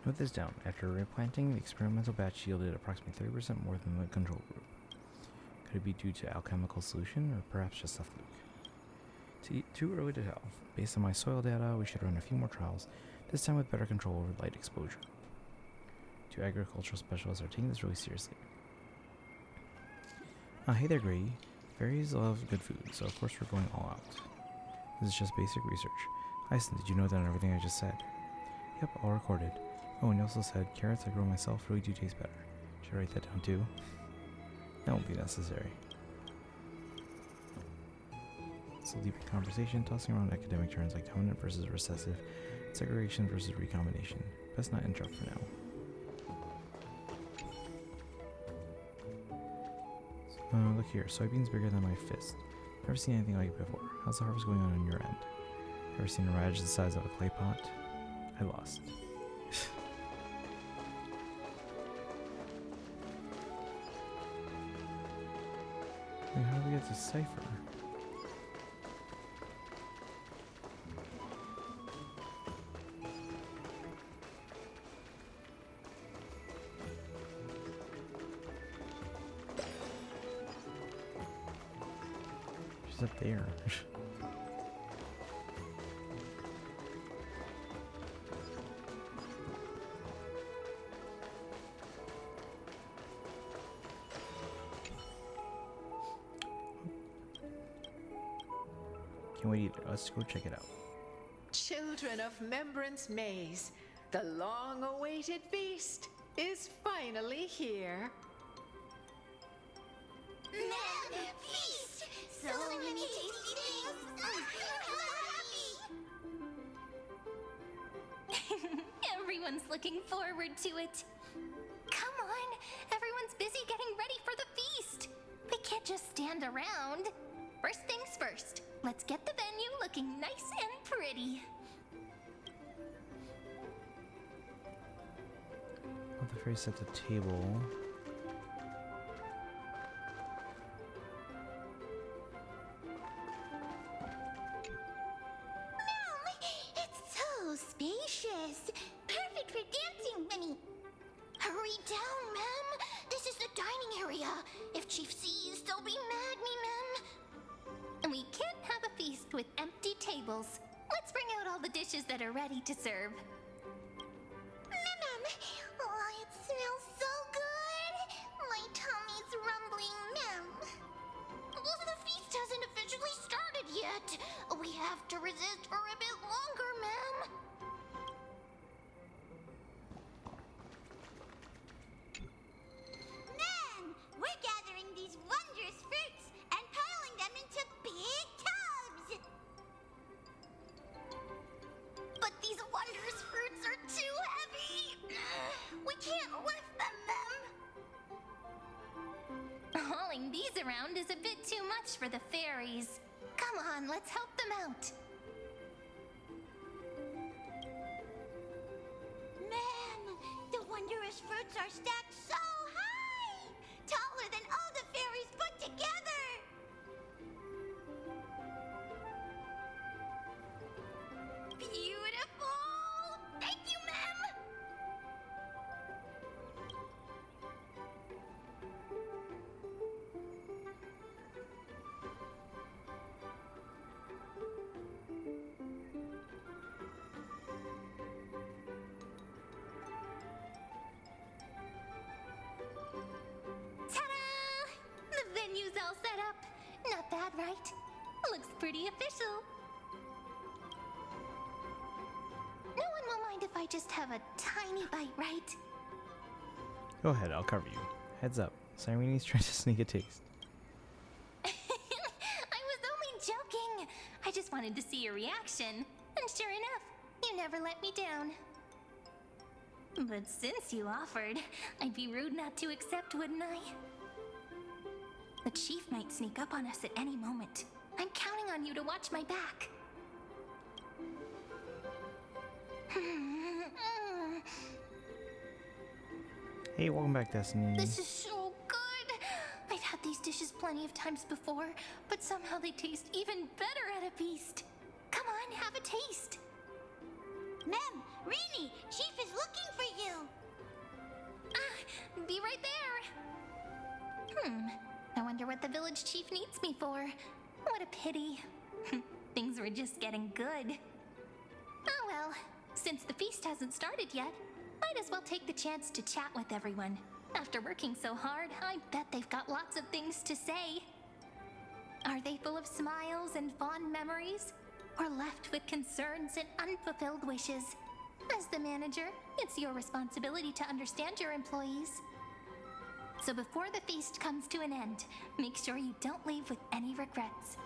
Note this down. After replanting, the experimental batch yielded approximately 30% more than the control group. Could it be due to alchemical solution, or perhaps just a fluke? Too early to tell. Based on my soil data, we should run a few more trials, this time with better control over light exposure. Two agricultural specialists are taking this really seriously. Hey there, Grady. Fairies love good food, so of course we're going all out. This is just basic research. Hyson, did you know that on everything I just said? Yep, all recorded. Oh, and you also said carrots I grow myself really do taste better. Should I write that down too? That won't be necessary. So deep conversation, tossing around academic terms like dominant versus recessive, segregation versus recombination. Best not interrupt for now. Look here, soybeans bigger than my fist. Never seen anything like it before. How's the harvest going on your end? Ever seen a radish the size of a clay pot? I lost. Wait, how do we get to cipher? She's up there. Can't wait either. Let's go check it out. Children of Membrance Maze, the long-awaited feast is finally here. Ma'am, feast! So many tasty things! I'm happy! Everyone's looking forward to it. Come on, everyone's busy getting ready for the feast. We can't just stand around. First things first, let's get the venue looking nice and pretty. Well, the fairies set the table. It's so spacious! Perfect for dancing, Winnie! Hurry down, ma'am! This is the dining area! If Chief sees, they'll be mad at me, ma'am! We can't have a feast with empty tables. Let's bring out all the dishes that are ready to serve. Ma'am! Oh, it smells so good! My tummy's rumbling, ma'am! Well, the feast hasn't officially started yet! We have to resist for a bit longer, ma'am! Men! We're gathering these wondrous fruits and piling them into big tubs! But these wondrous fruits are too heavy! We can't lift them, ma'am! Hauling these around is a bit too much for the fairies. Come on, let's help them out. Ma'am, the wondrous fruits are stacked so high! Taller than all the fairies put together! Beautiful! Thank you, ma'am! Ta-da! The venue's all set up. Not bad, right? Looks pretty official. No one will mind if I just have a tiny bite, right? Go ahead, I'll cover you. Heads up. Sirene's trying to sneak a taste. I was only joking. I just wanted to see your reaction. And sure enough, you never let me down. But since you offered, I'd be rude not to accept, wouldn't I? The chief might sneak up on us at any moment. I'm counting on you to watch my back. Hey, welcome back, Destiny. This is so good! I've had these dishes plenty of times before, but somehow they taste even better at a feast. Come on, have a taste. Ma'am, Rini, Chief is looking for you. Be right there. I wonder what the village chief needs me for. What a pity. Things were just getting good. Oh well, since the feast hasn't started yet, might as well take the chance to chat with everyone. After working so hard, I bet they've got lots of things to say. Are they full of smiles and fond memories? Or left with concerns and unfulfilled wishes? As the manager, it's your responsibility to understand your employees. So before the feast comes to an end, make sure you don't leave with any regrets.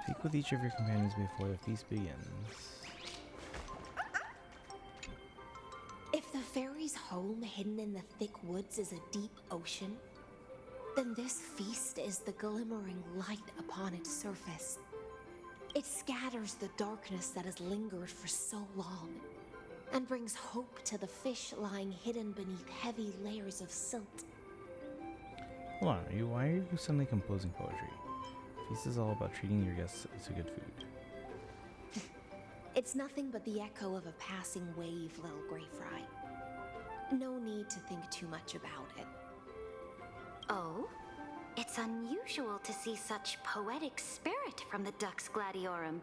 Speak with each of your companions before the feast begins. If the fairy's home hidden in the thick woods is a deep ocean, then this feast is the glimmering light upon its surface. It scatters the darkness that has lingered for so long, and brings hope to the fish lying hidden beneath heavy layers of silt. Hold on, why are you suddenly composing poetry? Feast is all about treating your guests to good food. It's nothing but the echo of a passing wave, little Grey Fry. No need to think too much about it. Oh? It's unusual to see such poetic spirit from the Dux Gladiorum.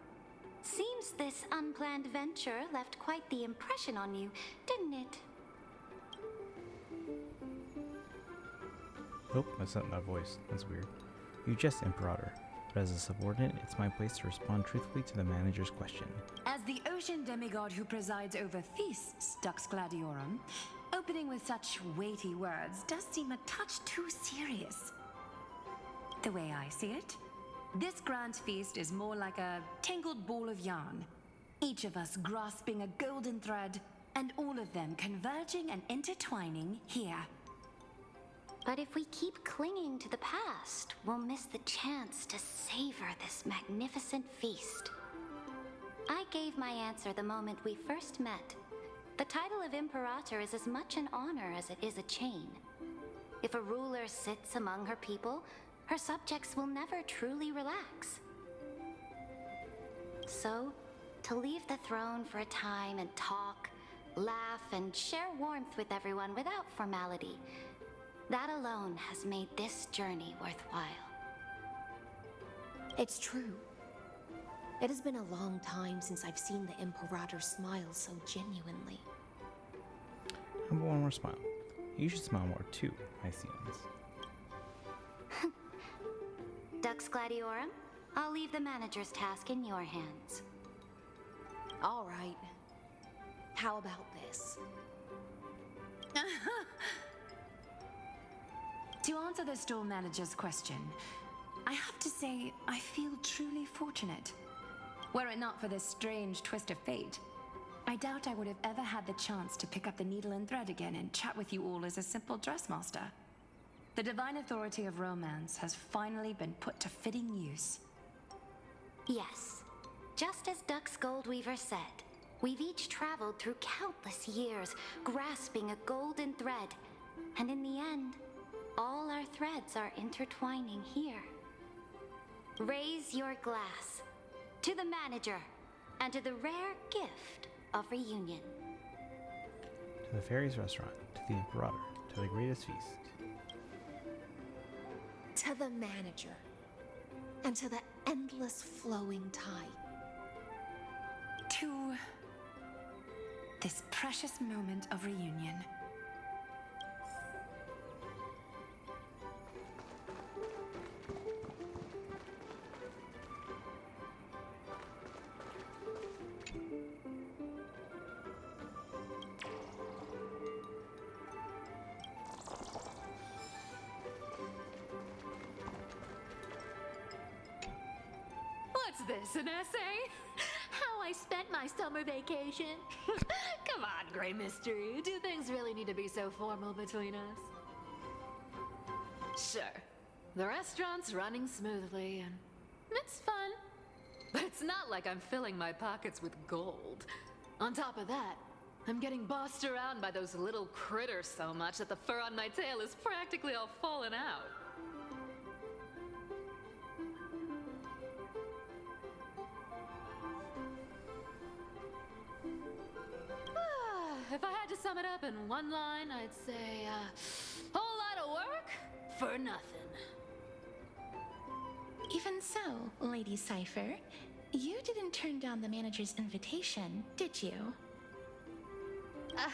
Seems this unplanned venture left quite the impression on you, didn't it? Nope, that's not my voice. That's weird. You jest, Imperator. But as a subordinate, it's my place to respond truthfully to the manager's question. As the ocean demigod who presides over feasts, Dux Gladiorum, opening with such weighty words does seem a touch too serious. The way I see it, this grand feast is more like a tangled ball of yarn. Each of us grasping a golden thread, and all of them converging and intertwining here. But if we keep clinging to the past, we'll miss the chance to savor this magnificent feast. I gave my answer the moment we first met. The title of Imperator is as much an honor as it is a chain. If a ruler sits among her people, her subjects will never truly relax. So, to leave the throne for a time and talk, laugh, and share warmth with everyone without formality, that alone has made this journey worthwhile. It's true. It has been a long time since I've seen the Imperator smile so genuinely. How about one more smile? You should smile more too, my students. Dux Gladiorum, I'll leave the manager's task in your hands. All right. How about this? To answer the store manager's question, I have to say I feel truly fortunate. Were it not for this strange twist of fate, I doubt I would have ever had the chance to pick up the needle and thread again and chat with you all as a simple dressmaster. The divine authority of romance has finally been put to fitting use. Yes, just as Dux Goldweaver said, we've each traveled through countless years, grasping a golden thread, and in the end, all our threads are intertwining here. Raise your glass to the manager and to the rare gift of reunion. To the fairies' restaurant, to the Imperator, to the greatest feast. To the manager, and to the endless flowing tide. To this precious moment of reunion. What's this, an essay? How I spent my summer vacation? Come on, Grey Mystery. Do things really need to be so formal between us? Sure. The restaurant's running smoothly, and it's fun. But it's not like I'm filling my pockets with gold. On top of that, I'm getting bossed around by those little critters so much that the fur on my tail is practically all fallen out. if I had to sum it up in one line, I'd say, whole lot of work for nothing. Even so, Lady Cypher, you didn't turn down the manager's invitation, did you? I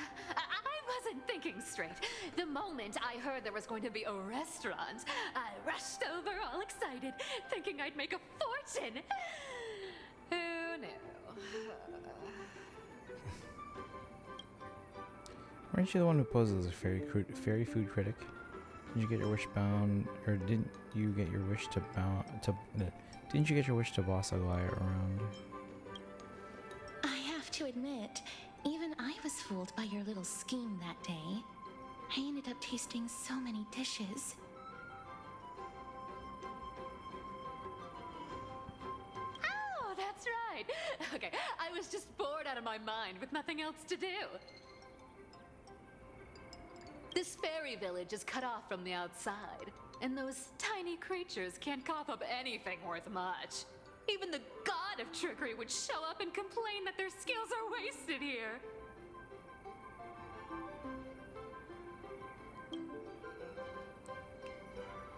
wasn't thinking straight. The moment I heard there was going to be a restaurant, I rushed over all excited, thinking I'd make a fortune. Who knew? Weren't you the one who poses as a fairy food critic? Did you get your wish bound, or didn't you get your wish to didn't you get your wish to boss Aglaia around? I have to admit, even I was fooled by your little scheme that day. I ended up tasting so many dishes. Oh, that's right. Okay, I was just bored out of my mind with nothing else to do. This fairy village is cut off from the outside, and those tiny creatures can't cough up anything worth much. Even the god of trickery would show up and complain that their skills are wasted here.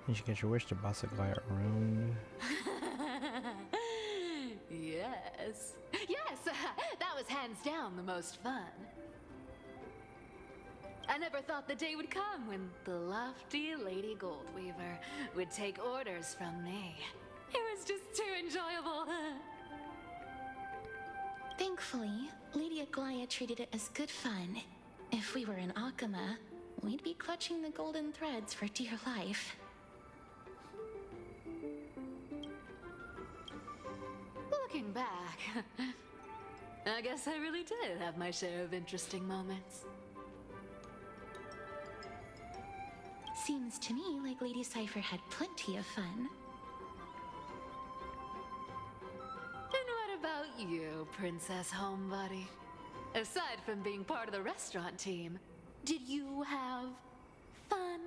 Did you get your wish to boss Aglaia around? Yes. Yes, that was hands down the most fun. I never thought the day would come when the lofty Lady Goldweaver would take orders from me. It was just too enjoyable. Thankfully, Lady Aglaia treated it as good fun. If we were in Akama, we'd be clutching the golden threads for dear life. Looking back, I guess I really did have my share of interesting moments. Seems to me like Lady Cypher had plenty of fun. And what about you, Princess Homebody? Aside from being part of the restaurant team, did you have fun?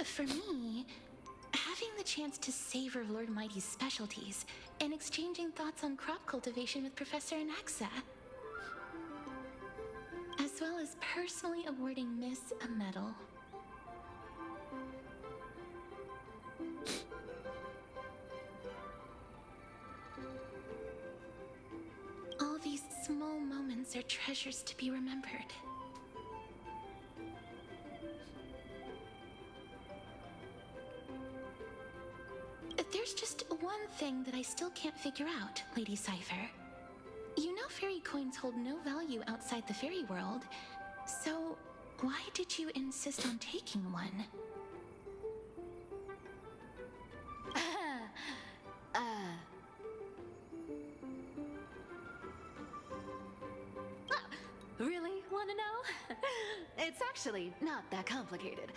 For me, having the chance to savor Lord Mighty's specialties and exchanging thoughts on crop cultivation with Professor Anaxa, as well as personally awarding Miss a medal. All these small moments are treasures to be remembered. There's just one thing that I still can't figure out, Lady Cypher. You know fairy coins hold no value outside the fairy world, so why did you insist on taking one? Really want to know? It's actually not that complicated.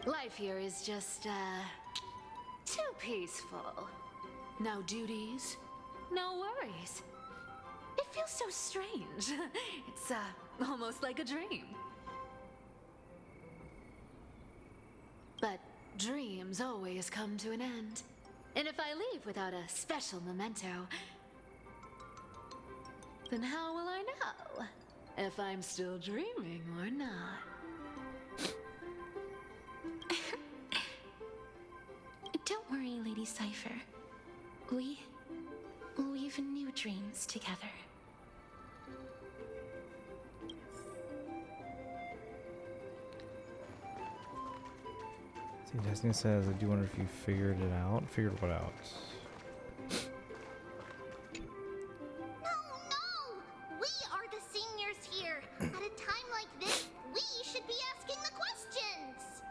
Life here is just, too peaceful. No duties, no worries. It feels so strange. It's, almost like a dream. But dreams always come to an end. And if I leave without a special memento, then how will I know if I'm still dreaming or not? Don't worry, Lady Cypher. We've new dreams together. See, Destiny says, I do wonder if you figured it out. Figured what out? No! We are the seniors here. At a time like this, we should be asking the questions.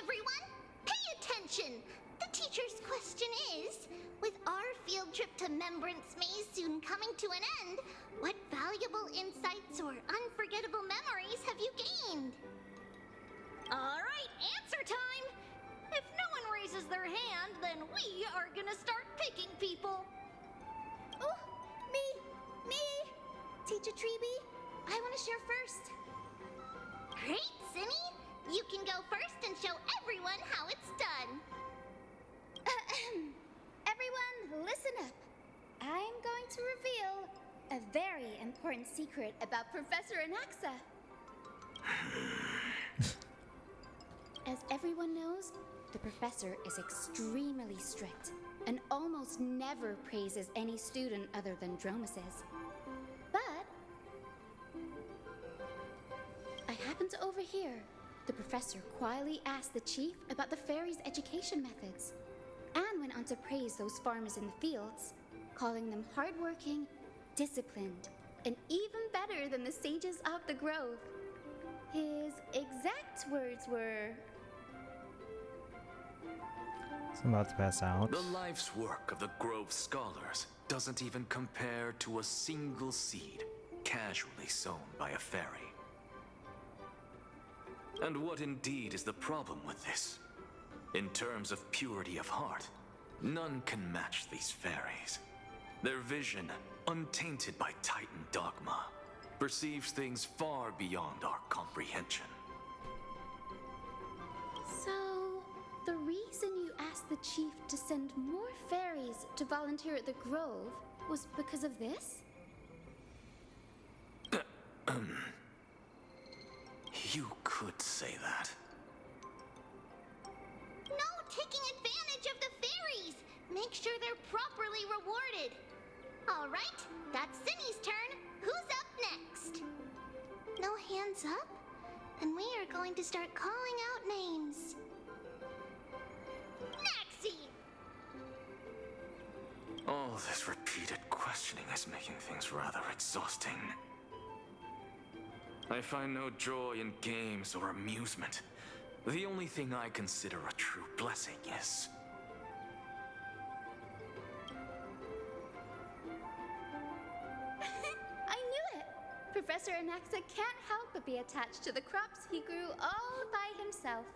Everyone, pay attention. The teacher's question is, with our field trip to Membrance Maze soon coming to an end, what valuable insights or unforgettable memories have you gained? All right, answer time! If no one raises their hand, then we are gonna start picking people. Oh, me! Teacher Treeby, I want to share first. Great, Simmy! You can go first and show everyone how it's done. Everyone, listen up. I'm going to reveal a very important secret about Professor Anaxa. As everyone knows, the professor is extremely strict and almost never praises any student other than Dromuses. But I happened to overhear the professor quietly asked the chief about the fairies' education methods and went on to praise those farmers in the fields, calling them hardworking, disciplined, and even better than the sages of the grove. His exact words were, So I'm about to pass out. The life's work of the Grove scholars doesn't even compare to a single seed casually sown by a fairy. And what indeed is the problem with this? In terms of purity of heart, none can match these fairies. Their vision, untainted by Titan dogma, perceives things far beyond our comprehension. so the reason you asked the chief to send more fairies to volunteer at the grove was because of this? You could say that. No taking advantage of the fairies! Make sure they're properly rewarded. All right, that's Zinni's turn. Who's up next? No hands up? Then we are going to start calling out names. Naxie! All this repeated questioning is making things rather exhausting. I find no joy in games or amusement. The only thing I consider a true blessing is... I knew it! Professor Anaxa can't help but be attached to the crops he grew all by himself.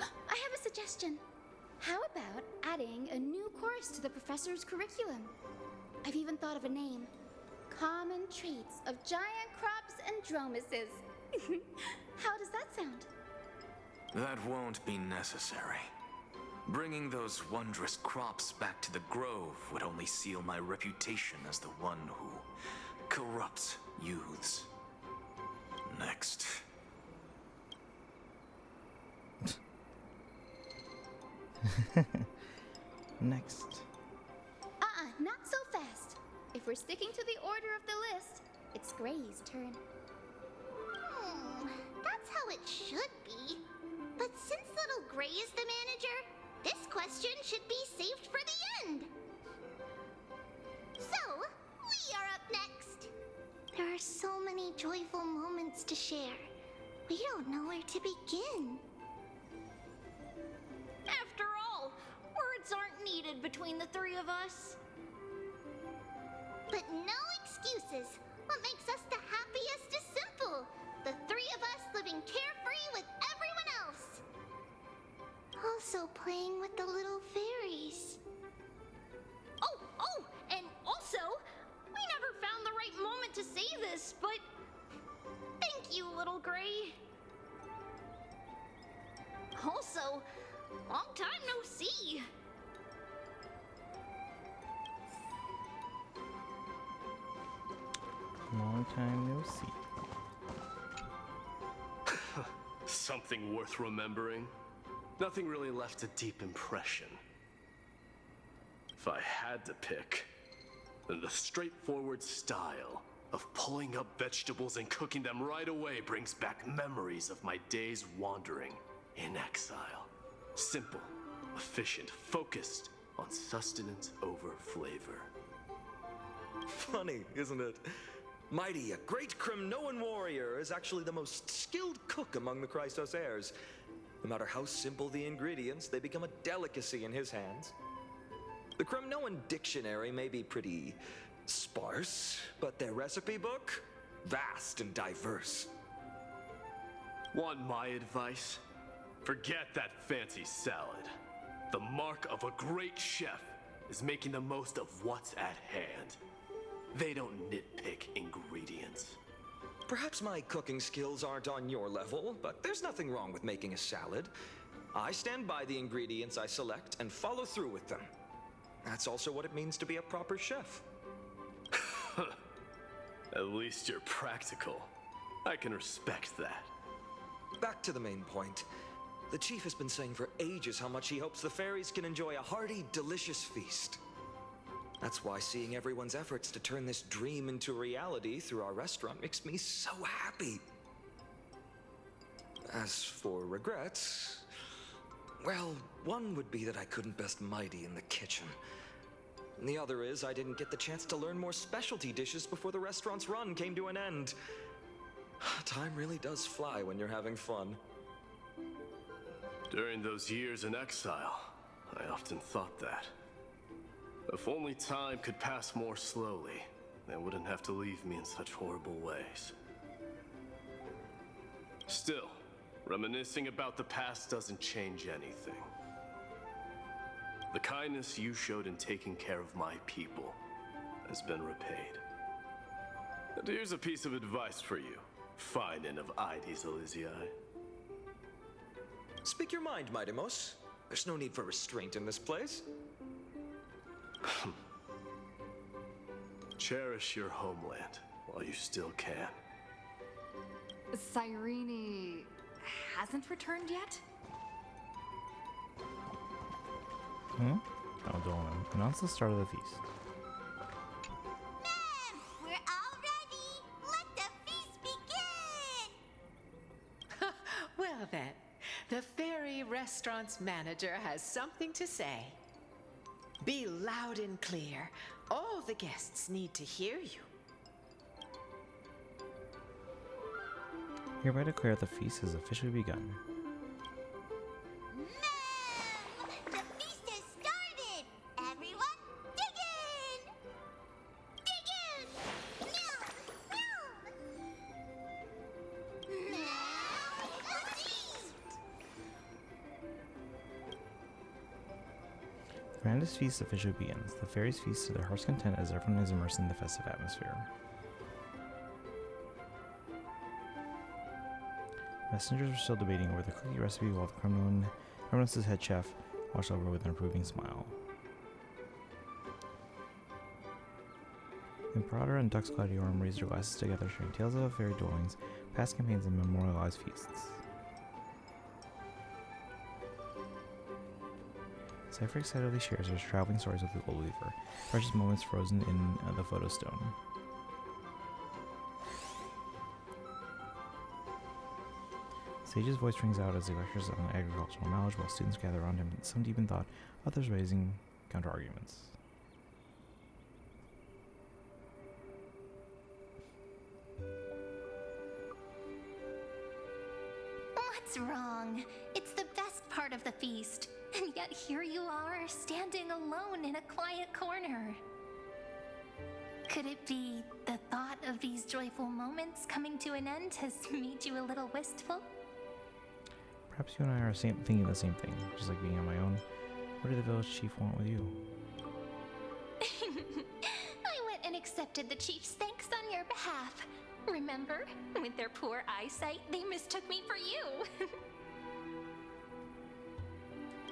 I have a suggestion. How about adding a new course to the professor's curriculum? I've even thought of a name. Common Traits of Giant Crops and Dromuses. How does that sound? That won't be necessary. Bringing those wondrous crops back to the Grove would only seal my reputation as the one who corrupts youths. Next. Next. Not so fast. If we're sticking to the order of the list, it's Gray's turn. That's how it should be. But since little Gray is the manager, this question should be saved for the end. So, we are up next. There are so many joyful moments to share. We don't know where to begin. After all, words aren't needed between the three of us. But no excuses. What makes us the happiest is simple. The three of us living carefree with everyone else. Also playing with the little fairies. Oh, and also, we never found the right moment to say this, but thank you, little Gray. Also, long time no see. Long time no see. Something worth remembering. Nothing really left a deep impression. If I had to pick, then the straightforward style of pulling up vegetables and cooking them right away brings back memories of my days wandering in exile. Simple, efficient, focused on sustenance over flavor. Funny, isn't it? Mighty, a great Cremnoan warrior, is actually the most skilled cook among the Christos heirs. No matter how simple the ingredients, they become a delicacy in his hands. The Cremnoan dictionary may be pretty sparse, but their recipe book, vast and diverse. Want my advice? Forget that fancy salad. The mark of a great chef is making the most of what's at hand. They don't nitpick ingredients. Perhaps my cooking skills aren't on your level, but there's nothing wrong with making a salad. I stand by the ingredients I select and follow through with them. That's also what it means to be a proper chef. At least you're practical. I can respect that. Back to the main point. The chief has been saying for ages how much he hopes the fairies can enjoy a hearty, delicious feast. That's why seeing everyone's efforts to turn this dream into reality through our restaurant makes me so happy. As for regrets, well, one would be that I couldn't best Mighty in the kitchen. And the other is I didn't get the chance to learn more specialty dishes before the restaurant's run came to an end. Time really does fly when you're having fun. During those years in exile, I often thought that. If only time could pass more slowly, they wouldn't have to leave me in such horrible ways. Still, reminiscing about the past doesn't change anything. The kindness you showed in taking care of my people has been repaid. And here's a piece of advice for you, Finin of Ides Elysiae. Speak your mind, Midemos. There's no need for restraint in this place. Cherish your homeland while you still can. Cyrene hasn't returned yet? Oh, don't announce the start of the feast. Ma'am, we're all ready. Let the feast begin. Well then, the Fairy Restaurant's manager has something to say. Be loud and clear. All the guests need to hear you. Hereby declare the feast has officially begun. Ma'am, the feast has started. Everyone, dig in. Dig in. Meow, meow. Now, the feast. The grandest feast officially begins. The fairies feast to their heart's content as everyone is immersed in the festive atmosphere. Messengers are still debating over the cookie recipe while the Kremlin's head chef watched over with an approving smile. Imperator and Dux Gladiorum raised their glasses together, sharing tales of fairy dwellings, past campaigns, and memorialized feasts. Cypher excitedly shares his traveling stories with the Gold Weaver, precious moments frozen in the photo stone. Sage's voice rings out as he lectures on agricultural knowledge while students gather around him, some deep in thought, others raising counter-arguments. What's wrong? It's the best part of the feast. And yet here you are, standing alone in a quiet corner. Could it be the thought of these joyful moments coming to an end has made you a little wistful? Perhaps you and I are thinking the same thing, just like being on my own. What did the village chief want with you? I went and accepted the chief's thanks on your behalf. Remember? With their poor eyesight, they mistook me for you.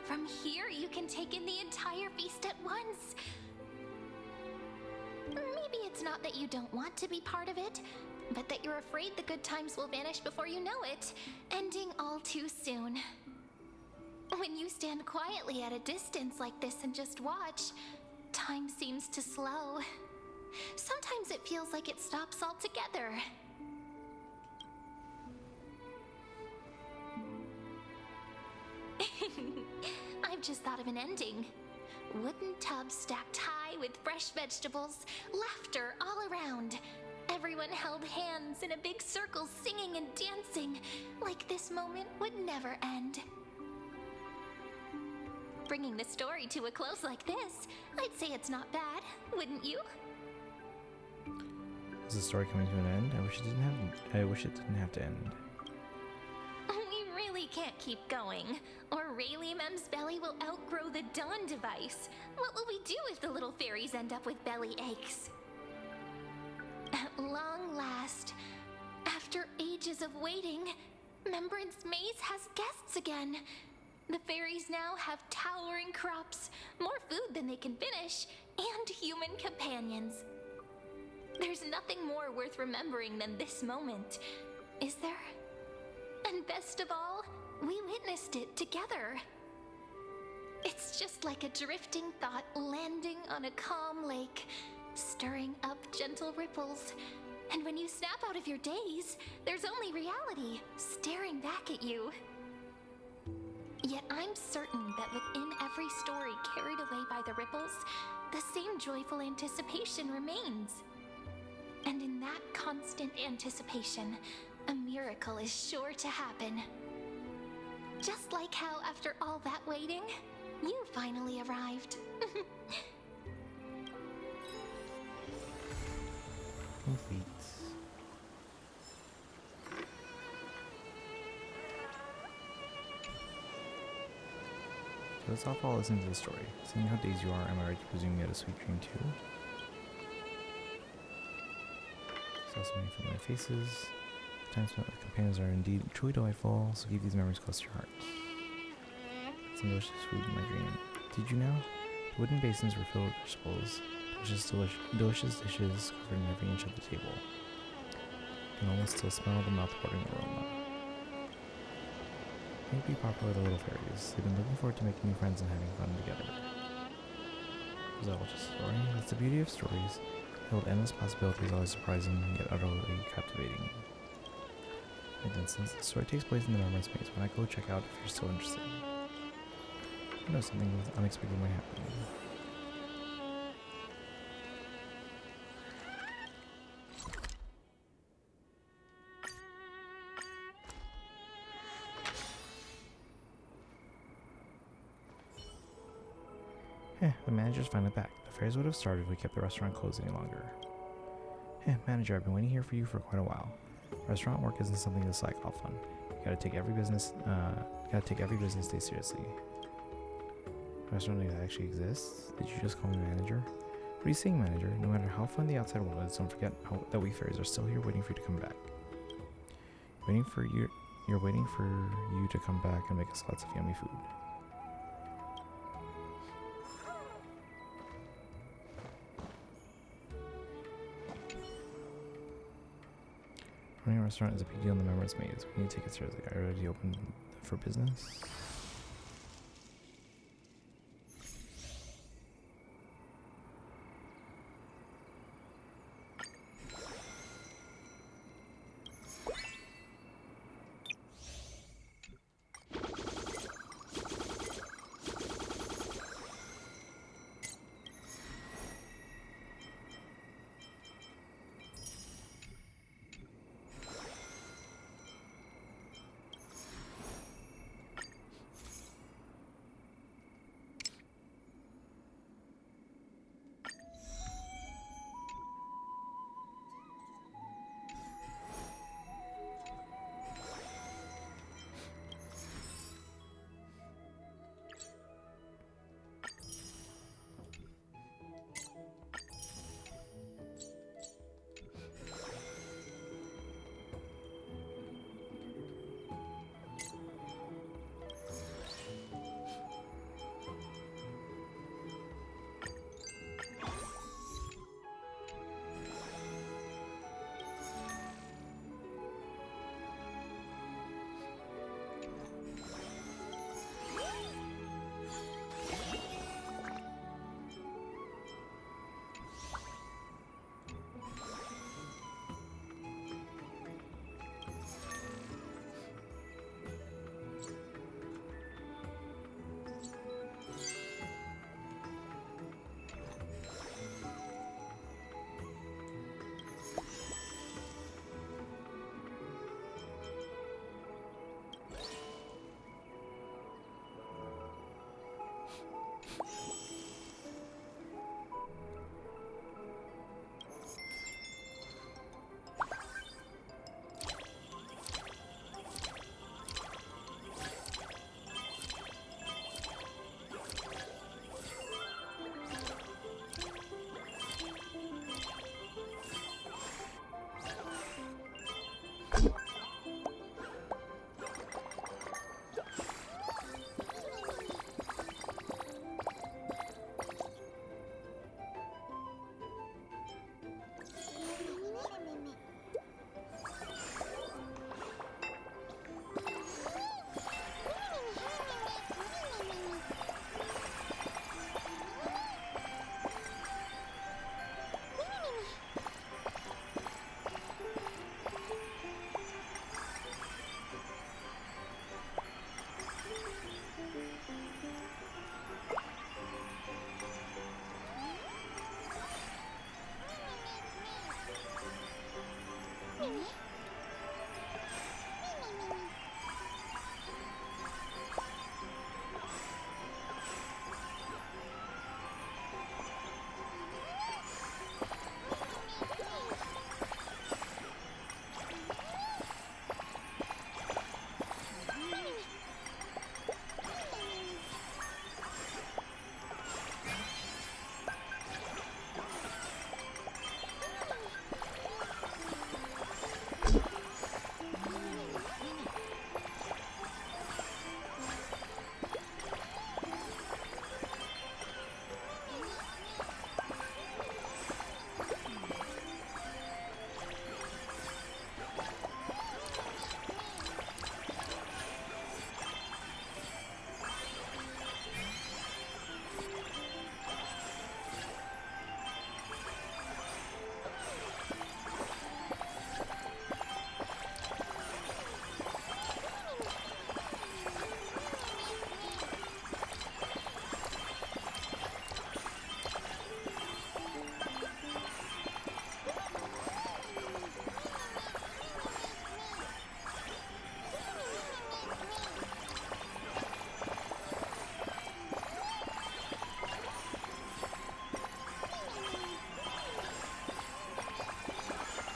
From here, you can take in the entire feast at once. Maybe it's not that you don't want to be part of it, but that you're afraid the good times will vanish before you know it, ending all too soon. When you stand quietly at a distance like this and just watch, time seems to slow. Sometimes it feels like it stops altogether. I've just thought of an ending. Wooden tubs stacked high with fresh vegetables, laughter all around. Everyone held hands in a big circle singing and dancing, like this moment would never end. Bringing the story to a close like this, I'd say it's not bad, wouldn't you? Is the story coming to an end? I wish it didn't have to end. We really can't keep going, or Rayleigh-Mem's belly will outgrow the Dawn device. What will we do if the little fairies end up with belly aches? At long last, after ages of waiting, Membrance Maze has guests again. The fairies now have towering crops, more food than they can finish, and human companions. There's nothing more worth remembering than this moment, is there? And best of all, we witnessed it together. It's just like a drifting thought landing on a calm lake, stirring up gentle ripples. And when you snap out of your daze, there's only reality staring back at you. Yet I'm certain that within every story carried away by the ripples, the same joyful anticipation remains. And in that constant anticipation, a miracle is sure to happen. Just like how after all that waiting, you finally arrived. Complete. So let's all follow listening to the story. Seeing how dazed you are, am I right to presume you had a sweet dream too? Saw so many familiar faces. The time spent with companions are indeed truly delightful, so keep these memories close to your heart. Some delicious food in my dream. Did you know? The wooden basins were filled with vegetables, delicious dishes covered in every inch of the table. You can almost still smell the mouth-watering aroma. Make be popular with the little fairies. They've been looking forward to making new friends and having fun together. Was that all just a story? That's the beauty of stories. They hold endless possibilities, always surprising, yet utterly captivating. And then since the story takes place in the Remembrance Maze, when I go check out if you're still interested. I know something unexpected might happen. The manager's finally back. The fairs would have started if we kept the restaurant closed any longer. Manager, I've been waiting here for you for quite a while. Restaurant work isn't something to slack off on. You gotta take every business day seriously. Restaurant that actually exists? Did you just call me manager? What are you saying, manager? No matter how fun the outside world is, don't forget that we fairies are still here waiting for you to come back. You're waiting for you to come back and make us lots of yummy food. Running a restaurant is a big deal in the Remembrance Maze. We need to take it seriously. Are you already open for business?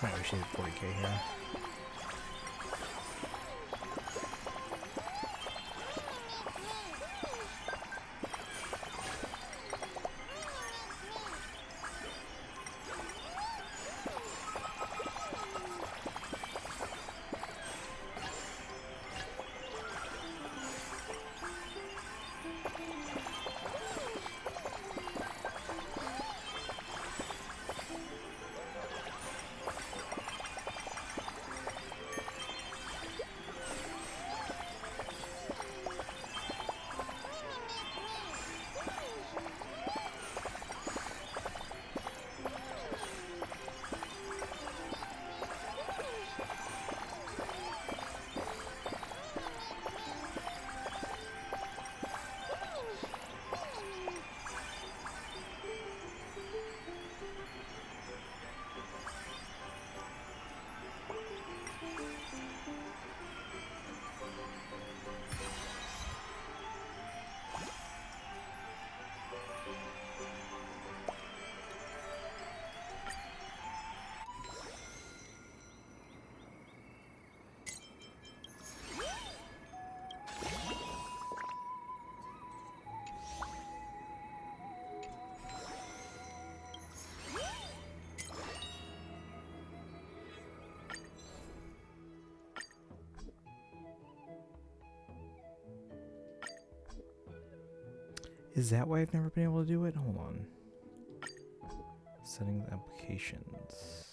Might wish she hit 40k here. Is that why I've never been able to do it? Hold on. Settings, applications.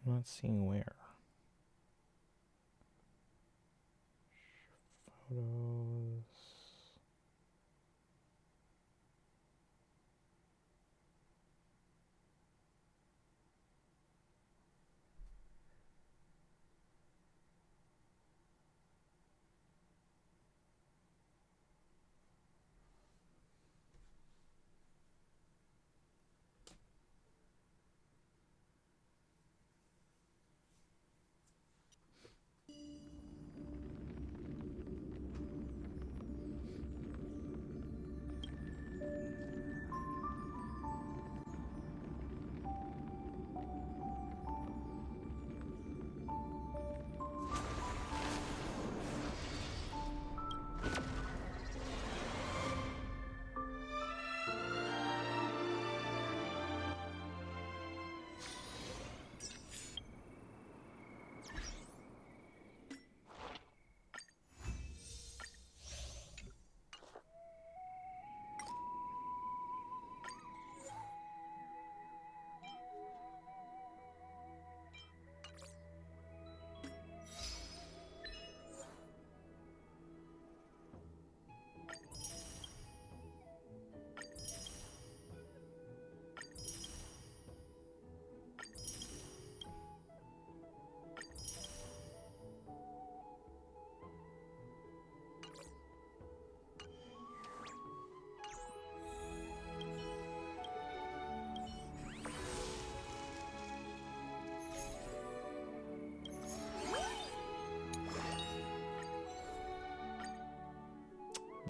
I'm not seeing where. Photos.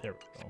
There we go.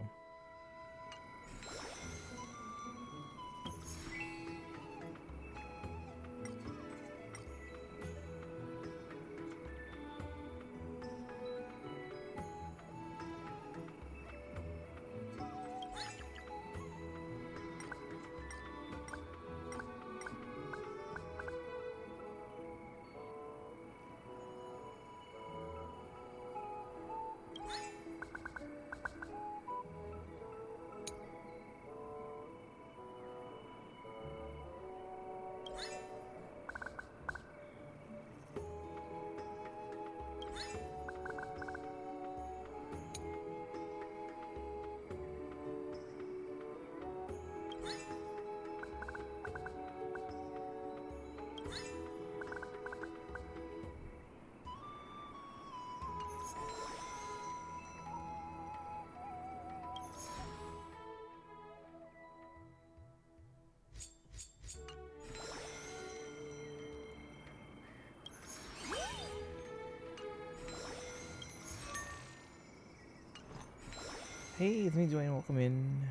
Hey, it's me, Dwayne. Welcome in.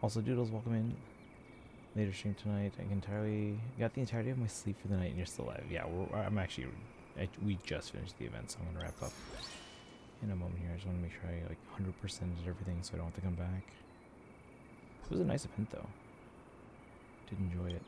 Also, Doodles, welcome in. Later stream tonight. I got the entirety of my sleep for the night, and you're still alive. Yeah, we just finished the event, so I'm gonna wrap up in a moment here. I just want to make sure I like 100% did everything, so I don't have to come back. It was a nice event, though. Did enjoy it.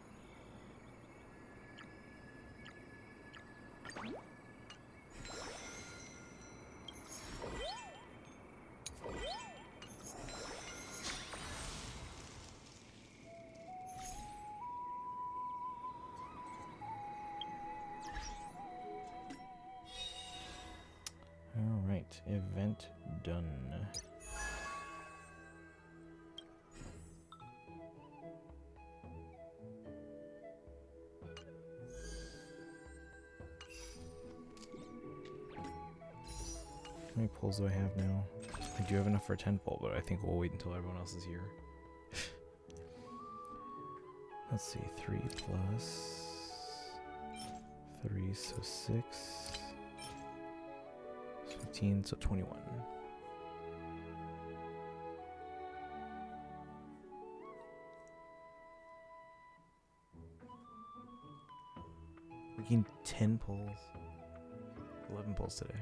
Alright, event done. How many pulls do I have now? I do have enough for a 10 pull, but I think we'll wait until everyone else is here. Let's see, 3 plus 3, so 6. 15, so 21. We're getting 10 pulls. 11 pulls today.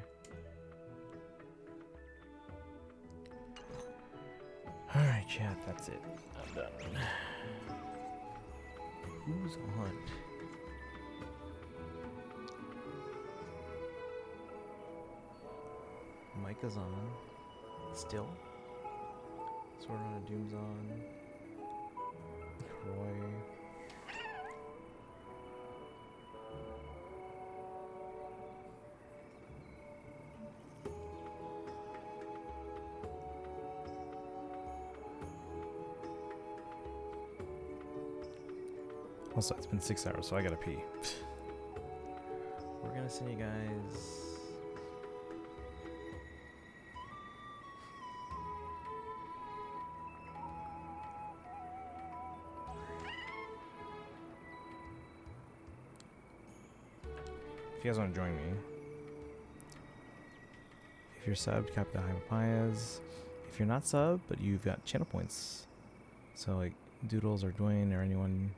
Alright, chat, that's it. I'm done. Who's on? Micah's on. Still. Sword on Doom's on. Croy. Also, it's been 6 hours, so I gotta pee. We're gonna send you guys. If you guys want to join me, if you're subbed, copy the high papayas. If you're not subbed, but you've got channel points, so like Doodles or Dwayne or anyone,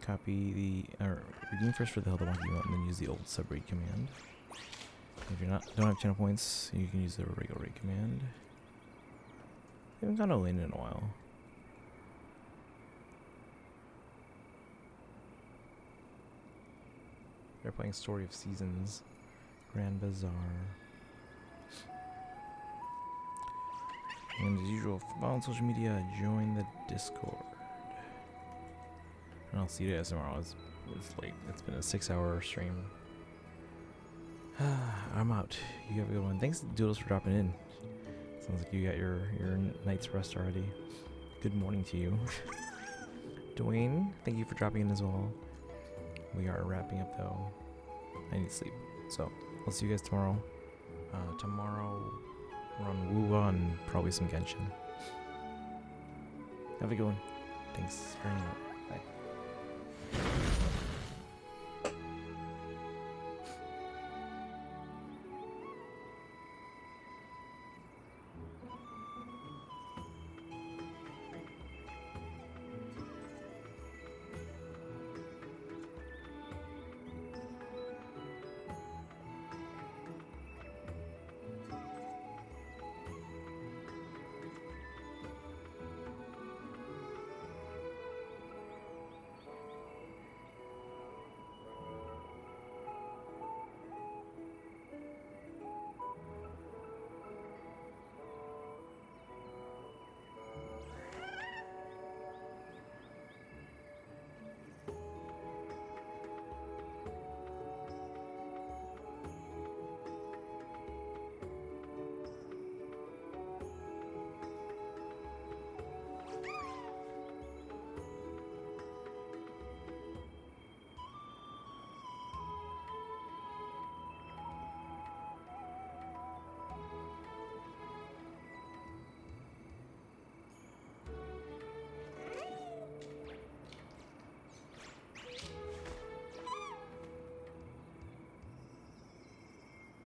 copy the redeem first for the Hilda Monkey and then use the old sub raid command. If you're don't have channel points, you can use the regular raid command. I haven't gone all in a while. They're playing Story of Seasons, Grand Bazaar. And as usual, follow on social media, join the Discord. And I'll see you guys tomorrow. It's late. It's been a 6-hour stream. I'm out. You have a good one. Thanks, Doodles, for dropping in. Sounds like you got your night's rest already. Good morning to you. Dwayne, thank you for dropping in as well. We are wrapping up though. I need sleep. So, I'll see you guys tomorrow. Tomorrow we're on Wuwa and probably some Genshin. Have a good one. Thanks for hanging out.